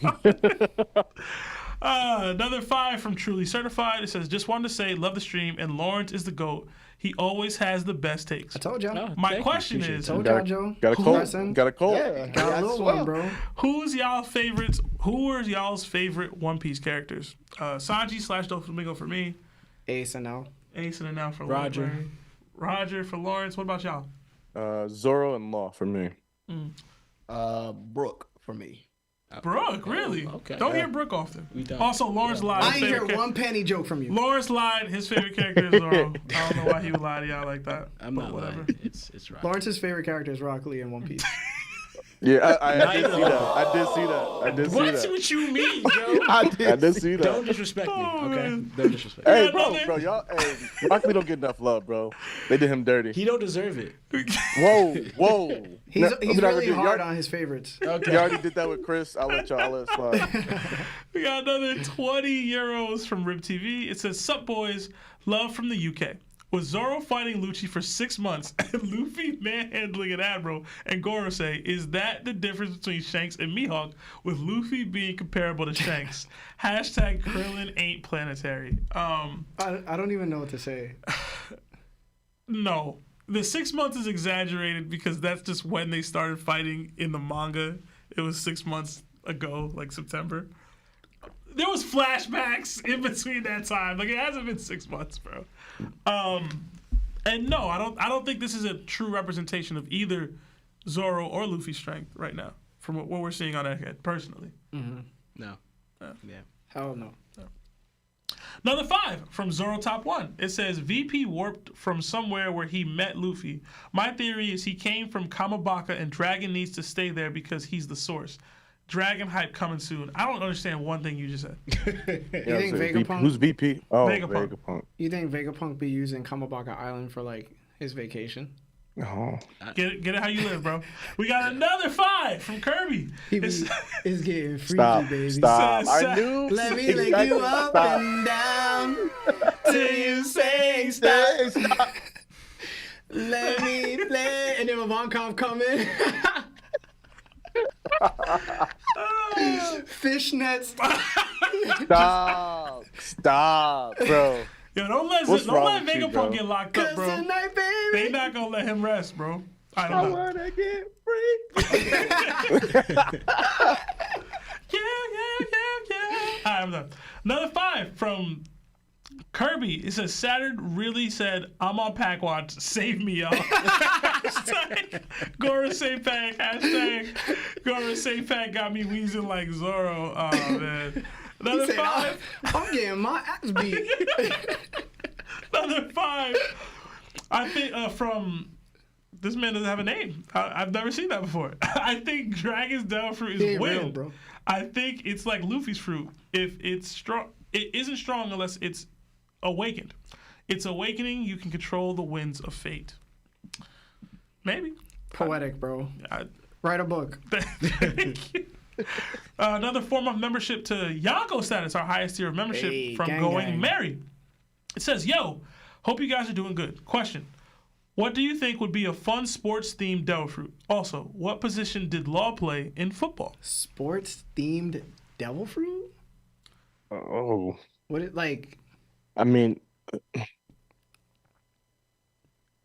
[SPEAKER 2] Another 5 from Truly Certified. It says, just wanted to say, love the stream, and Lawrence is the GOAT. He always has the best takes.
[SPEAKER 1] I told y'all.
[SPEAKER 5] No,
[SPEAKER 2] My
[SPEAKER 5] thank you.
[SPEAKER 2] question
[SPEAKER 5] Appreciate
[SPEAKER 2] is,
[SPEAKER 5] that.
[SPEAKER 1] Told y'all, Joe.
[SPEAKER 3] Got a cold.
[SPEAKER 1] Preston.
[SPEAKER 3] Got a cold.
[SPEAKER 4] Yeah,
[SPEAKER 1] Got a little one, bro.
[SPEAKER 2] who's y'all's favorites? Who are y'all's favorite One Piece characters? Sanji / Doflamingo for me.
[SPEAKER 1] Ace and L.
[SPEAKER 2] Ace and now for
[SPEAKER 5] Roger.
[SPEAKER 2] Lawrence. Roger for Lawrence. What about y'all?
[SPEAKER 3] Zoro and Law for me.
[SPEAKER 4] Brooke for me.
[SPEAKER 2] Brooke, really?
[SPEAKER 5] okay.
[SPEAKER 2] Don't hear Brooke often.
[SPEAKER 5] We don't.
[SPEAKER 2] Also, Lawrence lied.
[SPEAKER 1] I
[SPEAKER 2] his
[SPEAKER 1] ain't hear
[SPEAKER 2] favorite
[SPEAKER 1] one penny joke from you.
[SPEAKER 2] Lawrence lied. His favorite character is Zoro. I don't know why he would lie to y'all like that.
[SPEAKER 5] I'm
[SPEAKER 2] but
[SPEAKER 5] not
[SPEAKER 2] whatever.
[SPEAKER 5] lying. It's right.
[SPEAKER 1] Lawrence's favorite character is Rock Lee in One Piece.
[SPEAKER 3] Yeah, I did see that. I did see that. I did see
[SPEAKER 5] What's
[SPEAKER 3] that.
[SPEAKER 5] what you mean, Joe?
[SPEAKER 3] I did see that.
[SPEAKER 5] Don't disrespect me,
[SPEAKER 2] Oh,
[SPEAKER 5] okay?
[SPEAKER 2] man.
[SPEAKER 5] Don't disrespect me.
[SPEAKER 3] Hey,
[SPEAKER 2] Yeah,
[SPEAKER 3] bro, y'all. Hey, Rock Lee don't get enough love, bro. They did him dirty.
[SPEAKER 5] He don't deserve it.
[SPEAKER 3] Whoa.
[SPEAKER 1] He's
[SPEAKER 3] We're not
[SPEAKER 1] really
[SPEAKER 3] gonna do-
[SPEAKER 1] hard
[SPEAKER 3] y'all-
[SPEAKER 1] on his favorites.
[SPEAKER 3] You already did that with Chris. I'll let it slide.
[SPEAKER 2] We got another 20 euros from Rib TV. It says, "Sup boys, love from the UK. With Zoro fighting Lucci for 6 months and Luffy manhandling an admiral and Gorosei, is that the difference between Shanks and Mihawk, with Luffy being comparable to Shanks? Hashtag Krillin ain't planetary."
[SPEAKER 1] I don't even know what to say.
[SPEAKER 2] No. The 6 months is exaggerated because that's just when they started fighting in the manga. It was 6 months ago, like September. There was flashbacks in between that time. Like, it hasn't been 6 months, bro. And no, I don't think this is a true representation of either Zoro or Luffy's strength right now, from what we're seeing on Egghead, personally.
[SPEAKER 5] No. Yeah.
[SPEAKER 1] Hell no.
[SPEAKER 2] Another 5 from Zoro Top 1. It says, "VP warped from somewhere where he met Luffy. My theory is he came from Kamabaka and Dragon needs to stay there because he's the source. Dragon hype coming soon." I don't understand one thing you just said.
[SPEAKER 1] You think Vegapunk?
[SPEAKER 3] Who's VP? Oh,
[SPEAKER 2] Vegapunk.
[SPEAKER 3] Vegapunk.
[SPEAKER 1] You think Vegapunk be using Kamabaka Island for like his vacation?
[SPEAKER 3] Oh.
[SPEAKER 2] Get it how you live, bro. We got another 5 from Kirby.
[SPEAKER 1] He be,
[SPEAKER 2] It's-
[SPEAKER 1] it's getting freaky,
[SPEAKER 3] Stop.
[SPEAKER 1] baby.
[SPEAKER 3] Stop.
[SPEAKER 2] Sad.
[SPEAKER 3] I knew.
[SPEAKER 1] Let me
[SPEAKER 3] exactly.
[SPEAKER 1] lick you up
[SPEAKER 3] Stop.
[SPEAKER 1] and down till you say stop.
[SPEAKER 3] Hey, stop.
[SPEAKER 1] Let me play. And then Vegapunk come in. Fishnets.
[SPEAKER 3] Stop, bro.
[SPEAKER 2] Yo, don't let
[SPEAKER 3] What's wrong with you,
[SPEAKER 2] Vegapunk
[SPEAKER 3] bro?
[SPEAKER 2] get locked up, bro.
[SPEAKER 1] Tonight, baby.
[SPEAKER 2] They not gonna let him rest, bro. I
[SPEAKER 3] I
[SPEAKER 2] don't know.
[SPEAKER 3] wanna get free.
[SPEAKER 2] Yeah. All right, I'm done. Another 5 from Kirby. It says, "Saturn really said, I'm on pack watch. Save me, y'all." Hashtag Gorosei pack. Hashtag Gorosei pack got me wheezing like Zoro. Oh, man. Another
[SPEAKER 1] He said,
[SPEAKER 2] 5.
[SPEAKER 1] I'm getting my ass beat.
[SPEAKER 2] Another 5. I think from... This man doesn't have a name. I've never seen that before. I think Dragon's Devil Fruit
[SPEAKER 1] He
[SPEAKER 2] is
[SPEAKER 1] ain't
[SPEAKER 2] wind.
[SPEAKER 1] real, bro.
[SPEAKER 2] I think it's like Luffy's fruit. If it's strong, it isn't strong unless it's awakened. It's awakening. You can control the winds of fate. Maybe.
[SPEAKER 1] Poetic, bro.
[SPEAKER 2] I,
[SPEAKER 1] Write a book.
[SPEAKER 2] thank you. Another form of membership to Yonko status, our highest tier of membership
[SPEAKER 1] Hey,
[SPEAKER 2] from
[SPEAKER 1] gang,
[SPEAKER 2] Going
[SPEAKER 1] gang.
[SPEAKER 2] Merry. It says, "Yo, hope you guys are doing good. Question. What do you think would be a fun sports-themed Devil Fruit? Also, what position did Law play in football?"
[SPEAKER 1] Sports themed devil fruit?
[SPEAKER 3] Oh.
[SPEAKER 1] What it like?
[SPEAKER 3] I mean,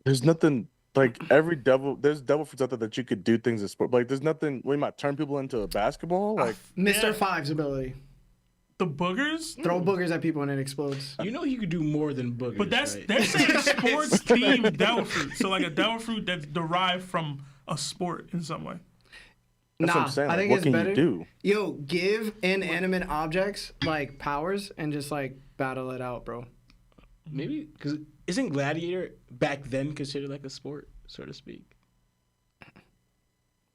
[SPEAKER 3] there's nothing like there's devil fruits out there that you could do things in sport. Like, there's nothing. We might turn people into a basketball. Like,
[SPEAKER 1] Mr.
[SPEAKER 2] Yeah.
[SPEAKER 1] Five's ability.
[SPEAKER 2] The boogers?
[SPEAKER 1] Throw boogers at people and it explodes.
[SPEAKER 5] You know he could do more than boogers,
[SPEAKER 2] But
[SPEAKER 5] right?
[SPEAKER 2] they're saying sports themed devil fruit. So like a devil fruit that's derived from a sport in some way.
[SPEAKER 3] that's what I'm saying.
[SPEAKER 1] I
[SPEAKER 3] Like,
[SPEAKER 1] think
[SPEAKER 3] what
[SPEAKER 1] it's
[SPEAKER 3] can
[SPEAKER 1] better.
[SPEAKER 3] you do?
[SPEAKER 1] Yo, give inanimate objects like powers and just like battle it out, bro.
[SPEAKER 5] Maybe because isn't Gladiator back then considered like a sport, so to speak?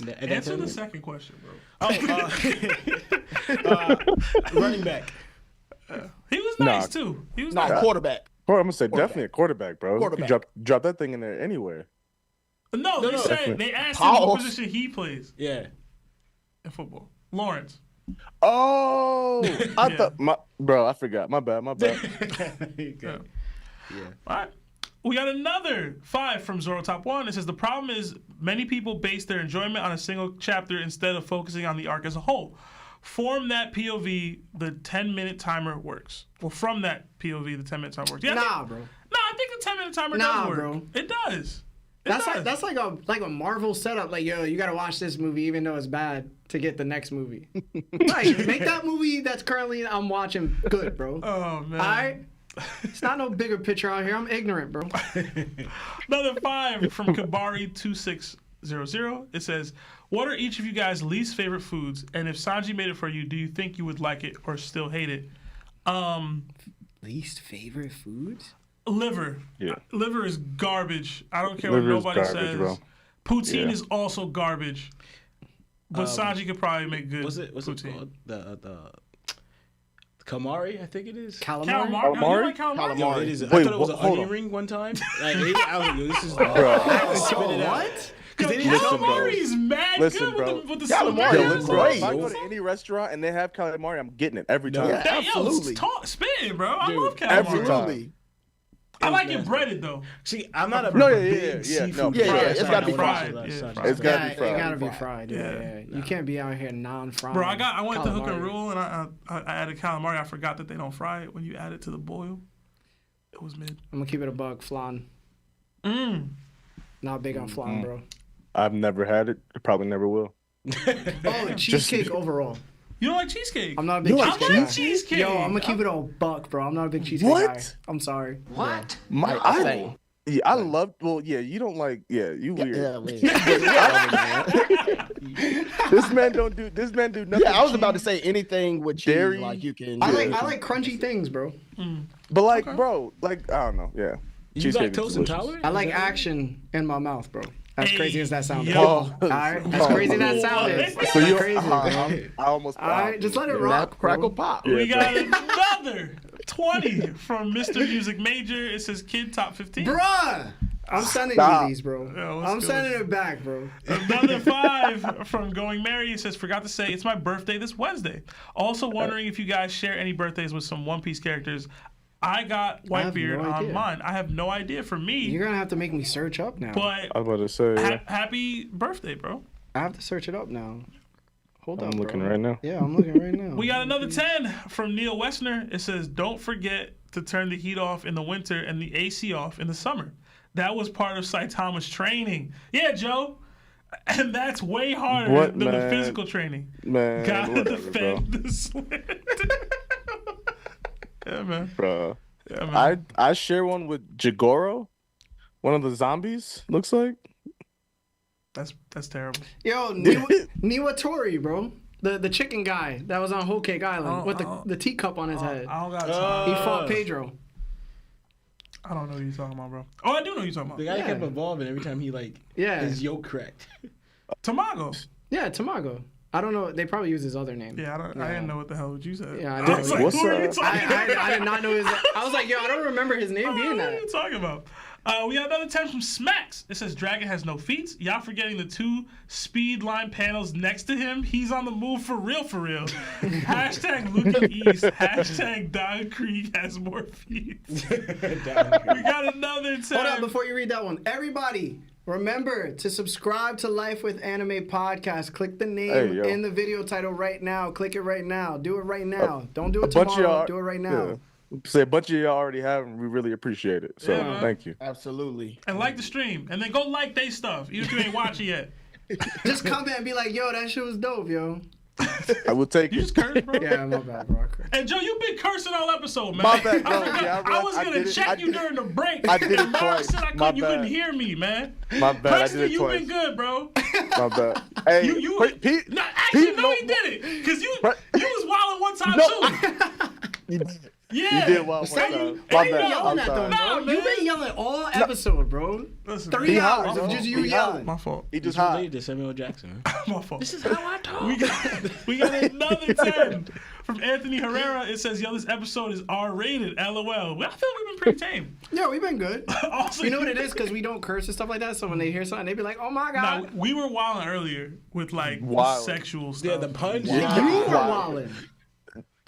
[SPEAKER 5] At that
[SPEAKER 2] Answer
[SPEAKER 5] time?
[SPEAKER 2] the second question, bro.
[SPEAKER 5] Running back.
[SPEAKER 2] He was
[SPEAKER 3] Nah.
[SPEAKER 2] nice too. He was
[SPEAKER 4] No,
[SPEAKER 2] nice.
[SPEAKER 4] quarterback.
[SPEAKER 3] Bro, I'm gonna say definitely a quarterback, bro. You
[SPEAKER 4] Quarterback.
[SPEAKER 3] could drop that thing in there anywhere.
[SPEAKER 2] No, they said they asked him
[SPEAKER 4] Pause.
[SPEAKER 2] what position he plays
[SPEAKER 5] Yeah.
[SPEAKER 2] in football. Lawrence.
[SPEAKER 3] Oh, I
[SPEAKER 2] Yeah.
[SPEAKER 3] thought I forgot. My bad.
[SPEAKER 2] Yeah. All right. We got another 5 from Zoro Top 1. It says, "The problem is many people base their enjoyment on a single chapter instead of focusing on the arc as a whole. Form that POV, the 10-minute timer works." Well, from that POV, the 10-minute timer works. Yeah,
[SPEAKER 1] Nah, bro.
[SPEAKER 2] I think the 10-minute of the time it
[SPEAKER 1] Nah,
[SPEAKER 2] does work.
[SPEAKER 1] bro.
[SPEAKER 2] It does.
[SPEAKER 1] That's like a Marvel setup. Like, yo, you gotta watch this movie even though it's bad to get the next movie. Like, make that movie that's currently I'm watching good, bro.
[SPEAKER 2] Oh man.
[SPEAKER 1] All right. It's not no bigger picture out here. I'm ignorant, bro.
[SPEAKER 2] Another 5 from Kabari2600. It says, "What are each of you guys' least favorite foods? And if Sanji made it for you, do you think you would like it or still hate it?"
[SPEAKER 1] Least favorite foods?
[SPEAKER 2] Liver.
[SPEAKER 3] Yeah.
[SPEAKER 2] Liver is garbage. I don't care
[SPEAKER 3] Liver
[SPEAKER 2] what
[SPEAKER 3] is
[SPEAKER 2] nobody
[SPEAKER 3] garbage,
[SPEAKER 2] says.
[SPEAKER 3] bro.
[SPEAKER 2] Poutine
[SPEAKER 3] Yeah.
[SPEAKER 2] is also garbage. But Sanji could probably make good
[SPEAKER 5] What's it
[SPEAKER 2] poutine.
[SPEAKER 5] called? The Kamari, I think it is.
[SPEAKER 2] Calamari?
[SPEAKER 3] Calamari?
[SPEAKER 2] You like calamari?
[SPEAKER 5] Yo, it is. I
[SPEAKER 3] Wait,
[SPEAKER 5] thought it was an
[SPEAKER 3] hold
[SPEAKER 5] onion
[SPEAKER 3] on.
[SPEAKER 5] ring one time. Like, I was like, yo, this is.
[SPEAKER 3] Bro.
[SPEAKER 5] Spit it out.
[SPEAKER 1] What?
[SPEAKER 2] Yo,
[SPEAKER 5] they didn't
[SPEAKER 3] Listen, bro.
[SPEAKER 2] calamari is mad
[SPEAKER 3] Listen,
[SPEAKER 2] good
[SPEAKER 3] bro.
[SPEAKER 2] with the
[SPEAKER 4] Calamari
[SPEAKER 3] Yo,
[SPEAKER 4] is
[SPEAKER 3] listen,
[SPEAKER 4] great.
[SPEAKER 3] if I go to any restaurant and they have calamari, I'm getting it every time.
[SPEAKER 4] Yeah. Absolutely.
[SPEAKER 2] Spin, bro. I
[SPEAKER 5] Dude,
[SPEAKER 2] love calamari.
[SPEAKER 3] every time.
[SPEAKER 4] Absolutely.
[SPEAKER 2] I like it breaded though.
[SPEAKER 5] See, I'm not a
[SPEAKER 3] No,
[SPEAKER 5] big
[SPEAKER 3] yeah.
[SPEAKER 5] seafood.
[SPEAKER 4] Yeah,
[SPEAKER 5] guy.
[SPEAKER 4] it's gotta be
[SPEAKER 2] fried.
[SPEAKER 5] Fried.
[SPEAKER 2] Yeah,
[SPEAKER 5] Fried.
[SPEAKER 2] fried.
[SPEAKER 3] It's gotta be fried.
[SPEAKER 1] It gotta be fried. Yeah. You can't be out here non-fried.
[SPEAKER 2] Bro, I went to Hook and
[SPEAKER 1] calamari.
[SPEAKER 2] Rule and I added calamari. I forgot that they don't fry it when you add it to the boil. It was mid.
[SPEAKER 1] I'm gonna keep it a buck, flan. Not big on flan, bro.
[SPEAKER 3] I've never had it. I probably never will.
[SPEAKER 1] Oh, cheesecake overall.
[SPEAKER 2] You don't like cheesecake?
[SPEAKER 1] I'm not a big
[SPEAKER 2] I
[SPEAKER 1] cheesecake
[SPEAKER 2] like
[SPEAKER 1] guy.
[SPEAKER 2] cheesecake.
[SPEAKER 1] Yo, I'm gonna keep it a buck, bro. I'm not a big cheesecake
[SPEAKER 3] What?
[SPEAKER 1] guy. I'm sorry.
[SPEAKER 7] What?
[SPEAKER 3] I love. Well, yeah, you don't like. Yeah, you weird. This man do nothing.
[SPEAKER 4] Yeah, I was about to say anything with cheese,
[SPEAKER 3] Dairy.
[SPEAKER 4] like you can.
[SPEAKER 1] I like crunchy things, bro.
[SPEAKER 3] But like, bro, like I don't know. Yeah,
[SPEAKER 5] You
[SPEAKER 3] cheesecake is
[SPEAKER 5] lactose
[SPEAKER 3] delicious.
[SPEAKER 5] intolerant?
[SPEAKER 1] I like action in my mouth, bro. As crazy as that sounded.
[SPEAKER 2] yo.
[SPEAKER 1] All right, as crazy as that sounded.
[SPEAKER 3] So you,
[SPEAKER 1] crazy.
[SPEAKER 3] I almost.
[SPEAKER 1] All right, just let it
[SPEAKER 4] That
[SPEAKER 1] rock,
[SPEAKER 4] crackle
[SPEAKER 1] bro.
[SPEAKER 4] pop.
[SPEAKER 2] We got another 20 from Mr. Music Major. It says Kid Top 15.
[SPEAKER 1] Bruh, I'm sending
[SPEAKER 3] Stop.
[SPEAKER 1] you these, bro.
[SPEAKER 2] Yo, what's
[SPEAKER 1] I'm
[SPEAKER 2] good?
[SPEAKER 1] sending it back, bro.
[SPEAKER 2] Another 5 from Going Mary. It says, "Forgot to say, it's my birthday this Wednesday. Also wondering if you guys share any birthdays with some One Piece characters. I got Whitebeard
[SPEAKER 1] no
[SPEAKER 2] on
[SPEAKER 1] idea.
[SPEAKER 2] mine. I have no idea for me,
[SPEAKER 1] You're gonna have to make me search up now.
[SPEAKER 2] but
[SPEAKER 3] I was about to say. Yeah.
[SPEAKER 2] happy birthday, bro."
[SPEAKER 1] I have to search it up now. Hold
[SPEAKER 3] I'm
[SPEAKER 1] up,
[SPEAKER 3] looking
[SPEAKER 1] bro.
[SPEAKER 3] right now.
[SPEAKER 1] Yeah, I'm looking right now.
[SPEAKER 2] We got another 10 from Neil Westner. It says, "Don't forget to turn the heat off in the winter and the AC off in the summer. That was part of Saitama's training." Yeah, Joe. And that's way harder
[SPEAKER 3] What,
[SPEAKER 2] than the
[SPEAKER 3] man?
[SPEAKER 2] physical training.
[SPEAKER 3] Man,
[SPEAKER 2] Gotta
[SPEAKER 3] whatever,
[SPEAKER 2] defend the slit. Yeah, man.
[SPEAKER 3] bro.
[SPEAKER 2] Yeah, man.
[SPEAKER 3] I share one with Jigoro, one of the zombies. Looks like.
[SPEAKER 2] That's terrible.
[SPEAKER 1] Yo, Niwatori, bro. The chicken guy that was on Whole Cake Island with the teacup on his head.
[SPEAKER 2] I don't got time.
[SPEAKER 1] He fought Pedro.
[SPEAKER 2] I don't know what you're talking about, bro. Oh, I do know what you're talking
[SPEAKER 5] The
[SPEAKER 2] about.
[SPEAKER 5] guy kept evolving every time he
[SPEAKER 1] Yeah.
[SPEAKER 5] his yoke cracked.
[SPEAKER 2] Tamago.
[SPEAKER 1] Yeah, Tamago. I don't know. They probably use his other name.
[SPEAKER 2] Yeah, I didn't know what the hell you said.
[SPEAKER 1] Yeah, I
[SPEAKER 2] I
[SPEAKER 1] know.
[SPEAKER 2] was like,
[SPEAKER 3] What's
[SPEAKER 2] who are you
[SPEAKER 3] up?
[SPEAKER 2] talking about?
[SPEAKER 1] I did not know his. I was like, yo, I don't remember his name being
[SPEAKER 2] What are
[SPEAKER 1] that.
[SPEAKER 2] you talking about? We got another 10 from Smacks. It says Dragon has no feet. Y'all forgetting the 2 speed line panels next to him. He's on the move for real, for real. Hashtag Luke East. Hashtag Don Creek has more feet. We got another 10.
[SPEAKER 1] Hold on, before you read that one, everybody. Remember to subscribe to Life with Anime Podcast. Click the name
[SPEAKER 3] Hey, yo.
[SPEAKER 1] in the video title right now. Click it right now. Do it right now. Don't do it
[SPEAKER 3] bunch of
[SPEAKER 1] tomorrow.
[SPEAKER 3] y'all-
[SPEAKER 1] Do it right now.
[SPEAKER 3] Yeah. Say a bunch of y'all already have, and we really appreciate it. So
[SPEAKER 2] Yeah, man.
[SPEAKER 3] thank you.
[SPEAKER 4] Absolutely.
[SPEAKER 2] And like the stream. And then go like they stuff, even if you ain't watching yet.
[SPEAKER 1] Just comment and be like, yo, that shit was dope, yo.
[SPEAKER 3] I will take
[SPEAKER 2] You
[SPEAKER 3] it.
[SPEAKER 2] just cursed, bro.
[SPEAKER 1] Yeah, my bad, bro.
[SPEAKER 2] And Joe, you've been cursing all episode, man.
[SPEAKER 3] My bad, bro.
[SPEAKER 2] forgot.
[SPEAKER 3] Yeah,
[SPEAKER 2] I was
[SPEAKER 3] I
[SPEAKER 2] gonna
[SPEAKER 3] did it.
[SPEAKER 2] check
[SPEAKER 3] I
[SPEAKER 2] you
[SPEAKER 3] did it.
[SPEAKER 2] during the break.
[SPEAKER 3] I did it
[SPEAKER 2] And Mara
[SPEAKER 3] twice.
[SPEAKER 2] said
[SPEAKER 3] My
[SPEAKER 2] you couldn't
[SPEAKER 3] bad.
[SPEAKER 2] hear me, man.
[SPEAKER 3] My bad. I
[SPEAKER 2] Preston,
[SPEAKER 3] did it
[SPEAKER 2] you've
[SPEAKER 3] twice.
[SPEAKER 2] been good, bro.
[SPEAKER 3] My bad. Hey,
[SPEAKER 2] You
[SPEAKER 3] Pete.
[SPEAKER 2] no, actually,
[SPEAKER 3] Pete,
[SPEAKER 2] no, he did it. Because you
[SPEAKER 3] Pre-
[SPEAKER 2] was wilding one time,
[SPEAKER 3] No.
[SPEAKER 2] too.
[SPEAKER 3] You did.
[SPEAKER 2] Yeah.
[SPEAKER 3] You did well one
[SPEAKER 1] Stop
[SPEAKER 3] time.
[SPEAKER 1] you
[SPEAKER 3] My
[SPEAKER 2] ain't
[SPEAKER 3] bad.
[SPEAKER 1] yelling
[SPEAKER 3] I'm
[SPEAKER 1] at them,
[SPEAKER 3] sorry.
[SPEAKER 2] Nah,
[SPEAKER 1] bro.
[SPEAKER 2] man.
[SPEAKER 1] You've been yelling all episode, bro.
[SPEAKER 2] Listen,
[SPEAKER 1] 3
[SPEAKER 3] He
[SPEAKER 1] hours
[SPEAKER 3] hot,
[SPEAKER 1] of
[SPEAKER 3] bro.
[SPEAKER 1] just you
[SPEAKER 3] He
[SPEAKER 1] yelling.
[SPEAKER 2] my fault.
[SPEAKER 3] He just
[SPEAKER 5] He's
[SPEAKER 3] hot.
[SPEAKER 5] related to Samuel Jackson. Man.
[SPEAKER 2] My fault.
[SPEAKER 5] This is how I talk.
[SPEAKER 2] We got another 10 from Anthony Herrera. It says, yo, this episode is R-rated, LOL. Well, I feel we've been pretty tame.
[SPEAKER 1] Yeah, we've been good.
[SPEAKER 2] Also,
[SPEAKER 1] You know what it is? Because we don't curse and stuff like that. So when they hear something, they be like, oh my
[SPEAKER 2] Nah,
[SPEAKER 1] God.
[SPEAKER 2] we were wilding earlier with like
[SPEAKER 3] Wild.
[SPEAKER 2] sexual stuff.
[SPEAKER 5] Yeah, the punch.
[SPEAKER 1] You were wilding.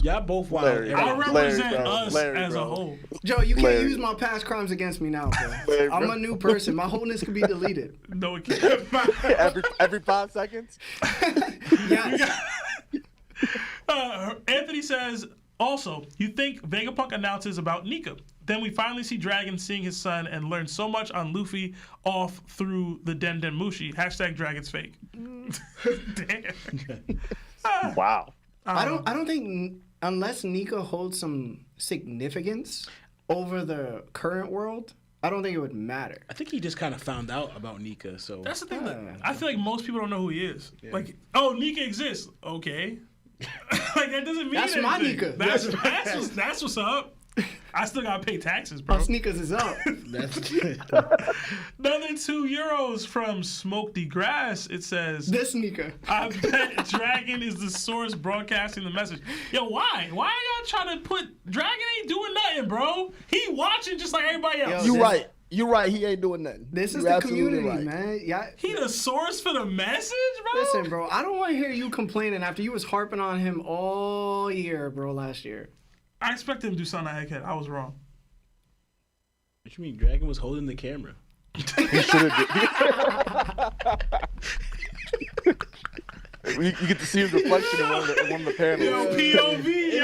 [SPEAKER 5] Y'all both wild.
[SPEAKER 3] Larry.
[SPEAKER 2] I
[SPEAKER 5] every-
[SPEAKER 2] represent
[SPEAKER 3] Larry, bro.
[SPEAKER 2] us
[SPEAKER 3] Larry,
[SPEAKER 2] as a
[SPEAKER 3] bro.
[SPEAKER 2] whole.
[SPEAKER 1] Joe, you can't
[SPEAKER 3] Larry.
[SPEAKER 1] use my past crimes against me now, bro.
[SPEAKER 3] Larry,
[SPEAKER 1] I'm
[SPEAKER 3] bro.
[SPEAKER 1] a new person. My wholeness can be deleted.
[SPEAKER 2] No, it can't.
[SPEAKER 3] every 5 seconds.
[SPEAKER 1] Yes.
[SPEAKER 2] Anthony says, also, you think Vegapunk announces about Nika. Then we finally see Dragon seeing his son and learn so much on Luffy off through the __Mushi. # Dragon's fake. Damn.
[SPEAKER 3] Wow.
[SPEAKER 1] I don't think unless Nika holds some significance over the current world, I don't think it would matter.
[SPEAKER 5] I think he just kind of found out about Nika, so
[SPEAKER 2] That's the thing. I feel like most people don't know who he is. Yeah. Like, oh, Nika exists. Okay. Like, that doesn't mean
[SPEAKER 1] that's
[SPEAKER 2] anything.
[SPEAKER 1] My Nika.
[SPEAKER 2] That's what's up. I still gotta pay taxes, bro.
[SPEAKER 1] My sneakers is up.
[SPEAKER 2] Another €2 from Smoke the Grass. It says
[SPEAKER 1] this sneaker.
[SPEAKER 2] I bet Dragon is the source broadcasting the message. Yo, why? Why are y'all trying to put Dragon ain't doing nothing, bro? He watching just like everybody else.
[SPEAKER 4] You right. You're right. He ain't doing nothing.
[SPEAKER 1] This is
[SPEAKER 4] You're
[SPEAKER 1] the community,
[SPEAKER 4] right.
[SPEAKER 1] man. Yeah.
[SPEAKER 2] He the source for the message, bro.
[SPEAKER 1] Listen, bro. I don't want to hear you complaining after you was harping on him all year, bro. Last year.
[SPEAKER 2] I expected him to do something on Egghead. I was wrong.
[SPEAKER 5] What you mean? Dragon was holding the camera.
[SPEAKER 3] He should have. You get to see his reflection in one of the panels.
[SPEAKER 2] Yo, POV, me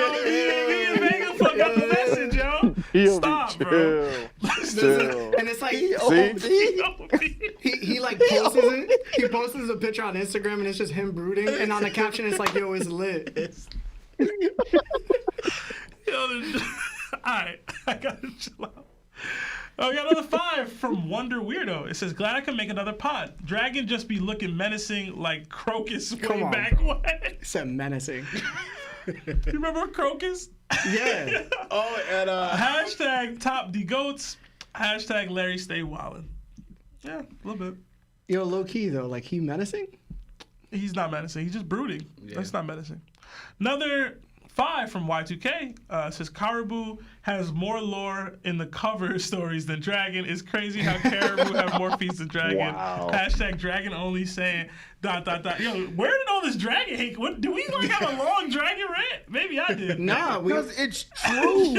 [SPEAKER 2] and Vegapunk got the message, yo.
[SPEAKER 3] POV,
[SPEAKER 2] Stop, bro.
[SPEAKER 3] Chill.
[SPEAKER 1] And it's like,
[SPEAKER 3] See?
[SPEAKER 1] he like posts it. He posts a picture on Instagram, and it's just him brooding. And on the caption, it's like, yo, it's lit.
[SPEAKER 2] Alright, I gotta chill out. Oh, we got another 5 from Wonder Weirdo. It says, glad I can make another pod. Dragon just be looking menacing like Crocus way back when.
[SPEAKER 1] It said menacing.
[SPEAKER 2] You remember Crocus?
[SPEAKER 1] Yeah.
[SPEAKER 5] Oh, and
[SPEAKER 2] #top the goats. # Larry stay wildin'. Yeah, a little bit.
[SPEAKER 1] Yo, low key though, like he menacing?
[SPEAKER 2] He's not menacing. He's just brooding. Yeah. That's not menacing. Another 5 from Y2K says Caribou has more lore in the cover stories than Dragon. It's crazy how Caribou have more feats than Dragon.
[SPEAKER 3] Wow.
[SPEAKER 2] # Dragon only saying ... Yo, where did all this Dragon hate? What, do we like have a long Dragon rant? Maybe I did.
[SPEAKER 1] Nah,
[SPEAKER 4] Because it's true.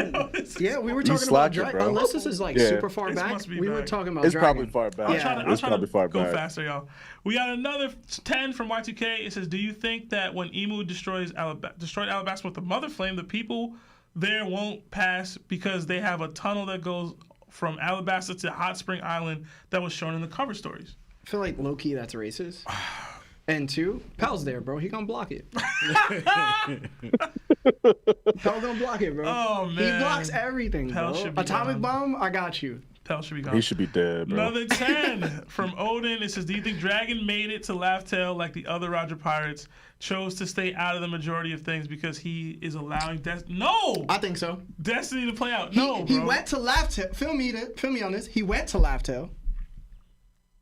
[SPEAKER 1] yeah, we were talking about Dragon.
[SPEAKER 3] bro.
[SPEAKER 1] Unless this is like super far back, we were talking about
[SPEAKER 3] It's
[SPEAKER 1] Dragon.
[SPEAKER 3] probably far back.
[SPEAKER 2] I'm trying to
[SPEAKER 3] far
[SPEAKER 2] go
[SPEAKER 3] back.
[SPEAKER 2] faster, y'all. We got another 10 from Y2K. It says, do you think that when Emu destroyed Alabasta with the Mother Flame, the people there won't pass because they have a tunnel that goes from Alabasta to Hot Spring Island that was shown in the cover stories?
[SPEAKER 1] I feel like low key that's racist. And 2, Pel's there, bro. He gonna block it. Pel gonna block it, bro.
[SPEAKER 2] Oh, man.
[SPEAKER 1] He blocks everything,
[SPEAKER 2] Pel
[SPEAKER 1] bro.
[SPEAKER 2] should be
[SPEAKER 1] Atomic
[SPEAKER 2] gone.
[SPEAKER 1] bomb, I got you.
[SPEAKER 2] Pel should be gone.
[SPEAKER 3] He should be dead, bro.
[SPEAKER 2] Another 10 from Odin. It says, do you think Dragon made it to Laugh Tale like the other Roger Pirates, chose to stay out of the majority of things because he is allowing
[SPEAKER 1] I think so.
[SPEAKER 2] Destiny to play out?
[SPEAKER 1] He went to Laugh Tale. Feel me on this. He went to Laugh Tale.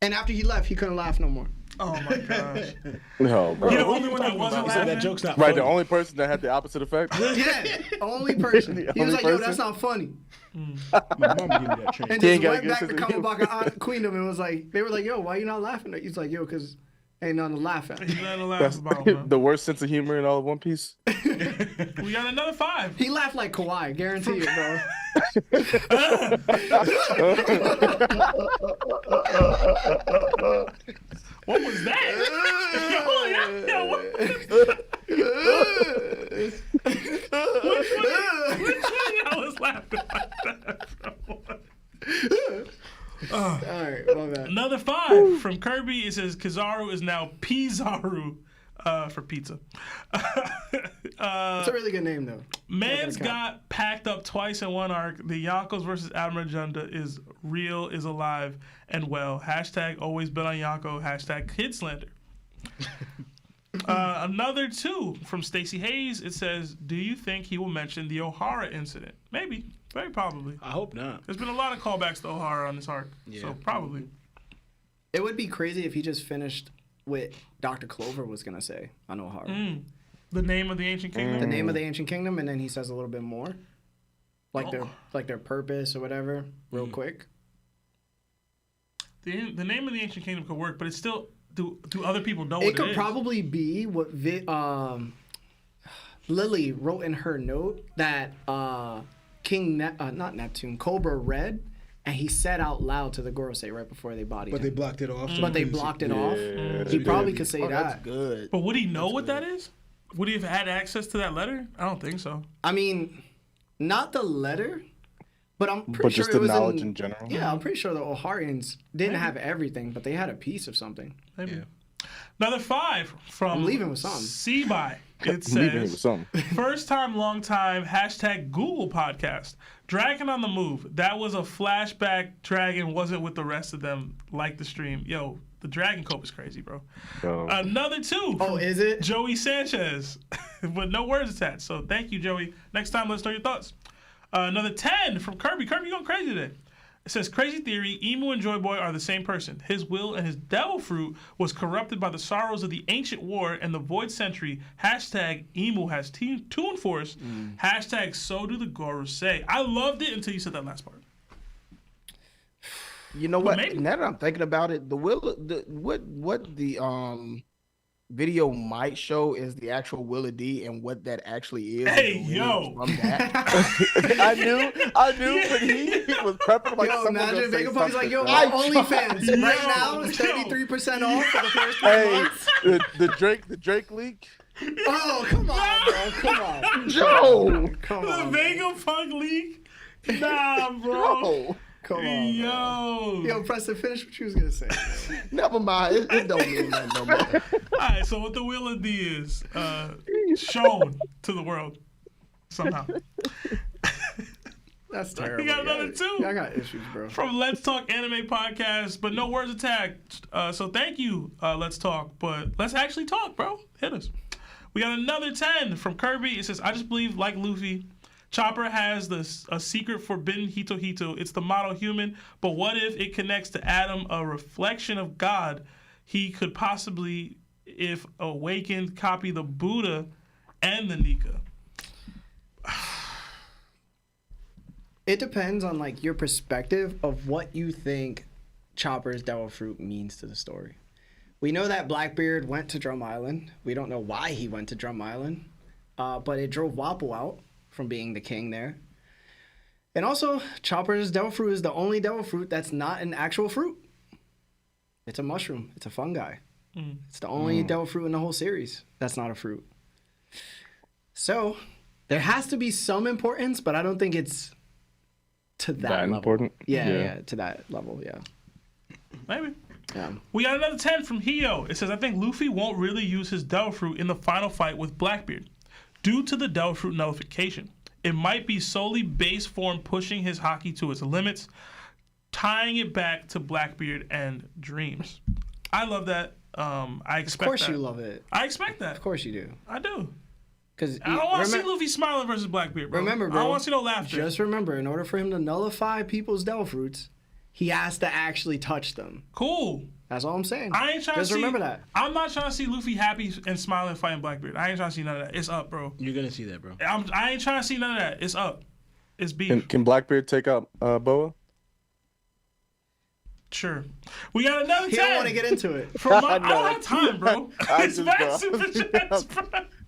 [SPEAKER 1] And after he left, he couldn't laugh no more.
[SPEAKER 2] Oh my gosh.
[SPEAKER 3] No, bro.
[SPEAKER 2] You're the only one that wasn't laughing.
[SPEAKER 5] that joke's not
[SPEAKER 3] Right,
[SPEAKER 5] funny.
[SPEAKER 3] the only person that had the opposite effect.
[SPEAKER 1] Yeah, only person. He was like, yo, that's not funny.
[SPEAKER 5] My mom gave me that train.
[SPEAKER 1] And
[SPEAKER 3] He ain't
[SPEAKER 1] just
[SPEAKER 3] gotta
[SPEAKER 1] went back to
[SPEAKER 3] get his-
[SPEAKER 1] Kamabaka Queendom and was like, they were like, yo, why you not laughing? He's like, yo, because ain't nothing to laugh at.
[SPEAKER 2] He's not allowed
[SPEAKER 3] That's
[SPEAKER 2] to bomb, man.
[SPEAKER 3] the worst sense of humor in all of One Piece.
[SPEAKER 2] We got another 5.
[SPEAKER 1] He laughed like Kawhi, guarantee it, bro.
[SPEAKER 2] What was that? Which one I was laughing like that, bro?
[SPEAKER 1] All right, my bad.
[SPEAKER 2] Another 5 from Kirby. It says Kizaru is now Pizarro for pizza.
[SPEAKER 1] It's a really good name, though.
[SPEAKER 2] Man's got packed up twice in one arc. The Yonkos versus Admirajunda is real, is alive, and well. # always been on Yonko. # kid slander. Another 2 from Stacey Hayes. It says, do you think he will mention the O'Hara incident? Maybe. Very probably.
[SPEAKER 5] I hope not.
[SPEAKER 2] There's been a lot of callbacks to O'Hara on this arc.
[SPEAKER 5] Yeah.
[SPEAKER 2] So probably.
[SPEAKER 1] It would be crazy if he just finished what Dr. Clover was going to say on O'Hara.
[SPEAKER 2] The name of the ancient kingdom?
[SPEAKER 1] The name of the ancient kingdom, and then he says a little bit more. Like their purpose or whatever, real quick.
[SPEAKER 2] The name of the ancient kingdom could work, but it's still... Do other people know what it is?
[SPEAKER 1] It could probably be what Lily wrote in her note that not Neptune, Cobra read, and he said out loud to the Gorosei right before they bodied
[SPEAKER 9] But they
[SPEAKER 1] him.
[SPEAKER 9] blocked it off.
[SPEAKER 1] But they blocked it off. He probably could say that.
[SPEAKER 4] That's good.
[SPEAKER 2] But would he know what that is? Would he have had access to that letter? I don't think so.
[SPEAKER 1] I mean, not the letter, But I'm pretty
[SPEAKER 3] But
[SPEAKER 1] sure
[SPEAKER 3] just
[SPEAKER 1] it
[SPEAKER 3] the
[SPEAKER 1] was
[SPEAKER 3] knowledge in general.
[SPEAKER 1] Yeah, I'm pretty sure the Oharians didn't have everything, but they had a piece of something.
[SPEAKER 2] Maybe.
[SPEAKER 5] Yeah.
[SPEAKER 2] Another 5 from
[SPEAKER 1] I'm leaving with something.
[SPEAKER 2] 𝗬𝐵𝐻. It
[SPEAKER 3] I'm leaving it with
[SPEAKER 2] says,
[SPEAKER 3] something.
[SPEAKER 2] first time, long time, hashtag Google podcast. Dragon on the move. That was a flashback. Dragon wasn't with the rest of them like the stream. Yo, the Dragon Cope is crazy, bro.
[SPEAKER 3] Yo.
[SPEAKER 2] Another 2.
[SPEAKER 1] Oh, is it?
[SPEAKER 2] Joey Sanchez, with no words attached. So thank you, Joey. Next time, let's know your thoughts. Another 10 from Kirby. Kirby, you going crazy today. It says, crazy theory, Emu and Joy Boy are the same person. His will and his devil fruit was corrupted by the sorrows of the ancient war and the void century. Hashtag Emu has Toon Force. Hashtag so do the Gorosei. I loved it until you said that last part.
[SPEAKER 4] You know what?
[SPEAKER 2] maybe.
[SPEAKER 4] Now that I'm thinking about it, what the video might show is the actual 𝗁𝐷 and what that actually is.
[SPEAKER 2] Hey,
[SPEAKER 4] and the
[SPEAKER 2] yo.
[SPEAKER 4] lineage from that.
[SPEAKER 3] I knew, but he was prepping like
[SPEAKER 1] Yo,
[SPEAKER 3] someone
[SPEAKER 1] imagine
[SPEAKER 3] gonna say
[SPEAKER 1] Vegapunk's like, yo,
[SPEAKER 3] something,
[SPEAKER 1] my
[SPEAKER 3] bro.
[SPEAKER 1] OnlyFans right
[SPEAKER 2] Yo,
[SPEAKER 1] now is 33% off for the first 3
[SPEAKER 3] Hey,
[SPEAKER 1] months.
[SPEAKER 3] the Drake leak.
[SPEAKER 1] Oh, come on, bro. Come on.
[SPEAKER 4] Joe,
[SPEAKER 1] Come
[SPEAKER 2] The
[SPEAKER 1] on.
[SPEAKER 2] Vegapunk leak? Nah, bro.
[SPEAKER 4] Joe.
[SPEAKER 1] Come on.
[SPEAKER 2] Yo.
[SPEAKER 1] Yo, Preston, finish what you was going to say.
[SPEAKER 4] Never mind. It don't mean nothing no more.
[SPEAKER 2] All right, so what the 𝗁𝐷 is shown to the world somehow.
[SPEAKER 1] That's terrible.
[SPEAKER 2] We got another 2.
[SPEAKER 1] Yeah, I got issues, bro.
[SPEAKER 2] From Let's Talk Anime Podcast, but no words attached. So thank you, Let's Talk, but let's actually talk, bro. Hit us. We got another 10 from Kirby. It says, I just believe, like Luffy, Chopper has a secret forbidden Hito. It's the model human, but what if it connects to Adam, a reflection of God? He could possibly, if awakened, copy the Buddha and the Nika.
[SPEAKER 1] It depends on like your perspective of what you think Chopper's Devil Fruit means to the story. We know that Blackbeard went to Drum Island. We don't know why he went to Drum Island, but it drove Wapol out from being the king there. And also, Chopper's Devil Fruit is the only Devil Fruit that's not an actual fruit. It's a mushroom. It's a fungi. It's the only Devil Fruit in the whole series that's not a fruit. So, there has to be some importance, but I don't think it's to that level.
[SPEAKER 3] Important?
[SPEAKER 1] Yeah, to that level, yeah.
[SPEAKER 2] Maybe.
[SPEAKER 1] Yeah.
[SPEAKER 2] We got another 10 from Hio. It says, I think Luffy won't really use his Devil Fruit in the final fight with Blackbeard due to the Devil Fruit nullification. It might be solely base form pushing his haki to its limits, tying it back to Blackbeard and Dreams. I love that. I expect that.
[SPEAKER 1] Of course you love it.
[SPEAKER 2] I expect that.
[SPEAKER 1] Of course you do.
[SPEAKER 2] I do.
[SPEAKER 1] Because
[SPEAKER 2] I don't want to see Luffy smiling versus Blackbeard, bro.
[SPEAKER 1] Remember, bro.
[SPEAKER 2] I don't want to see no laughter.
[SPEAKER 1] Just remember, in order for him to nullify people's Devil Fruits, he has to actually touch them.
[SPEAKER 2] Cool.
[SPEAKER 1] That's all I'm saying.
[SPEAKER 2] I ain't trying
[SPEAKER 1] Just
[SPEAKER 2] to see.
[SPEAKER 1] remember that.
[SPEAKER 2] I'm not trying to see Luffy happy and smiling fighting Blackbeard. I ain't trying to see none of that. It's up, bro.
[SPEAKER 5] You're gonna see that, bro.
[SPEAKER 2] I ain't trying to see none of that. It's up. It's beef.
[SPEAKER 3] Can Blackbeard take out Boa?
[SPEAKER 2] Sure. We got another 10.
[SPEAKER 1] He don't want to get into it.
[SPEAKER 2] I don't have time, bro. It's
[SPEAKER 3] just,
[SPEAKER 2] massive
[SPEAKER 3] bro.
[SPEAKER 2] chats, bro.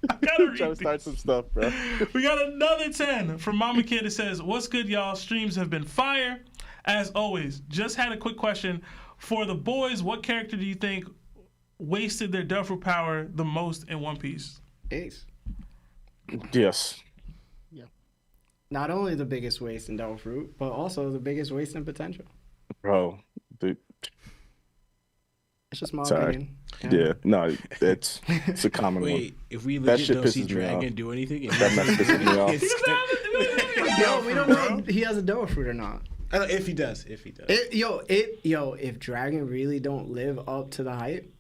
[SPEAKER 2] I gotta
[SPEAKER 3] Trying to
[SPEAKER 2] read
[SPEAKER 3] start
[SPEAKER 2] these.
[SPEAKER 3] some stuff, bro.
[SPEAKER 2] We got another 10 from Mama Kid. It says, what's good, y'all? Streams have been fire. As always, just had a quick question. For the boys, what character do you think wasted their Devil Fruit power the most in One Piece?
[SPEAKER 1] Ace.
[SPEAKER 3] Yes.
[SPEAKER 1] Not only the biggest waste in Devil Fruit, but also the biggest waste in potential.
[SPEAKER 3] Bro. Dude.
[SPEAKER 1] It's just my
[SPEAKER 3] Sorry.
[SPEAKER 1] opinion.
[SPEAKER 3] Yeah. No, it's a common
[SPEAKER 5] Wait, if we
[SPEAKER 3] That
[SPEAKER 5] legit
[SPEAKER 3] shit
[SPEAKER 5] don't see
[SPEAKER 3] pisses me
[SPEAKER 5] Dragon
[SPEAKER 3] off.
[SPEAKER 5] do anything,
[SPEAKER 3] That mess pisses me off.
[SPEAKER 1] Yo, we don't know if he has a Devil Fruit or not.
[SPEAKER 5] If he does.
[SPEAKER 1] If Dragon really don't live up to the hype,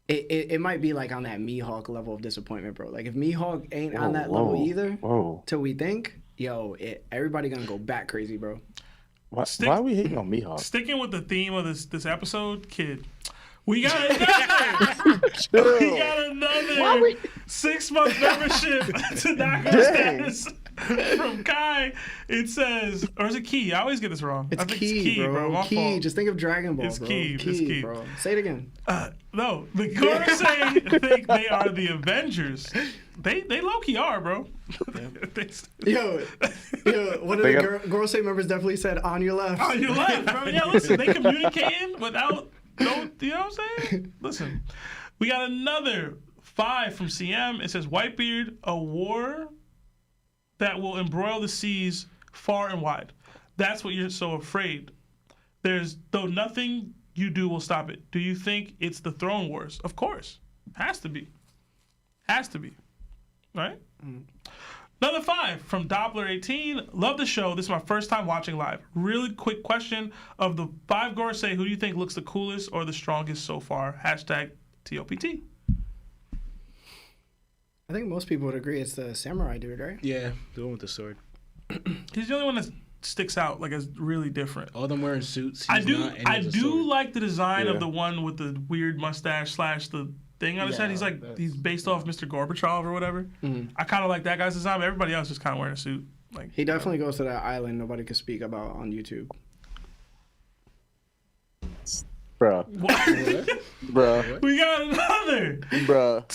[SPEAKER 1] it might be like on that Mihawk level of disappointment, bro. Like if Mihawk ain't on that level either, till we think, everybody gonna go back crazy, bro.
[SPEAKER 3] Why are we hating on Mihawk?
[SPEAKER 2] Sticking with the theme of this episode, kid. We got another. We got another 6-month membership to Knockout Status from Kai. It says, or is it Key? I always get this wrong.
[SPEAKER 1] It's
[SPEAKER 2] I think
[SPEAKER 1] Key,
[SPEAKER 2] it's Key, bro. My
[SPEAKER 1] Key.
[SPEAKER 2] fault.
[SPEAKER 1] Just think of Dragon Ball,
[SPEAKER 2] It's
[SPEAKER 1] bro.
[SPEAKER 2] Key. It's Key.
[SPEAKER 1] bro. Say it again.
[SPEAKER 2] No, the Gorosei think they are the Avengers. They low-key are, bro.
[SPEAKER 1] Yo, one of the Gorosei members definitely said, on your left.
[SPEAKER 2] On your left, bro. Yeah, listen, they communicating without no, you know what I'm saying? Listen, we got another 5 from CM. It says, Whitebeard, a war that will embroil the seas far and wide. That's what you're so afraid. Though nothing you do will stop it. Do you think it's the Throne Wars? Of course. Has to be. Right? Another 5 from Doppler18. Love the show. This is my first time watching live. Really quick question. Of the 5 Gorosei, who do you think looks the coolest or the strongest so far? Hashtag TOPT.
[SPEAKER 1] I think most people would agree it's the samurai dude, right?
[SPEAKER 5] Yeah, the one with the sword.
[SPEAKER 2] He's the only one that sticks out, like, as really different.
[SPEAKER 5] All them wearing suits.
[SPEAKER 2] I do like the design of the one with the weird mustache / the thing on his head. He's based off Mr. Gorbachev or whatever. I kind of like that guy's design. But everybody else just kind of wearing a suit. Like,
[SPEAKER 1] he definitely goes to that island nobody could speak about on YouTube.
[SPEAKER 3] Bruh. Bruh.
[SPEAKER 2] We got another.
[SPEAKER 3] Bruh.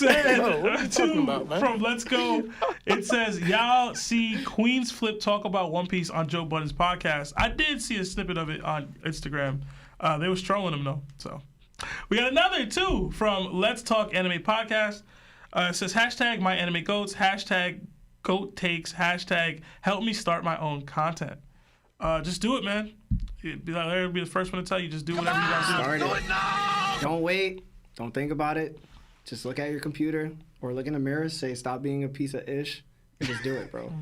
[SPEAKER 2] From Let's Go. It says, y'all see Queen's Flip talk about One Piece on Joe Budden's podcast. I did see a snippet of it on Instagram. They was trolling him, though. So we got another, too, from Let's Talk Anime Podcast. It says, hashtag my anime goats, hashtag goat takes, hashtag help me start my own content. Just do it, man. Larry will be the first one to tell you, just do whatever you guys do.
[SPEAKER 1] Start it. Don't wait. Don't think about it. Just look at your computer or look in the mirror, say stop being a piece of ish, and just do it, bro.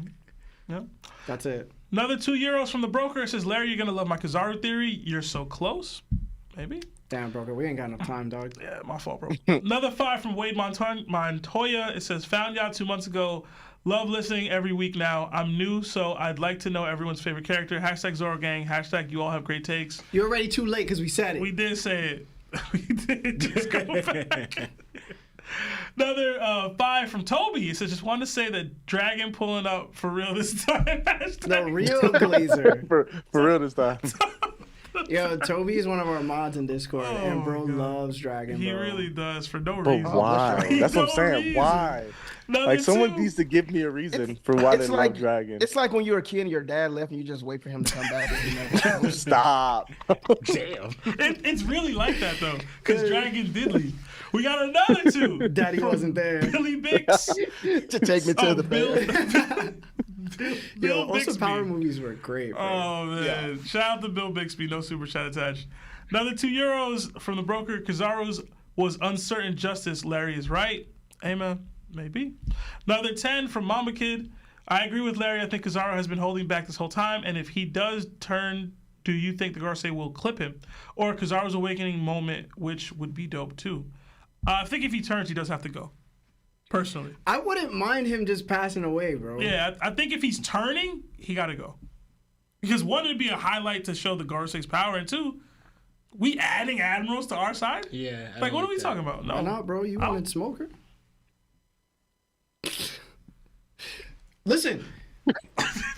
[SPEAKER 2] Yeah.
[SPEAKER 1] That's it.
[SPEAKER 2] Another €2 from the broker. It says, Larry, you're going to love my Kizaru theory. You're so close. Maybe.
[SPEAKER 1] Damn, broker, we ain't got enough time, dog.
[SPEAKER 2] Yeah, my fault, bro. Another 5 from Wade Montoya. It says, found y'all 2 months ago. Love listening every week now. I'm new, so I'd like to know everyone's favorite character. Hashtag Zoro Gang. Hashtag you all have great takes.
[SPEAKER 1] You're already too late because we said it.
[SPEAKER 2] We did say it. We did. Just go back. Another 5 from Toby. It says, just wanted to say that Dragon pulling up for real this time. Hashtag
[SPEAKER 1] the real Glazer.
[SPEAKER 3] for real this time.
[SPEAKER 1] Yo, Toby is one of our mods in Discord, and bro loves Dragon, bro.
[SPEAKER 2] He really does, for no reason.
[SPEAKER 3] But why? That's what I'm saying.
[SPEAKER 2] Reason.
[SPEAKER 3] Why?
[SPEAKER 2] Like,
[SPEAKER 3] someone needs to give me a reason for why they love Dragon.
[SPEAKER 4] It's like when you were a kid and your dad left and you just wait for him to come back.
[SPEAKER 3] Stop.
[SPEAKER 5] Damn.
[SPEAKER 2] It's really like that, though, because Dragon did leave. We got another 2.
[SPEAKER 1] Daddy wasn't there.
[SPEAKER 2] Billy Bix.
[SPEAKER 4] To take me to the
[SPEAKER 2] Bill
[SPEAKER 1] Yo, also
[SPEAKER 2] Bixby.
[SPEAKER 1] Power movies were great, bro.
[SPEAKER 2] Oh, man. Yeah. Shout out to Bill Bixby. No super chat attached. Another €2 from the broker. Kizaru's was uncertain justice. Larry is right. Amen. Maybe. Another 10 from Mama Kid. I agree with Larry. I think Kizaru has been holding back this whole time. And if he does turn, do you think the Gorosei will clip him? Or Kizaru's awakening moment, which would be dope, too. I think if he turns, he does have to go. Personally.
[SPEAKER 1] I wouldn't mind him just passing away, bro.
[SPEAKER 2] Yeah, I think if he's turning, he got to go. Because 1, it'd be a highlight to show the Gorosei's power, and 2, we adding admirals to our side?
[SPEAKER 5] Yeah.
[SPEAKER 2] Like, what are we talking about? No.
[SPEAKER 1] Why not, bro? You wanted Smoker? Listen.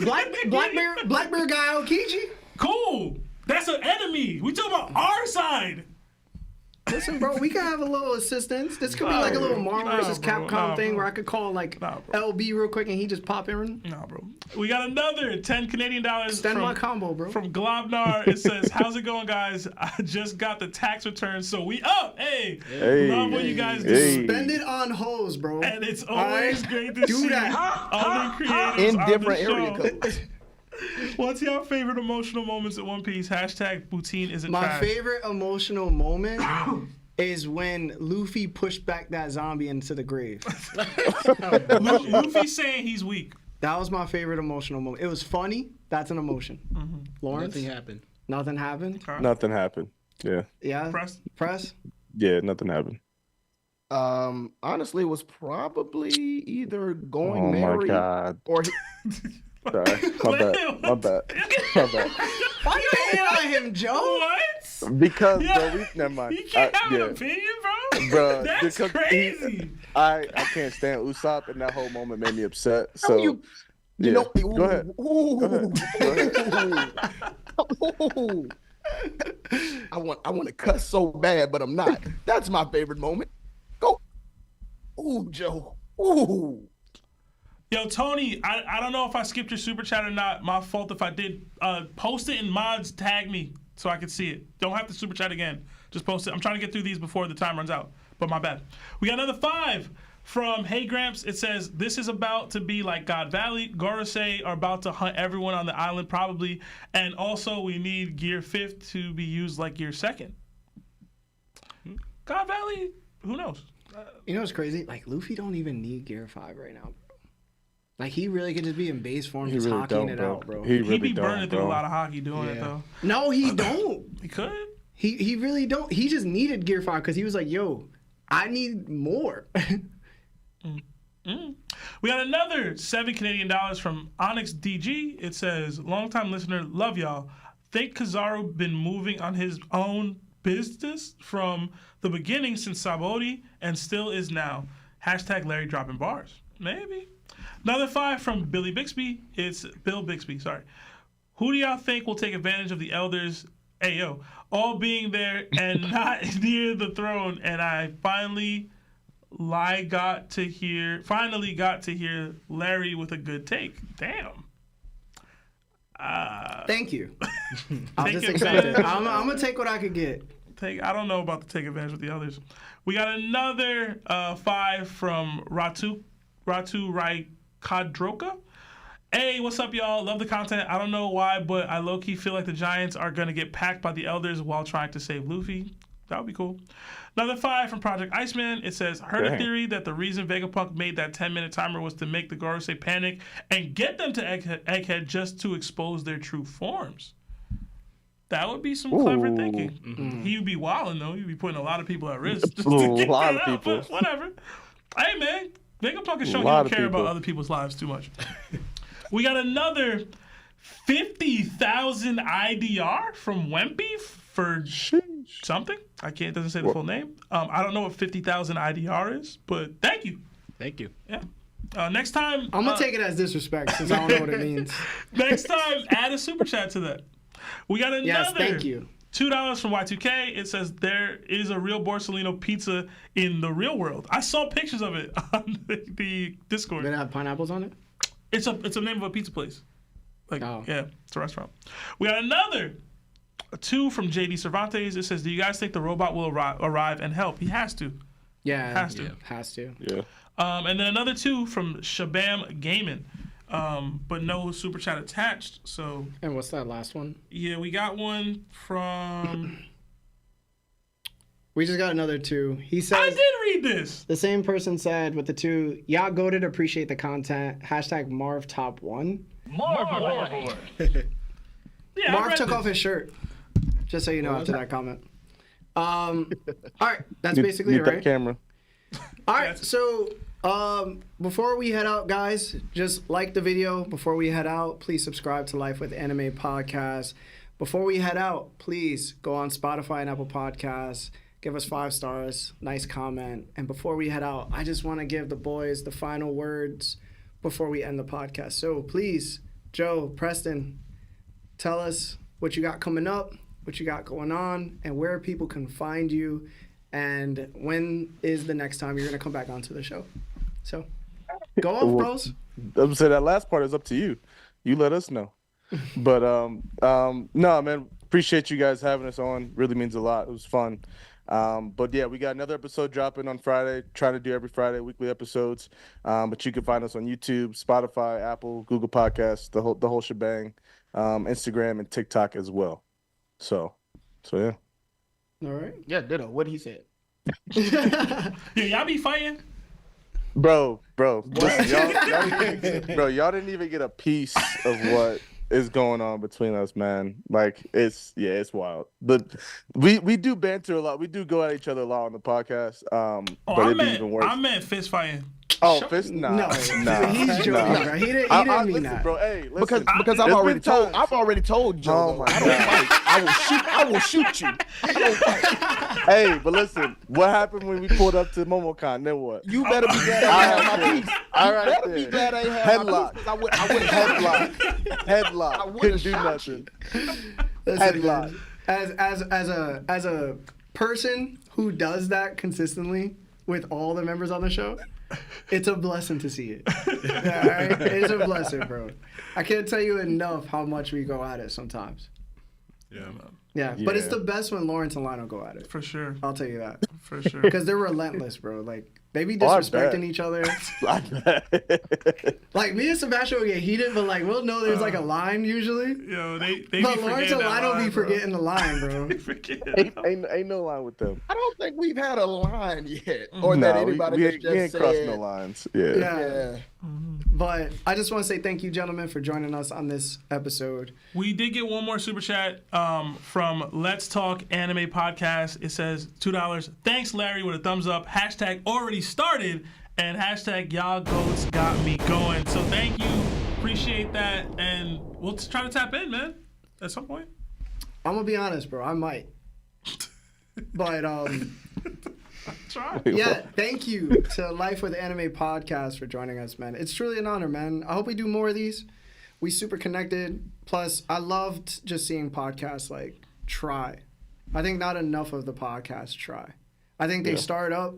[SPEAKER 1] Black Bear guy Aokiji?
[SPEAKER 2] Cool. That's an enemy. We talking about our side.
[SPEAKER 1] Listen, bro, we can have a little assistance. This could be like a little Marvel vs. Capcom thing where I could call like LB real quick and he just pop in.
[SPEAKER 2] Nah, bro. We got another $10 Canadian.
[SPEAKER 1] Extend my combo, bro.
[SPEAKER 2] From Globnar. It says, how's it going, guys? I just got the tax return, so we up. Hey. Love what you guys do.
[SPEAKER 1] Spend it on hoes, bro.
[SPEAKER 2] And it's always great to see other creators
[SPEAKER 4] in
[SPEAKER 2] on
[SPEAKER 4] different
[SPEAKER 2] the show.
[SPEAKER 4] area codes.
[SPEAKER 2] What's your favorite emotional moments at One Piece? Hashtag Poutine isn't
[SPEAKER 1] My
[SPEAKER 2] trash.
[SPEAKER 1] favorite emotional moment is when Luffy pushed back that zombie into the grave.
[SPEAKER 2] Luffy saying he's weak.
[SPEAKER 1] That was my favorite emotional moment. It was funny. That's an emotion.
[SPEAKER 2] Mm-hmm.
[SPEAKER 1] Lawrence?
[SPEAKER 5] Nothing happened.
[SPEAKER 1] Nothing happened?
[SPEAKER 2] Okay.
[SPEAKER 3] Nothing happened. Yeah.
[SPEAKER 1] Yeah? Press?
[SPEAKER 3] Yeah, nothing happened.
[SPEAKER 4] Honestly, it was probably either going
[SPEAKER 3] Oh my
[SPEAKER 4] married
[SPEAKER 3] God.
[SPEAKER 4] or
[SPEAKER 3] Sorry. My bad.
[SPEAKER 1] Why you hating on him, Joe?
[SPEAKER 2] What?
[SPEAKER 3] Because, bro, never mind.
[SPEAKER 2] You can't have an opinion, bro?
[SPEAKER 3] Bro,
[SPEAKER 2] that's crazy.
[SPEAKER 3] I can't stand Usopp, and that whole moment made me upset. So,
[SPEAKER 4] you
[SPEAKER 3] yeah.
[SPEAKER 4] know,
[SPEAKER 3] Go ahead.
[SPEAKER 4] I want to cuss so bad, but I'm not. That's my favorite moment. Go. Ooh, Joe. Ooh.
[SPEAKER 2] Yo, Tony, I don't know if I skipped your super chat or not. My fault if I did. Post it in mods, tag me so I can see it. Don't have to super chat again. Just post it. I'm trying to get through these before the time runs out, but my bad. We got another 5 From Hey Gramps, it says, this is about to be like God Valley. Gorosei are about to hunt everyone on the island, probably. And also, we need Gear 5th to be used like Gear 2nd. God Valley, who knows?
[SPEAKER 1] You know what's crazy? Like, Luffy don't even need Gear 5 right now, bro. Like, he really could just be in base form, just
[SPEAKER 3] really
[SPEAKER 1] hockeying
[SPEAKER 3] don't,
[SPEAKER 1] it
[SPEAKER 3] bro.
[SPEAKER 1] out, bro.
[SPEAKER 2] He'd be burning through a lot of hockey doing it, though.
[SPEAKER 1] No, he don't.
[SPEAKER 2] He could.
[SPEAKER 1] He really don't. He just needed Gear 5 because he was like, yo, I need more.
[SPEAKER 2] We got another 7 Canadian dollars from Onyx DG. It says, longtime listener, love y'all. Think Kizaru been moving on his own business from the beginning since Sabaody and still is now. Hashtag Larry dropping bars. Maybe. Another 5 from Billy Bixby. It's Bill Bixby, sorry. Who do y'all think will take advantage of the elders, Ayo, all being there and not near the throne? And I finally got to hear Larry with a good take. Damn.
[SPEAKER 1] Thank you. I'll just accept it. I'm gonna take what I could get.
[SPEAKER 2] I don't know about the take advantage with the others. We got another 5 from Ratu Raikadroka. Hey, what's up, y'all? Love the content. I don't know why, but I low-key feel like the Giants are going to get packed by the Elders while trying to save Luffy. That would be cool. Another 5 from Project Iceman. It says, heard a theory that the reason Vegapunk made that 10-minute timer was to make the Gorosei panic and get them to Egghead just to expose their true forms. That would be some clever thinking. Mm-hmm. He would be wilding, though. He'd be putting a lot of people at risk. Just to get
[SPEAKER 3] lot of
[SPEAKER 2] out,
[SPEAKER 3] people.
[SPEAKER 2] But whatever. Hey, man. Vegapunk is showing you don't care about other people's lives too much. We got another 50,000 IDR from Wempy for something. It doesn't say the full name. I don't know what 50,000 IDR is, but thank you.
[SPEAKER 5] Thank you.
[SPEAKER 2] Yeah. Next time.
[SPEAKER 1] I'm going to take it as disrespect since I don't know what it means.
[SPEAKER 2] Next time, add a super chat to that. We got another
[SPEAKER 1] thank you.
[SPEAKER 2] $2 from Y2K. It says there is a real Borsalino pizza in the real world. I saw pictures of it on the Discord.
[SPEAKER 1] Did it have pineapples on it?
[SPEAKER 2] It's a name of a pizza place. Yeah, it's a restaurant. We got another 2 from JD Cervantes. It says, do you guys think the robot will arrive and help? He has to.
[SPEAKER 1] Yeah.
[SPEAKER 2] Has to.
[SPEAKER 1] Yeah. Has to.
[SPEAKER 3] Yeah.
[SPEAKER 2] And then another 2 from Shabam Gaming. But no super chat attached. So.
[SPEAKER 1] And what's that last one?
[SPEAKER 2] Yeah, we got one from.
[SPEAKER 1] We just got another 2. He said,
[SPEAKER 2] I did read this.
[SPEAKER 1] The same person said with the 2, y'all goated, appreciate the content. Hashtag Marv top 1.
[SPEAKER 2] Marv. Yeah,
[SPEAKER 1] Marv took off his shirt. Just so you know after that comment. All right, that's basically it, right?
[SPEAKER 3] That camera.
[SPEAKER 1] All right, so before we head out, guys, just like the video. Before we head out, please subscribe to Life with Anime Podcast. Before we head out, please go on Spotify and Apple Podcasts. Give us 5 stars, nice comment. And before we head out, I just want to give the boys the final words before we end the podcast. So please, Joe, Preston, tell us what you got coming up, what you got going on, and where people can find you, and when is the next time you're going to come back onto the show. So go off, bros.
[SPEAKER 3] I'm saying that last part is up to you. You let us know. But no, man, appreciate you guys having us on. Really means a lot. It was fun. But yeah, we got another episode dropping on Friday. Trying to do every Friday weekly episodes. But you can find us on YouTube, Spotify, Apple, Google Podcasts, the whole shebang, Instagram and TikTok as well. So yeah.
[SPEAKER 1] All right.
[SPEAKER 4] Yeah, ditto. What he said.
[SPEAKER 2] Yeah, y'all be fighting.
[SPEAKER 3] Bro, listen, y'all didn't even get a piece of what is going on between us, man. Like it's wild. But we do banter a lot. We do go at each other a lot on the podcast. But it'd be even worse.
[SPEAKER 2] I meant fist fighting.
[SPEAKER 3] Oh, fist? Nah.
[SPEAKER 1] He's joking, bro. He didn't mean
[SPEAKER 3] listen,
[SPEAKER 1] that.
[SPEAKER 3] Bro, hey, listen.
[SPEAKER 4] Because I've already told Joe. I don't fight. I will shoot you. I don't fight.
[SPEAKER 3] Hey, but listen, what happened when we pulled up to MomoCon? Then what?
[SPEAKER 4] You better be glad I have my piece.
[SPEAKER 3] All right,
[SPEAKER 4] you better be glad I have my piece. I would
[SPEAKER 3] Headlock. Couldn't do nothing.
[SPEAKER 1] Listen, as a person who does that consistently with all the members on the show, it's a blessing to see it. Yeah, all right? It's a blessing, bro. I can't tell you enough how much we go at it sometimes.
[SPEAKER 2] Yeah, man.
[SPEAKER 1] Yeah, but it's the best when Lawrence and Lionel go at it.
[SPEAKER 2] For sure.
[SPEAKER 1] I'll tell you that.
[SPEAKER 2] For sure.
[SPEAKER 1] Because they're relentless, bro. Like, They be
[SPEAKER 3] Oh, I
[SPEAKER 1] disrespecting
[SPEAKER 3] bet.
[SPEAKER 1] each other.
[SPEAKER 3] I bet.
[SPEAKER 1] Like, me and Sebastian will get heated, but like, we'll know there's like a line usually.
[SPEAKER 2] Yo, they
[SPEAKER 1] But
[SPEAKER 2] be
[SPEAKER 1] Lawrence
[SPEAKER 2] forgetting
[SPEAKER 1] and
[SPEAKER 2] that
[SPEAKER 1] Lino
[SPEAKER 2] line,
[SPEAKER 1] be
[SPEAKER 2] bro.
[SPEAKER 1] forgetting the line, bro.
[SPEAKER 3] ain't no line with them.
[SPEAKER 4] I don't think we've had a line yet, or that anybody
[SPEAKER 3] we
[SPEAKER 4] has
[SPEAKER 3] ain't
[SPEAKER 4] just
[SPEAKER 3] crossed
[SPEAKER 4] said.
[SPEAKER 3] no lines. Yeah.
[SPEAKER 1] Yeah. But I just want to say thank you, gentlemen, for joining us on this episode.
[SPEAKER 2] We did get one more super chat from Let's Talk Anime Podcast. It says $2. Thanks, Larry, with a thumbs up. Hashtag already started and hashtag y'all goats got me going. So thank you. Appreciate that. And we'll try to tap in, man, at some point.
[SPEAKER 1] I'm gonna be honest, bro. I might. But
[SPEAKER 2] Try.
[SPEAKER 1] yeah, thank you to Life with Anime Podcast for joining us, man. It's truly an honor, man. I hope we do more of these. We super connected. Plus, I loved just seeing podcasts like try. I think not enough of the podcasts try. I think they start up,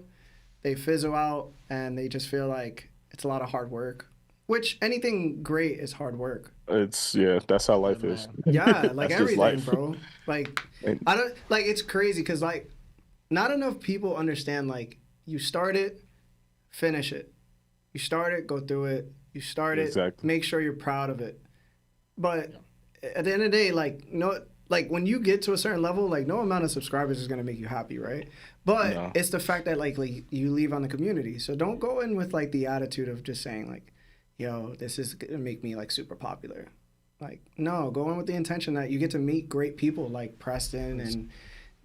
[SPEAKER 1] they fizzle out, and they just feel like it's a lot of hard work. Which anything great is hard work.
[SPEAKER 3] That's how life is.
[SPEAKER 1] Yeah, like
[SPEAKER 3] That's just
[SPEAKER 1] everything,
[SPEAKER 3] life.
[SPEAKER 1] bro. Like I don't like it's crazy because like not enough people understand like you start it, finish it. You start it, go through it. You start it,
[SPEAKER 3] Exactly.
[SPEAKER 1] make sure you're proud of it. But at the end of the day, like when you get to a certain level, like no amount of subscribers is gonna make you happy, right? But it's the fact that like you leave on the community. So don't go in with like the attitude of just saying like, yo, this is gonna make me like super popular. Like, no, go in with the intention that you get to meet great people like Preston and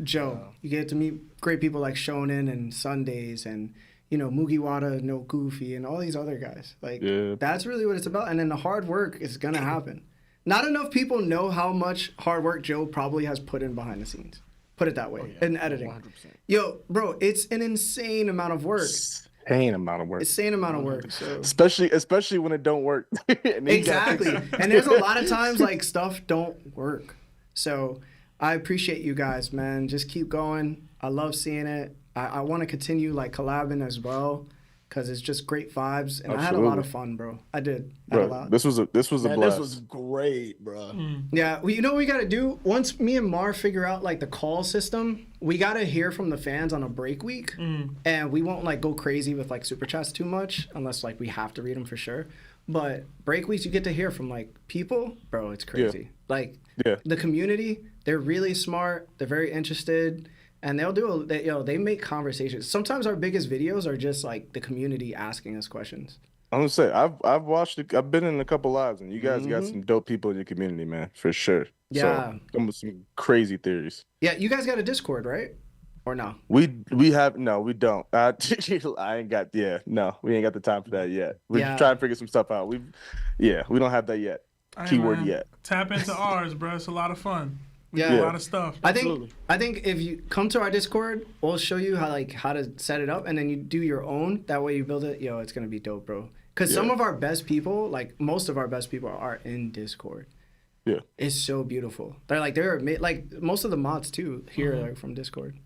[SPEAKER 1] Joe. You get to meet great people like Shonen and Sundays and, you know, Mugiwara, no Goofy, and all these other guys. Like, that's really what it's about. And then the hard work is gonna happen. Not enough people know how much hard work Joe probably has put in behind the scenes. Put it that way, in editing.
[SPEAKER 4] 100%.
[SPEAKER 1] Yo, bro, it's an insane amount of work.
[SPEAKER 3] Insane amount of work.
[SPEAKER 1] Insane amount of work. So.
[SPEAKER 3] Especially when it don't work. And then you gotta fix
[SPEAKER 1] Exactly.
[SPEAKER 3] it.
[SPEAKER 1] And there's a lot of times like stuff don't work. So I appreciate you guys, man. Just keep going. I love seeing it. I want to continue like collabing as well because it's just great vibes. And I had a lot of fun, bro. I did. I had a
[SPEAKER 3] Bro,
[SPEAKER 1] lot.
[SPEAKER 3] this was a
[SPEAKER 4] Man,
[SPEAKER 3] blast.
[SPEAKER 4] this was great, bro.
[SPEAKER 1] Yeah, well, you know what we got to do? Once me and Mar figure out like the call system, we got to hear from the fans on a break week. And we won't like go crazy with like super chats too much unless like we have to read them for sure. But break weeks, you get to hear from like people, bro, it's crazy. Like the community, they're really smart. They're very interested. And they make conversations. Sometimes our biggest videos are just like the community asking us questions.
[SPEAKER 3] I'm gonna say I've watched it. I've been in a couple lives, and you guys got some dope people in your community, man, for sure.
[SPEAKER 1] Yeah.
[SPEAKER 3] So, some crazy theories.
[SPEAKER 1] Yeah, you guys got a Discord, right? Or no?
[SPEAKER 3] We have no, we don't. I ain't got no, we ain't got the time for that yet. We're trying to figure some stuff out. We don't have that yet. Keyword yet.
[SPEAKER 2] Tap into ours, bro. It's a lot of fun.
[SPEAKER 1] Yeah.
[SPEAKER 2] A lot of stuff.
[SPEAKER 1] I think if you come to our Discord, we'll show you how to set it up, and then you do your own. That way you build it. Yo, it's gonna be dope, bro. Because some of our best people, like most of our best people, are in Discord.
[SPEAKER 3] Yeah,
[SPEAKER 1] it's so beautiful. They're like most of the mods too here are from Discord.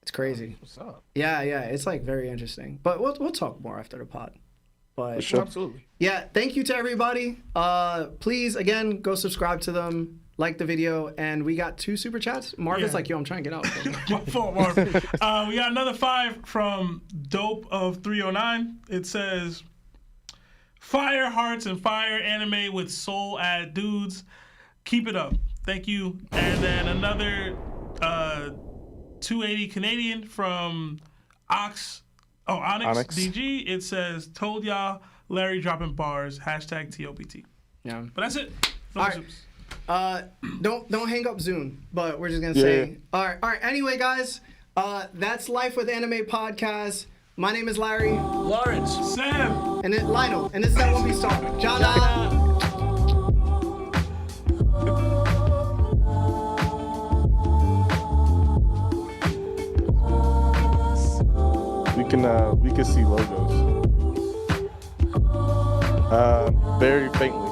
[SPEAKER 1] It's crazy.
[SPEAKER 4] What's up?
[SPEAKER 1] Yeah, it's like very interesting. But we'll talk more after the pod. But
[SPEAKER 3] sure.
[SPEAKER 4] Absolutely.
[SPEAKER 1] Yeah, thank you to everybody. Please again go subscribe to them. Like the video, and we got 2 super chats. Marvin's like, yo, I'm trying to get out.
[SPEAKER 2] My fault, Marvin. We got another 5 from Dope of 309. It says, fire hearts and fire anime with soul ad dudes. Keep it up. Thank you. And then another 280 Canadian from Onyx DG. It says, told y'all Larry dropping bars. Hashtag TOPT.
[SPEAKER 1] Yeah.
[SPEAKER 2] But that's it. No
[SPEAKER 1] All right.
[SPEAKER 2] soups.
[SPEAKER 1] Don't hang up Zoom, but we're just gonna say all right. Anyway, guys, that's Life with Anime Podcast. My name is Larry,
[SPEAKER 6] Lawrence,
[SPEAKER 2] Sam,
[SPEAKER 1] and then Lionel, and this is that One Piece Talk. John.
[SPEAKER 3] We can see logos. Very faintly.